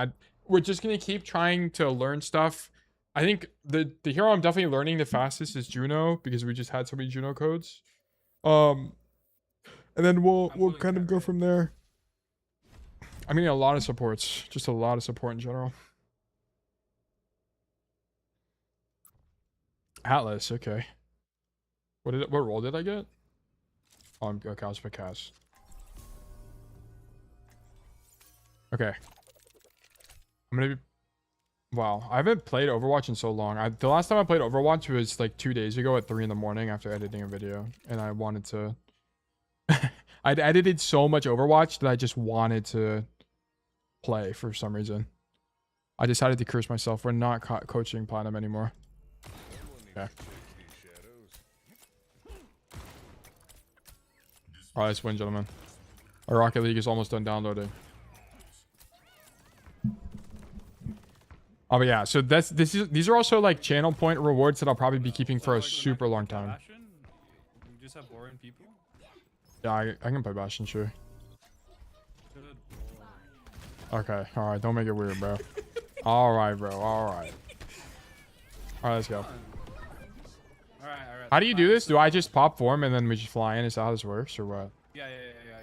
We're just going to keep trying to learn stuff. I think the hero I'm definitely learning the fastest is Juno because we just had so many Juno codes. And then we'll kind of go from there. I mean, a lot of supports, just a lot of support in general. Aatlis, okay. What role did I get? Oh, okay, I was for Cass. Okay. I'm gonna be. Wow, I haven't played Overwatch in so long. The last time I played Overwatch was like 2 days ago at 3 in the morning after editing a video, and I wanted to. I'd edited so much Overwatch that I just wanted to play for some reason. I decided to curse myself. We're not coaching Platinum anymore. Okay. Alright, let's win, gentlemen. Our Rocket League is almost done downloading. Oh, but yeah. So these are also like channel point rewards that I'll probably be keeping for a super long time. Bastion? You just have boring people? Yeah, I can play Bastion, sure. Okay, alright, don't make it weird, bro. Alright, bro, alright. Alright, let's go. Alright. How do you do this? Do I just pop form and then we just fly in? Is that how this works, or what? Yeah.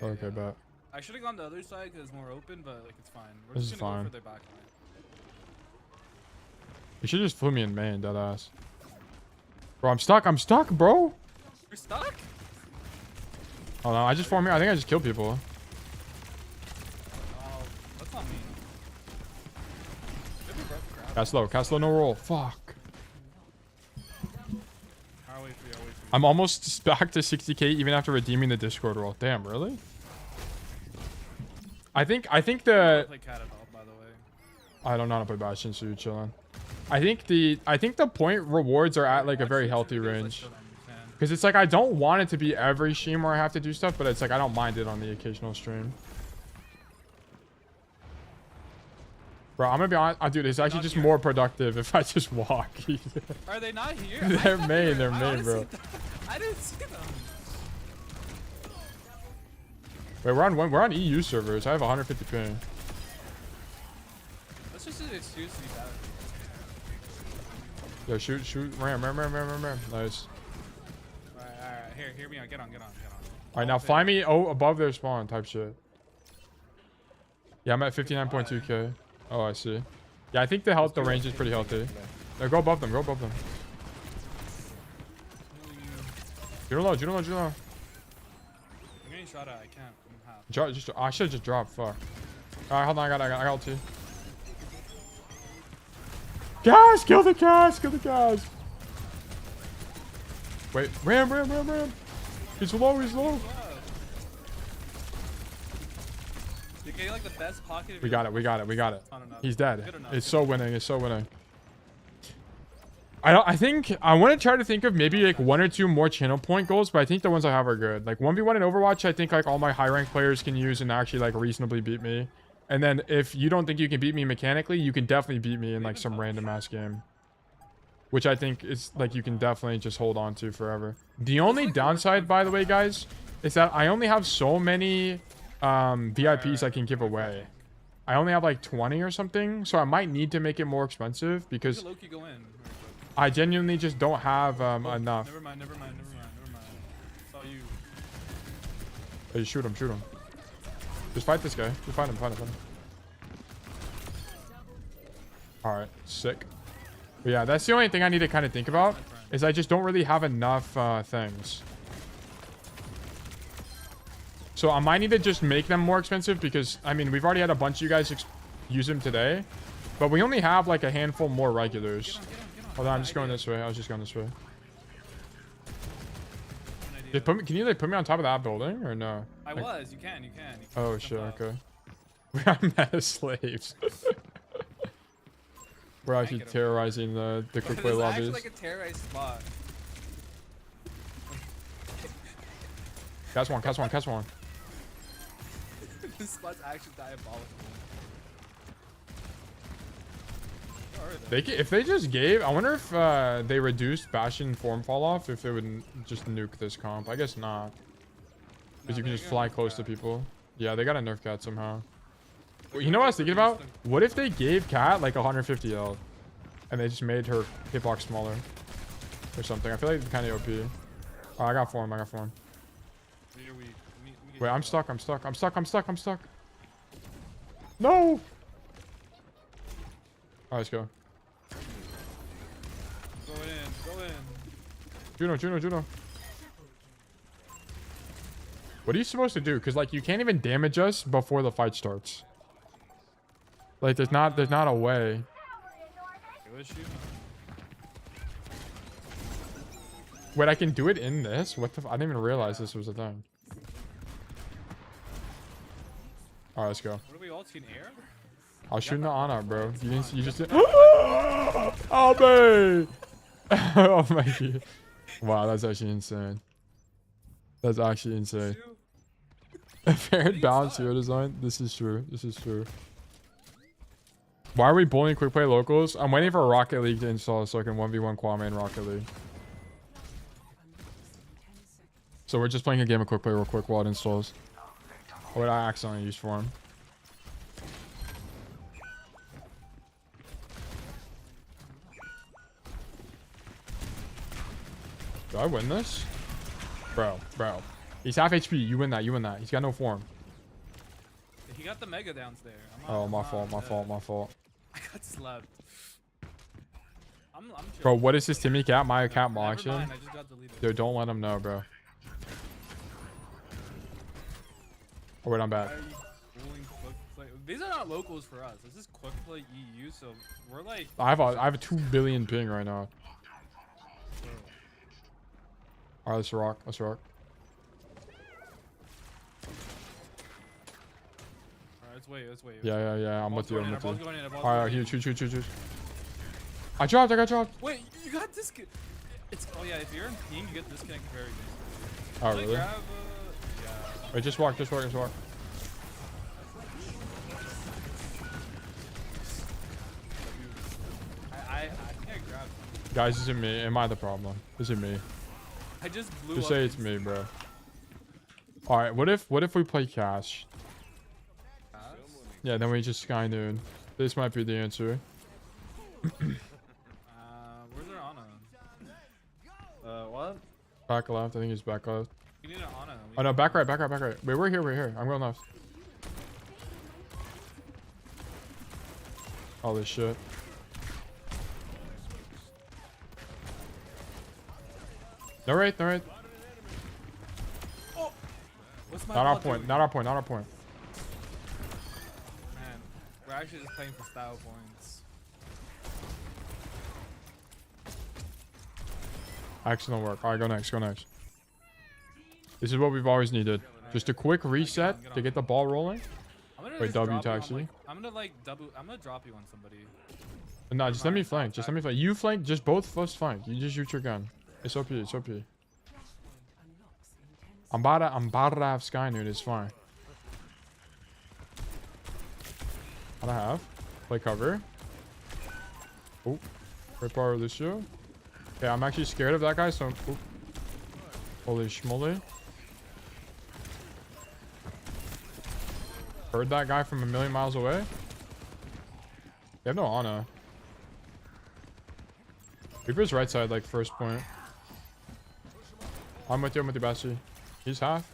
Okay, bet. I should have gone the other side because it's more open, but like it's fine. We're This just is gonna fine. go for their back line. You should just flew me in main, deadass. Bro, I'm stuck, bro. You're stuck? Oh no, I just formed here. I think I just killed people. Oh, that's not me. Cast low, no roll. Fuck. I'll wait for you. I'm almost back to 60k even after redeeming the Discord roll. Damn, really? I think I the. don't play cat at all, by the way. I don't know how to play Bastion, so you're chilling. I think the point rewards are at like a very healthy range. Because it's like I don't want it to be every stream where I have to do stuff, but it's like I don't mind it on the occasional stream. Bro, I'm gonna be honest, dude, it's actually just more productive if I just walk. Are they not here? They're main, bro. I didn't see them. Wait, we're on EU servers. I have 150 ping. That's just an excuse to be bad. Yo, shoot, ram. Nice. Alright, here, hear me out. Get on. Alright, now find me above their spawn type shit. Yeah, I'm at 59.2k. Oh, I see. Yeah, I think the range is pretty healthy. No, go above them. Juno. I'm getting shot at. I can't. I should just drop. Fuck. Alright, hold on. I got ulti. Gas! Kill the gas! Wait, ram. He's low. You're getting like the best pocket. We got it. He's dead. It's so winning. I think I want to try to think of maybe like 1 or 2 more channel point goals, but I think the ones I have are good. Like 1v1 in Overwatch, I think like all my high rank players can use and actually like reasonably beat me. And then if you don't think you can beat me mechanically, you can definitely beat me in like some random ass game. Which I think is like you can definitely just hold on to forever. The only downside, by the way, guys, is that I only have so many VIPs I can give away. I only have like 20 or something, so I might need to make it more expensive because I genuinely just don't have enough. Never mind. It's all you. Hey, shoot him. Just fight this guy. Just fight him. Alright, sick. But yeah, that's the only thing I need to kind of think about, is I just don't really have enough things. So I might need to just make them more expensive because, I mean, we've already had a bunch of you guys use them today, but we only have like a handful more regulars. Hold on, I'm just going this way. I was just going this way. Can you like put me on top of that building or no? I was. You can. Oh shit. Okay. We are meta slaves. We're actually terrorizing the quick play lobbies. It's actually like a terrorized spot. Catch one. This spot's actually diabolical. If they just gave, I wonder if they reduced Bastion form fall off, if they would just nuke this comp. I guess not, because you can just fly close to people. Yeah, they got a nerf cat somehow. You know what I was thinking about? What if they gave Cat like 150 health and they just made her hitbox smaller or something? I feel like it's kind of OP. Oh, I got form. Wait, I'm stuck. No! Alright, let's go. Go in. Juno. What are you supposed to do? Because like you can't even damage us before the fight starts. Like there's not a way. Wait, I can do it in this? What the I didn't even realize this was a thing. Alright, let's go. What are we all seeing air? I was shooting the Ana, bro. You just did. Oh, man. Oh my god. Wow, that's actually insane. Fair and balanced hero design. This is true. Why are we bullying quick play locals? I'm waiting for Rocket League to install so I can 1v1 Kwame in Rocket League. So we're just playing a game of quick play real quick while it installs. Oh wait, I accidentally used form. Do I win this? Bro. He's half HP. You win that. He's got no form. He got the mega downs there. Oh, my fault. I got slapped. I'm bro, what is this Timmy Cat? My cat mocks him? I just got deleted. Dude, don't let him know, bro. Oh, wait, I'm back. These are not locals for us. This is quick play EU, so we're like... I have a 2 billion ping right now. Alright, let's rock. Alright, let's wait. Yeah. I'm with you. Alright, here, shoot. I dropped. I got dropped. Wait, you got disconnected. It's yeah. If you're in ping, you get disconnected very easily. Oh, Like, really? grab, yeah. Wait, just walk. Just walk. Just walk. I think I grabbed him. Guys, is it me? Am I the problem? Is it me? I just blew Just up say it's me, bro. All right. What if we play Cash? Yeah, then we just Sky Noon. This might be the answer. Where's our Ana? What? Back left. I think he's back left. You need an Ana. Oh no, back right. Back right. Back right. Wait, we're here. We're here. I'm going left. All this shit. No right. No right. Oh! What's my Not our ball point. doing? Not our point. Not our point. Man, we're actually just playing for style points. Excellent work. All right, go next. Go next. This is what we've always needed. Just a quick reset to get the ball rolling. I'm gonna Wait, just W drop you on, taxi. like, I'm gonna drop you on somebody. No, just let me flank. Just let me flank. You flank. Just both of us flank. You just shoot your gun. It's OP. It's OP. I'm about to have Sky Noon. It's fine. What I have? Play cover. Oh, right power Lucio. Okay, I'm actually scared of that guy. So, oh. Holy schmoly. Heard that guy from a million miles away. They have no Ana. Reaper's right side, like first point. I'm with you, Bastion. He's half.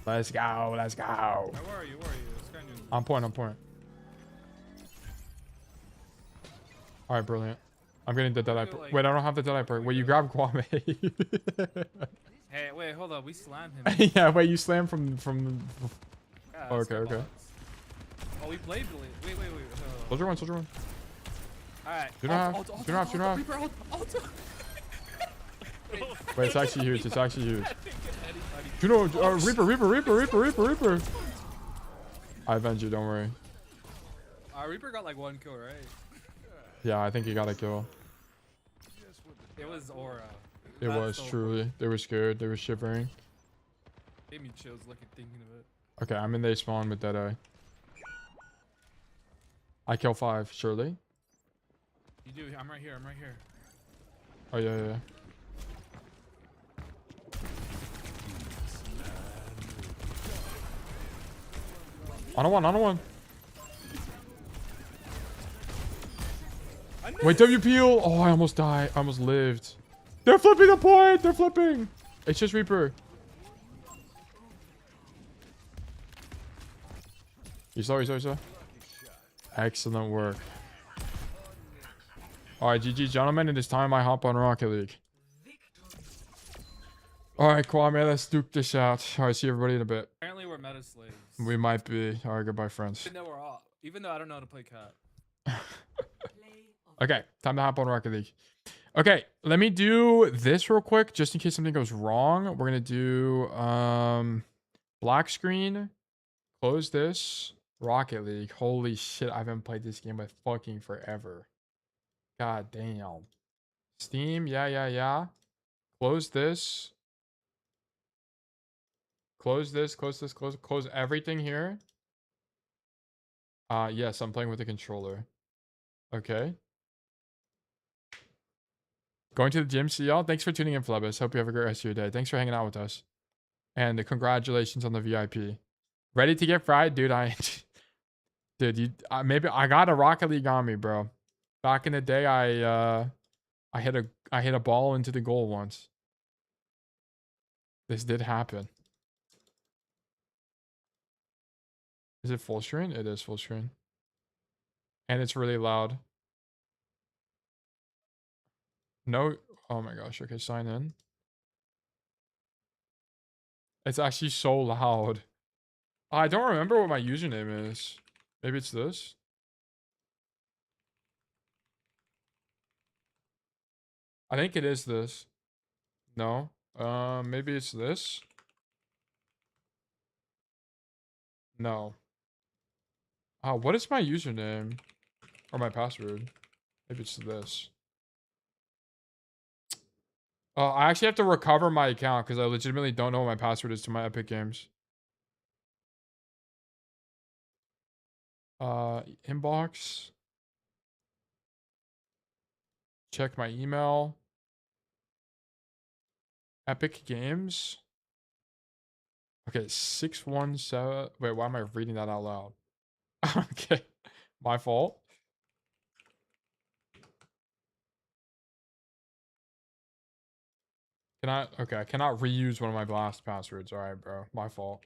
Let's go, let's go. Where are you? Where are you? This guy knew. On point, on point. Alright, brilliant. I'm getting the Deadeye perk. Wait, I don't have the Deadeye perk. Wait, you grab Kwame. Hey, wait, hold up. We slammed him. Yeah, wait, you slammed from... Yeah, Oh, that's okay, good okay. bots. Oh, we played Blade. Wait. Soldier one, soldier one. Alright. Do not have, do not have. Reaper, ult. Wait, it's actually huge. It's actually huge. Juno, Reaper. I avenge you, don't worry. Reaper got like 1 kill, right? Yeah, I think he got a kill. It was Aura. It was, truly. They were scared. They were shivering. Gave me chills looking, thinking of it. Okay, I'm in they spawn with Deadeye. I kill 5, surely. You do. I'm right here. Oh, yeah. On a one. Wait, WPL. Oh, I almost died. I almost lived. They're flipping the point. They're flipping. It's just Reaper. He's low. Excellent work. Alright, GG, gentlemen. It is time I hop on Rocket League. Alright, Kwame, let's duke this out. Alright, see everybody in a bit. Apparently we're meta slaves. We might be. Alright, goodbye, friends. Even though I don't know how to play cat. Okay, time to hop on Rocket League. Okay, let me do this real quick, just in case something goes wrong. We're gonna do black screen, close this, Rocket League. Holy shit, I haven't played this game by fucking forever. God damn. Steam, yeah. Close this. Close everything here. Yes, I'm playing with the controller. Okay. Going to the gym. See y'all. Thanks for tuning in, Flebbis. Hope you have a great rest of your day. Thanks for hanging out with us. And congratulations on the VIP. Ready to get fried? Dude, maybe I got a Rocket League on me, bro. Back in the day, I hit a ball into the goal once. This did happen. Is it full screen? It is full screen. And it's really loud. No. Oh my gosh. Okay, sign in. It's actually so loud. I don't remember what my username is. Maybe it's this. I think it is this. No. Maybe it's this. No. What is my username? Or my password. Maybe it's this. I actually have to recover my account because I legitimately don't know what my password is to my Epic Games. Inbox. Check my email. Epic Games. Okay, 617. Wait, why am I reading that out loud? Okay, my fault. Okay, I cannot reuse one of my blast passwords. All right, bro, my fault.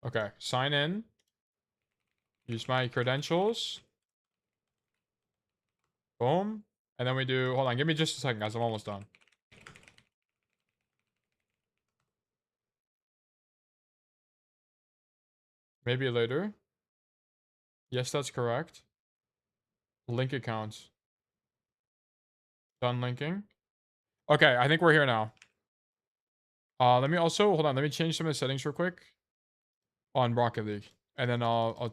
Okay, sign in. Use my credentials. Boom. And then we do, hold on, give me just a second, guys. I'm almost done. Maybe later. Yes, that's correct. Link accounts. Done linking. Okay, I think we're here now. Let me also, hold on, let me change some of the settings real quick. On Rocket League. And then I'll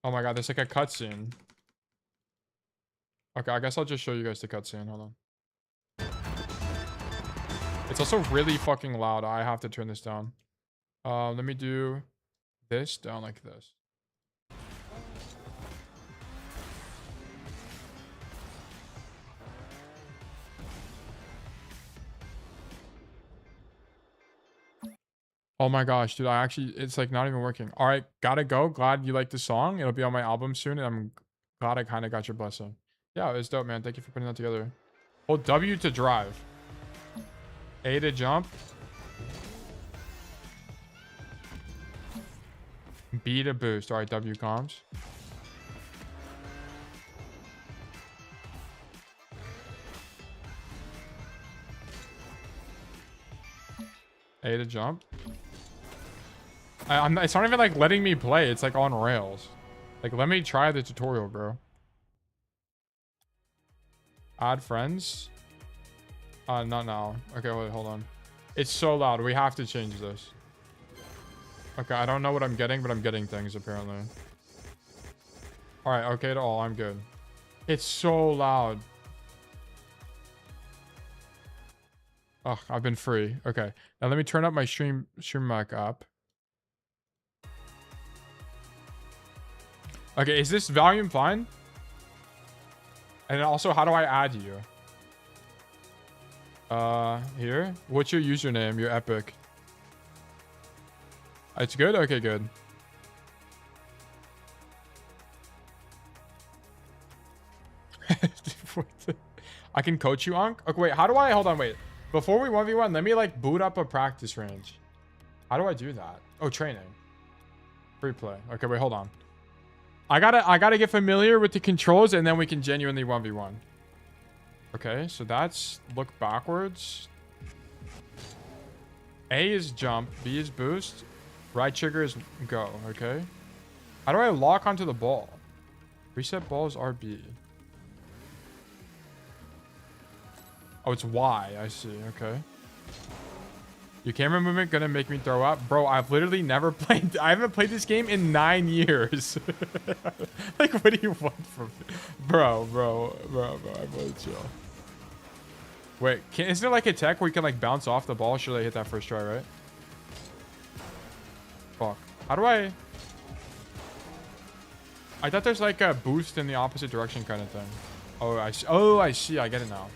oh my god, there's like a cutscene. Okay, I guess I'll just show you guys the cutscene. Hold on. It's also really fucking loud. I have to turn this down. Let me do this down like this. Oh my gosh, dude, it's like not even working. All right, gotta go. Glad you liked the song. It'll be on my album soon, and I'm glad I kind of got your blessing. Yeah, it was dope, man. Thank you for putting that together. Hold W to drive. A to jump. B to boost. All right, W comms. A to jump. It's not even like letting me play. It's like on rails. Like, let me try the tutorial, bro. Add friends. Not now. Okay, wait, hold on. It's so loud. We have to change this. Okay, I don't know what I'm getting, but I'm getting things apparently. All right, okay to all. I'm good. It's so loud. Oh, I've been free. Okay, now let me turn up my stream mic up. Okay, is this volume fine? And also, how do I add you? Here. What's your username? Your Epic. It's good? Okay, good. I can coach you, Ankh? Okay, wait, how do I... Hold on, wait. Before we 1v1, let me, like, boot up a practice range. How do I do that? Oh, training. Free play. Okay, wait, hold on. I gotta get familiar with the controls, and then we can genuinely 1v1. Okay, so that's look backwards. A is jump. B is boost. Right trigger is go. Okay. How do I lock onto the ball? Reset balls RB. Oh, it's Y. I see. Okay. Your camera movement gonna make me throw up? Bro, I've literally never played... I haven't played this game in 9 years. Like, what do you want from me? Bro, I'm really chill. Wait, isn't there like a tech where you can like bounce off the ball? Should I hit that first try, right? Fuck. How do I... I thought there's like a boost in the opposite direction kind of thing. Oh, I see. Oh, I see. I get it now.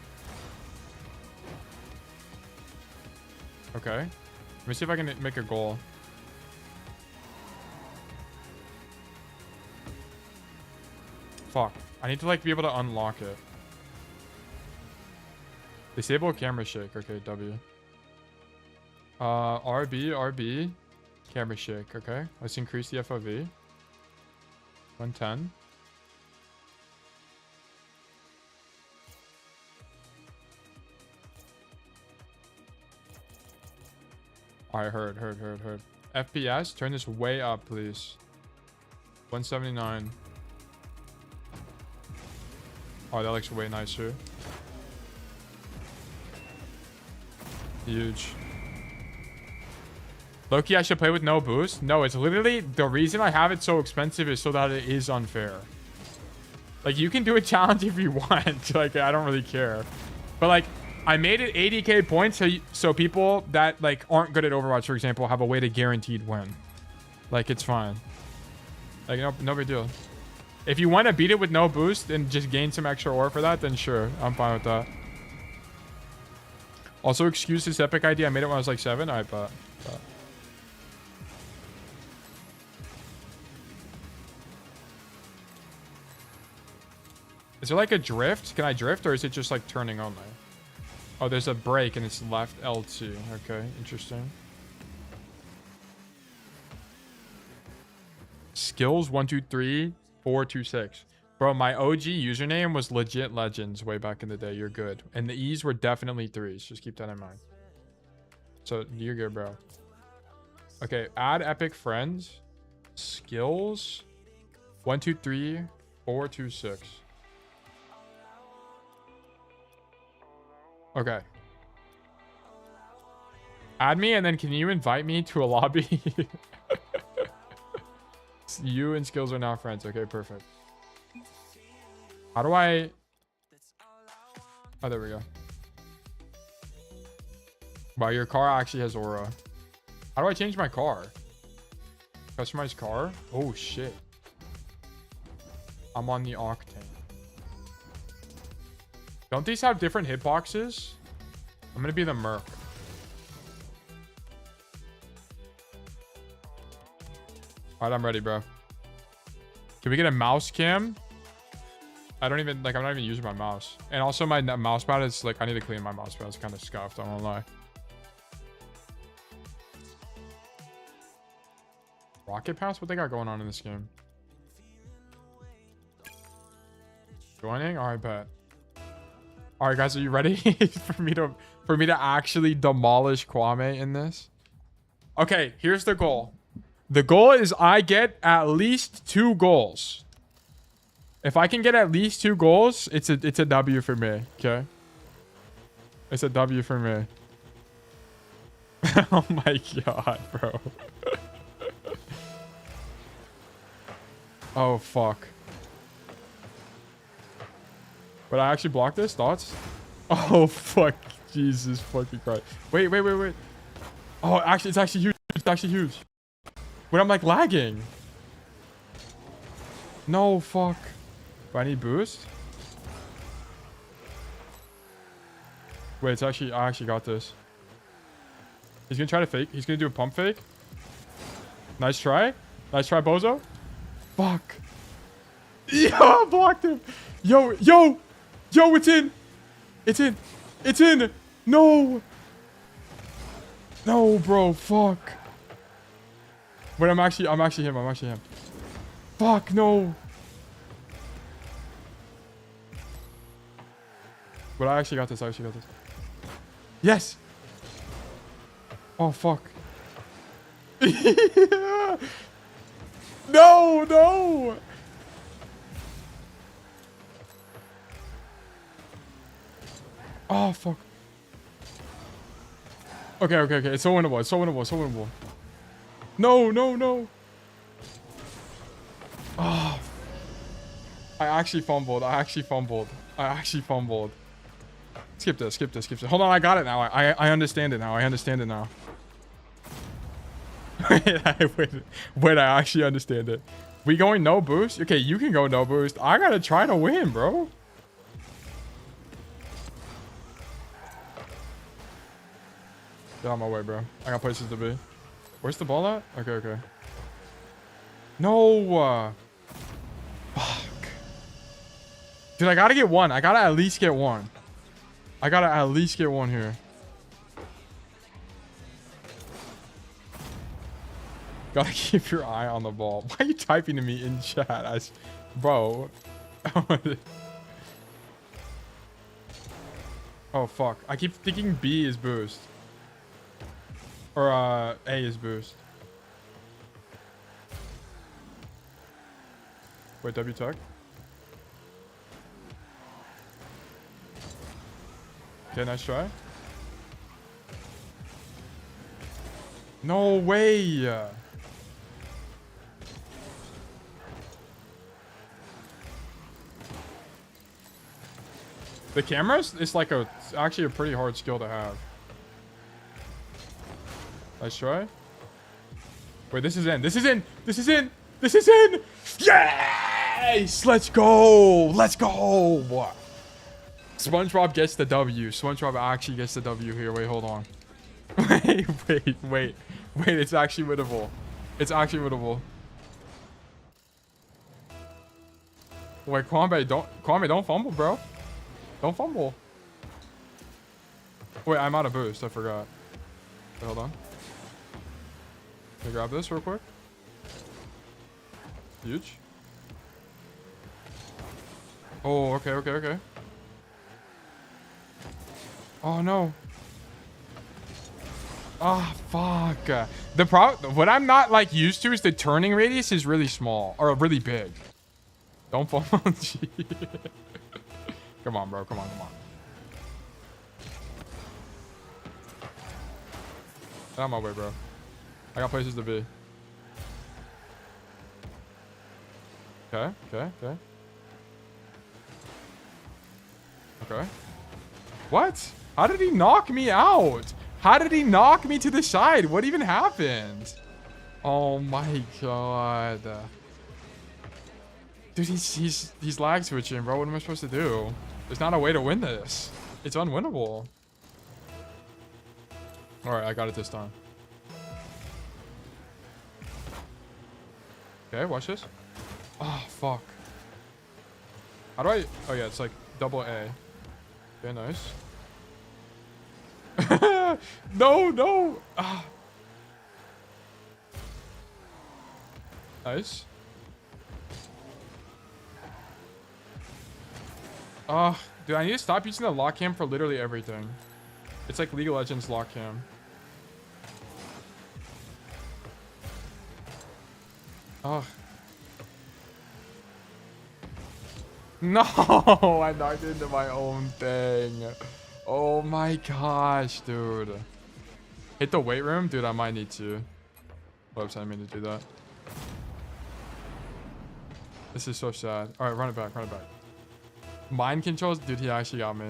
Okay. Let me see if I can make a goal. Fuck. I need to like be able to unlock it. Disable camera shake. Okay, W. RB. Camera shake. Okay. Let's increase the FOV. 110. Alright, heard. FPS, turn this way up, please. 179. Oh, that looks way nicer. Huge. Loki, I should play with no boost. No, it's literally the reason I have it so expensive is so that it is unfair. Like, you can do a challenge if you want. Like, I don't really care. But, like, I made it 80k points so people that, like, aren't good at Overwatch, for example, have a way to guaranteed win. Like, it's fine. Like, no big deal. If you want to beat it with no boost and just gain some extra ore for that, then sure. I'm fine with that. Also, excuse this epic ID. I made it when I was, like, 7. Alright, but. Is there like a drift? Can I drift or is it just like turning only? Oh, there's a break and it's left L2. Okay, interesting. Skills 1, 2, 3, 4, 2, 6. Bro, my OG username was legit Legends way back in the day. You're good. And the E's were definitely 3s. Just keep that in mind. So you're good, bro. Okay, add epic friends. Skills 1, 2, 3, 4, 2, 6. Okay. Add me and then can you invite me to a lobby? You and Skills are now friends. Okay, perfect. How do I... Oh, there we go. Wow, your car actually has aura. How do I change my car? Customize car? Oh, shit. I'm on the Octane. Don't these have different hitboxes? I'm gonna be the Merc. Alright, I'm ready, bro. Can we get a mouse cam? I don't even, like, I'm not even using my mouse. And also my mouse pad is, like, I need to clean my mouse pad. It's kind of scuffed, I don't lie. Rocket Pass? What they got going on in this game? Joining? Alright, bet. All right, guys, are you ready for me to actually demolish Kwame in this? Okay, here's the goal. The goal is I get at least 2 goals. If I can get at least 2 goals, it's a W for me. Okay, it's a W for me. Oh my god, bro. Oh fuck. But I actually blocked this? Thoughts? Oh, fuck. Jesus fucking Christ. Wait. Oh, actually, it's actually huge. It's actually huge. When I'm, like, lagging. No, fuck. Do I need boost? Wait, it's actually... I actually got this. He's gonna try to fake. He's gonna do a pump fake. Nice try. Nice try, Bozo. Fuck. Yo, I blocked him. Yo, it's in. It's in. No, bro. Fuck. Wait, I'm actually him. Fuck, no. But I actually got this. Yes. Oh, fuck. No. Oh, fuck. Okay. It's so winnable. No. Oh. I actually fumbled. Skip this. Hold on, I got it now. I understand it now. Wait, I actually understand it. We going no boost? Okay, you can go no boost. I gotta try to win, bro. Get on my way, bro. I got places to be. Where's the ball at? Okay. No. Fuck. Dude, I gotta get one. I gotta at least get one here. Gotta keep your eye on the ball. Why are you typing to me in chat? Bro. Oh, fuck. I keep thinking B is boost. Or, A is boost. Wait, W tuck? Okay, nice try. No way. The cameras, it's like it's actually a pretty hard skill to have. Let's try. Wait, this is in. This is in. This is in. This is in. Yes! Let's go. Let's go. What? SpongeBob gets the W. SpongeBob actually gets the W here. Wait, hold on. Wait. It's actually winnable. It's actually winnable. Wait, Kwame, don't fumble, bro. Don't fumble. Wait, I'm out of boost. I forgot. Wait, hold on. Let me grab this real quick. Huge. Oh, okay. Oh, no. Ah, fuck. The problem, what I'm not like used to is the turning radius is really small or really big. Don't fall on G. Come on, bro. Come on. Get out of my way, bro. I got places to be. Okay. What? How did he knock me out? How did he knock me to the side? What even happened? Oh my god. Dude, he's lag switching, bro. What am I supposed to do? There's not a way to win this. It's unwinnable. Alright, I got it this time. Okay, watch this. Oh, fuck. How do I... Oh, yeah, it's like double A. Okay, nice. No. Ah. Nice. Dude, I need to stop using the lock cam for literally everything. It's like League of Legends lock cam. No, I knocked into my own thing. Oh my gosh, dude. Hit the weight room? Dude, I might need to. Whoops, I didn't mean to do that. This is so sad. Alright, run it back. Mind controls? Dude, he actually got me.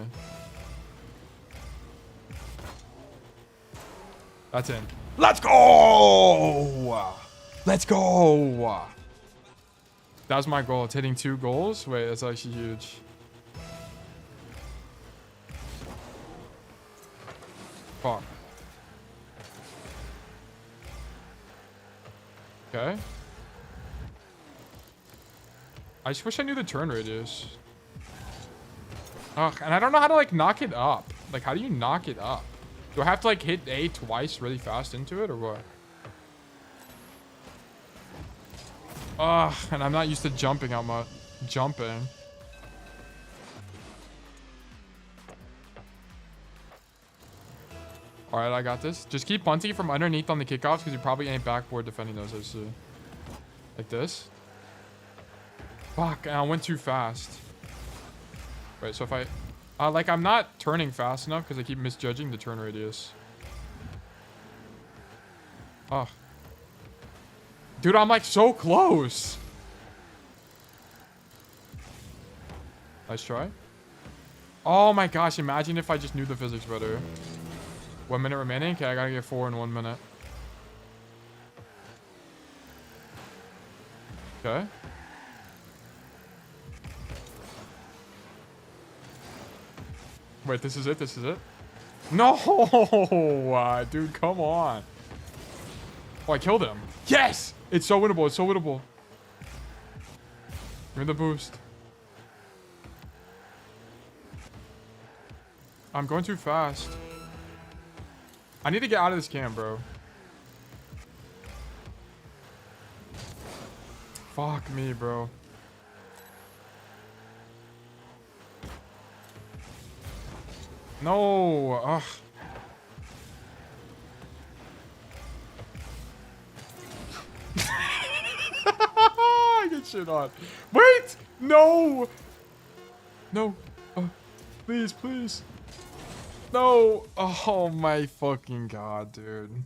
That's in. Let's go! That was my goal. It's hitting 2 goals. Wait, that's actually huge. Fuck. Okay. I just wish I knew the turn radius. Ugh, and I don't know how to like knock it up. Like, how do you knock it up? Do I have to like hit A twice really fast into it or what? Ugh, and I'm not used to jumping out much. Jumping. Alright, I got this. Just keep punting from underneath on the kickoffs because you probably ain't backboard defending those, I see. Like this. Fuck, and I went too fast. Wait, so if I... like, I'm not turning fast enough because I keep misjudging the turn radius. Ugh. Dude, I'm like so close. Nice try. Oh my gosh, imagine if I just knew the physics better. 1 minute remaining? Okay, I gotta get 4 in 1 minute. Okay. Wait, this is it? This is it? No! Dude, come on. Oh, I killed him. Yes! It's so winnable. It's so winnable. Give me the boost. I'm going too fast. I need to get out of this cam, bro. Fuck me, bro. No. Ugh. I get shit on. Wait! No! No. Please, please. No. Oh my fucking god, dude.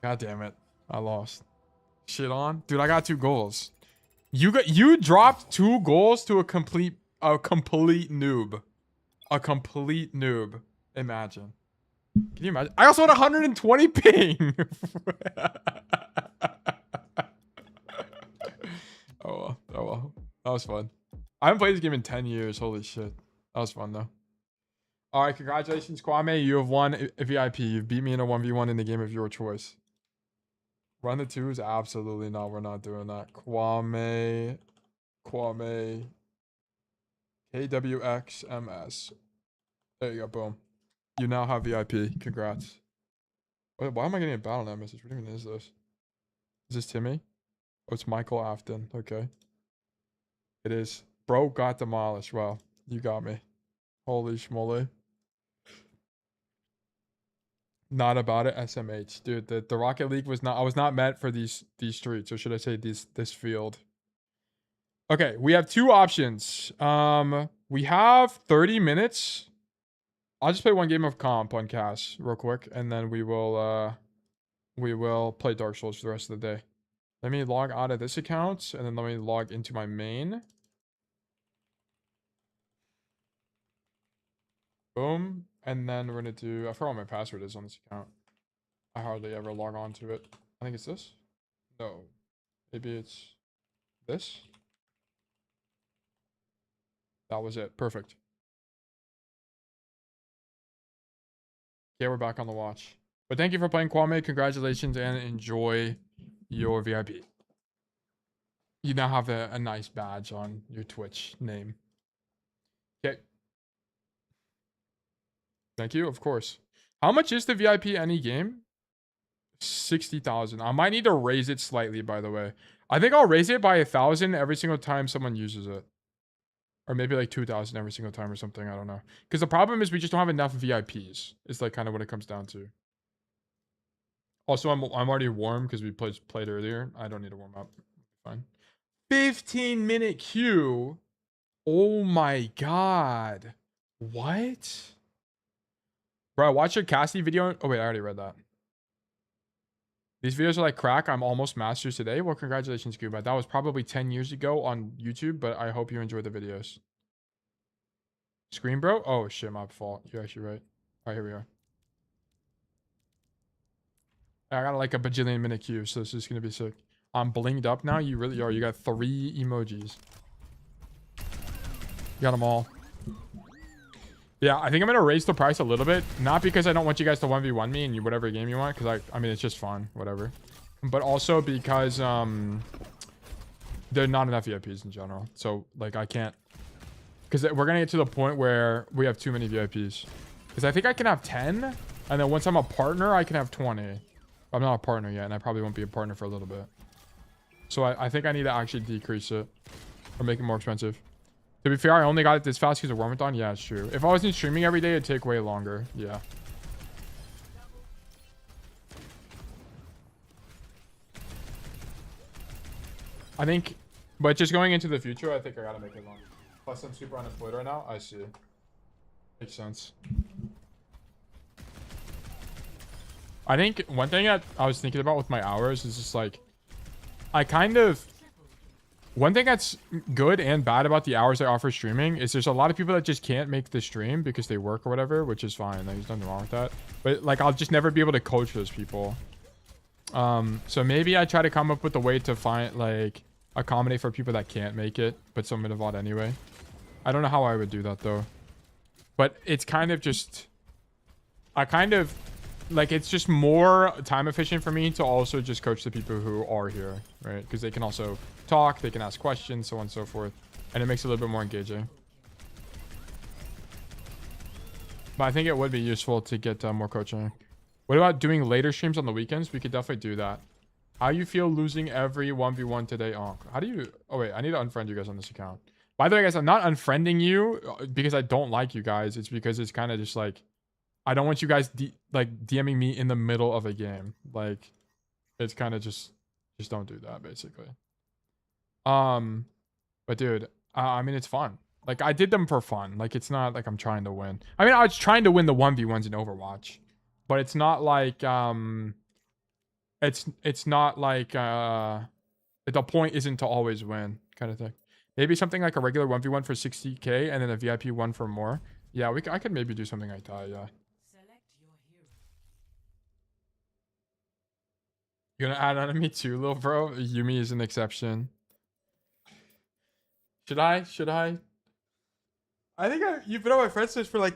God damn it. I lost. Shit on. Dude, I got 2 goals. You dropped 2 goals to a complete noob. A complete noob. Imagine. Can you imagine? I also had 120 ping. Oh well. That was fun. I haven't played this game in 10 years. Holy shit. That was fun though. All right, congratulations, Kwame. You have won a VIP. You've beat me in a 1v1 in the game of your choice. Run the 2s? Absolutely not. We're not doing that. Kwame. KWXMS. There you go. Boom. You now have VIP. Congrats. Wait, why am I getting a battle.net message? What even is this? Is this Timmy? Oh, it's Michael Afton. Okay. It is. Bro got demolished. Wow. You got me. Holy schmoly. Not about it, SMH. Dude, the Rocket League was not... I was not meant for these streets. Or should I say this field. Okay, we have 2 options. We have 30 minutes. I'll just play 1 game of comp on Cass real quick. And then we will play Dark Souls for the rest of the day. Let me log out of this account. And then let me log into my main. Boom. And then we're going to do... I forgot what my password is on this account. I hardly ever log on to it. I think it's this. No. Maybe it's this. That was it. Perfect. Okay, we're back on the watch. But thank you for playing, Kwame. Congratulations and enjoy your VIP. You now have a nice badge on your Twitch name. Okay. Thank you, of course. How much is the VIP any game? 60,000. I might need to raise it slightly, by the way. I think I'll raise it by 1,000 every single time someone uses it. Or maybe like 2,000 every single time or something. I don't know. Because the problem is we just don't have enough VIPs. It's like kind of what it comes down to. Also, I'm already warm because we played earlier. I don't need to warm up. Fine. 15-minute queue. Oh my god. What? Bro, I watched your Cassidy video. Oh wait, I already read that. These videos are like crack. I'm almost masters today. Well, congratulations, Cuba. That was probably 10 years ago on YouTube, but I hope you enjoy the videos. Screen, bro? Oh, shit, my fault. You're actually right. All right, here we are. I got like a bajillion minute queue, so this is going to be sick. I'm blinged up now. You really are. You got 3 emojis. You got them all. Yeah, I think I'm going to raise the price a little bit. Not because I don't want you guys to 1v1 me in whatever game you want. Because, I mean, it's just fun. Whatever. But also because there are not enough VIPs in general. So, like, I can't... Because we're going to get to the point where we have too many VIPs. Because I think I can have 10. And then once I'm a partner, I can have 20. I'm not a partner yet. And I probably won't be a partner for a little bit. So I think I need to actually decrease it. Or make it more expensive. To be fair, I only got it this fast because of Wormathon. Yeah, it's true. If I wasn't streaming every day, it'd take way longer. Yeah. I think, but just going into the future, I think I gotta make it longer. Plus, I'm super unemployed right now. I see. Makes sense. I think one thing that I was thinking about with my hours is just like, I kind of... One thing that's good and bad about the hours I offer streaming is there's a lot of people that just can't make the stream because they work or whatever, which is fine. Like, there's nothing wrong with that. But, like, I'll just never be able to coach those people. So maybe I try to come up with a way to find, like, accommodate for people that can't make it, but submit a VOD anyway. I don't know how I would do that, though. But it's kind of just... I kind of... Like, it's just more time efficient for me to also just coach the people who are here, right? Because they can also talk, they can ask questions, so on and so forth. And it makes it a little bit more engaging. But I think it would be useful to get more coaching. What about doing later streams on the weekends? We could definitely do that. How you feel losing every 1v1 today? Oh, how do you... Oh, wait. I need to unfriend you guys on this account. By the way, guys, I'm not unfriending you because I don't like you guys. It's because it's kind of just like... I don't want you guys DMing me in the middle of a game. Like, it's kind of just don't do that, basically. But dude, I mean, it's fun. Like, I did them for fun. Like, it's not like I'm trying to win. I mean, I was trying to win the 1v1s in Overwatch, but it's not like it's not like the point isn't to always win kind of thing. Maybe something like a regular 1v1 for 60k and then a VIP one for more. Yeah, I could maybe do something like that. Yeah. You're gonna add on to me too, little bro? Yumi is an exception. Should I? I think you've been on my friends list for like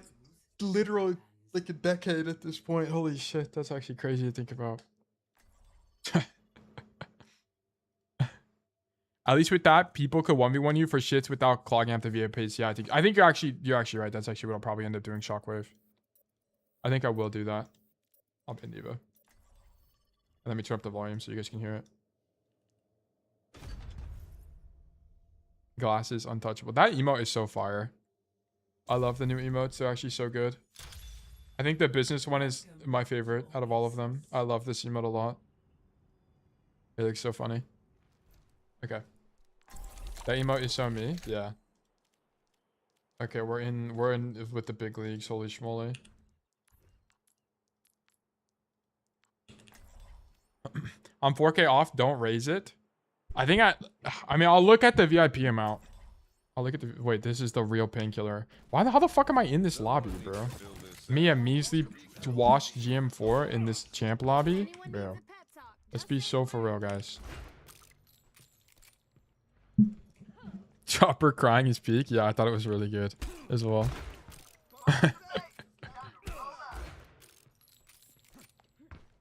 literally like a decade at this point. Holy shit, that's actually crazy to think about. At least with that, people could 1v1 you for shits without clogging up the VIPs. Yeah, I think you're actually right. That's actually what I'll probably end up doing, Shockwave. I think I will do that. I'll pin Diva. And let me turn up the volume so you guys can hear it. Glasses untouchable. That emote is so fire. I love the new emotes. They're actually so good. I think the business one is my favorite out of all of them. I love this emote a lot. It looks so funny. Okay. That emote is so me. Yeah. Okay, we're in with the big leagues. Holy schmoly. I'm 4K off. Don't raise it. I think I mean, I'll look at the VIP amount. I'll look at the... Wait, this is the real painkiller. How the fuck am I in this lobby, bro? Me, a measly washed GM4 in this champ lobby? Bro. Let's be so for real, guys. Chopper crying his peak? Yeah, I thought it was really good as well.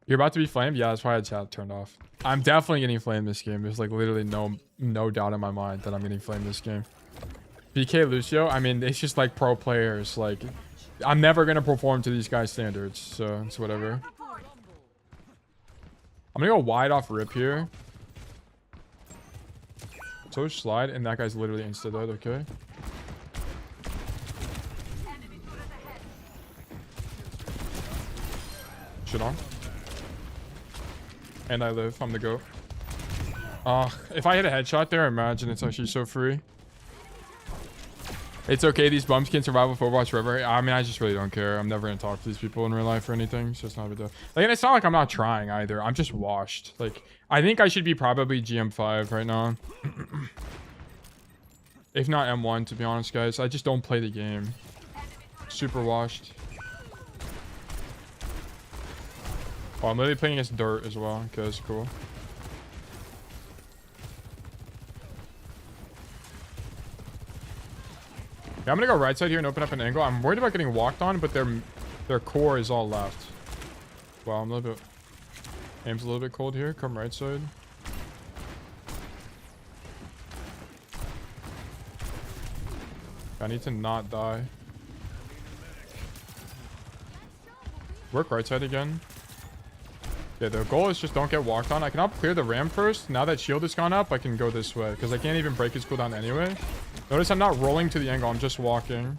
You're about to be flamed? Yeah, that's why I had chat turned off. I'm definitely getting flamed this game. There's like literally no doubt in my mind that I'm getting flamed this game. BK Lucio, I mean, it's just like pro players. Like, I'm never going to perform to these guys' standards, so it's whatever. I'm going to go wide off rip here. So slide, and that guy's literally insta-dead, okay? Shit on. And I live. I'm the GOAT. If I hit a headshot there, imagine it's actually so free. It's okay. These bums can survive with Overwatch forever. I mean, I just really don't care. I'm never going to talk to these people in real life or anything. So it's not a big deal. Like, and it's not like I'm not trying either. I'm just washed. Like, I think I should be probably GM5 right now. If not M1, to be honest, guys. I just don't play the game. Super washed. Oh, I'm literally playing against dirt as well. Okay, that's cool. Yeah, I'm gonna go right side here and open up an angle. I'm worried about getting walked on, but their core is all left. Wow, I'm a little bit... Aim's a little bit cold here. Come right side. I need to not die. Work right side again. Yeah, the goal is just don't get walked on. I can help clear the ram first. Now that shield has gone up, I can go this way. Because I can't even break his cooldown anyway. Notice I'm not rolling to the angle. I'm just walking.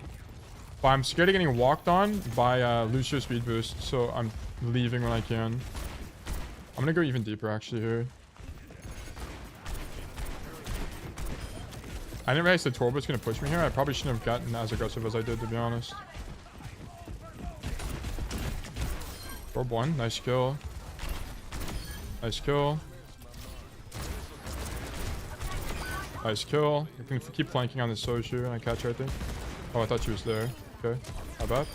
But I'm scared of getting walked on by Lucio speed boost. So I'm leaving when I can. I'm going to go even deeper actually here. I didn't realize the Torb was going to push me here. I probably shouldn't have gotten as aggressive as I did, to be honest. Torb 1. Nice kill. Nice kill. Nice kill. I can keep flanking on the Soju and I catch her, I think. Oh, I thought she was there. Okay. Not bad.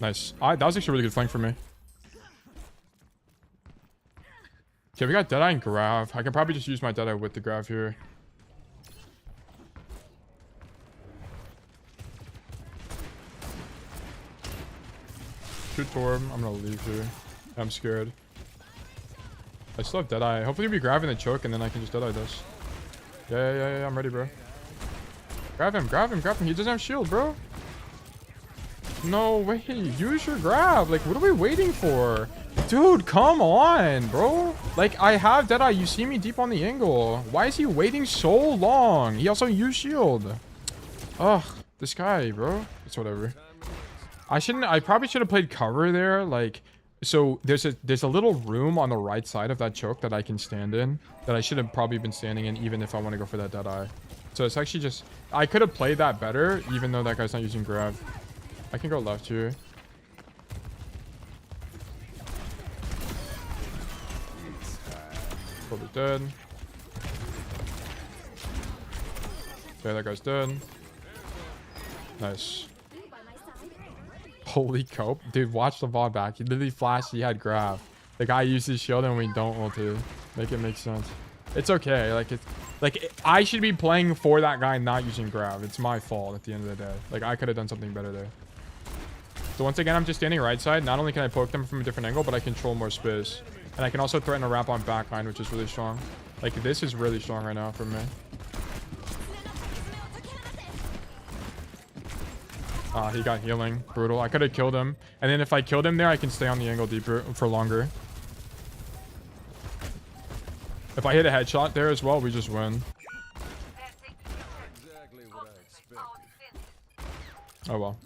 Nice. That was actually a really good flank for me. Okay, we got Deadeye and Grav. I can probably just use my Deadeye with the Grav here. Shoot Torb. I'm gonna leave here. I'm scared. I still have Deadeye. Hopefully we grab in the choke and then I can just Deadeye this. Yeah. I'm ready, bro. Grab him. He doesn't have shield, bro. No way. Use your grab. Like, what are we waiting for? Dude, come on, bro. Like, I have Deadeye. You see me deep on the angle. Why is he waiting so long? He also used shield. Ugh, this guy, bro. It's whatever. I probably should have played cover there. Like, so there's a little room on the right side of that choke that I can stand in that I should have probably been standing in even if I want to go for that Deadeye. So it's actually just, I could have played that better even though that guy's not using grab. I can go left here. Probably dead. Okay, that guy's dead. Nice. Holy cope. Dude, watch the VOD back. He literally flashed, he had grab. The guy used his shield and we don't ulti. Make it make sense. It's okay. I should be playing for that guy not using grab. It's my fault at the end of the day. Like, I could have done something better there. So once again, I'm just standing right side. Not only can I poke them from a different angle, but I control more space. And I can also threaten a wrap on backline, which is really strong. Like, this is really strong right now for me. Ah, he got healing. Brutal. I could have killed him. And then if I killed him there, I can stay on the angle deeper for longer. If I hit a headshot there as well, we just win. Oh, well.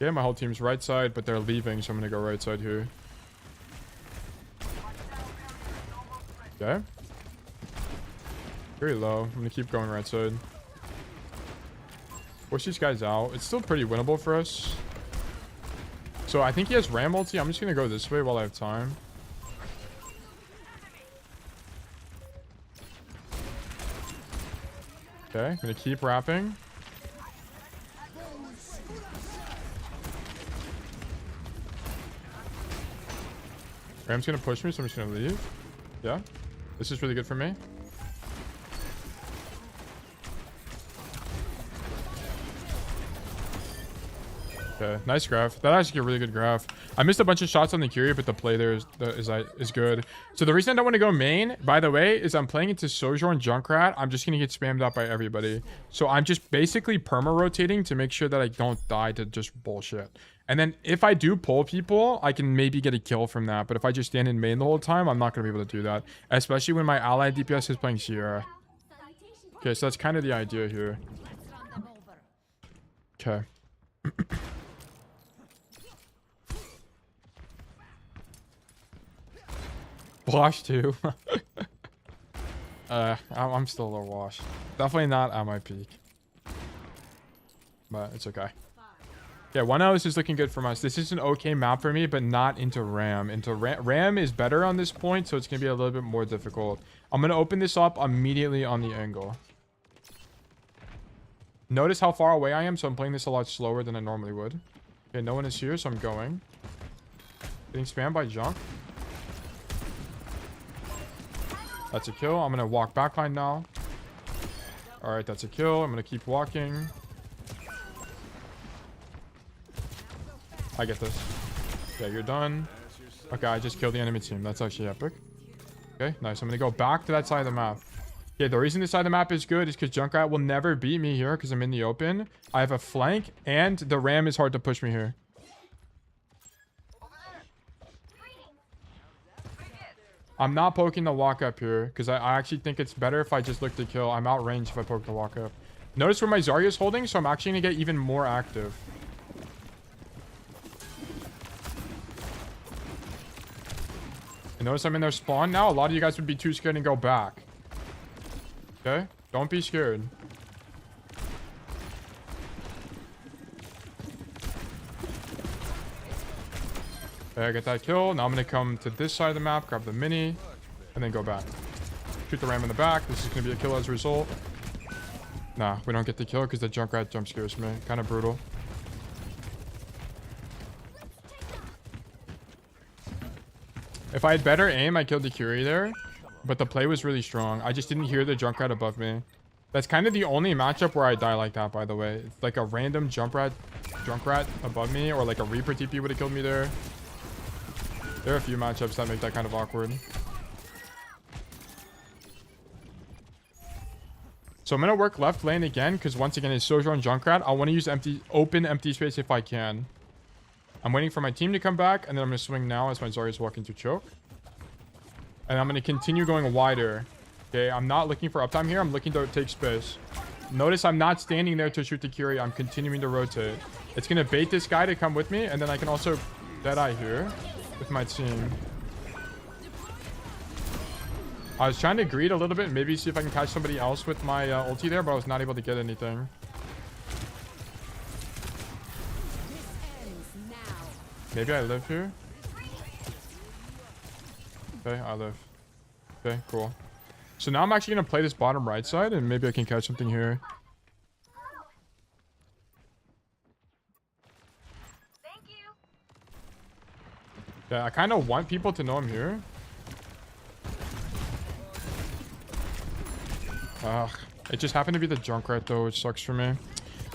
Okay, my whole team's right side, but they're leaving, so I'm going to go right side here. Okay. Very low. I'm going to keep going right side. Push these guys out. It's still pretty winnable for us. So I think he has Ram ulti. I'm just going to go this way while I have time. Okay, I'm going to keep wrapping. Ram's going to push me, so I'm just going to leave. Yeah. This is really good for me. Okay, nice graph. That actually a really good graph. I missed a bunch of shots on the Curie, but the play there is good. So the reason I don't want to go main, by the way, is I'm playing into Sojourn Junkrat. I'm just going to get spammed out by everybody. So I'm just basically perma-rotating to make sure that I don't die to just bullshit. And then if I do pull people, I can maybe get a kill from that. But if I just stand in main the whole time, I'm not going to be able to do that. Especially when my ally DPS is playing Sierra. Okay, so that's kind of the idea here. Okay. Wash too. I'm still a little washed. Definitely not at my peak. But it's okay. Yeah, 1-0 is looking good from us. This is an okay map for me, but not into Ram. Ram is better on this point, so it's going to be a little bit more difficult. I'm going to open this up immediately on the angle. Notice how far away I am, so I'm playing this a lot slower than I normally would. Okay, no one is here, so I'm going. Getting spammed by Junk. That's a kill. I'm going to walk backline now. Alright, that's a kill. I'm going to keep walking. I get this. Yeah, you're done. Okay, I just killed the enemy team. That's actually epic. Okay, nice. I'm going to go back to that side of the map. Okay, the reason this side of the map is good is because Junkrat will never beat me here because I'm in the open. I have a flank, and the Ram is hard to push me here. I'm not poking the walk up here because I actually think it's better if I just look to kill. I'm outrange if I poke the walk up. Notice where my Zarya is holding, so I'm actually going to get even more active. And notice I'm in their spawn now. A lot of you guys would be too scared and go back. Okay? Don't be scared. Okay, I get that kill. Now I'm going to come to this side of the map, grab the mini, and then go back. Shoot the Ram in the back. This is going to be a kill as a result. Nah, we don't get the kill because the Junkrat jump scares me. Kind of brutal. If I had better aim, I killed the Curie there. But the play was really strong. I just didn't hear the Junkrat above me. That's kind of the only matchup where I die like that, by the way. It's like a random Junkrat above me, or like a Reaper TP would have killed me there. There are a few matchups that make that kind of awkward. So I'm going to work left lane again, because once again, it's Sojourn Junkrat. I want to use open empty space if I can. I'm waiting for my team to come back, and then I'm going to swing now as my Zarya is walking through choke. And I'm going to continue going wider. Okay, I'm not looking for uptime here. I'm looking to take space. Notice I'm not standing there to shoot the Curie. I'm continuing to rotate. It's going to bait this guy to come with me, and then I can also Deadeye here with my team. I was trying to greed a little bit, maybe see if I can catch somebody else with my ulti there, but I was not able to get anything. Maybe I live here. Okay, I live. Okay, cool. So now I'm actually gonna play this bottom right side, and maybe I can catch something here. Yeah, I kind of want people to know I'm here. Ugh, it just happened to be the Junkrat though, which sucks for me.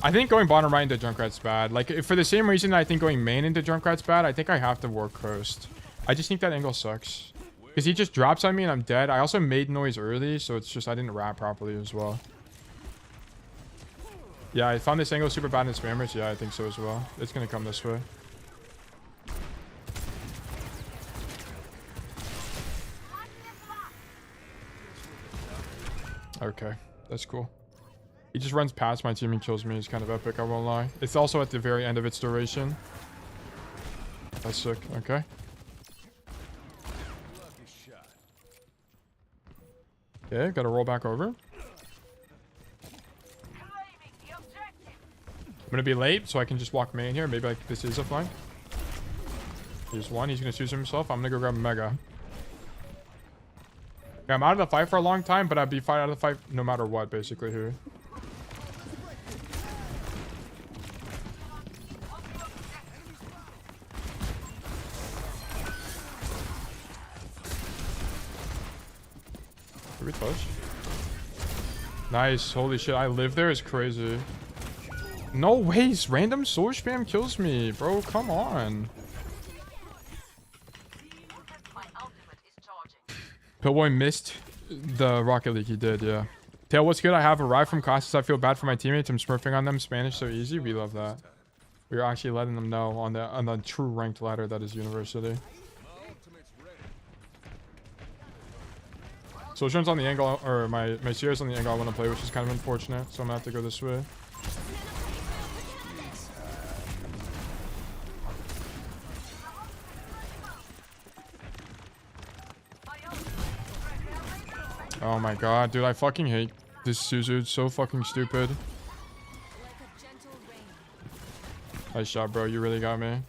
I think going bottom right into Junkrat's bad. Like, if for the same reason I think going main into Junkrat's bad, I think I have to work coast. I just think that angle sucks. Because he just drops on me and I'm dead. I also made noise early, so it's just I didn't wrap properly as well. Yeah, I found this angle super bad in spammers. Yeah, I think so as well. It's going to come this way. Okay, that's cool. He just runs past my team and kills me. It's kind of epic, I won't lie. It's also at the very end of its duration. That's sick. Okay. Okay, gotta roll back over. I'm gonna be late, so I can just walk main here. Maybe like this is a flank. Here's one. He's gonna choose himself. I'm gonna go grab Mega. Yeah, I'm out of the fight for a long time, but I'd be fine out of the fight no matter what, basically, here. Did we touch? Nice. Holy shit, I live there is crazy. No ways. Random soul spam kills me, bro. Come on. Pillboy missed the Rocket League. He did, yeah. Tail, what's good? I have arrived from classes. I feel bad for my teammates. I'm smurfing on them. Spanish so easy. We love that. We're actually letting them know on the true ranked ladder that is university. Sojourn's on the angle, or my Sierra's on the angle I want to play, which is kind of unfortunate. So I'm gonna have to go this way. Oh my god, dude, I fucking hate this Suzu. It's so fucking stupid. Nice shot, bro. You really got me.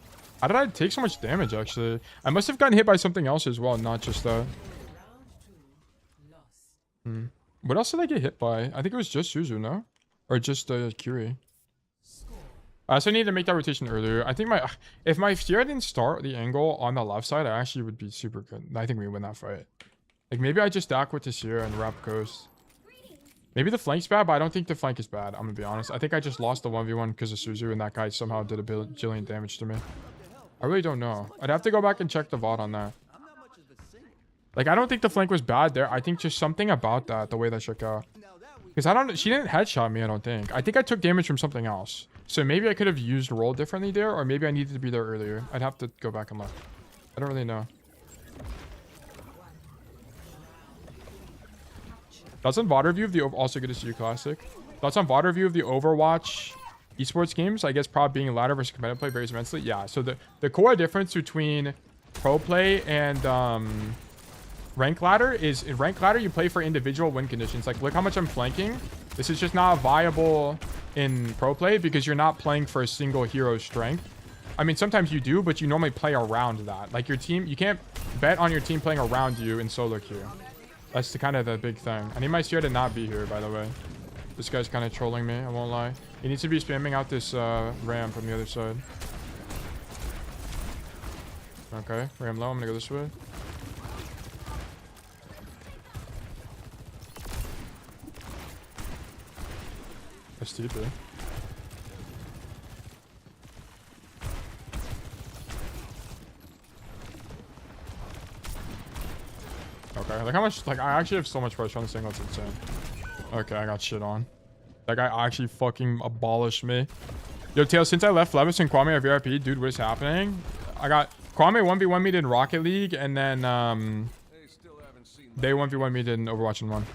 How did I take so much damage, actually? I must have gotten hit by something else as well, not just that. What else did I get hit by? I think it was just Suzu, no? Or just Curie. I also need to make that rotation earlier. I think if my Sierra didn't start the angle on the left side, I actually would be super good. I think we win that fight. Like, maybe I just stack with the Sierra and wrap coast. Maybe the flank's bad, but I don't think the flank is bad. I'm gonna be honest. I think I just lost the 1v1 because of Suzu, and that guy somehow did a bajillion damage to me. I really don't know. I'd have to go back and check the VOD on that. Like, I don't think the flank was bad there. I think just something about that, the way that shook out. Because she didn't headshot me, I don't think. I think I took damage from something else. So maybe I could have used roll differently there, or maybe I needed to be there earlier. I'd have to go back and look. I don't really know. That's on VOD review of the also good to see you classic. That's on VOD review of the Overwatch esports games. I guess probably being ladder versus competitive play varies immensely. Yeah, so the core difference between pro play and rank ladder is in rank ladder you play for individual win conditions. Like, look how much I'm flanking. This is just not viable in pro play because you're not playing for a single hero's strength. I mean, sometimes you do, but you normally play around that. Like, your team, you can't bet on your team playing around you in solo queue. That's kind of the big thing. I need my Sierra to not be here, by the way. This guy's kind of trolling me, I won't lie. He needs to be spamming out this ram from the other side. Okay, ram low. I'm gonna go this way. That's deep, eh? Okay, like how much, like I actually have so much pressure on this angle, it's insane. Okay, I got shit on. That guy actually fucking abolished me. Yo, Tail, since I left Flebbis and Kwame are VIP, dude, what is happening? I got Kwame 1v1 me in Rocket League, and then they 1v1 me in Overwatch and 1.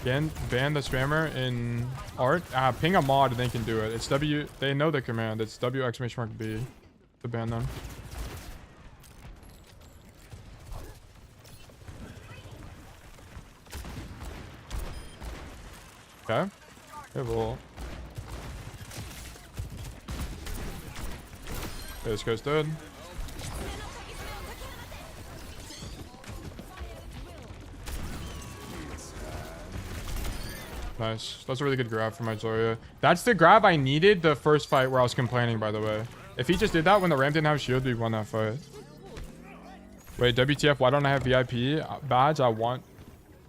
Ban the spammer in art. Ping a mod and they can do it. It's W. They know the command. It's W!B to ban them. Okay. Okay, well. Okay, this guy's dead. Nice. That's a really good grab from my Zarya. That's the grab I needed the first fight where I was complaining, by the way. If he just did that when the ramp didn't have shield, we won that fight. Wait, WTF, why don't I have VIP badge? I want...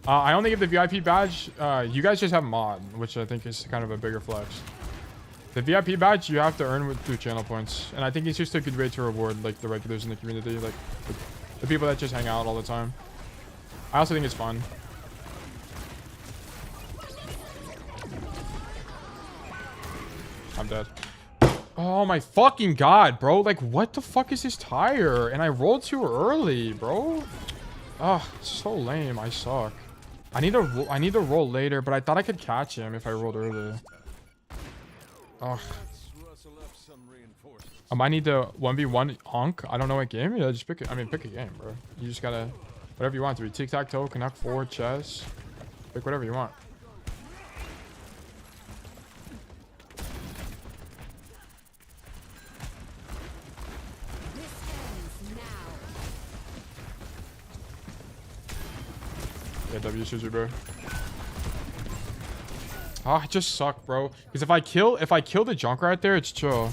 I only give the VIP badge. You guys just have mod, which I think is kind of a bigger flex. The VIP badge you have to earn through channel points. And I think it's just a good way to reward like the regulars in the community. Like the people that just hang out all the time. I also think it's fun. I'm dead. Oh my fucking god, bro. Like, what the fuck is this tire? And I rolled too early, bro. Oh, so lame. I suck. I need to roll later, but I thought I could catch him if I rolled earlier. Oh. I might need to 1v1 honk. I don't know what game. Yeah, just pick it. I mean, pick a game, bro. You just gotta... Whatever you want to be. Tic-tac-toe, connect 4, chess. Pick whatever you want. Yeah, W Suzu, bro. Ah, I just suck, bro. Because if I kill the junk right there, it's chill.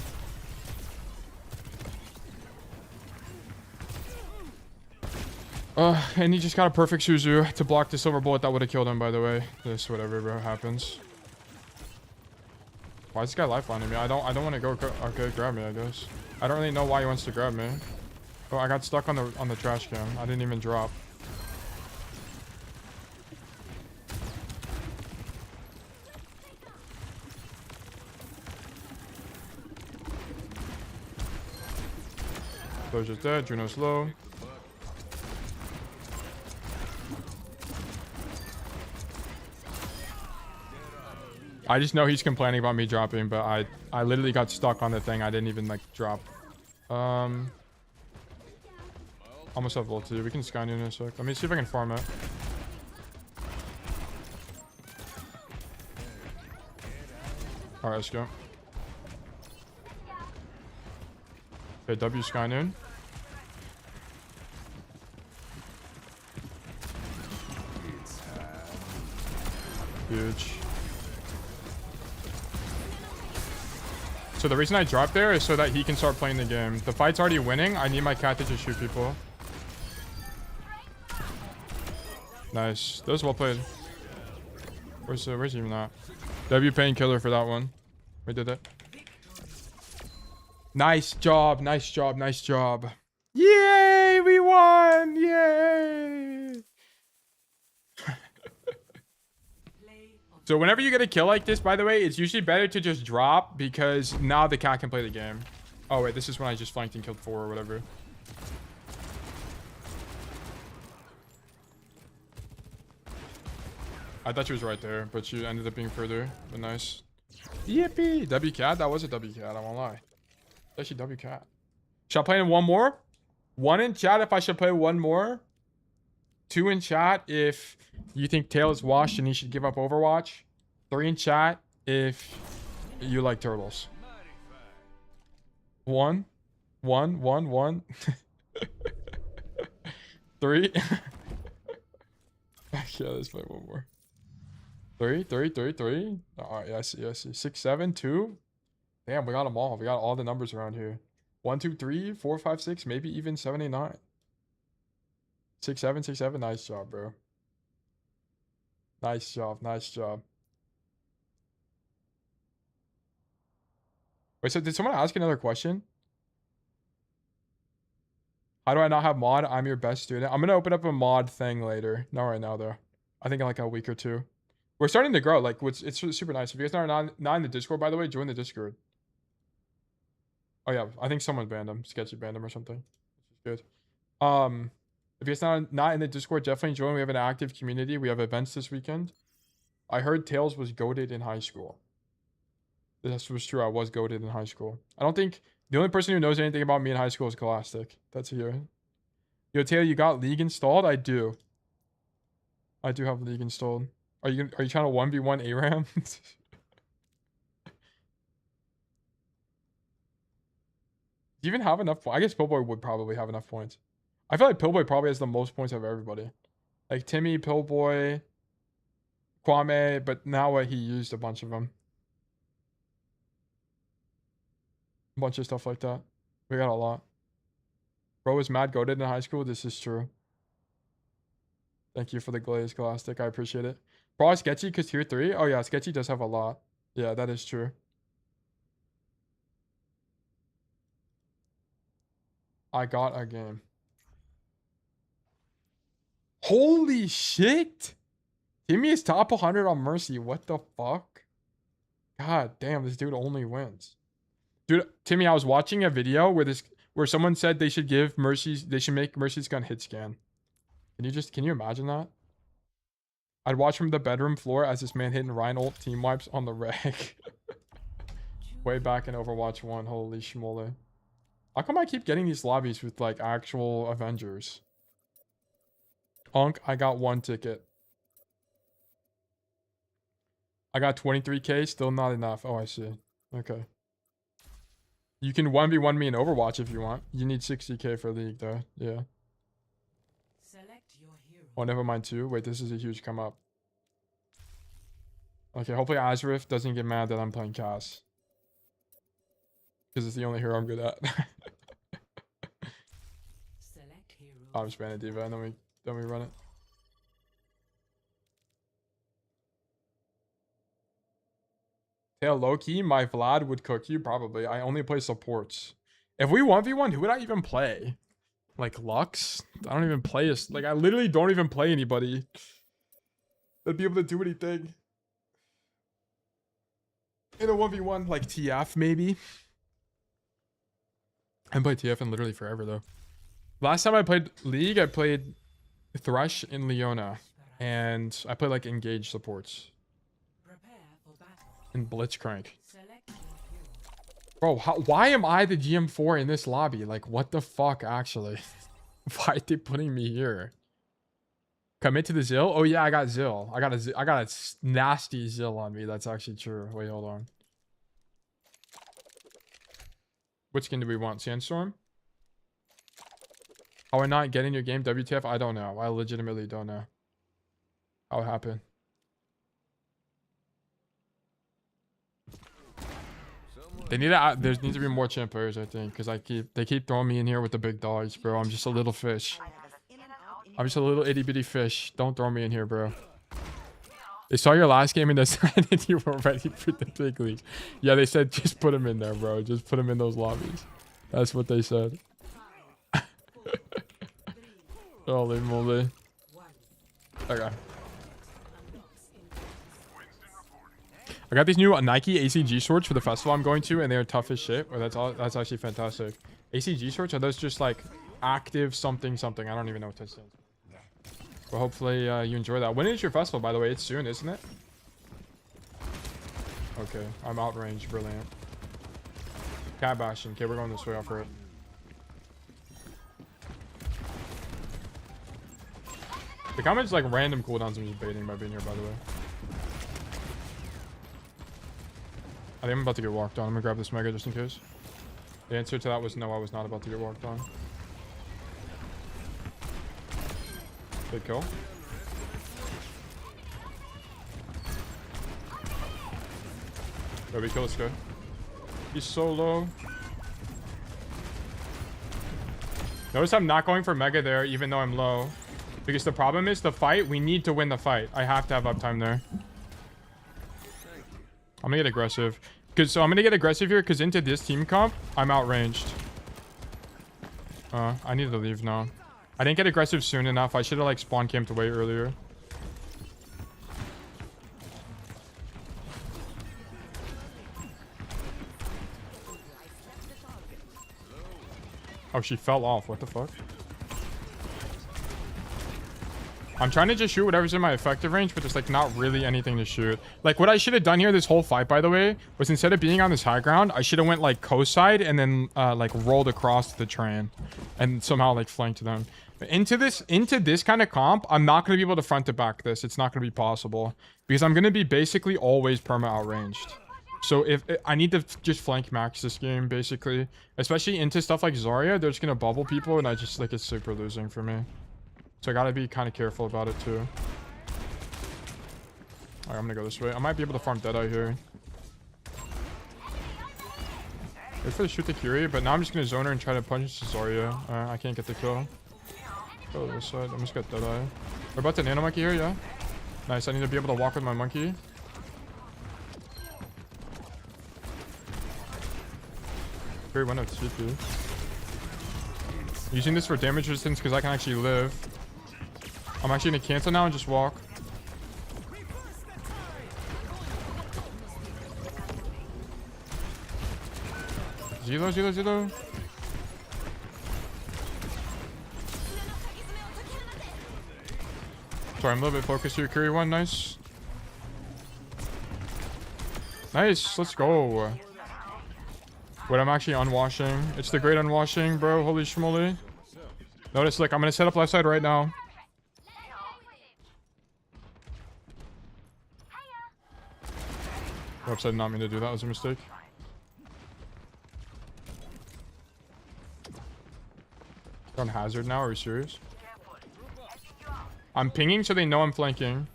And he just got a perfect Suzu to block the silver bullet that would have killed him, by the way. This whatever, bro, happens. Why is this guy lifelining me? I don't want to go. Okay, grab me, I guess. I don't really know why he wants to grab me. Oh, I got stuck on the trash can. I didn't even drop. Doja's dead. Juno's low. I just know he's complaining about me dropping, but I literally got stuck on the thing. I didn't even like drop. Almost have ulti. We can scan in a sec. Let me see if I can farm it. Alright, let's go. Okay, W sky noon. Huge. So the reason I dropped there is so that he can start playing the game. The fight's already winning. I need my cat to just shoot people. Nice. That was well played. Where's even that? W painkiller for that one. We did it. Nice job. Nice job. Nice job. Yay! We won! Yay! So whenever you get a kill like this, by the way, it's usually better to just drop because now the cat can play the game. Oh, wait. This is when I just flanked and killed 4 or whatever. I thought she was right there, but she ended up being further. But nice. Yippee! W cat? That was a W cat. I won't lie. Actually, W cat. Should I play in one more? 1 in chat if I should play 1 more. 2 in chat if you think Tail is washed and he should give up Overwatch. 3 in chat if you like turtles. 1. 1, 1, 1. 3. Yeah, let's play 1 more. 3, 3, 3, 3. Alright, yeah, I see, I see. 6, 7, 2. Damn, we got them all. We got all the numbers around here. 1, 2, 3, 4, 5, 6, maybe even 7, 8, 9. 6, 7, 6, 7. Nice job, bro. Nice job. Nice job. Wait, so did someone ask another question? How do I not have mod? I'm your best student. I'm going to open up a mod thing later. Not right now, though. I think in like a week or 2. We're starting to grow. Like, it's super nice. If you guys are not in the Discord, by the way, join the Discord. Oh, yeah. I think someone banned him. Sketchy banned him or something. Which is good. If you're not in the Discord, definitely join. We have an active community. We have events this weekend. I heard Tails was goated in high school. This was true. I was goated in high school. I don't think the only person who knows anything about me in high school is Scholastic. That's here. Yo, Taylor, you got League installed? I do. I do have League installed. Are you trying to 1v1 ARAM? Do you even have enough points? I guess Pillboy would probably have enough points. I feel like Pillboy probably has the most points of everybody. Like Timmy, Pillboy, Kwame, but now he used a bunch of them. A bunch of stuff like that. We got a lot. Bro was mad goated in high school. This is true. Thank you for the glaze Scholastic. I appreciate it. Bro, Sketchy because tier 3? Oh yeah, Sketchy does have a lot. Yeah, that is true. I got a game. Holy shit! Timmy is top 100 on Mercy. What the fuck? God damn, this dude only wins. Dude, Timmy, I was watching a video where someone said they should make Mercy's gun hit scan. Can you imagine that? I'd watch from the bedroom floor as this man hitting Ryan ult team wipes on the reg. Way back in Overwatch 1. Holy schmoly. How come I keep getting these lobbies with like actual Avengers? Unk, I got 1 ticket. I got 23k, still not enough. Oh, I see. Okay. You can 1v1 me in Overwatch if you want. You need 60k for League though. Yeah. Oh, never mind too. Wait, this is a huge come up. Okay, hopefully Azrif doesn't get mad that I'm playing Cass. Because it's the only hero I'm good at. I'm spamming D.Va and then we run it. Yeah, low-key, my Vlad would cook you, probably. I only play supports. If we 1v1, who would I even play? Like Lux? I don't even play like, I literally don't even play anybody that'd be able to do anything. In a 1v1, like TF, maybe. I haven't played TF in literally forever, though. Last time I played League, I played Thresh in Leona. And I played, like, engaged supports. And Blitzcrank. Bro, why am I the GM4 in this lobby? Like, what the fuck, actually? Why are they putting me here? Commit to the Zill? Oh, yeah, I got Zill. I got a nasty Zill on me. That's actually true. Wait, hold on. Which skin do we want? Sandstorm? How are not getting your game? WTF? I don't know. I legitimately don't know how it happened. There needs to be more champ players, I think, because they keep throwing me in here with the big dogs, bro. I'm just a little fish. I'm just a little itty bitty fish. Don't throw me in here, bro. They saw your last game and decided you were ready for the big league. Yeah, they said just put him in there, bro. Just put him in those lobbies. That's what they said. Holy moly. Okay. I got these new Nike ACG shorts for the festival I'm going to, and they're tough as shit. Oh, that's actually fantastic. ACG shorts, are those just like active something something? I don't even know what that stands for. But hopefully you enjoy that. When is your festival, by the way? It's soon, isn't it? Okay, I'm outranged. Brilliant. Cat Bastion. Okay, we're going this way off it. The comments like random cooldowns. I'm just baiting by being here, by the way. I think I'm about to get walked on. I'm gonna grab this mega just in case. The answer to that was no, I was not about to get walked on. Good kill. Baby kill, let's go. He's so low. Notice I'm not going for mega there, even though I'm low. Because the problem is the fight, we need to win the fight. I have to have uptime there. I'm gonna get aggressive. I'm gonna get aggressive here because into this team comp, I'm outranged. I need to leave now. I didn't get aggressive soon enough. I should have like spawn camped way earlier. Oh, she fell off. What the fuck? I'm trying to just shoot whatever's in my effective range, but there's like not really anything to shoot. Like what I should have done here this whole fight, by the way, was instead of being on this high ground, I should have went like coast side and then like rolled across the train and somehow like flanked them. But into this kind of comp, I'm not going to be able to front to back this. It's not going to be possible because I'm going to be basically always perma outranged. So if I need to just flank max this game, basically, especially into stuff like Zarya, they're just going to bubble people and I just like it's super losing for me. So I gotta be kind of careful about it too. Alright, I'm gonna go this way. I might be able to farm Deadeye here. Wait for the shoot the Curie, but now I'm just gonna zone her and try to punch Zarya. I can't get the kill. Go to this side. I'm just gonna Deadeye. We're about to nano monkey here, yeah? Nice, I need to be able to walk with my monkey. Great one of TP. Using this for damage resistance because I can actually live. I'm actually gonna cancel now and just walk. Zilo. Sorry, I'm a little bit focused here. Curry one, nice. Nice, let's go. Wait, I'm actually unwashing. It's the great unwashing, bro. Holy schmoly. Notice, look, I'm gonna set up left side right now. Left side not mean to do that. Was a mistake. They're on hazard now. Are you serious? I'm pinging so they know I'm flanking.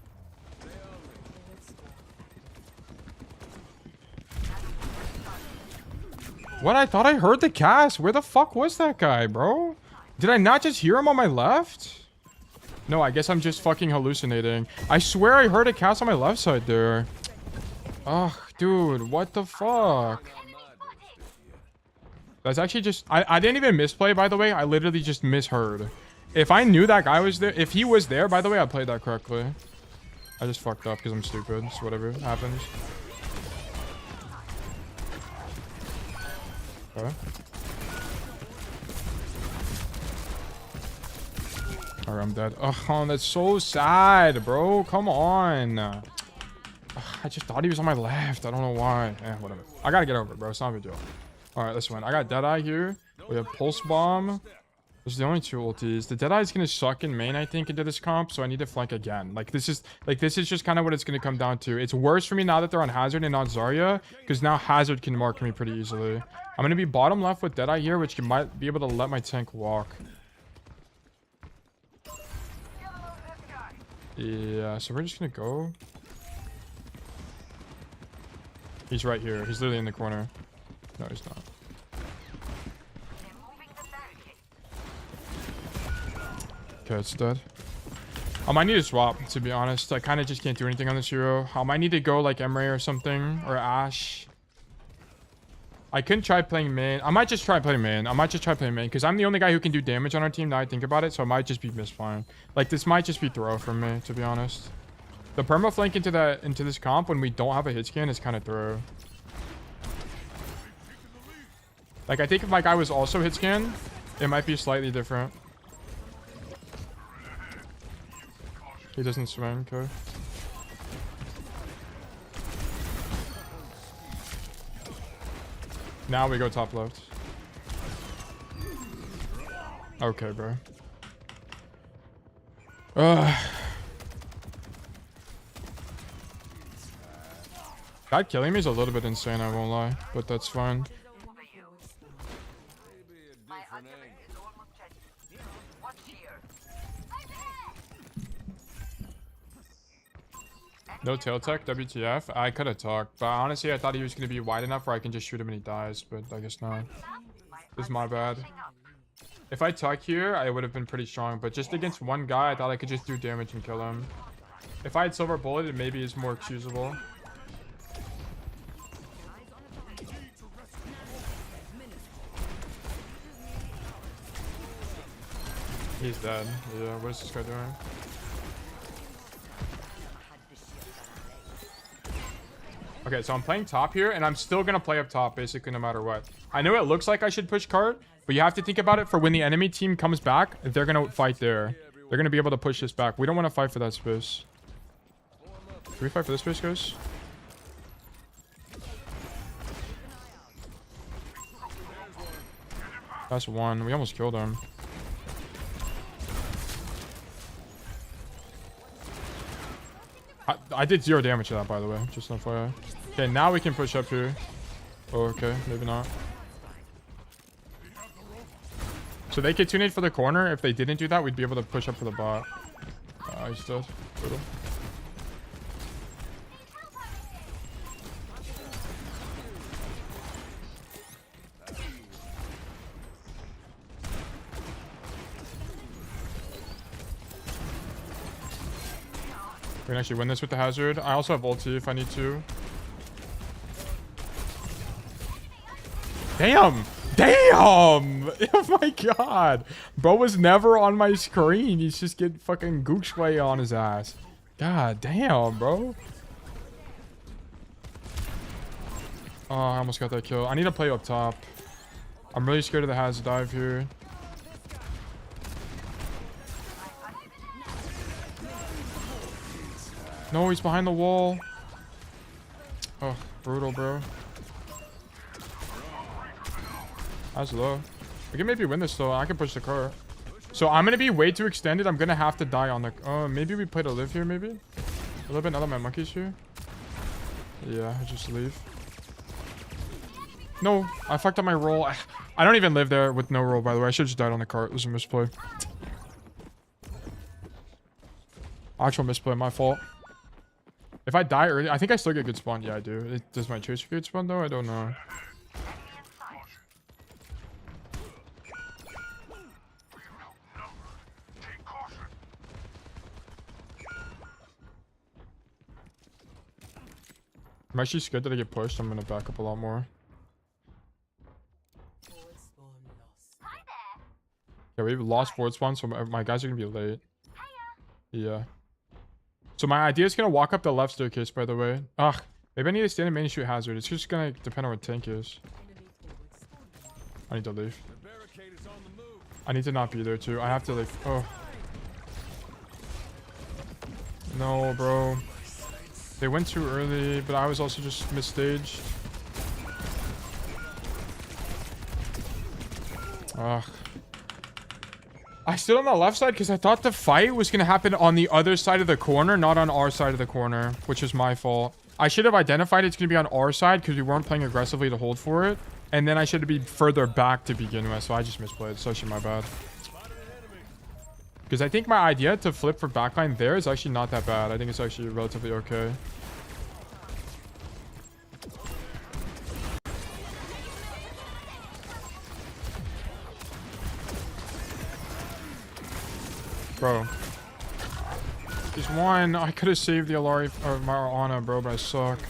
What? I thought I heard the cast. Where the fuck was that guy, bro? Did I not just hear him on my left? No, I guess I'm just fucking hallucinating. I swear I heard a cast on my left side there. Ugh, dude, what the fuck? That's actually just... I didn't even misplay, by the way. I literally just misheard. If I knew that guy was there... If he was there, by the way, I played that correctly. I just fucked up because I'm stupid. So whatever happens. Okay. Alright, I'm dead. Oh, that's so sad, bro. Come on. I just thought he was on my left. I don't know why. Whatever. I gotta get over it, bro. It's not a big deal. Alright, let's win. I got Deadeye here. We have Pulse Bomb. Those are the only two ultis. The Deadeye is gonna suck in main, I think, into this comp, so I need to flank again. This is just kind of what it's gonna come down to. It's worse for me now that they're on Hazard and not Zarya, because now Hazard can mark me pretty easily. I'm gonna be bottom left with Deadeye here, which might be able to let my tank walk. Yeah, so we're just gonna go. He's right here. He's literally in the corner. No, he's not. Okay, it's dead. I might need to swap, to be honest. I kind of just can't do anything on this hero. I might need to go like Emre or something, or Ashe. I couldn't try playing main. I might just try playing main. Because I'm the only guy who can do damage on our team now I think about it, so I might just be misfiring. Like, this might just be throw from me, to be honest. The perma flank into this comp when we don't have a hit scan is kind of throw. Like, I think if my guy was also hit scan, it might be slightly different. He doesn't swing, okay. Now we go top left. Okay, bro. God killing me is a little bit insane, I won't lie. But that's fine. No tail tech, WTF. I could have talked, but honestly, I thought he was going to be wide enough where I can just shoot him and he dies, but I guess not. This is my bad. If I tuck here, I would have been pretty strong, but just against one guy, I thought I could just do damage and kill him. If I had silver bullet, it maybe is more excusable. He's dead. Yeah, what is this guy doing? Okay, so I'm playing top here, and I'm still going to play up top, basically, no matter what. I know it looks like I should push cart, but you have to think about it for when the enemy team comes back, they're going to fight there. They're going to be able to push this back. We don't want to fight for that space. Can we fight for this space, guys? That's one. We almost killed him. I did 0 damage to that, by the way. Just an FYI. Okay, now we can push up here. Oh, okay. Maybe not. So they could tune in for the corner. If they didn't do that, we'd be able to push up for the bot. He's dead. Brutal. We can actually win this with the hazard. I also have ulti if I need to. Damn! Damn! Oh my god! Bro was never on my screen. He's just getting fucking gooch way on his ass. God damn, bro. Oh, I almost got that kill. I need to play up top. I'm really scared of the hazard dive here. No, he's behind the wall. Oh, brutal, bro. That's low. We can maybe win this though. I can push the car. So I'm gonna be way too extended. I'm gonna have to die on the. Maybe we play to live here. Maybe a little bit. Now that my monkey's here. Yeah, I just leave. No, I fucked up my roll. I don't even live there with no roll. By the way, I should have just died on the cart. It was a misplay. Actual misplay. My fault. If I die early, I think I still get good spawn. Yeah, I do. Does my chaser good spawn though? I don't know. I'm actually scared that I get pushed. I'm gonna back up a lot more. Yeah, we've lost forward spawn, so my guys are gonna be late. Yeah. So my idea is gonna walk up the left staircase, by the way. Ugh. Maybe I need to stand in main and shoot hazard. It's just gonna depend on what tank is. I need to leave. I need to not be there too. I have to like. Oh. No, bro. They went too early, but I was also just misstaged. Ugh. I stood on the left side because I thought the fight was going to happen on the other side of the corner, not on our side of the corner, which is my fault. I should have identified it's going to be on our side because we weren't playing aggressively to hold for it. And then I should have been further back to begin with, so I just misplayed. So actually my bad. Because I think my idea to flip for backline there is actually not that bad. I think it's actually relatively okay. Bro. Just one. I could have saved the Alari or Mariana, bro, but I suck.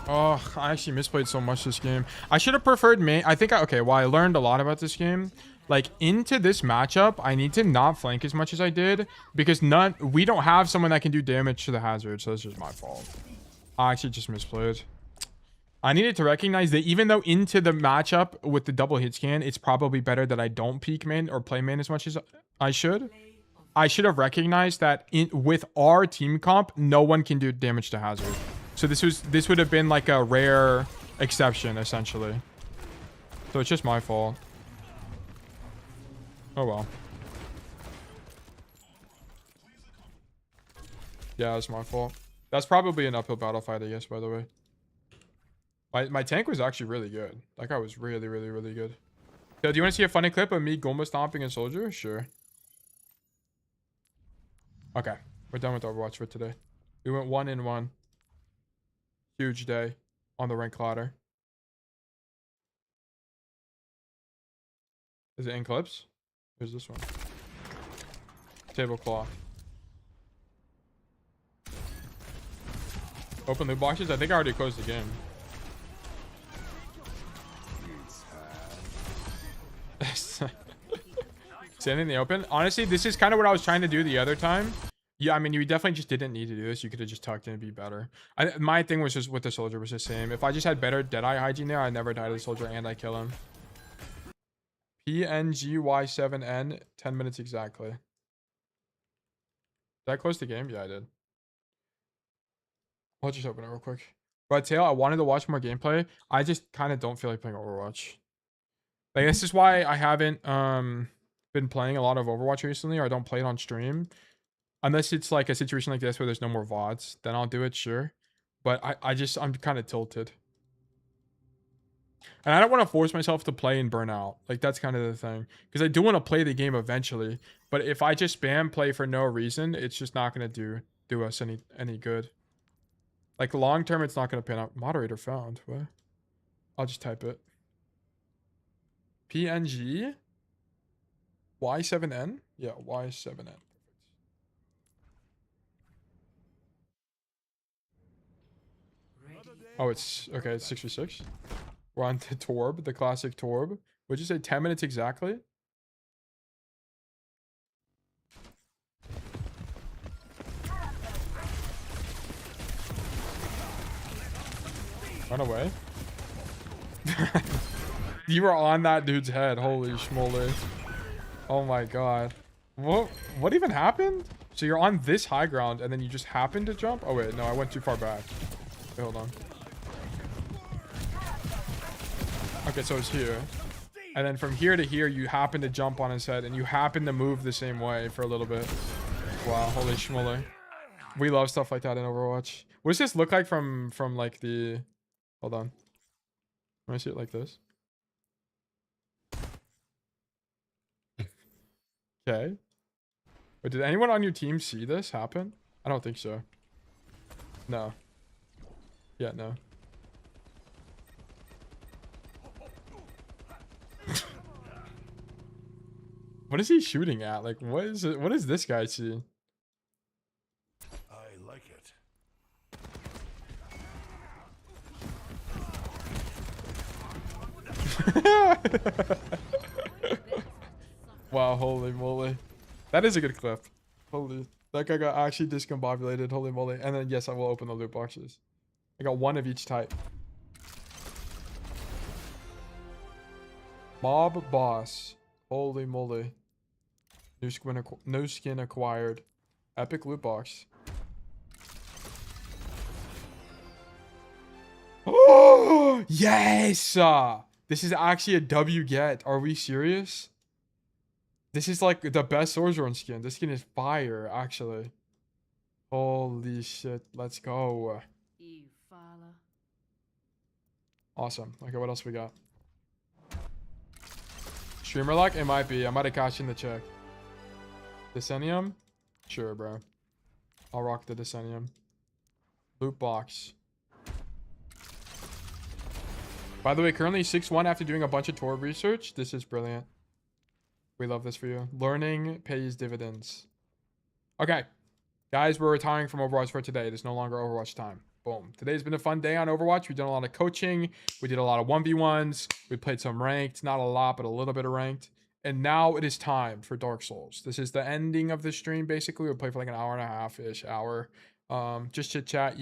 Oh, I actually misplayed so much this game. I should have preferred main. I think okay, well, I learned a lot about this game. Like, into this matchup, I need to not flank as much as I did. Because we don't have someone that can do damage to the hazard. So that's just my fault. I actually just misplayed. I needed to recognize that even though into the matchup with the double hit scan, it's probably better that I don't peek main or play main as much as I should. I should have recognized that with our team comp, no one can do damage to hazard. So this would have been like a rare exception, essentially. So it's just my fault. Oh well. Yeah, it's my fault. That's probably an uphill battle fight, I guess, by the way. My tank was actually really good. That guy was really, really, really good. Yo, do you want to see a funny clip of me Gomba stomping a soldier? Sure. Okay. We're done with Overwatch for today. We went 1-1. Huge day on the rank ladder. Is it in clips? Here's this one. Tablecloth. Open loot boxes? I think I already closed the game. Standing in the open. Honestly, this is kind of what I was trying to do the other time. Yeah, I mean, you definitely just didn't need to do this. You could have just tucked in and be better. My thing was just with the soldier was the same. If I just had better Deadeye hygiene there, I never die to the soldier and I kill him. PNGY7N, 10 minutes exactly. Did I close the game? Yeah, I did. I'll just open it real quick. But Tail, I wanted to watch more gameplay. I just kind of don't feel like playing Overwatch. Like, this is why I haven't been playing a lot of Overwatch recently, or I don't play it on stream. Unless it's like a situation like this where there's no more VODs, then I'll do it, sure. But I'm kind of tilted. And I don't want to force myself to play and burn out. Like, that's kind of the thing. Because I do want to play the game eventually. But if I just spam play for no reason, it's just not going to do us any good. Like, long term, it's not going to pan out. Moderator found. What? I'll just type it. PNG? Y7N? Yeah, Y7N. Oh, it's okay. It's 6v6. We're on to Torb, the classic Torb. Would you say 10 minutes exactly? Run away. You were on that dude's head. Holy schmoly. Oh my god. What even happened? So you're on this high ground and then you just happened to jump? Oh wait, no, I went too far back. Wait, hold on. Okay, so it's here. And then from here to here, you happen to jump on his head and you happen to move the same way for a little bit. Wow, holy schmoly. We love stuff like that in Overwatch. What does this look like from like the... Hold on. Let me see it like this. Okay. But did anyone on your team see this happen? I don't think so. No. Yeah, no. What is he shooting at? Like, what is it? What does this guy see? I like it. Wow, holy moly. That is a good clip. Holy. That guy got actually discombobulated. Holy moly. And then, yes, I will open the loot boxes. I got one of each type. Mob boss. Holy moly. New skin acquired. Epic loot box. Oh, yes! This is actually a W get. Are we serious? This is like the best Sojourn skin. This skin is fire, actually. Holy shit. Let's go. Awesome. Okay, what else we got? Streamer lock? It might be. I might have cashed in the check. Decennium? Sure, bro. I'll rock the Decennium. Loot box. By the way, currently 6-1 after doing a bunch of Torb research. This is brilliant. We love this for you. Learning pays dividends. Okay. Guys, we're retiring from Overwatch for today. It is no longer Overwatch time. Boom. Today's been a fun day on Overwatch. We've done a lot of coaching. We did a lot of 1v1s. We played some ranked. Not a lot, but a little bit of ranked. And now it is time for Dark Souls. This is the ending of the stream, basically. We'll play for like an hour and a half-ish, hour. Just chit chat,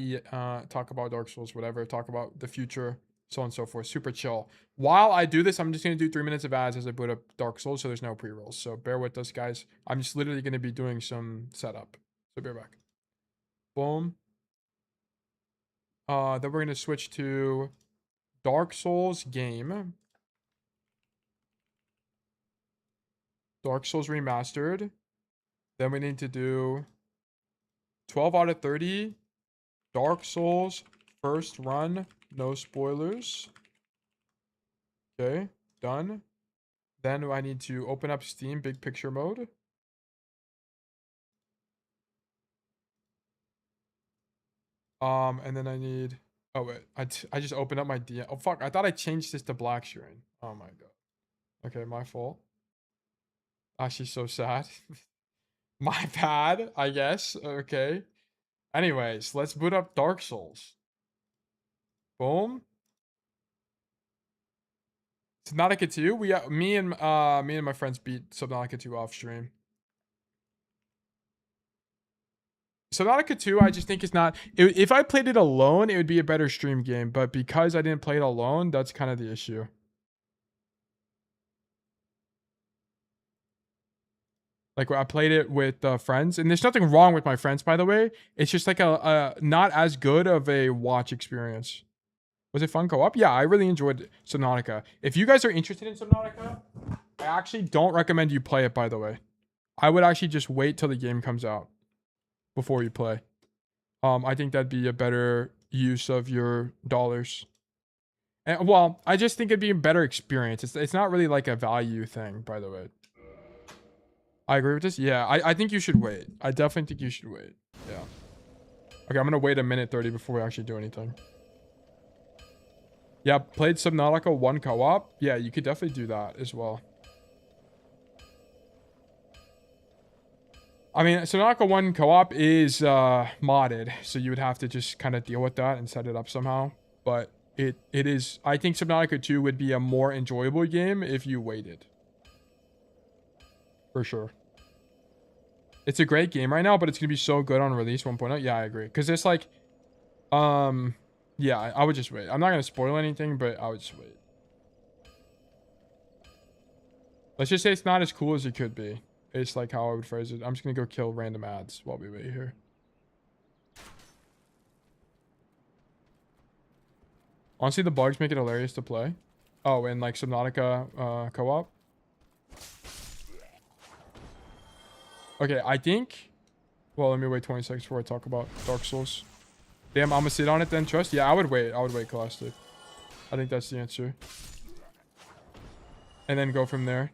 talk about Dark Souls, whatever. Talk about the future, so on and so forth. Super chill. While I do this, I'm just going to do 3 minutes of ads as I boot up Dark Souls, so there's no pre-rolls. So bear with us, guys. I'm just literally going to be doing some setup. So bear back. Boom. Then we're going to switch to Dark Souls game. Dark Souls Remastered. Then we need to do 12 out of 30. Dark Souls first run. No spoilers. Okay, done. Then I need to open up Steam big picture mode. And then I need... Oh, wait. I just opened up my DM. Oh, fuck. I thought I changed this to black screen. Oh, my God. Okay, my fault. Actually, so sad. My bad, I guess. Okay. Anyways, let's boot up Dark Souls. Boom. Subnautica 2. Me and my friends beat Subnautica 2 off stream. Subnautica 2, I just think it's not... If I played it alone, it would be a better stream game. But because I didn't play it alone, that's kind of the issue. Like, I played it with friends. And there's nothing wrong with my friends, by the way. It's just like a not as good of a watch experience. Was it fun co-op? Yeah, I really enjoyed Subnautica. If you guys are interested in Subnautica, I actually don't recommend you play it, by the way. I would actually just wait till the game comes out before you play. I think that'd be a better use of your dollars. And, well, I just think it'd be a better experience. It's not really like a value thing, by the way. I agree with this. Yeah, I think you should wait. I definitely think you should wait. Yeah. Okay, I'm going to wait a minute 30 before we actually do anything. Yeah, played Subnautica 1 co-op. Yeah, you could definitely do that as well. I mean, Subnautica 1 co-op is modded, so you would have to just kind of deal with that and set it up somehow. but it is. I think Subnautica 2 would be a more enjoyable game if you waited. For sure. It's a great game right now, but it's gonna be so good on release 1.0. Yeah, I agree. Because it's like, yeah, I would just wait. I'm not gonna spoil anything, but I would just wait. Let's just say it's not as cool as it could be. It's like how I would phrase it. I'm just gonna go kill random ads while we wait here. Honestly, the bugs make it hilarious to play. Oh, and like Subnautica co-op. Okay, I think... Well, let me wait 20 seconds before I talk about Dark Souls. Damn, I'm gonna sit on it then, Trust? Yeah, I would wait. I would wait, Classic. I think that's the answer. And then go from there.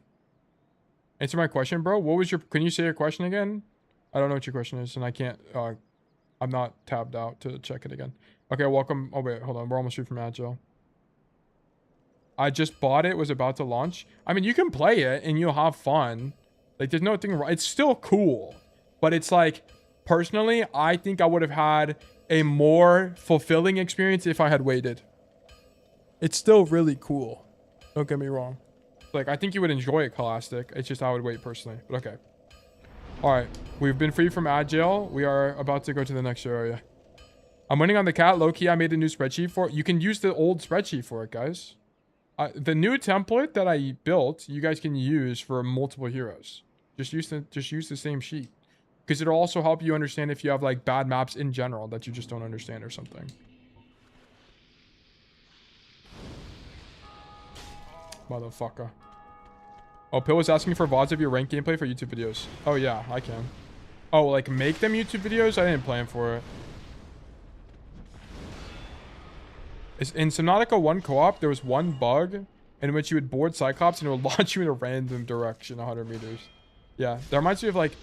Answer my question, bro. What was your... Can you say your question again? I don't know what your question is, and I can't... I'm not tabbed out to check it again. Okay, welcome. Oh, wait, hold on. We're almost through from Agile. I just bought it. Was about to launch. I mean, you can play it, and you'll have fun. Like, there's nothing wrong. It's still cool. But it's like, personally, I think I would have had a more fulfilling experience if I had waited. It's still really cool. Don't get me wrong. Like, I think you would enjoy it, Scholastic. It's just I would wait personally. But okay. Alright. We've been free from Agile. We are about to go to the next area. I'm winning on the cat. Low-key, I made a new spreadsheet for it. You can use the old spreadsheet for it, guys. The new template that I built, you guys can use for multiple heroes. Just use the same sheet. Because it'll also help you understand if you have, like, bad maps in general that you just don't understand or something. Motherfucker. Oh, Pill was asking for VODs of your ranked gameplay for YouTube videos. Oh, yeah, I can. Oh, like, make them YouTube videos? I didn't plan for it. In Subnautica 1 co-op, there was one bug in which you would board Cyclops and it would launch you in a random direction 100 meters. Yeah, that reminds me of, like...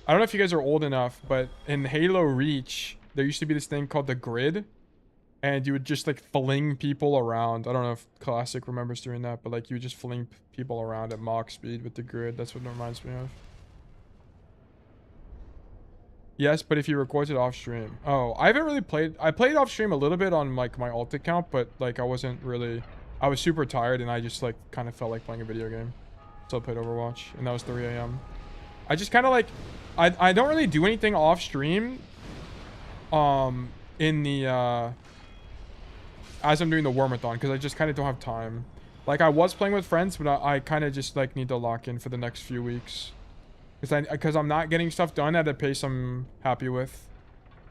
I don't know if you guys are old enough, but in Halo Reach, there used to be this thing called the grid. And you would just, like, fling people around. I don't know if Classic remembers doing that, but, like, you would just fling people around at Mach speed with the grid. That's what it reminds me of. Yes, but if you record it off stream. Oh, I haven't really played... I played off stream a little bit on, like, my alt account, but, like, I wasn't really... I was super tired, and I just, like, kind of felt like playing a video game. So I played Overwatch, and that was 3 a.m. I just kind of, like... I don't really do anything off stream. In the... as I'm doing the Wormathon, because I just kind of don't have time. Like, I was playing with friends, but I kind of just, like, need to lock in for the next few weeks. Because I'm not getting stuff done at a pace I'm happy with.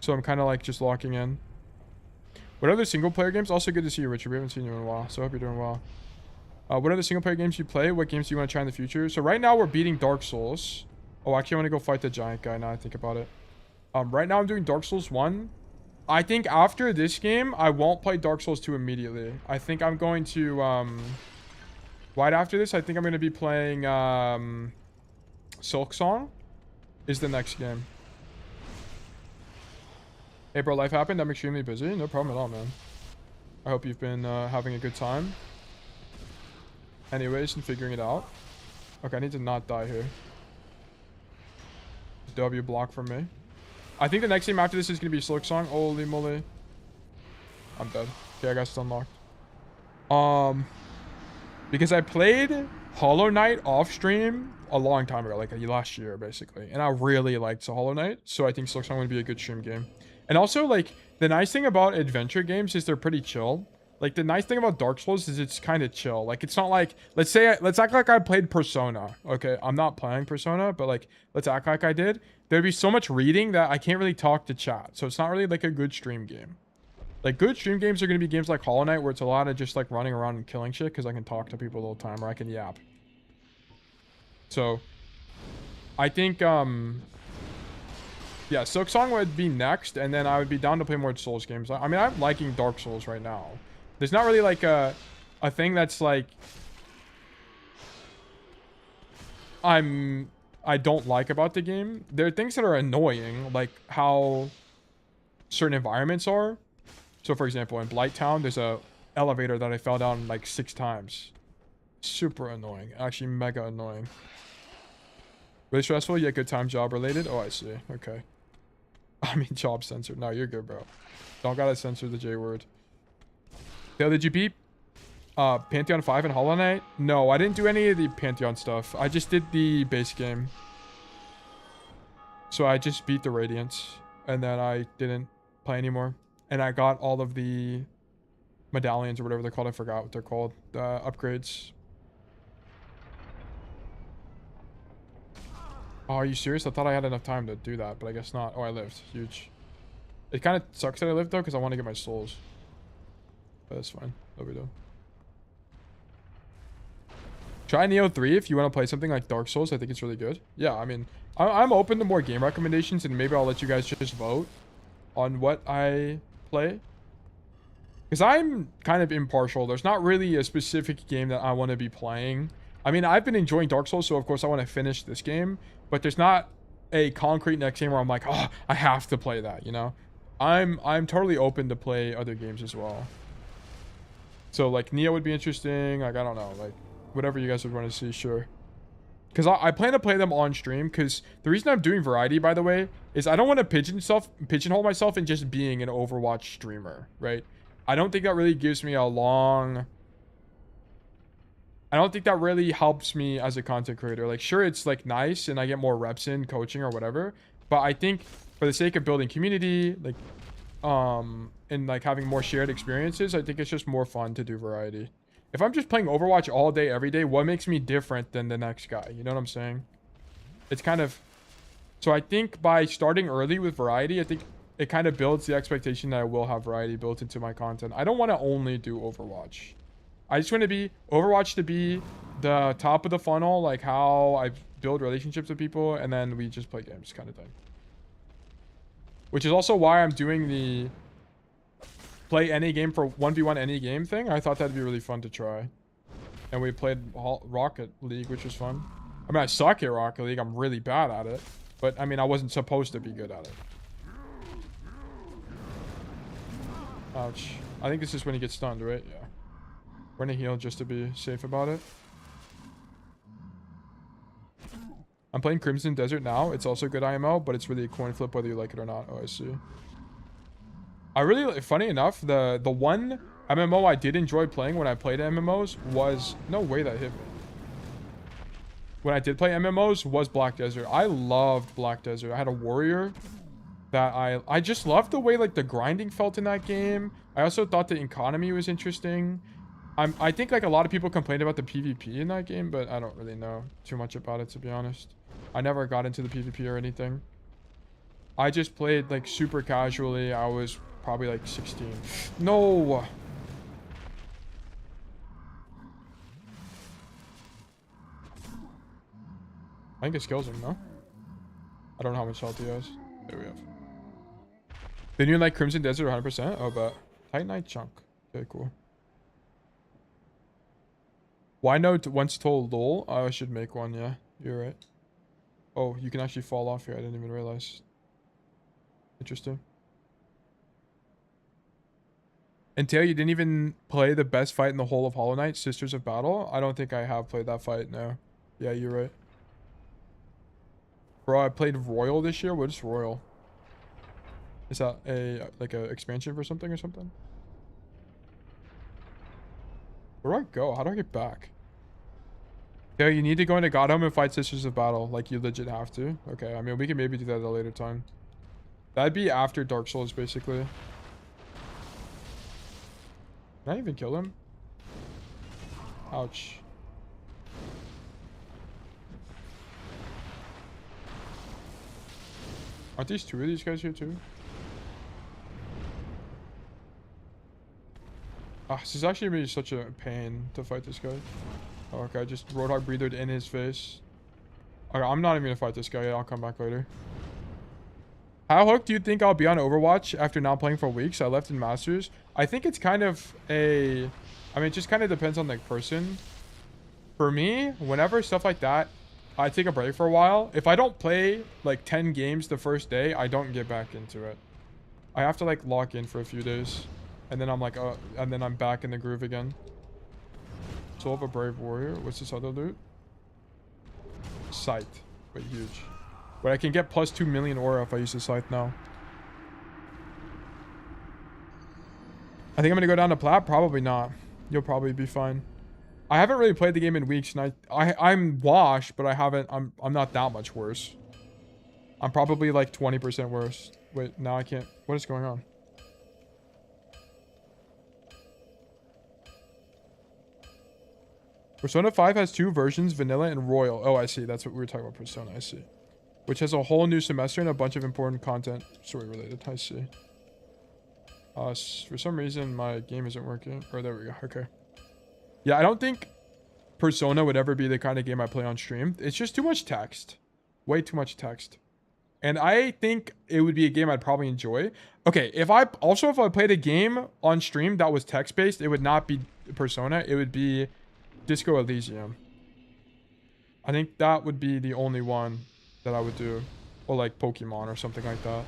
So I'm kind of, like, just locking in. What other single-player games? Also good to see you, Richard. We haven't seen you in a while, so I hope you're doing well. What other single-player games you play? What games do you want to try in the future? So right now, we're beating Dark Souls. Oh, actually, I want to go fight the giant guy now I think about it. Right now, I'm doing Dark Souls 1. I think after this game, I won't play Dark Souls 2 immediately. I think I'm going to, right after this, I think I'm going to be playing, Silk Song is the next game. Hey, bro, life happened. I'm extremely busy. No problem at all, man. I hope you've been, having a good time. Anyways, and figuring it out. Okay, I need to not die here. W block from me. I think the next game after this is going to be Silk Song. Holy moly. I'm dead. Okay, I got it unlocked. Because I played Hollow Knight off stream a long time ago, like last year, basically. And I really liked Hollow Knight. So I think Silk Song would be a good stream game. And also, like, the nice thing about adventure games is they're pretty chill. Like, the nice thing about Dark Souls is it's kind of chill. Like, it's not like... Let's act like I played Persona. Okay, I'm not playing Persona, but, like, let's act like I did. There'd be so much reading that I can't really talk to chat. So it's not really, like, a good stream game. Like, good stream games are going to be games like Hollow Knight, where it's a lot of just, like, running around and killing shit, because I can talk to people the whole time, or I can yap. So, I think, yeah, Silk Song would be next, and then I would be down to play more Souls games. I mean, I'm liking Dark Souls right now. There's not really, like, a thing that's, like... I don't like about the game. There are things that are annoying, like how certain environments are. So, for example, in Blighttown, there's a elevator that I fell down, like, 6 times. Super annoying. Actually, mega annoying. Really stressful? Yeah, good time, job related? Oh, I see. Okay. I mean, job censored. No, you're good, bro. Don't gotta censor the J word. Dale, did you beat Pantheon 5 and Hollow Knight? No, I didn't do any of the Pantheon stuff. I just did the base game. So I just beat the Radiance. And then I didn't play anymore. And I got all of the medallions or whatever they're called. I forgot what they're called. The upgrades. Oh, are you serious? I thought I had enough time to do that, but I guess not. Oh, I lived. Huge. It kind of sucks that I lived, though, because I want to get my souls. But that's fine. No big deal. Try Neo 3 if you want to play something like Dark Souls. I think it's really good. Yeah, I mean, I'm open to more game recommendations, and maybe I'll let you guys just vote on what I play. Because I'm kind of impartial. There's not really a specific game that I want to be playing. I mean, I've been enjoying Dark Souls, so of course I want to finish this game. But there's not a concrete next game where I'm like, oh, I have to play that, you know? I'm totally open to play other games as well. So, like, Neo would be interesting. Like, I don't know. Like, whatever you guys would want to see, sure. Because I plan to play them on stream. Because the reason I'm doing variety, by the way, is I don't want to pigeonhole myself in just being an Overwatch streamer, right? I don't think that really gives me a long... I don't think that really helps me as a content creator. Like, sure, it's, like, nice and I get more reps in coaching or whatever. But I think for the sake of building community, like, and, like, having more shared experiences, I think it's just more fun to do variety. If I'm just playing Overwatch all day, every day, what makes me different than the next guy? You know what I'm saying? It's kind of... So I think by starting early with variety, I think it kind of builds the expectation that I will have variety built into my content. I don't want to only do Overwatch. I just want to be Overwatch to be the top of the funnel, like how I build relationships with people, and then we just play games kind of thing. Which is also why I'm doing the play any game for 1v1 any game thing. I thought that'd be really fun to try. And we played Rocket League, which was fun. I mean, I suck at Rocket League. I'm really bad at it. But, I mean, I wasn't supposed to be good at it. Ouch. I think this is when he gets stunned, right? Yeah. We're gonna heal just to be safe about it. I'm playing Crimson Desert now. It's also good IMO, but it's really a coin flip whether you like it or not. Oh, I see. I really, funny enough, the one MMO I did enjoy playing when I played MMOs was... No way that hit me. When I did play MMOs was Black Desert. I loved Black Desert. I had a warrior that I just loved the way, like, the grinding felt in that game. I also thought the economy was interesting. I think, like, a lot of people complained about the PvP in that game, but I don't really know too much about it, to be honest. I never got into the PvP or anything. I just played, like, super casually. I was probably, like, 16. No! I think it skills him, no? I don't know how much health he has. There we have. Then you like Crimson Desert 100%? Oh, but Tight Knight Chunk. Okay, cool. Why no once told lol? I should make one, yeah. You're right. Oh, you can actually fall off here. I didn't even realize. Interesting. And Tail, you didn't even play the best fight in the whole of Hollow Knight, Sisters of Battle? I don't think I have played that fight, no. Yeah, you're right. Bro, I played Royal this year. What is Royal? Is that a like a expansion for something or something? Where do I go? How do I get back? Yeah, you need to go into God Home and fight Sisters of Battle. Like, you legit have to. Okay, I mean, we can maybe do that at a later time. That'd be after Dark Souls, basically. Can I even kill him? Ouch. Aren't these two of these guys here too? Ah, this is actually really such a pain to fight this guy. Oh, okay, I just Roadhog breathered in his face. Okay, I'm not even gonna fight this guy. I'll come back later. How hooked do you think I'll be on Overwatch after not playing for weeks? I left in Masters. I think it's kind of a... I mean, it just kind of depends on the person. For me, whenever stuff like that, I take a break for a while. If I don't play like 10 games the first day, I don't get back into it. I have to like lock in for a few days. And then I'm like, and then I'm back in the groove again. Soul of a Brave Warrior. What's this other loot? Scythe. Wait, huge. But I can get plus 2 million aura if I use the Scythe now. I think I'm gonna go down to plat. Probably not. You'll probably be fine. I haven't really played the game in weeks, and I'm washed, but I haven't. I'm not that much worse. I'm probably like 20% worse. Wait, now I can't. What is going on? Persona 5 has 2 versions, vanilla and royal. Oh, I see. That's what we were talking about. Persona. I see. Which has a whole new semester and a bunch of important content story related. I see. For some reason, my game isn't working. Oh, there we go. Okay. Yeah, I don't think Persona would ever be the kind of game I play on stream. It's just too much text. Way too much text. And I think it would be a game I'd probably enjoy. Okay, if I played a game on stream that was text-based, it would not be Persona. It would be Disco Elysium. I think that would be the only one that I would do. Or like Pokemon or something like that.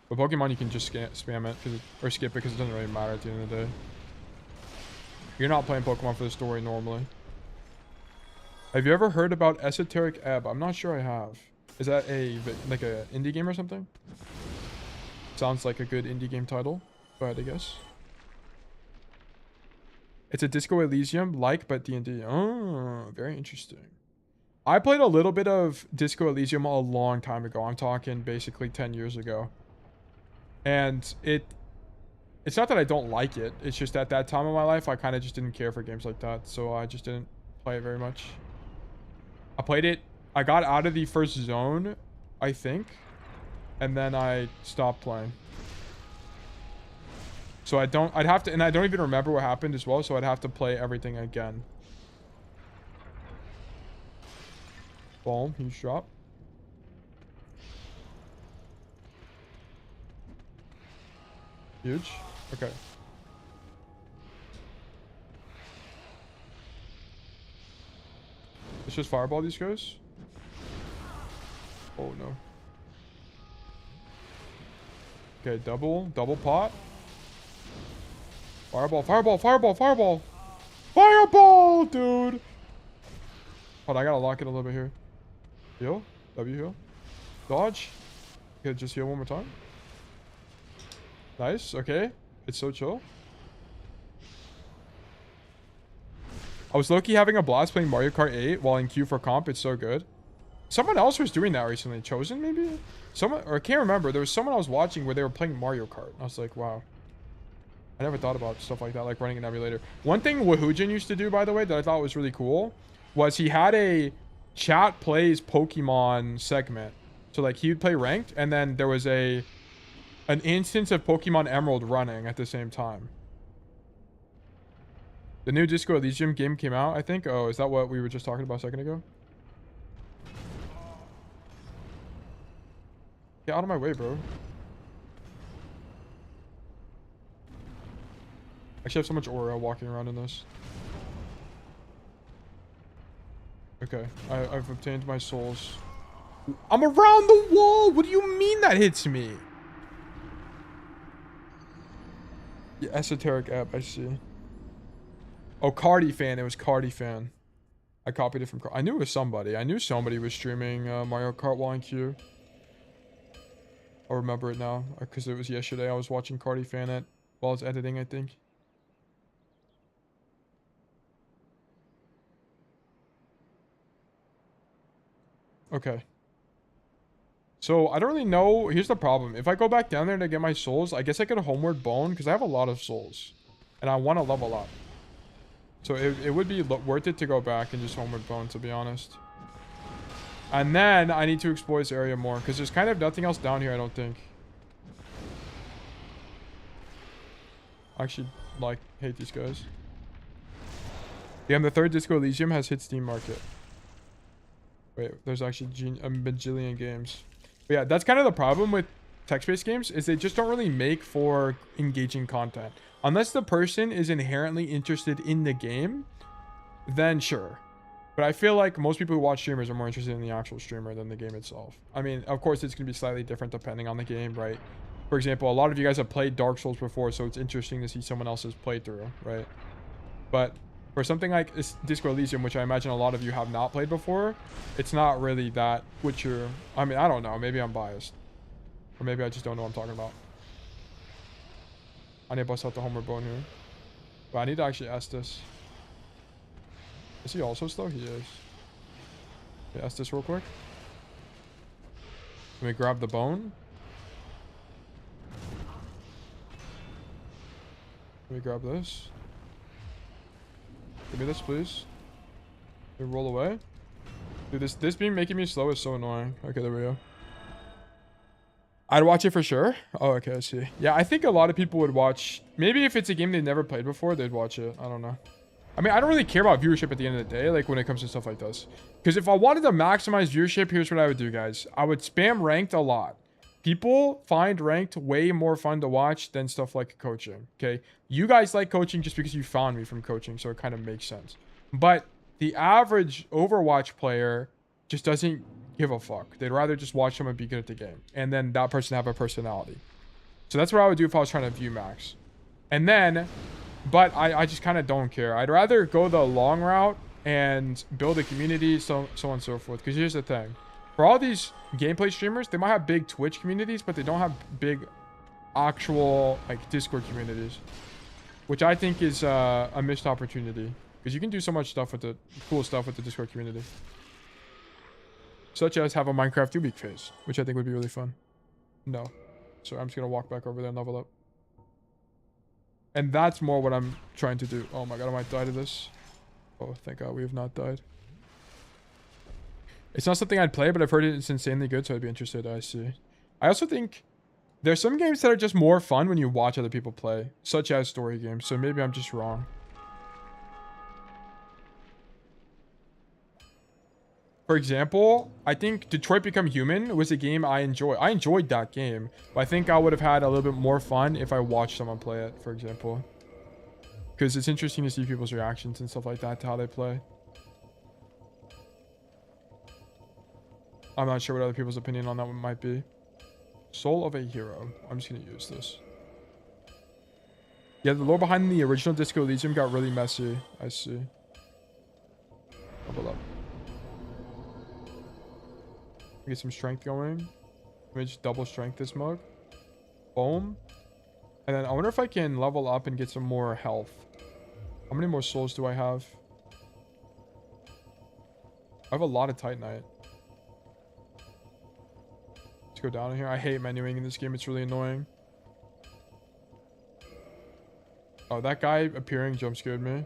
But Pokemon, you can just spam it or skip it because it doesn't really matter at the end of the day. You're not playing Pokemon for the story normally. Have you ever heard about Esoteric Ebb? I'm not sure I have. Is that like a indie game or something? Sounds like a good indie game title, but I guess. It's a Disco Elysium like, but D&D. Oh, very interesting. I played a little bit of Disco Elysium a long time ago. I'm talking basically 10 years ago. And it's not that I don't like it. It's just at that time of my life, I kind of just didn't care for games like that. So I just didn't play it very much. I played it. I got out of the first zone, I think. And then I stopped playing. So I'd have to, and I don't even remember what happened as well. So I'd have to play everything again. Boom, huge drop. Huge. Okay. Let's just fireball these guys. Oh no. Okay, double pot. Fireball, fireball, fireball, fireball. Fireball, dude. Hold on, I gotta lock it a little bit here. Heal. W heal. Dodge. Okay, just heal one more time. Nice. Okay. It's so chill. I was low-key having a blast playing Mario Kart 8 while in queue for comp. It's so good. Someone else was doing that recently. Chosen, maybe? Someone, or I can't remember. There was someone I was watching where they were playing Mario Kart. I was like, wow. I never thought about stuff like that, like running an emulator. One thing Wahujin used to do, by the way, that I thought was really cool, was he had a chat plays Pokemon segment. So, like, he would play ranked, and then there was an instance of Pokemon Emerald running at the same time. The new Disco Elysium game came out, I think. Oh, is that what we were just talking about a second ago? Get out of my way, bro. I actually have so much aura walking around in this. Okay, I've obtained my souls. I'm around the wall! What do you mean that hits me? Yeah, Esoteric app, I see. Oh, Cardi fan. It was Cardi fan. I copied it from I knew it was somebody. I knew somebody was streaming Mario Kart while in queue. I'll remember it now. Because it was yesterday. I was watching Cardi fan it while I was editing, I think. Okay. So, I don't really know. Here's the problem. If I go back down there to get my souls, I guess I could homeward bone because I have a lot of souls. And I want to level up. So, it would be worth it to go back and just homeward bone, to be honest. And then, I need to explore this area more because there's kind of nothing else down here, I don't think. I actually, like, hate these guys. Damn, the third Disco Elysium has hit Steam Market. Wait, there's actually a bajillion games. But yeah, that's kind of the problem with text-based games, is they just don't really make for engaging content. Unless the person is inherently interested in the game, then sure. But I feel like most people who watch streamers are more interested in the actual streamer than the game itself. I mean, of course, it's going to be slightly different depending on the game, right? For example, a lot of you guys have played Dark Souls before, so it's interesting to see someone else's playthrough, right? But for something like Disco Elysium, which I imagine a lot of you have not played before, it's not really that what you're... I mean, I don't know. Maybe I'm biased. Or maybe I just don't know what I'm talking about. I need to bust out the homeward bone here. But I need to actually Estus. Is he also slow? He is. Okay, Estus real quick. Let me grab the bone. Let me grab this. Give me this, please. Let me roll away. Dude, this being making me slow is so annoying. Okay, there we go. I'd watch it for sure. Oh, okay, I see. Yeah, I think a lot of people would watch. Maybe if it's a game they've never played before, they'd watch it. I don't know. I mean, I don't really care about viewership at the end of the day, like when it comes to stuff like this. Because if I wanted to maximize viewership, here's what I would do, guys. I would spam ranked a lot. People find ranked way more fun to watch than stuff like coaching, okay? You guys like coaching just because you found me from coaching, so it kind of makes sense. But the average Overwatch player just doesn't give a fuck. They'd rather just watch someone be good at the game. And then that person have a personality. So that's what I would do if I was trying to view max. And then, but I just kind of don't care. I'd rather go the long route and build a community, so on and so forth. Because here's the thing. For all these gameplay streamers, they might have big Twitch communities, but they don't have big actual like Discord communities. Which I think is a missed opportunity. Because you can do so much stuff with the cool stuff with the Discord community. Such as have a Minecraft 2-week phase, which I think would be really fun. No. So I'm just going to walk back over there and level up. And that's more what I'm trying to do. Oh my god, I might die to this. Oh, thank god we have not died. It's not something I'd play, but I've heard it's insanely good, so I'd be interested. I see. I also think there's some games that are just more fun when you watch other people play, such as story games. So maybe I'm just wrong. For example, I think Detroit Become Human was a game I enjoyed. I enjoyed that game, but I think I would have had a little bit more fun if I watched someone play it, for example. Because it's interesting to see people's reactions and stuff like that to how they play. I'm not sure what other people's opinion on that one might be. Soul of a Hero. I'm just going to use this. Yeah, the lore behind the original Disco Elysium got really messy. I see. Level up. Get some strength going. Let me just double strength this mug. Boom. And then I wonder if I can level up and get some more health. How many more souls do I have? I have a lot of Titanite. Let's go down in here. I hate menuing in this game. It's really annoying. Oh, that guy appearing jump scared me.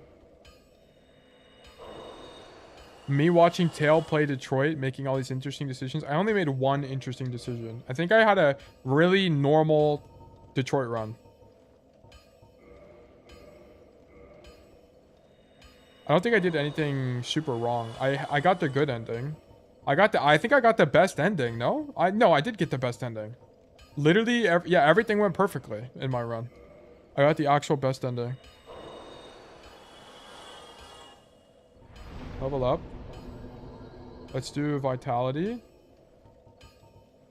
Me watching Tail play Detroit, making all these interesting decisions. I only made one interesting decision. I think I had a really normal Detroit run. I don't think I did anything super wrong. I got the good ending. I think I got the best ending, no? No, I did get the best ending. Literally, yeah, everything went perfectly in my run. I got the actual best ending. Level up. Let's do Vitality.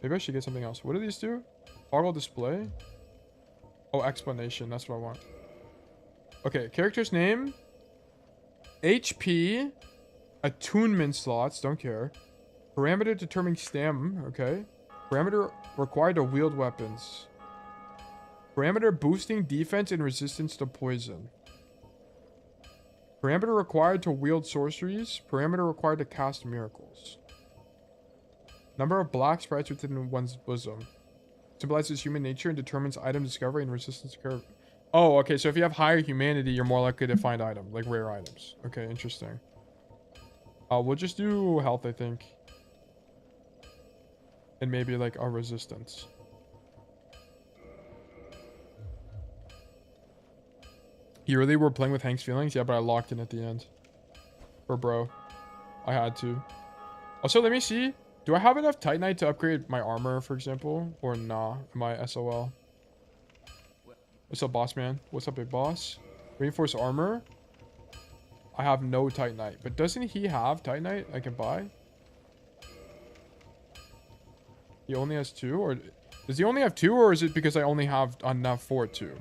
Maybe I should get something else. What do these do? Toggle display. Oh, explanation. That's what I want. Okay, character's name. HP. Attunement slots. Don't care. Parameter determining stam. Okay. Parameter required to wield weapons. Parameter boosting defense and resistance to poison. Parameter required to wield sorceries. Parameter required to cast miracles. Number of black sprites within one's bosom. Symbolizes human nature and determines item discovery and resistance curve. Oh, okay. So if you have higher humanity, you're more likely to find item, like rare items. Okay, interesting. We'll just do health, I think. And maybe like a resistance. You really were playing with Hank's feelings? Yeah, but I locked in at the end. For bro. I had to. Also, let me see. Do I have enough Titanite to upgrade my armor, for example? Or nah? Am I SOL? What's up, boss man? What's up, big boss? Reinforced armor? I have no Titanite. But doesn't he have Titanite I can buy? He only has 2? Or does he only have 2? Or is it because I only have enough for 2?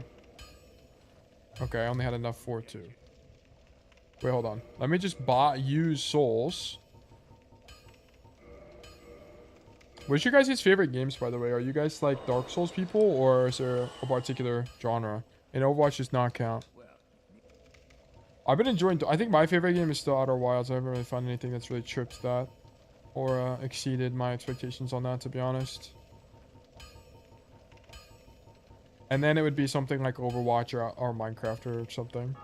Okay, I only had enough for 2. Wait, hold on. Let me just use souls. What's your guys' favorite games, by the way? Are you guys like Dark Souls people, or is there a particular genre? And Overwatch does not count. I've been enjoying... I think my favorite game is still Outer Wilds. I haven't really found anything that's really tripped that. Or exceeded my expectations on that, to be honest. And then it would be something like Overwatch or Minecraft or something.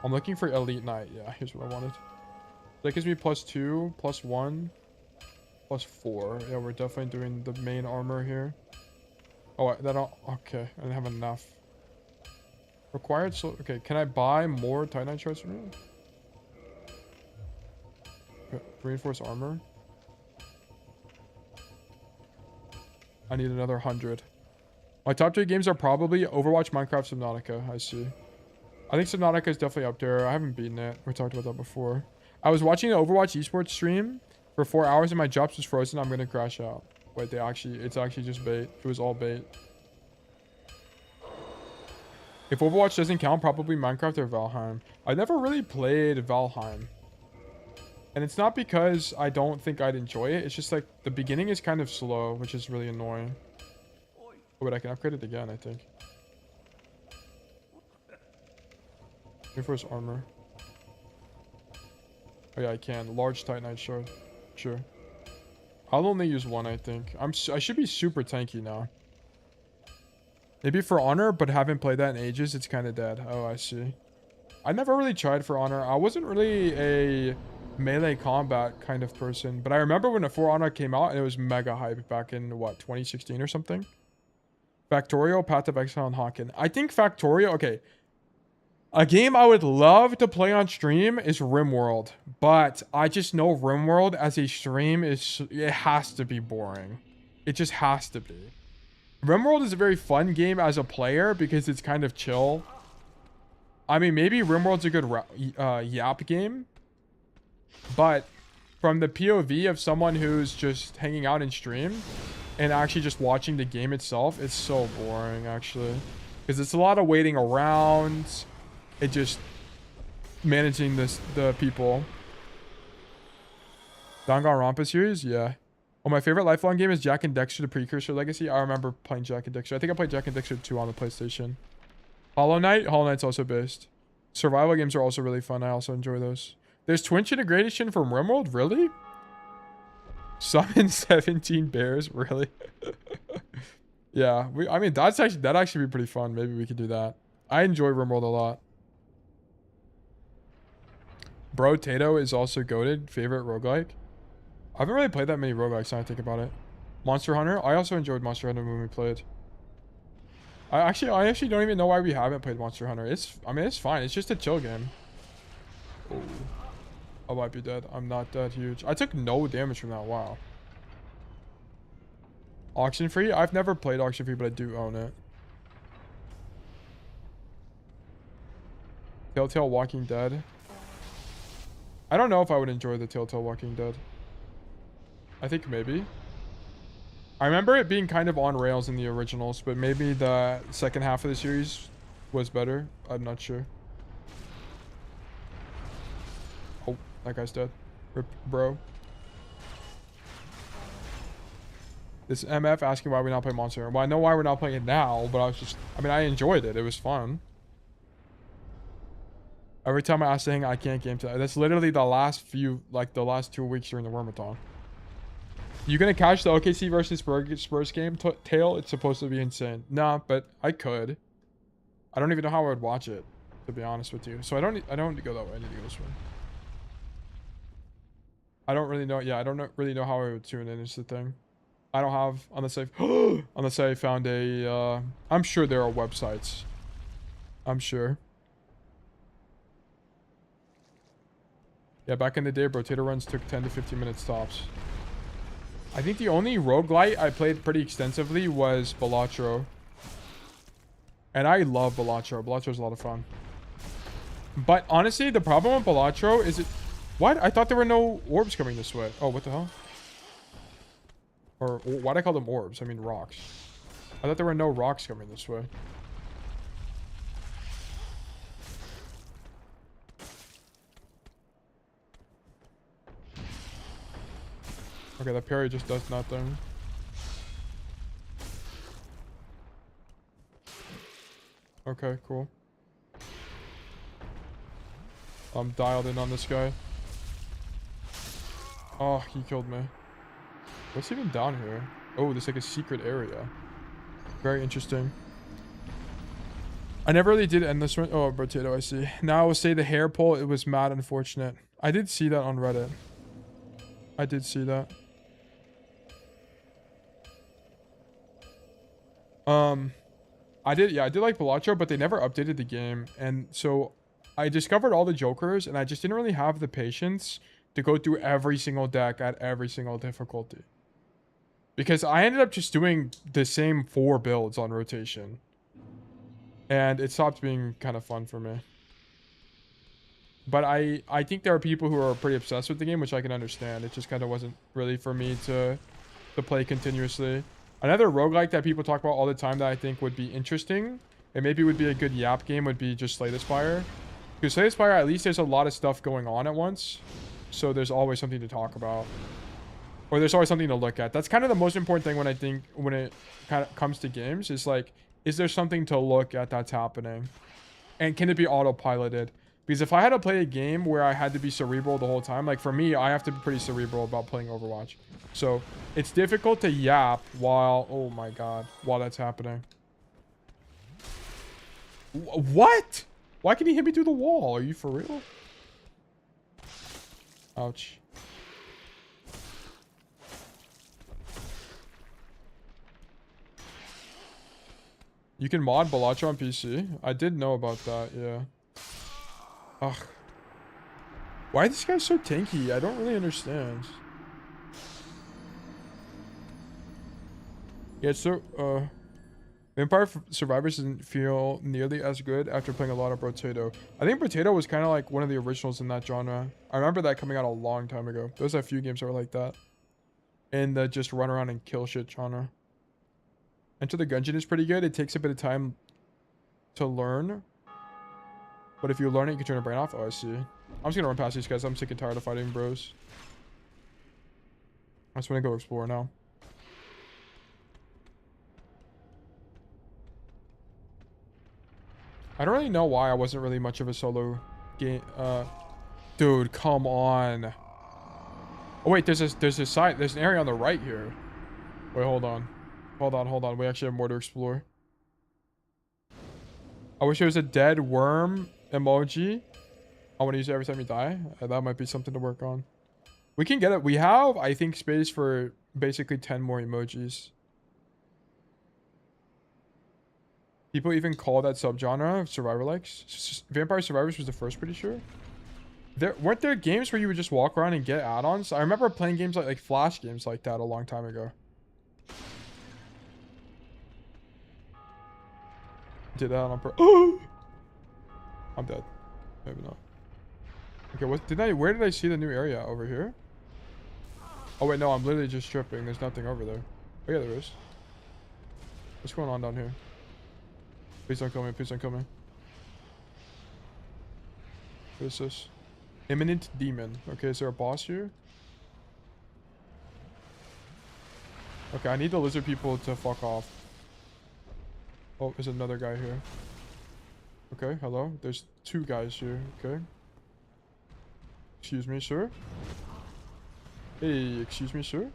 I'm looking for Elite Knight. Yeah, here's what I wanted. That gives me +2, +1, +4. Yeah, we're definitely doing the main armor here. Oh, okay, I didn't have enough. Required, so okay, can I buy more Titanite shards from you? Okay, reinforced armor. I need another 100. My top 3 games are probably Overwatch, Minecraft, Subnautica. I see. I think Subnautica is definitely up there. I haven't beaten it. We talked about that before. I was watching the Overwatch esports stream for 4 hours and my drops was frozen. I'm gonna crash out. Wait, it's actually just bait. It was all bait. If Overwatch doesn't count, probably Minecraft or Valheim. I never really played Valheim. And it's not because I don't think I'd enjoy it. It's just like the beginning is kind of slow, which is really annoying. Oh, wait, I can upgrade it again, I think. Reinforced armor. Oh yeah, I can. Large Titanite shard. Sure. I'll only use one, I think. I should be super tanky now. Maybe for Honor, but haven't played that in ages. It's kind of dead. Oh, I see. I never really tried for Honor. I wasn't really a melee combat kind of person. But I remember when For Honor came out and it was mega hype back in, what, 2016 or something? Factorio, Path of Exile, and Hawken. I think Factorio... Okay. A game I would love to play on stream is RimWorld. But I just know RimWorld as a stream it has to be boring. It just has to be. RimWorld is a very fun game as a player because it's kind of chill. I mean, maybe RimWorld's a good yap game. But from the POV of someone who's just hanging out in stream and actually just watching the game itself, it's so boring, actually. Because it's a lot of waiting around. It just managing the people. Danganronpa series? Yeah. Oh, my favorite lifelong game is Jack and Dexter, the Precursor Legacy. I remember playing Jack and Dexter. I think I played Jack and Dexter 2 on the PlayStation. Hollow Knight? Hollow Knight's also based. Survival games are also really fun. I also enjoy those. There's Twitch integration from RimWorld? Really? Summon 17 bears? Really? Yeah. I mean, that'd actually be pretty fun. Maybe we could do that. I enjoy RimWorld a lot. Bro Tato is also goated. Favorite roguelike? I haven't really played that many roguelikes now I think about it. Monster Hunter? I also enjoyed Monster Hunter when we played. I actually don't even know why we haven't played Monster Hunter. I mean, it's fine. It's just a chill game. Oh. I might be dead. I'm not that huge. I took no damage from that. Wow. Auction Free? I've never played Auction Free, but I do own it. Telltale Walking Dead. I don't know if I would enjoy the Telltale Walking Dead. I think maybe. I remember it being kind of on rails in the originals, but maybe the second half of the series was better. I'm not sure. Oh, that guy's dead. Rip, bro. This MF asking why we not play Monster Hunter. Well, I know why we're not playing it now, but I enjoyed it. It was fun. Every time I ask to hang, I can't game today. That's literally the last 2 weeks during the Wormathon. You gonna catch the OKC versus Spurs game, Tail? It's supposed to be insane. Nah, but I could. I don't even know how I would watch it, to be honest with you. So I don't need to go that way. I need to go this way. I don't really know. Yeah, I don't really know how I would tune in. Is the thing. I don't have unless I found a. I'm sure there are websites. I'm sure. Yeah, back in the day, Potato runs took 10 to 15 minutes tops. I think the only roguelite I played pretty extensively was Balatro. And I love Balatro. Balatro's a lot of fun. But honestly, the problem with Balatro is it... What? I thought there were no orbs coming this way. Oh, what the hell? Or why'd I call them orbs? I mean rocks. I thought there were no rocks coming this way. Okay, that parry just does nothing. Okay, cool. I'm dialed in on this guy. Oh, he killed me. What's even down here? Oh, there's like a secret area. Very interesting. I never really did end this one. Oh, potato, I see. Now I will say the hair pull, it was mad unfortunate. I did see that on Reddit. I did see that. I did like Balacho, but they never updated the game. And so I discovered all the jokers and I just didn't really have the patience to go through every single deck at every single difficulty. Because I ended up just doing the same 4 builds on rotation. And it stopped being kind of fun for me. But I think there are people who are pretty obsessed with the game, which I can understand. It just kind of wasn't really for me to play continuously. Another roguelike that people talk about all the time that I think would be interesting, and maybe would be a good YAP game, would be just Slay the Spire. Because Slay the Spire, at least there's a lot of stuff going on at once. So there's always something to talk about. Or there's always something to look at. That's kind of the most important thing when it kind of comes to games, is like, is there something to look at that's happening? And can it be autopiloted? Because if I had to play a game where I had to be cerebral the whole time, like for me, I have to be pretty cerebral about playing Overwatch. So it's difficult to yap while, oh my god, while that's happening. What? Why can he hit me through the wall? Are you for real? Ouch. You can mod Balacho on PC. I did know about that, yeah. Ugh. Why are these guys so tanky? I don't really understand. Yeah, so, Vampire Survivors didn't feel nearly as good after playing a lot of Potato. I think Potato was kind of like one of the originals in that genre. I remember that coming out a long time ago. There's a few games that were like that. In the just run around and kill shit genre. Enter the Gungeon is pretty good. It takes a bit of time to learn. But if you learn it, you can turn your brain off. Oh, I see. I'm just gonna run past these guys. I'm sick and tired of fighting bros. I just want to go explore now. I don't really know why I wasn't really much of a solo game. Dude, come on. Oh wait, there's a side. There's an area on the right here. Wait, hold on. Hold on. We actually have more to explore. I wish there was a dead worm emoji. I want to use it every time you die. That might be something to work on. We can get it. We have, I think, space for basically 10 more emojis. People even call that subgenre Survivor likes. Vampire Survivors was the first, pretty sure. Weren't there games where you would just walk around and get add-ons? I remember playing games like Flash games like that a long time ago. Did that on purpose. Oh! I'm dead. Maybe not. Okay, where did I see the new area? Over here? Oh wait, no, I'm literally just tripping. There's nothing over there. Oh yeah, there is. What's going on down here? Please don't kill me, please don't kill me. What is this? Imminent Demon. Okay, is there a boss here? Okay, I need the lizard people to fuck off. Oh, there's another guy here. Okay, hello. There's 2 guys here. Okay. Excuse me, sir. Hey, excuse me, sir.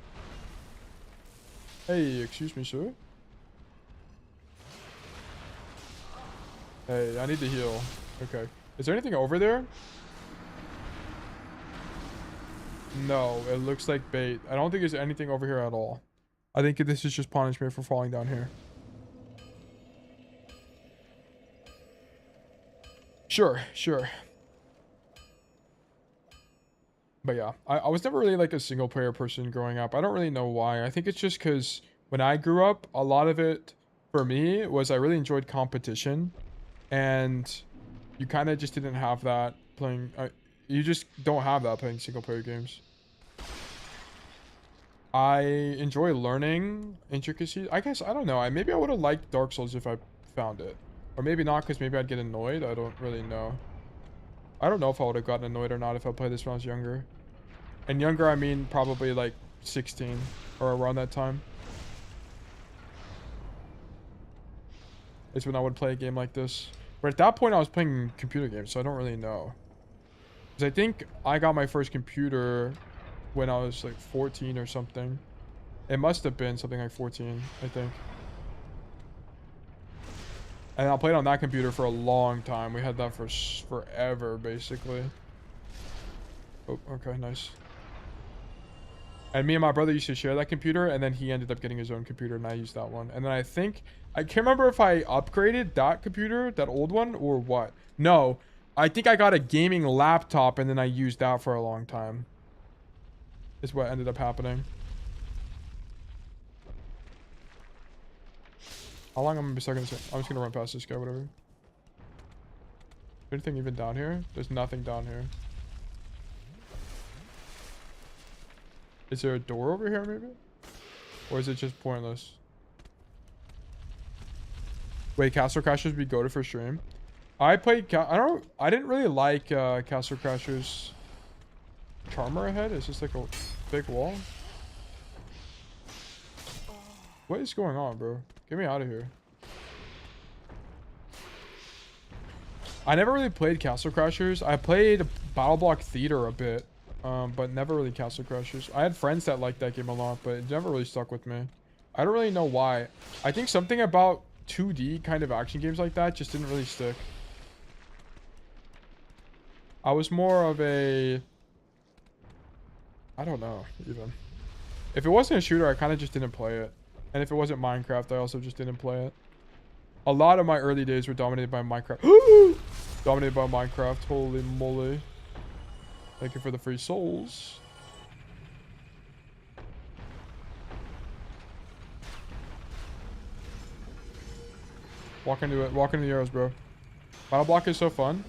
Hey, excuse me, sir. Hey, I need to heal. Okay. Is there anything over there? No, it looks like bait. I don't think there's anything over here at all. I think this is just punishment for falling down here. Sure. But yeah, I was never really like a single player person growing up. I don't really know why. I think it's just because when I grew up, a lot of it for me was I really enjoyed competition. And you kind of just didn't have that playing... you just don't have that playing single player games. I enjoy learning intricacies. I guess, I don't know. Maybe I would have liked Dark Souls if I found it. Or maybe not, because maybe I'd get annoyed. I don't really know. I don't know if I would have gotten annoyed or not if I played this when I was younger. And younger, I mean probably like 16 or around that time. is when I would play a game like this. But at that point, I was playing computer games, so I don't really know. Because I think I got my first computer when I was like 14 or something. It must have been something like 14, I think. And I played on that computer for a long time. We had that for forever, basically. Oh, okay, nice. And me and my brother used to share that computer, and then he ended up getting his own computer, and I used that one. And then I think, I can't remember if I upgraded that computer, that old one, or what. No, I think I got a gaming laptop, and then I used that for a long time. Is what ended up happening. How long am I gonna be stuck in this? I'm just gonna run past this guy, whatever. Anything even down here? There's nothing down here. Is there a door over here, maybe? Or is it just pointless? Wait, Castle Crashers be goated for stream? I played, I didn't really like Castle Crashers. Charmer ahead? Is this like a big wall? What is going on, bro? Get me out of here. I never really played Castle Crashers. I played Battle Block Theater a bit. But never really Castle Crashers. I had friends that liked that game a lot, but it never really stuck with me. I don't really know why. I think something about 2D kind of action games like that just didn't really stick. I was more of a... I don't know, even. If it wasn't a shooter, I kind of just didn't play it. And if it wasn't Minecraft, I also just didn't play it. A lot of my early days were dominated by Minecraft. Dominated by Minecraft. Holy moly. Thank you for the free souls. Walk into it. Walk into the arrows, bro. Battle Block is so fun.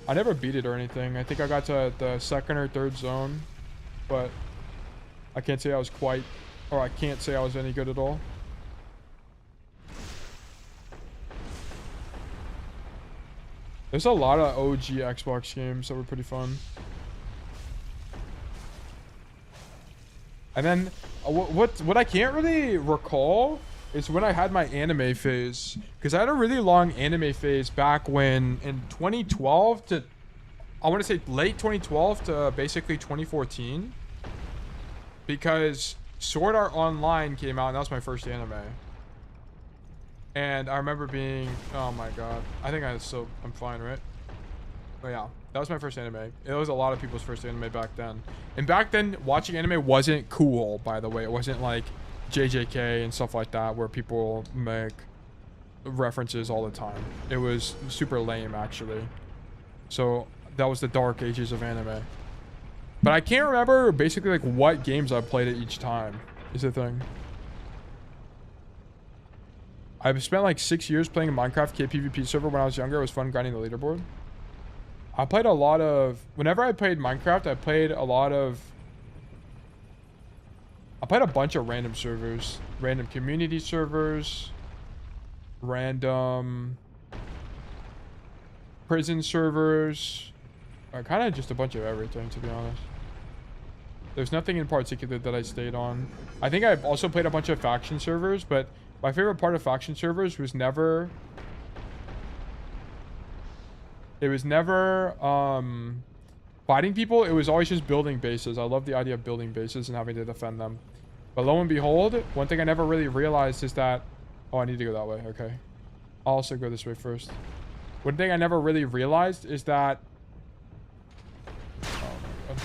I never beat it or anything. I think I got to the second or third zone. But I can't say I was quite... Or I can't say I was any good at all. There's a lot of OG Xbox games that were pretty fun. And then what I can't really recall is when I had my anime phase, because I had a really long anime phase back when in 2012 to, I want to say late 2012 to basically 2014, because Sword Art Online came out and that was my first anime. And I remember being, oh my god, I think I'm fine, right? But yeah, that was my first anime. It was a lot of people's first anime back then. And back then, watching anime wasn't cool, by the way. It wasn't like JJK and stuff like that, where people make references all the time. It was super lame, actually. So that was the dark ages of anime. But I can't remember basically like what games I played at each time, is the thing. I've spent like 6 years playing a Minecraft KPVP server when I was younger. It was fun grinding the leaderboard. I played a lot of... Whenever I played Minecraft, I played a bunch of random servers. Random community servers. Random... prison servers. Kind of just a bunch of everything, to be honest. There's nothing in particular that I stayed on. I think I've also played a bunch of faction servers, but... my favorite part of faction servers was never... it was never fighting people. It was always just building bases. I love the idea of building bases and having to defend them. But lo and behold, one thing I never really realized is that... oh, I need to go that way. Okay. I'll also go this way first. One thing I never really realized is that... oh my god.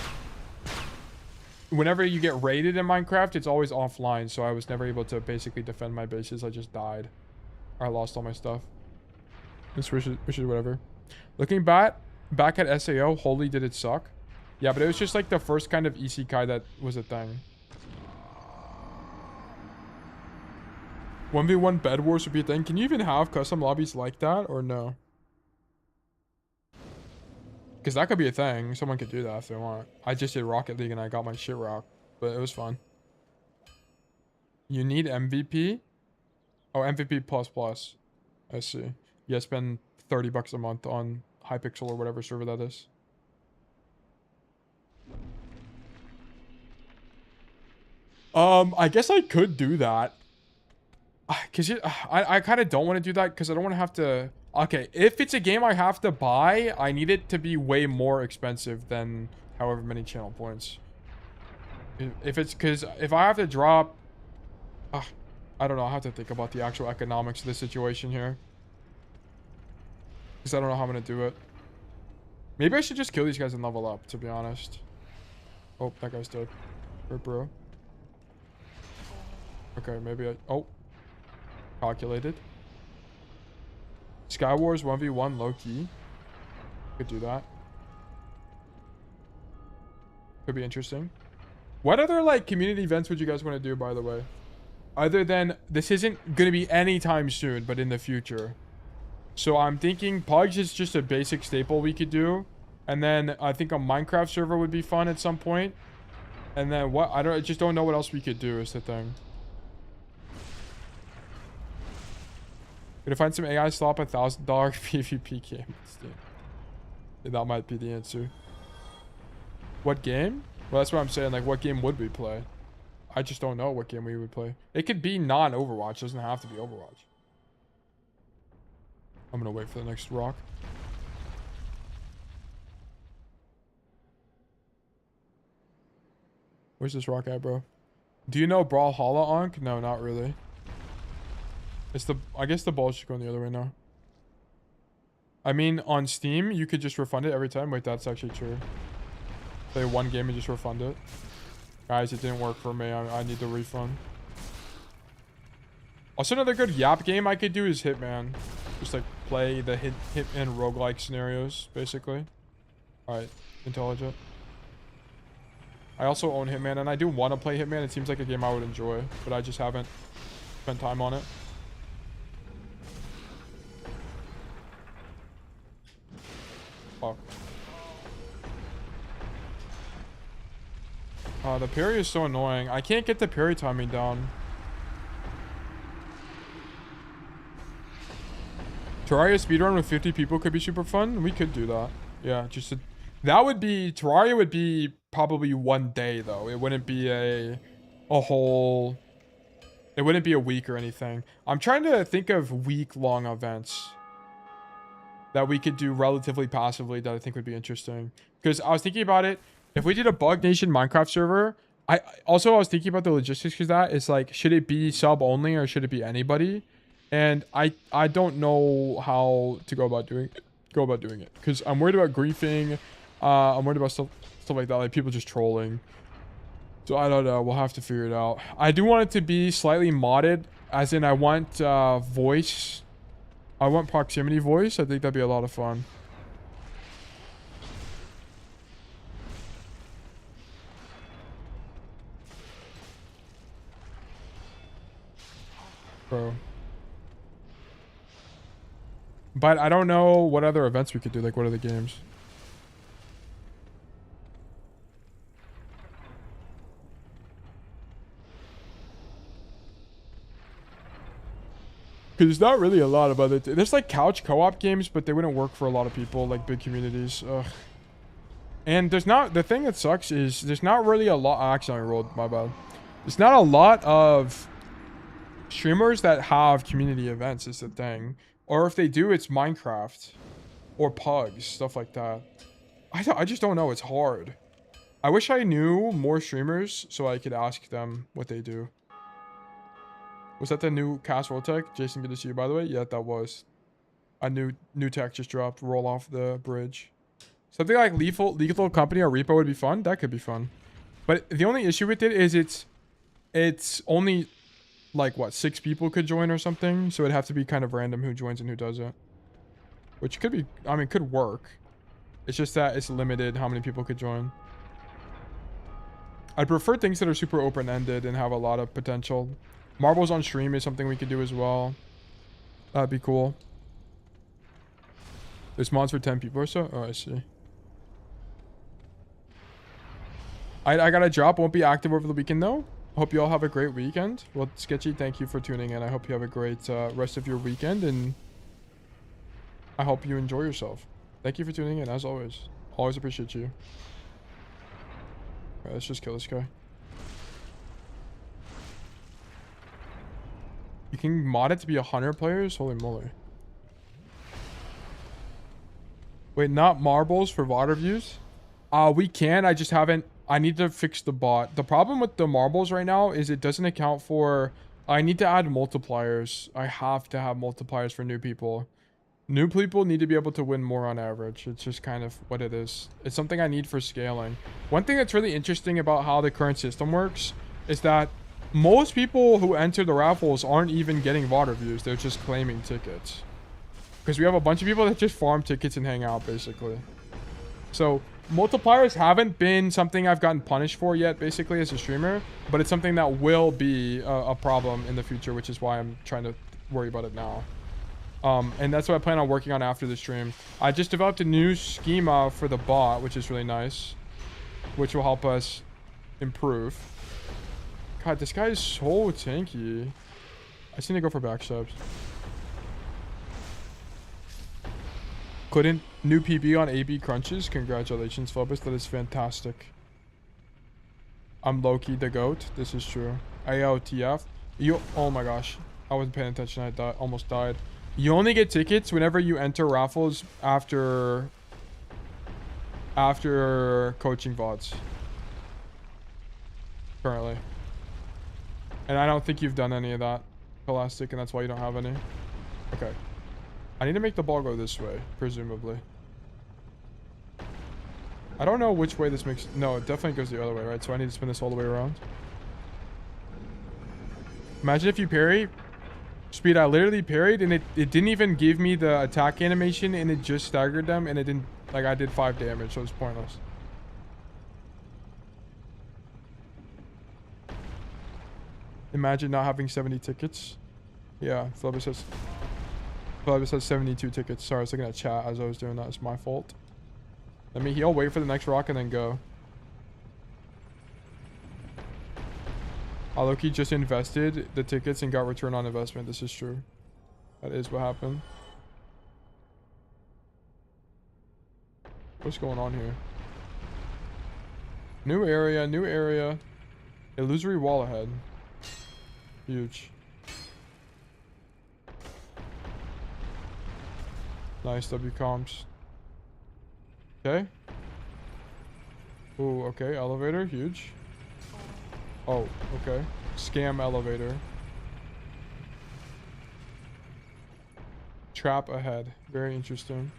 Whenever you get raided in Minecraft, it's always offline, so I was never able to basically defend my bases. I just died. Or I lost all my stuff. Which is whatever. Looking back at SAO, holy did it suck. Yeah, but it was just like the first kind of isekai that was a thing. 1v1 bed wars would be a thing. Can you even have custom lobbies like that, or no? Because that could be a thing. Someone could do that if they want. I just did Rocket League and I got my shit rocked. But it was fun. You need MVP? Oh, MVP++. I see. Yeah, spend $30 a month on Hypixel or whatever server that is. I guess I could do that. Because I kind of don't want to do that because I don't want to have to... Okay, if it's a game I have to buy, I need it to be way more expensive than however many channel points. If it's... Because if I have to drop... I don't know. I have to think about the actual economics of the situation here. Because I don't know how I'm going to do it. Maybe I should just kill these guys and level up, to be honest. Oh, that guy's dead. Rip, bro. Okay, maybe I... Oh. Calculated. Skywars 1v1 low-key. Could do that. Could be interesting. What other, like, community events would you guys want to do, by the way? Other than... This isn't going to be anytime soon, but in the future. So I'm thinking Pugs is just a basic staple we could do. And then I think a Minecraft server would be fun at some point. And then what? I just don't know what else we could do is the thing. Gonna find some AI slop $1,000 PvP game. That might be the answer. What game? Well, that's what I'm saying. Like, what game would we play? I just don't know what game we would play. It could be non-Overwatch. It doesn't have to be Overwatch. I'm gonna wait for the next rock. Where's this rock at, bro? Do you know Brawlhalla, Onk? No, not really. It's the... I guess the ball's just going the other way now. I mean, on Steam, you could just refund it every time. Wait, that's actually true. Play one game and just refund it. Guys, it didn't work for me. I need the refund. Also, another good Yap game I could do is Hitman. Just, like, play the Hitman roguelike scenarios, basically. Alright, intelligent. I also own Hitman, and I do want to play Hitman. It seems like a game I would enjoy, but I just haven't spent time on it. Fuck. The parry is so annoying. I can't get the parry timing down. Terraria speedrun with 50 people could be super fun. We could do that. Yeah, just a... That would be... Terraria would be probably one day, though. It wouldn't be a whole... It wouldn't be a week or anything. I'm trying to think of week-long events that we could do relatively passively that I think would be interesting. Because I was thinking about it. If we did a Bug Nation Minecraft server... I was thinking about the logistics because that is like, should it be sub only or should it be anybody? And I don't know how to go about doing it because I'm worried about griefing. I'm worried about stuff like that, like people just trolling. So I don't know. We'll have to figure it out. I do want it to be slightly modded, as in I want voice. I want proximity voice. I think that'd be a lot of fun. Bro. But I don't know what other events we could do. Like, what are the games? Because there's not really a lot of other... There's like couch co-op games, but they wouldn't work for a lot of people, like big communities. Ugh. And there's not... The thing that sucks is there's not really a lot... Actually, I rolled. My bad. There's not a lot of streamers that have community events is the thing. Or if they do, it's Minecraft. Or Pugs. Stuff like that. I just don't know. It's hard. I wish I knew more streamers so I could ask them what they do. Was that the new cast roll tech? Jason, good to see you, by the way. Yeah, that was. A new tech just dropped. Roll off the bridge. Something like Lethal Company or Repo would be fun. That could be fun. But the only issue with it is it's only... Like, what, 6 people could join or something? So it'd have to be kind of random who joins and who doesn't. Which could be... I mean, could work. It's just that it's limited how many people could join. I'd prefer things that are super open-ended and have a lot of potential. Marbles on stream is something we could do as well. That'd be cool. There's mods for 10 people or so? Oh, I see. I got a drop. Won't be active over the weekend, though. Hope you all have a great weekend. Well, Sketchy, thank you for tuning in. I hope you have a great rest of your weekend, and I hope you enjoy yourself. Thank you for tuning in, as always. Always appreciate you. Alright, let's just kill this guy. You can mod it to be 100 players? Holy moly. Wait, not marbles for VOD reviews? We can. I just haven't. I need to fix the bot. The problem with the marbles right now is it doesn't account for... I need to add multipliers. I have to have multipliers for new people. New people need to be able to win more on average. It's just kind of what it is. It's something I need for scaling. One thing that's really interesting about how the current system works is that most people who enter the raffles aren't even getting VOD reviews. They're just claiming tickets. Because we have a bunch of people that just farm tickets and hang out, basically. So, multipliers haven't been something I've gotten punished for yet, basically, as a streamer. But it's something that will be a problem in the future, which is why I'm trying to worry about it now. And that's what I plan on working on after the stream. I just developed a new schema for the bot, which is really nice. Which will help us improve. God, this guy is so tanky. I just need to go for backstabs. Couldn't new PB on AB crunches? Congratulations, Flebbis. That is fantastic. I'm low-key the GOAT. This is true. AOTF. Oh my gosh. I wasn't paying attention. I almost died. You only get tickets whenever you enter raffles after coaching VODs. Currently. And I don't think you've done any of that, Elastic, and that's why you don't have any. Okay. I need to make the ball go this way, presumably. I don't know which way this makes... No, it definitely goes the other way, right? So I need to spin this all the way around. Imagine if you parry... Speed, I literally parried, and it didn't even give me the attack animation, and it just staggered them, and it didn't... Like, I did 5 damage, so it was pointless. Imagine not having 70 tickets. Yeah, Flebbis has 72 tickets. Sorry, I was looking at chat as I was doing that. It's my fault. Let me heal, wait for the next rock, and then go. Loki just invested the tickets and got return on investment. This is true. That is what happened. What's going on here? New area, new area. Illusory wall ahead. Huge. Nice W comps. Okay. Ooh, okay. Elevator, huge. Oh, okay. Scam elevator. Trap ahead. Very interesting.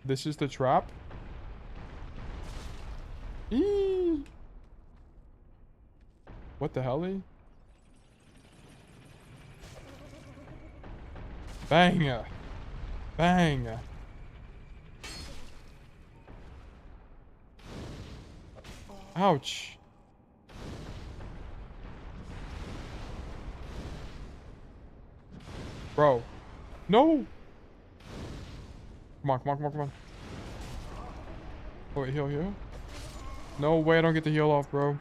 This is the trap. Eee! What the hell? Bang! Bang! Ouch. Bro. No! Come on, come on, come on, come on. Oh, wait, heal here? No way I don't get the heal off, bro.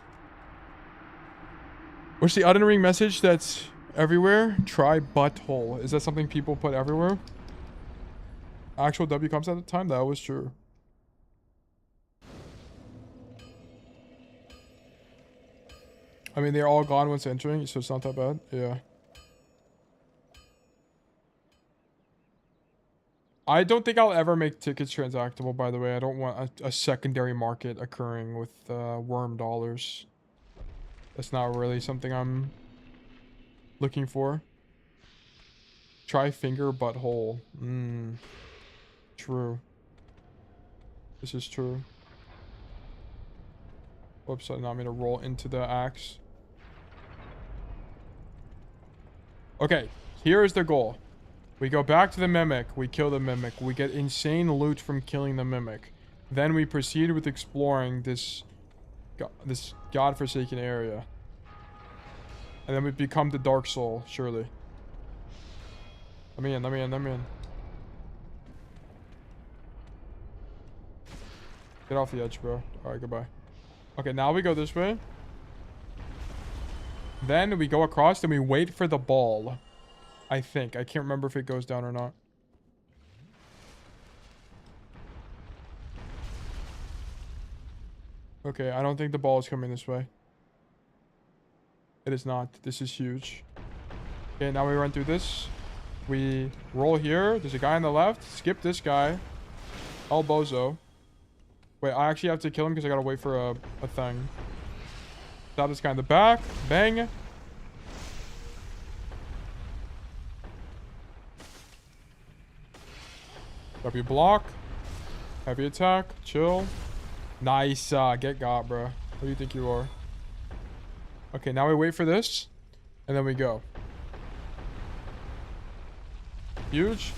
What's the Elden Ring message that's everywhere? Try butthole. Is that something people put everywhere? Actual W comes at the time? That was true. I mean, they're all gone once entering, so it's not that bad. Yeah. I don't think I'll ever make tickets transactable, by the way. I don't want a secondary market occurring with worm dollars. That's not really something I'm looking for. Try finger butthole. True. This is true. Whoops, I did not mean to roll into the axe. Okay, here is the goal. We go back to the Mimic, we kill the Mimic, we get insane loot from killing the Mimic. Then we proceed with exploring this godforsaken area. And then we become the Dark Soul, surely. Let me in, let me in, let me in. Get off the edge, bro. Alright, goodbye. Okay, now we go this way. Then we go across and we wait for the ball. I think. I can't remember if it goes down or not. Okay, I don't think the ball is coming this way. It is not. This is huge. Okay, now we run through this. We roll here. There's a guy on the left. Skip this guy. El Bozo. Wait, I actually have to kill him because I gotta wait for a thing. Stab this guy in the back. Bang. W block. Heavy attack. Chill. Nice. Get got, bro. What do you think you are? Okay, now we wait for this. And then we go. Huge.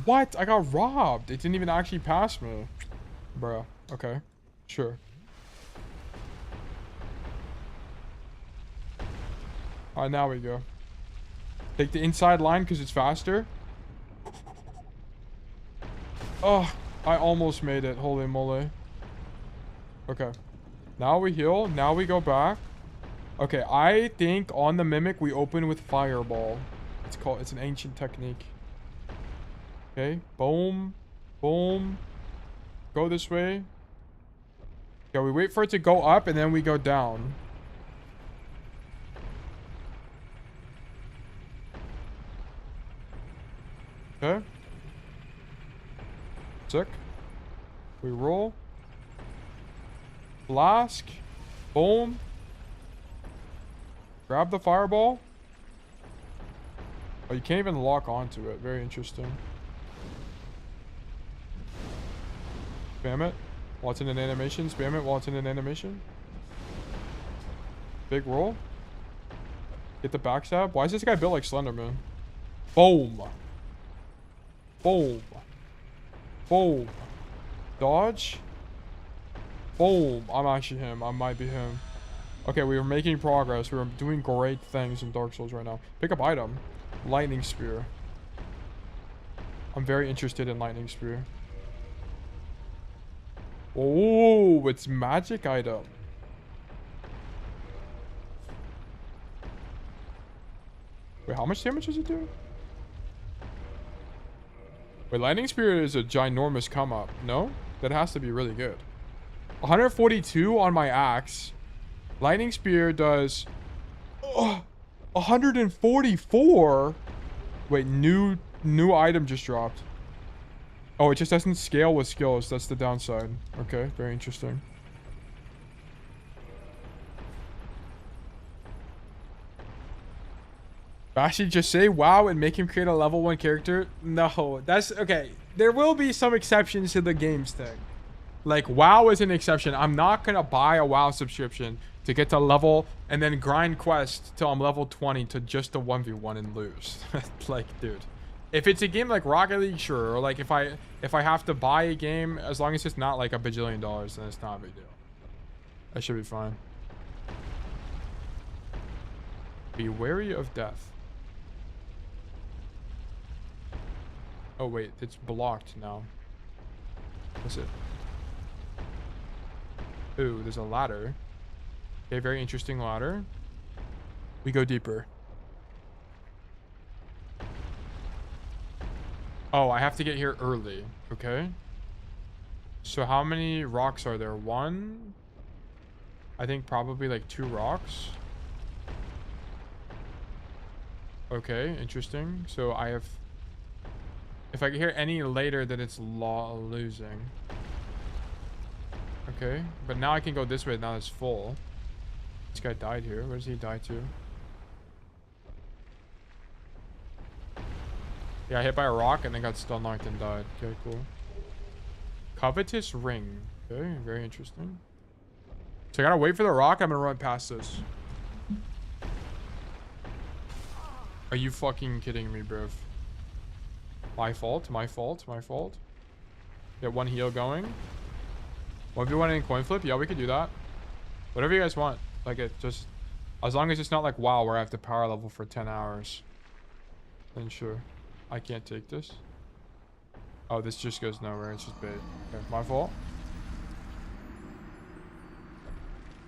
What? I got robbed. It didn't even actually pass me. Bro. Okay. Sure. Alright, now we go. Take the inside line because it's faster. Oh, I almost made it. Holy moly. Okay. Now we heal. Now we go back. Okay, I think on the Mimic we open with Fireball. It's an ancient technique. Okay, boom. Boom. Go this way. Okay, we wait for it to go up and then we go down. Okay. Sick. We roll. Flask. Boom. Grab the fireball. Oh, you can't even lock onto it. Very interesting. Spam it while it's in an animation. Spam it while it's in an animation. Big roll. Get the backstab. Why is this guy built like Slenderman? Boom. Boom. Boom. Dodge. Boom. I'm actually him. I might be him. Okay, we are making progress. We are doing great things in Dark Souls right now. Pick up item. Lightning Spear. I'm very interested in Lightning Spear. Oh, it's magic item. Wait, how much damage does it do? Wait, Lightning Spear is a ginormous come up. No? That has to be really good. 142 on my axe. Lightning Spear does 144. Wait, new item just dropped. Oh, it just doesn't scale with skills. That's the downside. Okay, very interesting. Bastion, just say wow and make him create a level 1 character? No, that's okay. There will be some exceptions to the games thing. Like, WoW is an exception. I'm not gonna buy a WoW subscription to get to level and then grind quest till I'm level 20 to just a 1v1 and lose. Like, dude. If it's a game like Rocket League, sure. Or like if I have to buy a game, as long as it's not like $1 bajillion, then it's not a big deal. That should be fine. Be wary of death. Oh wait, it's blocked now. What's it? Ooh, there's a ladder. Okay, very interesting ladder. We go deeper. Oh, I have to get here early. Okay. So how many rocks are there? One? I think probably like 2 rocks. Okay, interesting. So I have... If I get here any later, then it's losing. Okay, but now I can go this way. Now it's full. This guy died here. Where does he die to? Yeah, I hit by a rock and then got stun locked and died. Okay, cool. Covetous ring. Okay, very interesting. So I gotta wait for the rock. I'm gonna run past this. Are you fucking kidding me, bro? My fault, my fault, my fault. Get 1 heal going. 1v1 in coin flip? Yeah, we could do that. Whatever you guys want. Like, it just... As long as it's not like WoW where I have to power level for 10 hours. Then sure. I can't take this. Oh, this just goes nowhere. It's just bait. Okay, my fault.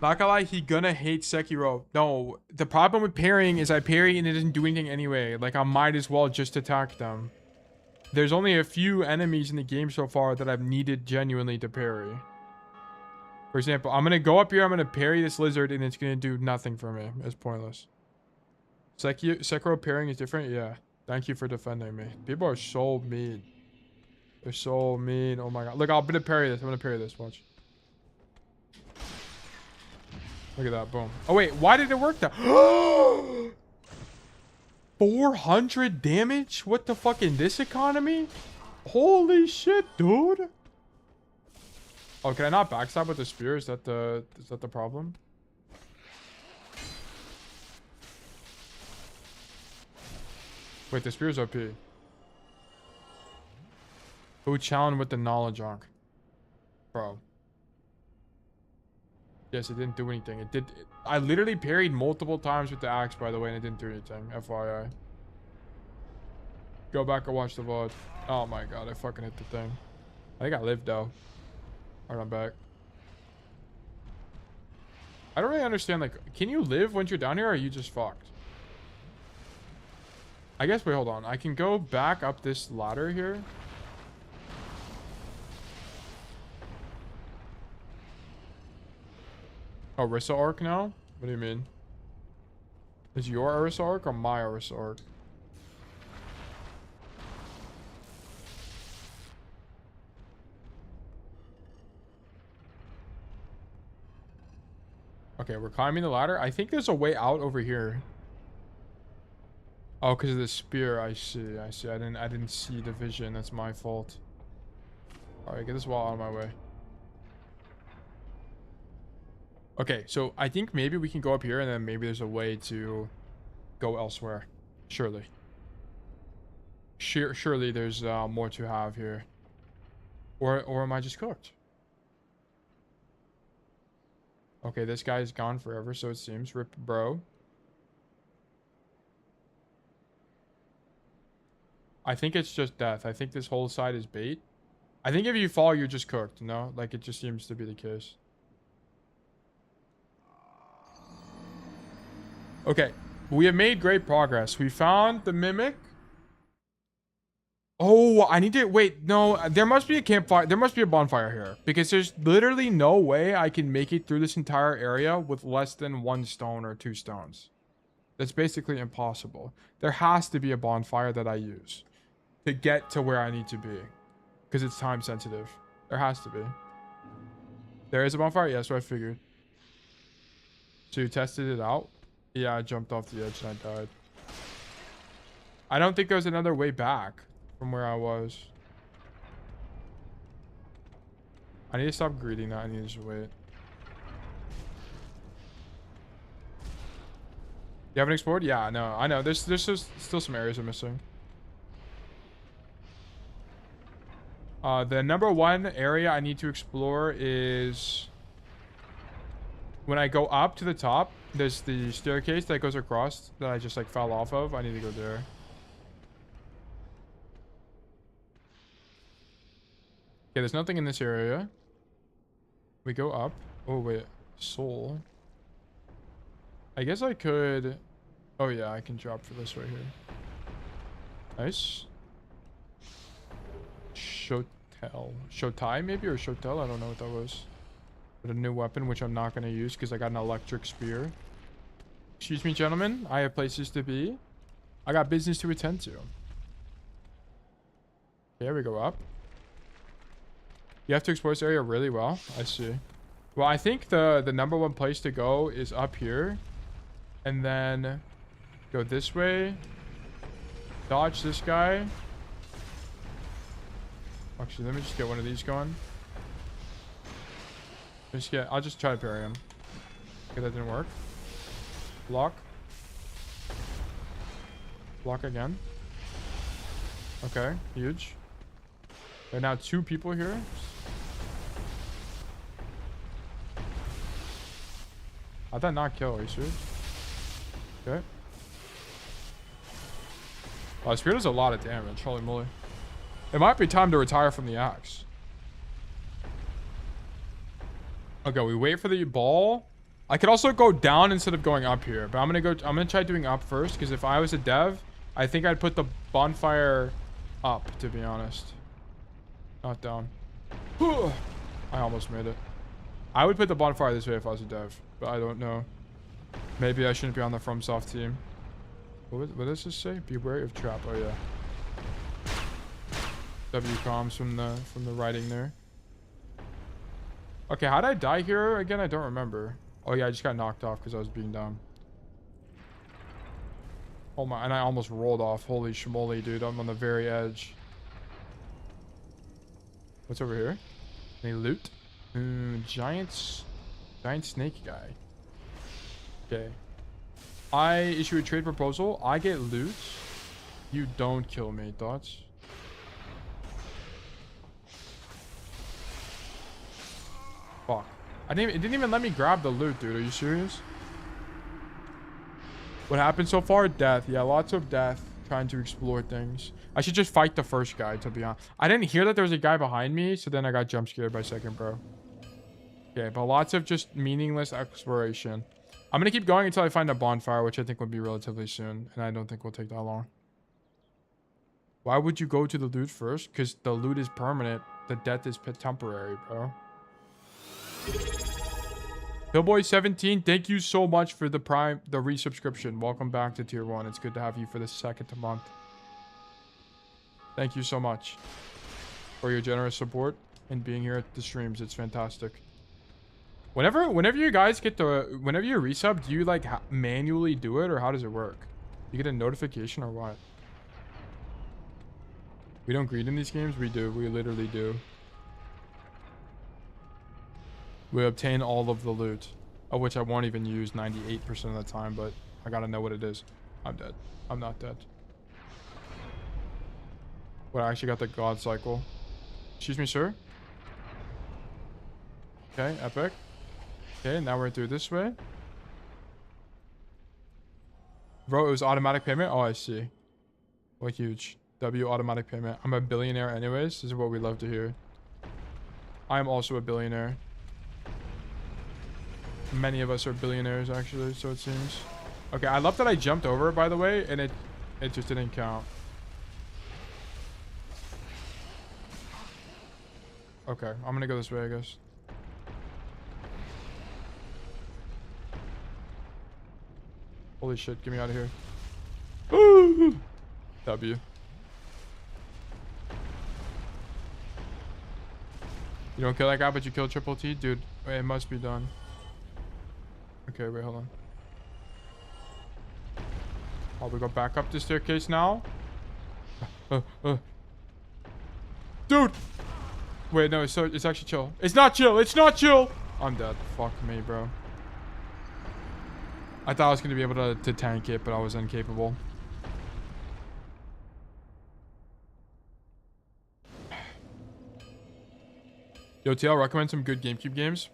Not gonna lie, he gonna hate Sekiro. No, the problem with parrying is I parry and it doesn't do anything anyway. Like, I might as well just attack them. There's only a few enemies in the game so far that I've needed genuinely to parry. For example, I'm gonna go up here, I'm gonna parry this lizard, and it's gonna do nothing for me. It's pointless. Sekiro pairing is different. Yeah. Thank you for defending me. People are so mean. They're so mean. Oh my god. Look, I'm gonna parry this. I'm gonna parry this. Watch. Look at that. Boom. Oh wait, why did it work that? 400 damage? What the fuck in this economy? Holy shit, dude. Oh, can I not backstab with the spear? Is that the problem? Wait, the spear's OP. Who challenged with the knowledge arc? Bro. Yes, it didn't do anything. It did. I literally parried multiple times with the axe, by the way, and it didn't do anything. FYI. Go back and watch the VOD. Oh my god, I fucking hit the thing. I think I lived though. Alright, I'm back. I don't really understand, like, can you live once you're down here, or are you just fucked? I guess, wait, hold on. I can go back up this ladder here. Oh, Orisa arc now? What do you mean? Is your Orisa arc or my Orisa arc? Okay, we're climbing the ladder. I think there's a way out over here. Oh, because of the spear. I see. I see. I didn't see the vision. That's my fault. All right, get this wall out of my way. Okay, so I think maybe we can go up here, and then maybe there's a way to go elsewhere. Surely. Surely there's more to have here. Or am I just cooked? Okay, this guy's gone forever, so it seems. Rip, bro. I think it's just death. I think this whole side is bait. I think if you fall, you're just cooked, no? Like, it just seems to be the case. Okay, we have made great progress. We found the mimic. Oh, I need to wait. No, there must be a campfire. There must be a bonfire here, because there's literally no way I can make it through this entire area with less than 1 stone or 2 stones. That's basically impossible. There has to be a bonfire that I use to get to where I need to be, because it's time sensitive. There has to be. There is a bonfire? Yeah, so I figured. So you tested it out? Yeah, I jumped off the edge and I died. I don't think there's another way back from where I was. I need to stop greeting that. I need to just wait. You haven't explored? Yeah, no, I know. There's just still some areas I'm missing. The number 1 area I need to explore is when I go up to the top. There's the staircase that goes across that I just like fell off of. I need to go there. Okay, there's nothing in this area. We go up. Oh, wait. Soul. I guess I could... Oh, yeah, I can drop for this right here. Nice. Shotel. Shotai, maybe? Or Shotel? I don't know what that was. But a new weapon, which I'm not going to use because I got an electric spear. Excuse me, gentlemen. I have places to be. I got business to attend to. There we go up. You have to explore this area really well. I see. Well, I think the number 1 place to go is up here. And then go this way. Dodge this guy. Actually, let me just get one of these going. I'll just try to parry him. Okay, that didn't work. Block. Block again. Okay, huge. There are now 2 people here. How'd that not kill? Are you serious? Okay. Oh, Spirit does a lot of damage. Holy moly. It might be time to retire from the axe. Okay, we wait for the ball. I could also go down instead of going up here, but I'm gonna try doing up first, because if I was a dev, I think I'd put the bonfire up, to be honest. Not down. I almost made it. I would put the bonfire this way if I was a dev, but I don't know. Maybe I shouldn't be on the FromSoft team. What does this say? Be wary of trap. Oh yeah. W comms from the writing there. Okay, how'd I die here again? I don't remember. Oh yeah, I just got knocked off because I was being dumb. Oh my, and I almost rolled off. Holy schmoly, dude. I'm on the very edge. What's over here? Any loot? Giant snake guy. Okay. I issue a trade proposal. I get loot. You don't kill me. Thoughts? Fuck. It didn't even let me grab the loot, dude. Are you serious? What happened so far? Death. Yeah, lots of death. Trying to explore things. I should just fight the first guy, to be honest. I didn't hear that there was a guy behind me, so then I got jump scared by second bro. Okay, but lots of just meaningless exploration. I'm gonna keep going until I find a bonfire, which I think would be relatively soon, and I don't think will take that long. Why would you go to the loot first? Because the loot is permanent. The death is temporary, bro. Pillboy17, thank you so much for the resubscription. Welcome back to tier 1. It's good to have you for the second month. Thank you so much for your generous support and being here at the streams. It's fantastic. Whenever you guys get whenever you resub, do you like manually do it, or how does it work? You get a notification or what? We don't greed in these games. We do. We literally do. We obtain all of the loot, of which I won't even use 98% of the time, but I gotta know what it is. I'm dead. I'm not dead. But I actually got the God cycle. Excuse me, sir. Okay, epic. Okay, now we're through this way. Bro, it was automatic payment? Oh, I see. What huge. W automatic payment. I'm a billionaire anyways. This is what we love to hear. I am also a billionaire. Many of us are billionaires, actually, so it seems. Okay, I love that I jumped over it, by the way, and it just didn't count. Okay, I'm gonna go this way, I guess. Holy shit, get me out of here. W. You don't kill that guy, but you kill Triple T? Dude, it must be done. Okay, wait, hold on. Oh, we go back up the staircase now? Dude! Wait, no, it's actually chill. It's not chill! It's not chill! I'm dead. Fuck me, bro. I thought I was going to be able to tank it, but I was incapable. Yo, TL, recommend some good GameCube games.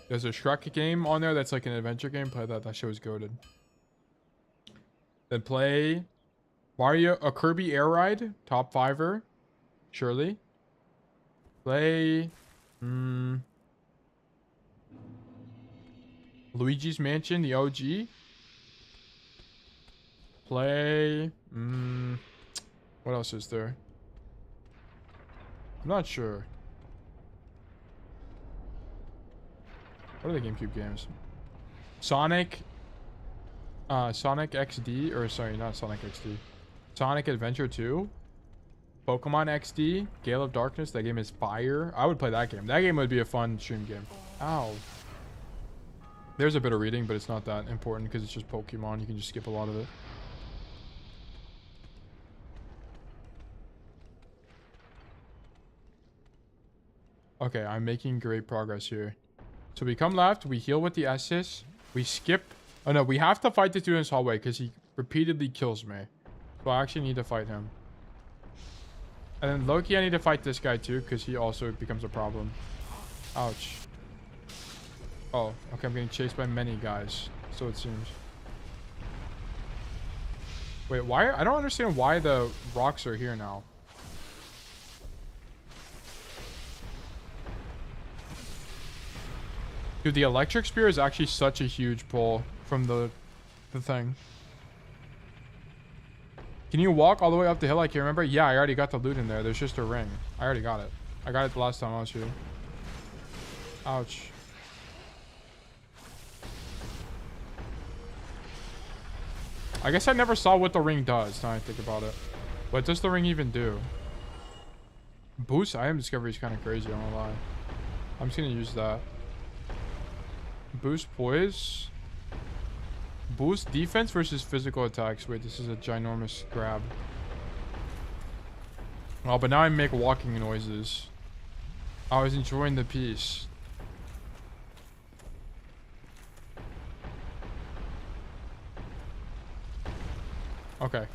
There's a Shrek game on there that's like an adventure game. Play that. That shit was goated. Then play Mario, a Kirby Air Ride. Top 5er. Surely. Play... Luigi's Mansion, the OG. Play... what else is there? I'm not sure. What are the GameCube games? Sonic XD, or sorry, not Sonic XD. Sonic Adventure 2. Pokemon XD. Gale of Darkness. That game is fire. I would play that game. That game would be a fun stream game. Ow. There's a bit of reading, but it's not that important because it's just Pokemon. You can just skip a lot of it. Okay, I'm making great progress here. So we come left, we heal with the S's, we skip. Oh no, we have to fight the dude in this hallway because he repeatedly kills me. So I actually need to fight him. And then Loki, I need to fight this guy too because he also becomes a problem. Ouch. Oh, okay, I'm getting chased by many guys. So it seems. Wait, why? I don't understand why the rocks are here now. Dude, the electric spear is actually such a huge pull from the thing. Can you walk all the way up the hill? I can't remember. Yeah, I already got the loot in there. There's just a ring. I already got it. I got it the last time I was here. Ouch. I guess I never saw what the ring does, now I think about it. What does the ring even do? Boost item discovery is kind of crazy, I won't lie. I'm just gonna use that. Boost poise. Boost defense versus physical attacks. Wait, this is a ginormous grab. Oh, but now I make walking noises. I was enjoying the piece. Okay.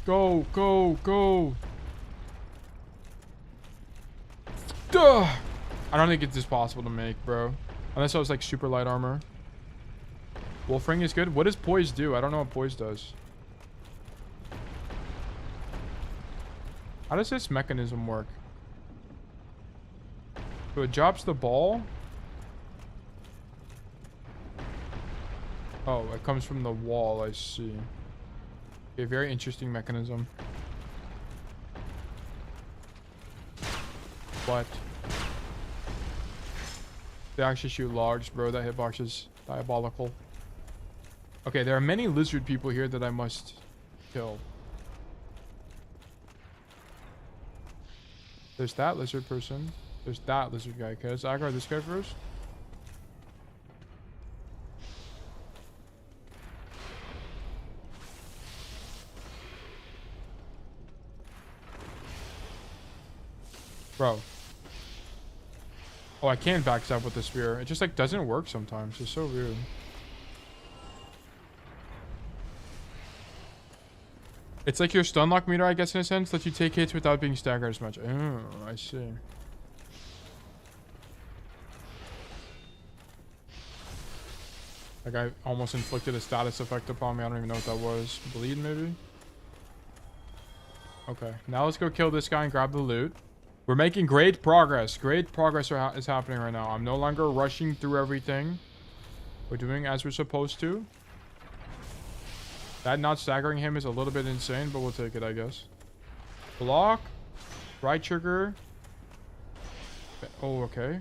Go, go, go. Duh! I don't think it's this possible to make, bro. Unless I was like super light armor. Wolf ring is good. What does poise do? I don't know what poise does. How does this mechanism work? So it drops the ball. Oh, it comes from the wall, I see. Okay, very interesting mechanism. What? They actually shoot logs, bro. That hitbox is diabolical. Okay, there are many lizard people here that I must kill. There's that lizard person. There's that lizard guy. Okay, let's aggro this guy first. Bro. Oh, I can backstab with the spear. It just like doesn't work sometimes. It's so weird. It's like your stun lock meter, I guess, in a sense, that you take hits without being staggered as much. Oh, I see. Like I almost inflicted a status effect upon me. I don't even know what that was. Bleed, maybe? Okay, now let's go kill this guy and grab the loot. We're making great progress. Great progress is happening right now. I'm no longer rushing through everything. We're doing as we're supposed to. That not staggering him is a little bit insane, but we'll take it, I guess. Block. Right trigger. Oh, okay.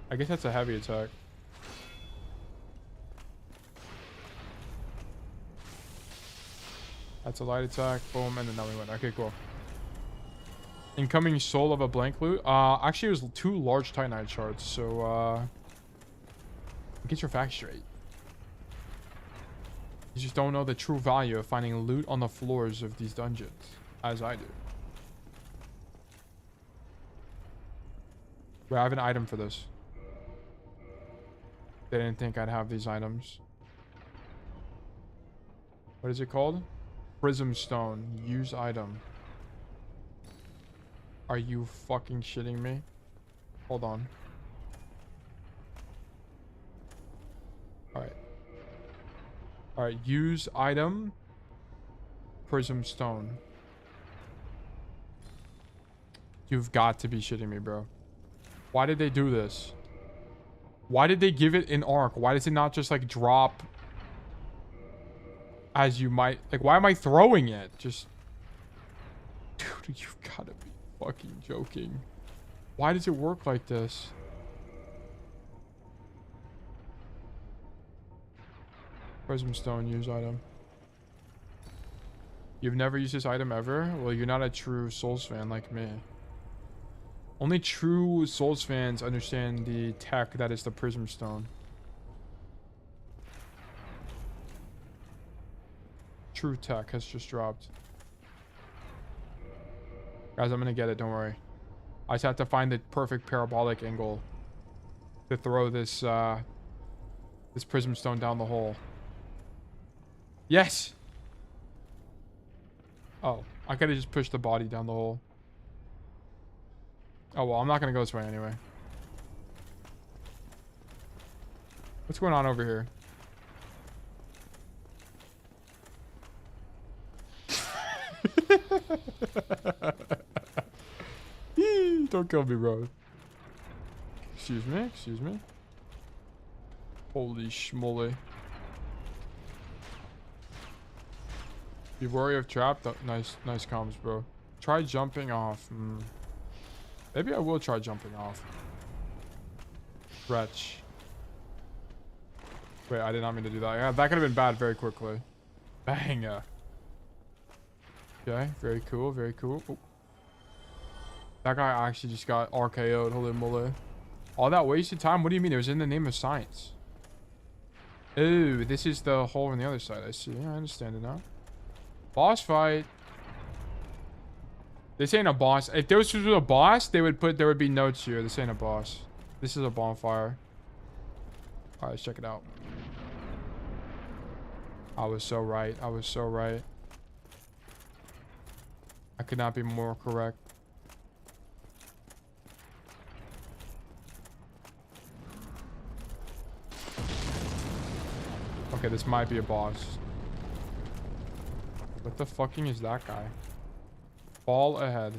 I guess that's a heavy attack. That's a light attack. Boom, and then now we win. Okay, cool. Incoming soul of a blank loot. Actually, it was 2 large Titanite shards, so get your facts straight. You just don't know the true value of finding loot on the floors of these dungeons, as I do. Wait, I have an item for this. They didn't think I'd have these items. What is it called? Prism stone. Use item. Are you fucking shitting me? Hold on. Alright. Alright, use item. Prism stone. You've got to be shitting me, bro. Why did they do this? Why did they give it an arc? Why does it not just like drop as you might? Like, why am I throwing it? Just... Dude, you've got to be fucking joking. Why does it work like this? Prism stone, use item. You've never used this item ever? Well, you're not a true Souls fan like me. Only true Souls fans understand the tech that is the Prism stone. True tech has just dropped. Guys, I'm gonna get it, don't worry. I just have to find the perfect parabolic angle to throw this this prism stone down the hole. Yes! Oh, I could have just pushed the body down the hole. Oh well, I'm not gonna go this way anyway. What's going on over here? Don't kill me, bro. Excuse me, excuse me. Holy schmoly. You worry of trap? Nice comms, bro. Try jumping off. Maybe I will try jumping off. Wretch. Wait, I did not mean to do that. Yeah, that could have been bad very quickly. Banger. Okay, very cool, very cool. Oh. That guy actually just got RKO'd. Holy moly. All that wasted time? What do you mean? It was in the name of science. Ooh, this is the hole on the other side. I see. I understand it now. Boss fight. This ain't a boss. If this was a boss, there would be notes here. This ain't a boss. This is a bonfire. Alright, let's check it out. I was so right. I was so right. I could not be more correct. Okay, this might be a boss. What the fucking is that guy? Fall ahead.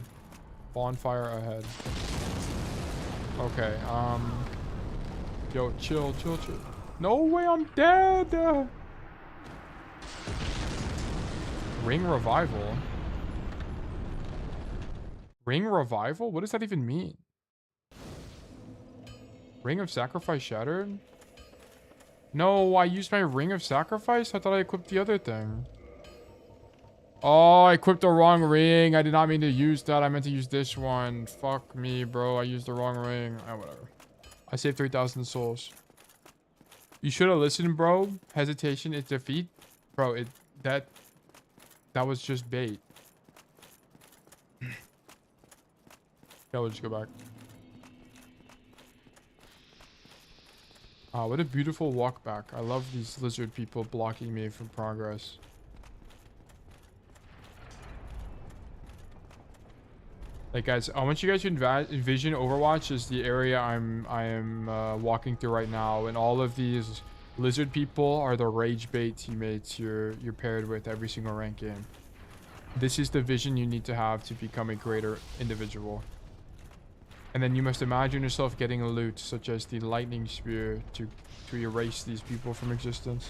Bonfire ahead. Okay, yo, chill. No way, I'm dead! Ring revival? Ring revival? What does that even mean? Ring of sacrifice shattered? No, I used my ring of sacrifice? I thought I equipped the other thing. Oh, I equipped the wrong ring. I did not mean to use that. I meant to use this one. Fuck me, bro. I used the wrong ring. Oh, whatever. I saved 3,000 souls. You should have listened, bro. Hesitation is defeat. Bro, that was just bait. Yeah, we'll just go back. Ah, what a beautiful walk back. I love these lizard people blocking me from progress. Like, guys, I want you guys to envision Overwatch as the area I am walking through right now, and all of these lizard people are the rage bait teammates you're paired with every single rank game. This is the vision you need to have to become a greater individual. And then you must imagine yourself getting a loot such as the lightning spear to erase these people from existence.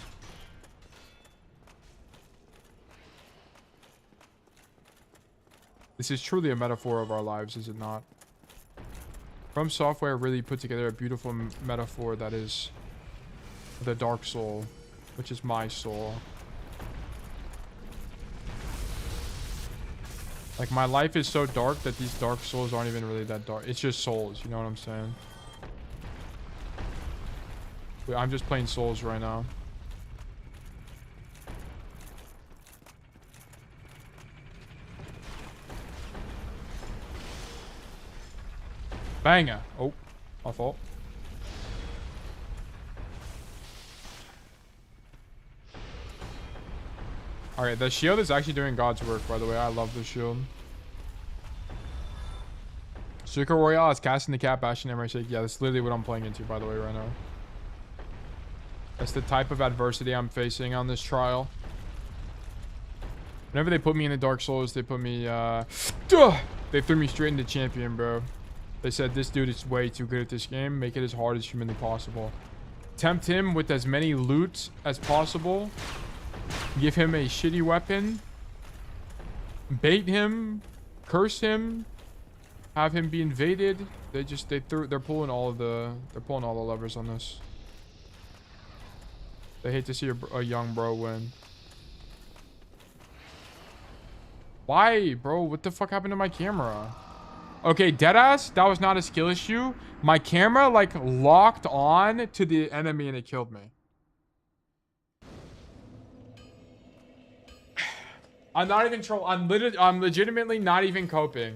This is truly a metaphor of our lives, is it not? From Software really put together a beautiful metaphor that is the dark soul, which is my soul. Like, my life is so dark that these dark souls aren't even really that dark. It's just souls, you know what I'm saying? Wait, I'm just playing souls right now. Banger. Oh, my fault. Alright, the shield is actually doing God's work, by the way. I love the shield. Sugar Royale is casting the cat, Bastion, and Shake. Yeah, that's literally what I'm playing into, by the way, right now. That's the type of adversity I'm facing on this trial. Whenever they put me in the Dark Souls, they put me, they threw me straight into champion, bro. They said, this dude is way too good at this game. Make it as hard as humanly possible. Tempt him with as many loot as possible. Give him a shitty weapon. Bait him. Curse him. Have him be invaded. They're pulling all the levers on this. They hate to see a young bro win. Why, bro? What the fuck happened to my camera? Okay, deadass, that was not a skill issue. My camera, like, locked on to the enemy and it killed me. I'm not even trolling. I'm legitimately not even coping.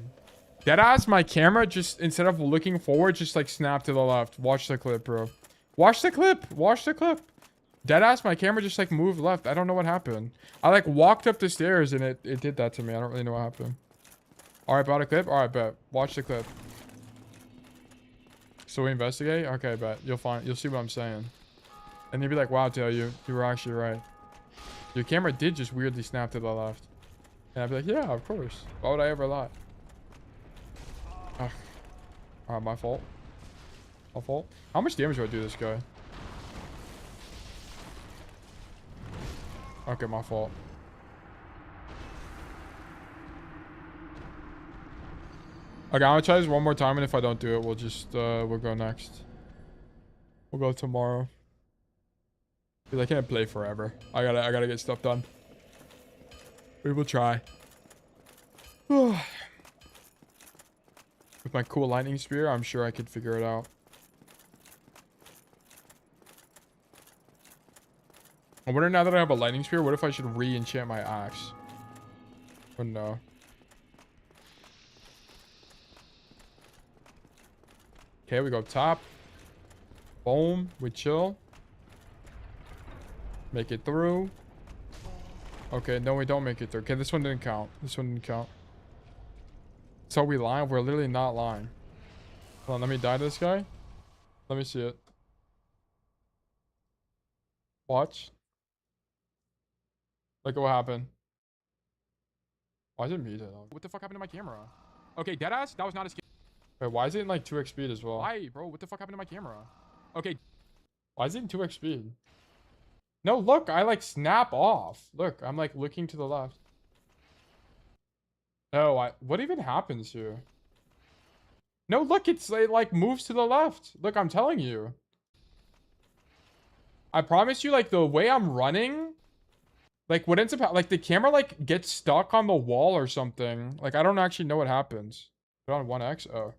Deadass, my camera just, instead of looking forward, just, like, snapped to the left. Watch the clip, bro. Watch the clip. Watch the clip. Deadass, my camera just, like, moved left. I don't know what happened. I, like, walked up the stairs and it did that to me. I don't really know what happened. Alright, bought a clip? Alright, bet. Watch the clip. So we investigate? Okay, bet. You'll see what I'm saying. And you'll be like, wow, Tail, you were actually right. Your camera did just weirdly snap to the left. And I'd be like, yeah, of course. Why would I ever lie? Ugh. Alright, my fault. My fault. How much damage do I do this guy? Okay, my fault. Okay, I'm gonna try this one more time, and if I don't do it, we'll just, we'll go next. We'll go tomorrow. Because I can't play forever. I gotta get stuff done. We will try. With my cool lightning spear, I'm sure I could figure it out. I wonder now that I have a lightning spear, what if I should re-enchant my axe? Or no? Okay, we go up top. Boom. We chill. Make it through. Okay, no, we don't make it through. Okay, this one didn't count. This one didn't count. So we lying? We're literally not lying. Hold on, let me die to this guy. Let me see it. Watch. Look at what happened. Why is it muted? What the fuck happened to my camera? Okay, deadass? That was not a skill. Wait, why is it in like 2x speed as well? Why, bro? What the fuck happened to my camera? Okay. Why is it in 2x speed? No, look, I like snap off. Look, I'm like looking to the left. Oh, what even happens here? No, look, it like moves to the left. Look, I'm telling you. I promise you, like the way I'm running, like what ends up, like the camera like gets stuck on the wall or something. Like I don't actually know what happens. Put on 1x. Oh.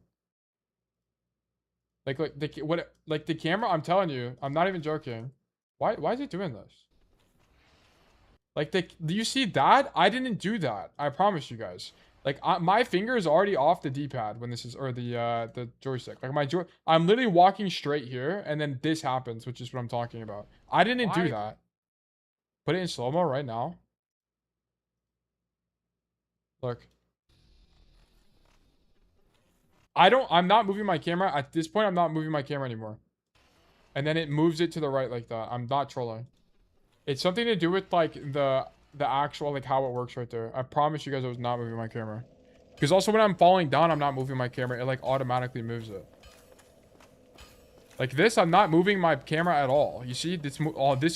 Like the camera, I'm telling you, I'm not even joking. Why is it doing this? Like do you see that? I didn't do that. I promise you guys. Like my finger is already off the D-pad when this is, or the joystick. Like I'm literally walking straight here and then this happens, which is what I'm talking about. I didn't do that. Put it in slow-mo right now. Look. I'm not moving my camera. At this point, I'm not moving my camera anymore. And then it moves it to the right like that. I'm not trolling. It's something to do with like the actual, like how it works right there. I promise you guys I was not moving my camera. Because also when I'm falling down, I'm not moving my camera. It like automatically moves it. Like this, I'm not moving my camera at all. You see, this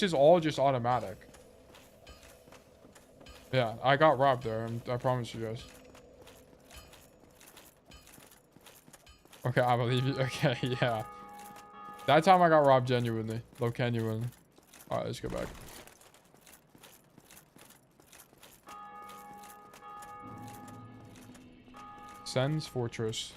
is all just automatic. Yeah, I got robbed there. I promise you guys. Okay, I believe you. Okay, yeah. That time I got robbed genuinely. Low genuinely. Alright, let's go back. Sen's Fortress.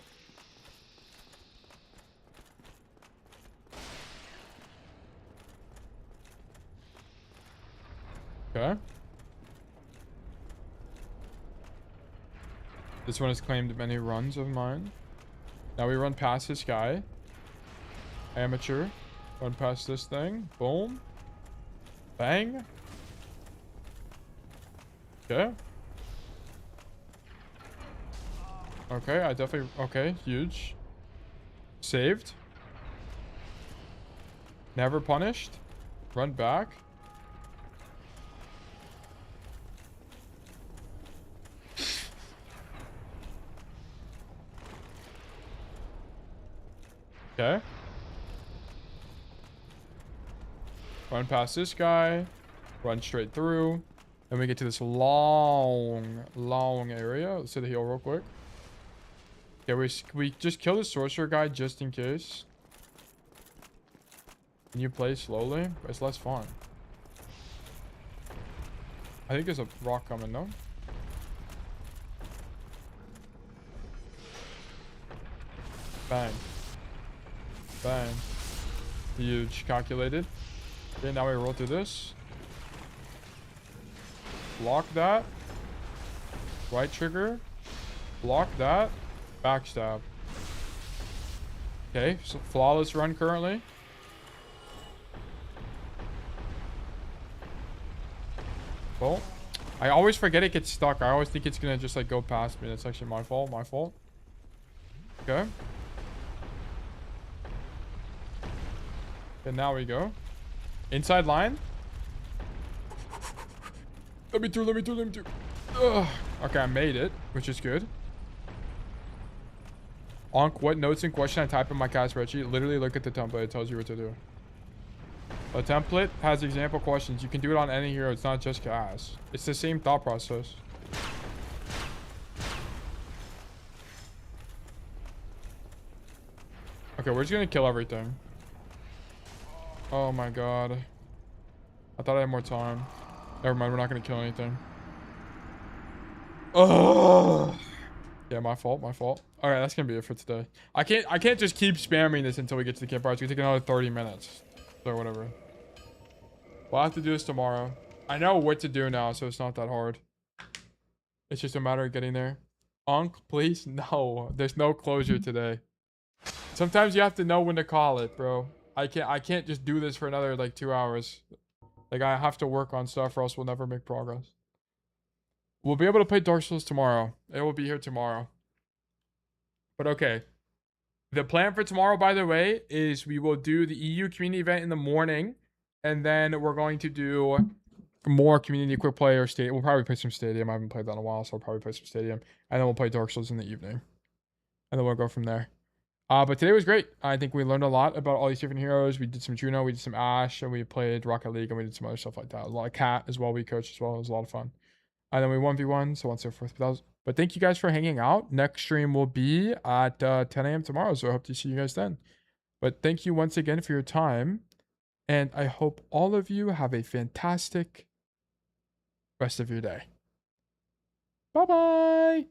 Okay. This one has claimed many runs of mine. Now we run past this guy. Amateur. Run past this thing. Boom. Bang. Okay. Okay, I definitely... Okay, huge. Saved. Never punished. Run back. Okay. Run past this guy. Run straight through. Then we get to this long area. Let's hit the hill real quick. Okay, we just kill the sorcerer guy just in case. Can you play slowly? It's less fun. I think there's a rock coming, no? Bang. Bang. Huge. Calculated. Okay, now we roll through this. Block that. Right trigger. Block that. Backstab. Okay, so flawless run currently. Well, I always forget it gets stuck. I always think it's gonna just like go past me. That's actually my fault. My fault. Okay. And now we go. Inside line. Let me through, let me through, let me through. Ugh. Okay, I made it, which is good. Onk, what notes and question I type in my cast spreadsheet? Literally look at the template. It tells you what to do. The template has example questions. You can do it on any hero. It's not just cast. It's the same thought process. Okay, we're just gonna kill everything. Oh my god. I thought I had more time. Never mind, we're not gonna kill anything. Oh. Yeah, my fault. All right, that's gonna be it for today. I can't just keep spamming this until we get to the campfire. It's gonna take another 30 minutes. So whatever. We'll have to do this tomorrow. I know what to do now, so it's not that hard. It's just a matter of getting there. Unc, please? No. There's no closure today. Sometimes you have to know when to call it, bro. I can't just do this for another like 2 hours. Like I have to work on stuff or else we'll never make progress. We'll be able to play Dark Souls tomorrow. It will be here tomorrow. But okay. The plan for tomorrow, by the way, is we will do the EU community event in the morning. And then we're going to do more community quick play or stadium. We'll probably play some stadium. I haven't played that in a while, so I'll probably play some stadium. And then we'll play Dark Souls in the evening. And then we'll go from there. But today was great. I think we learned a lot about all these different heroes. We did some Juno, we did some Ashe, and we played Rocket League, and we did some other stuff like that. A lot of Cat as well. We coached as well. It was a lot of fun. And then we 1v1, so on and so forth. But thank you guys for hanging out. Next stream will be at 10 a.m. tomorrow, so I hope to see you guys then. But thank you once again for your time. And I hope all of you have a fantastic rest of your day. Bye-bye.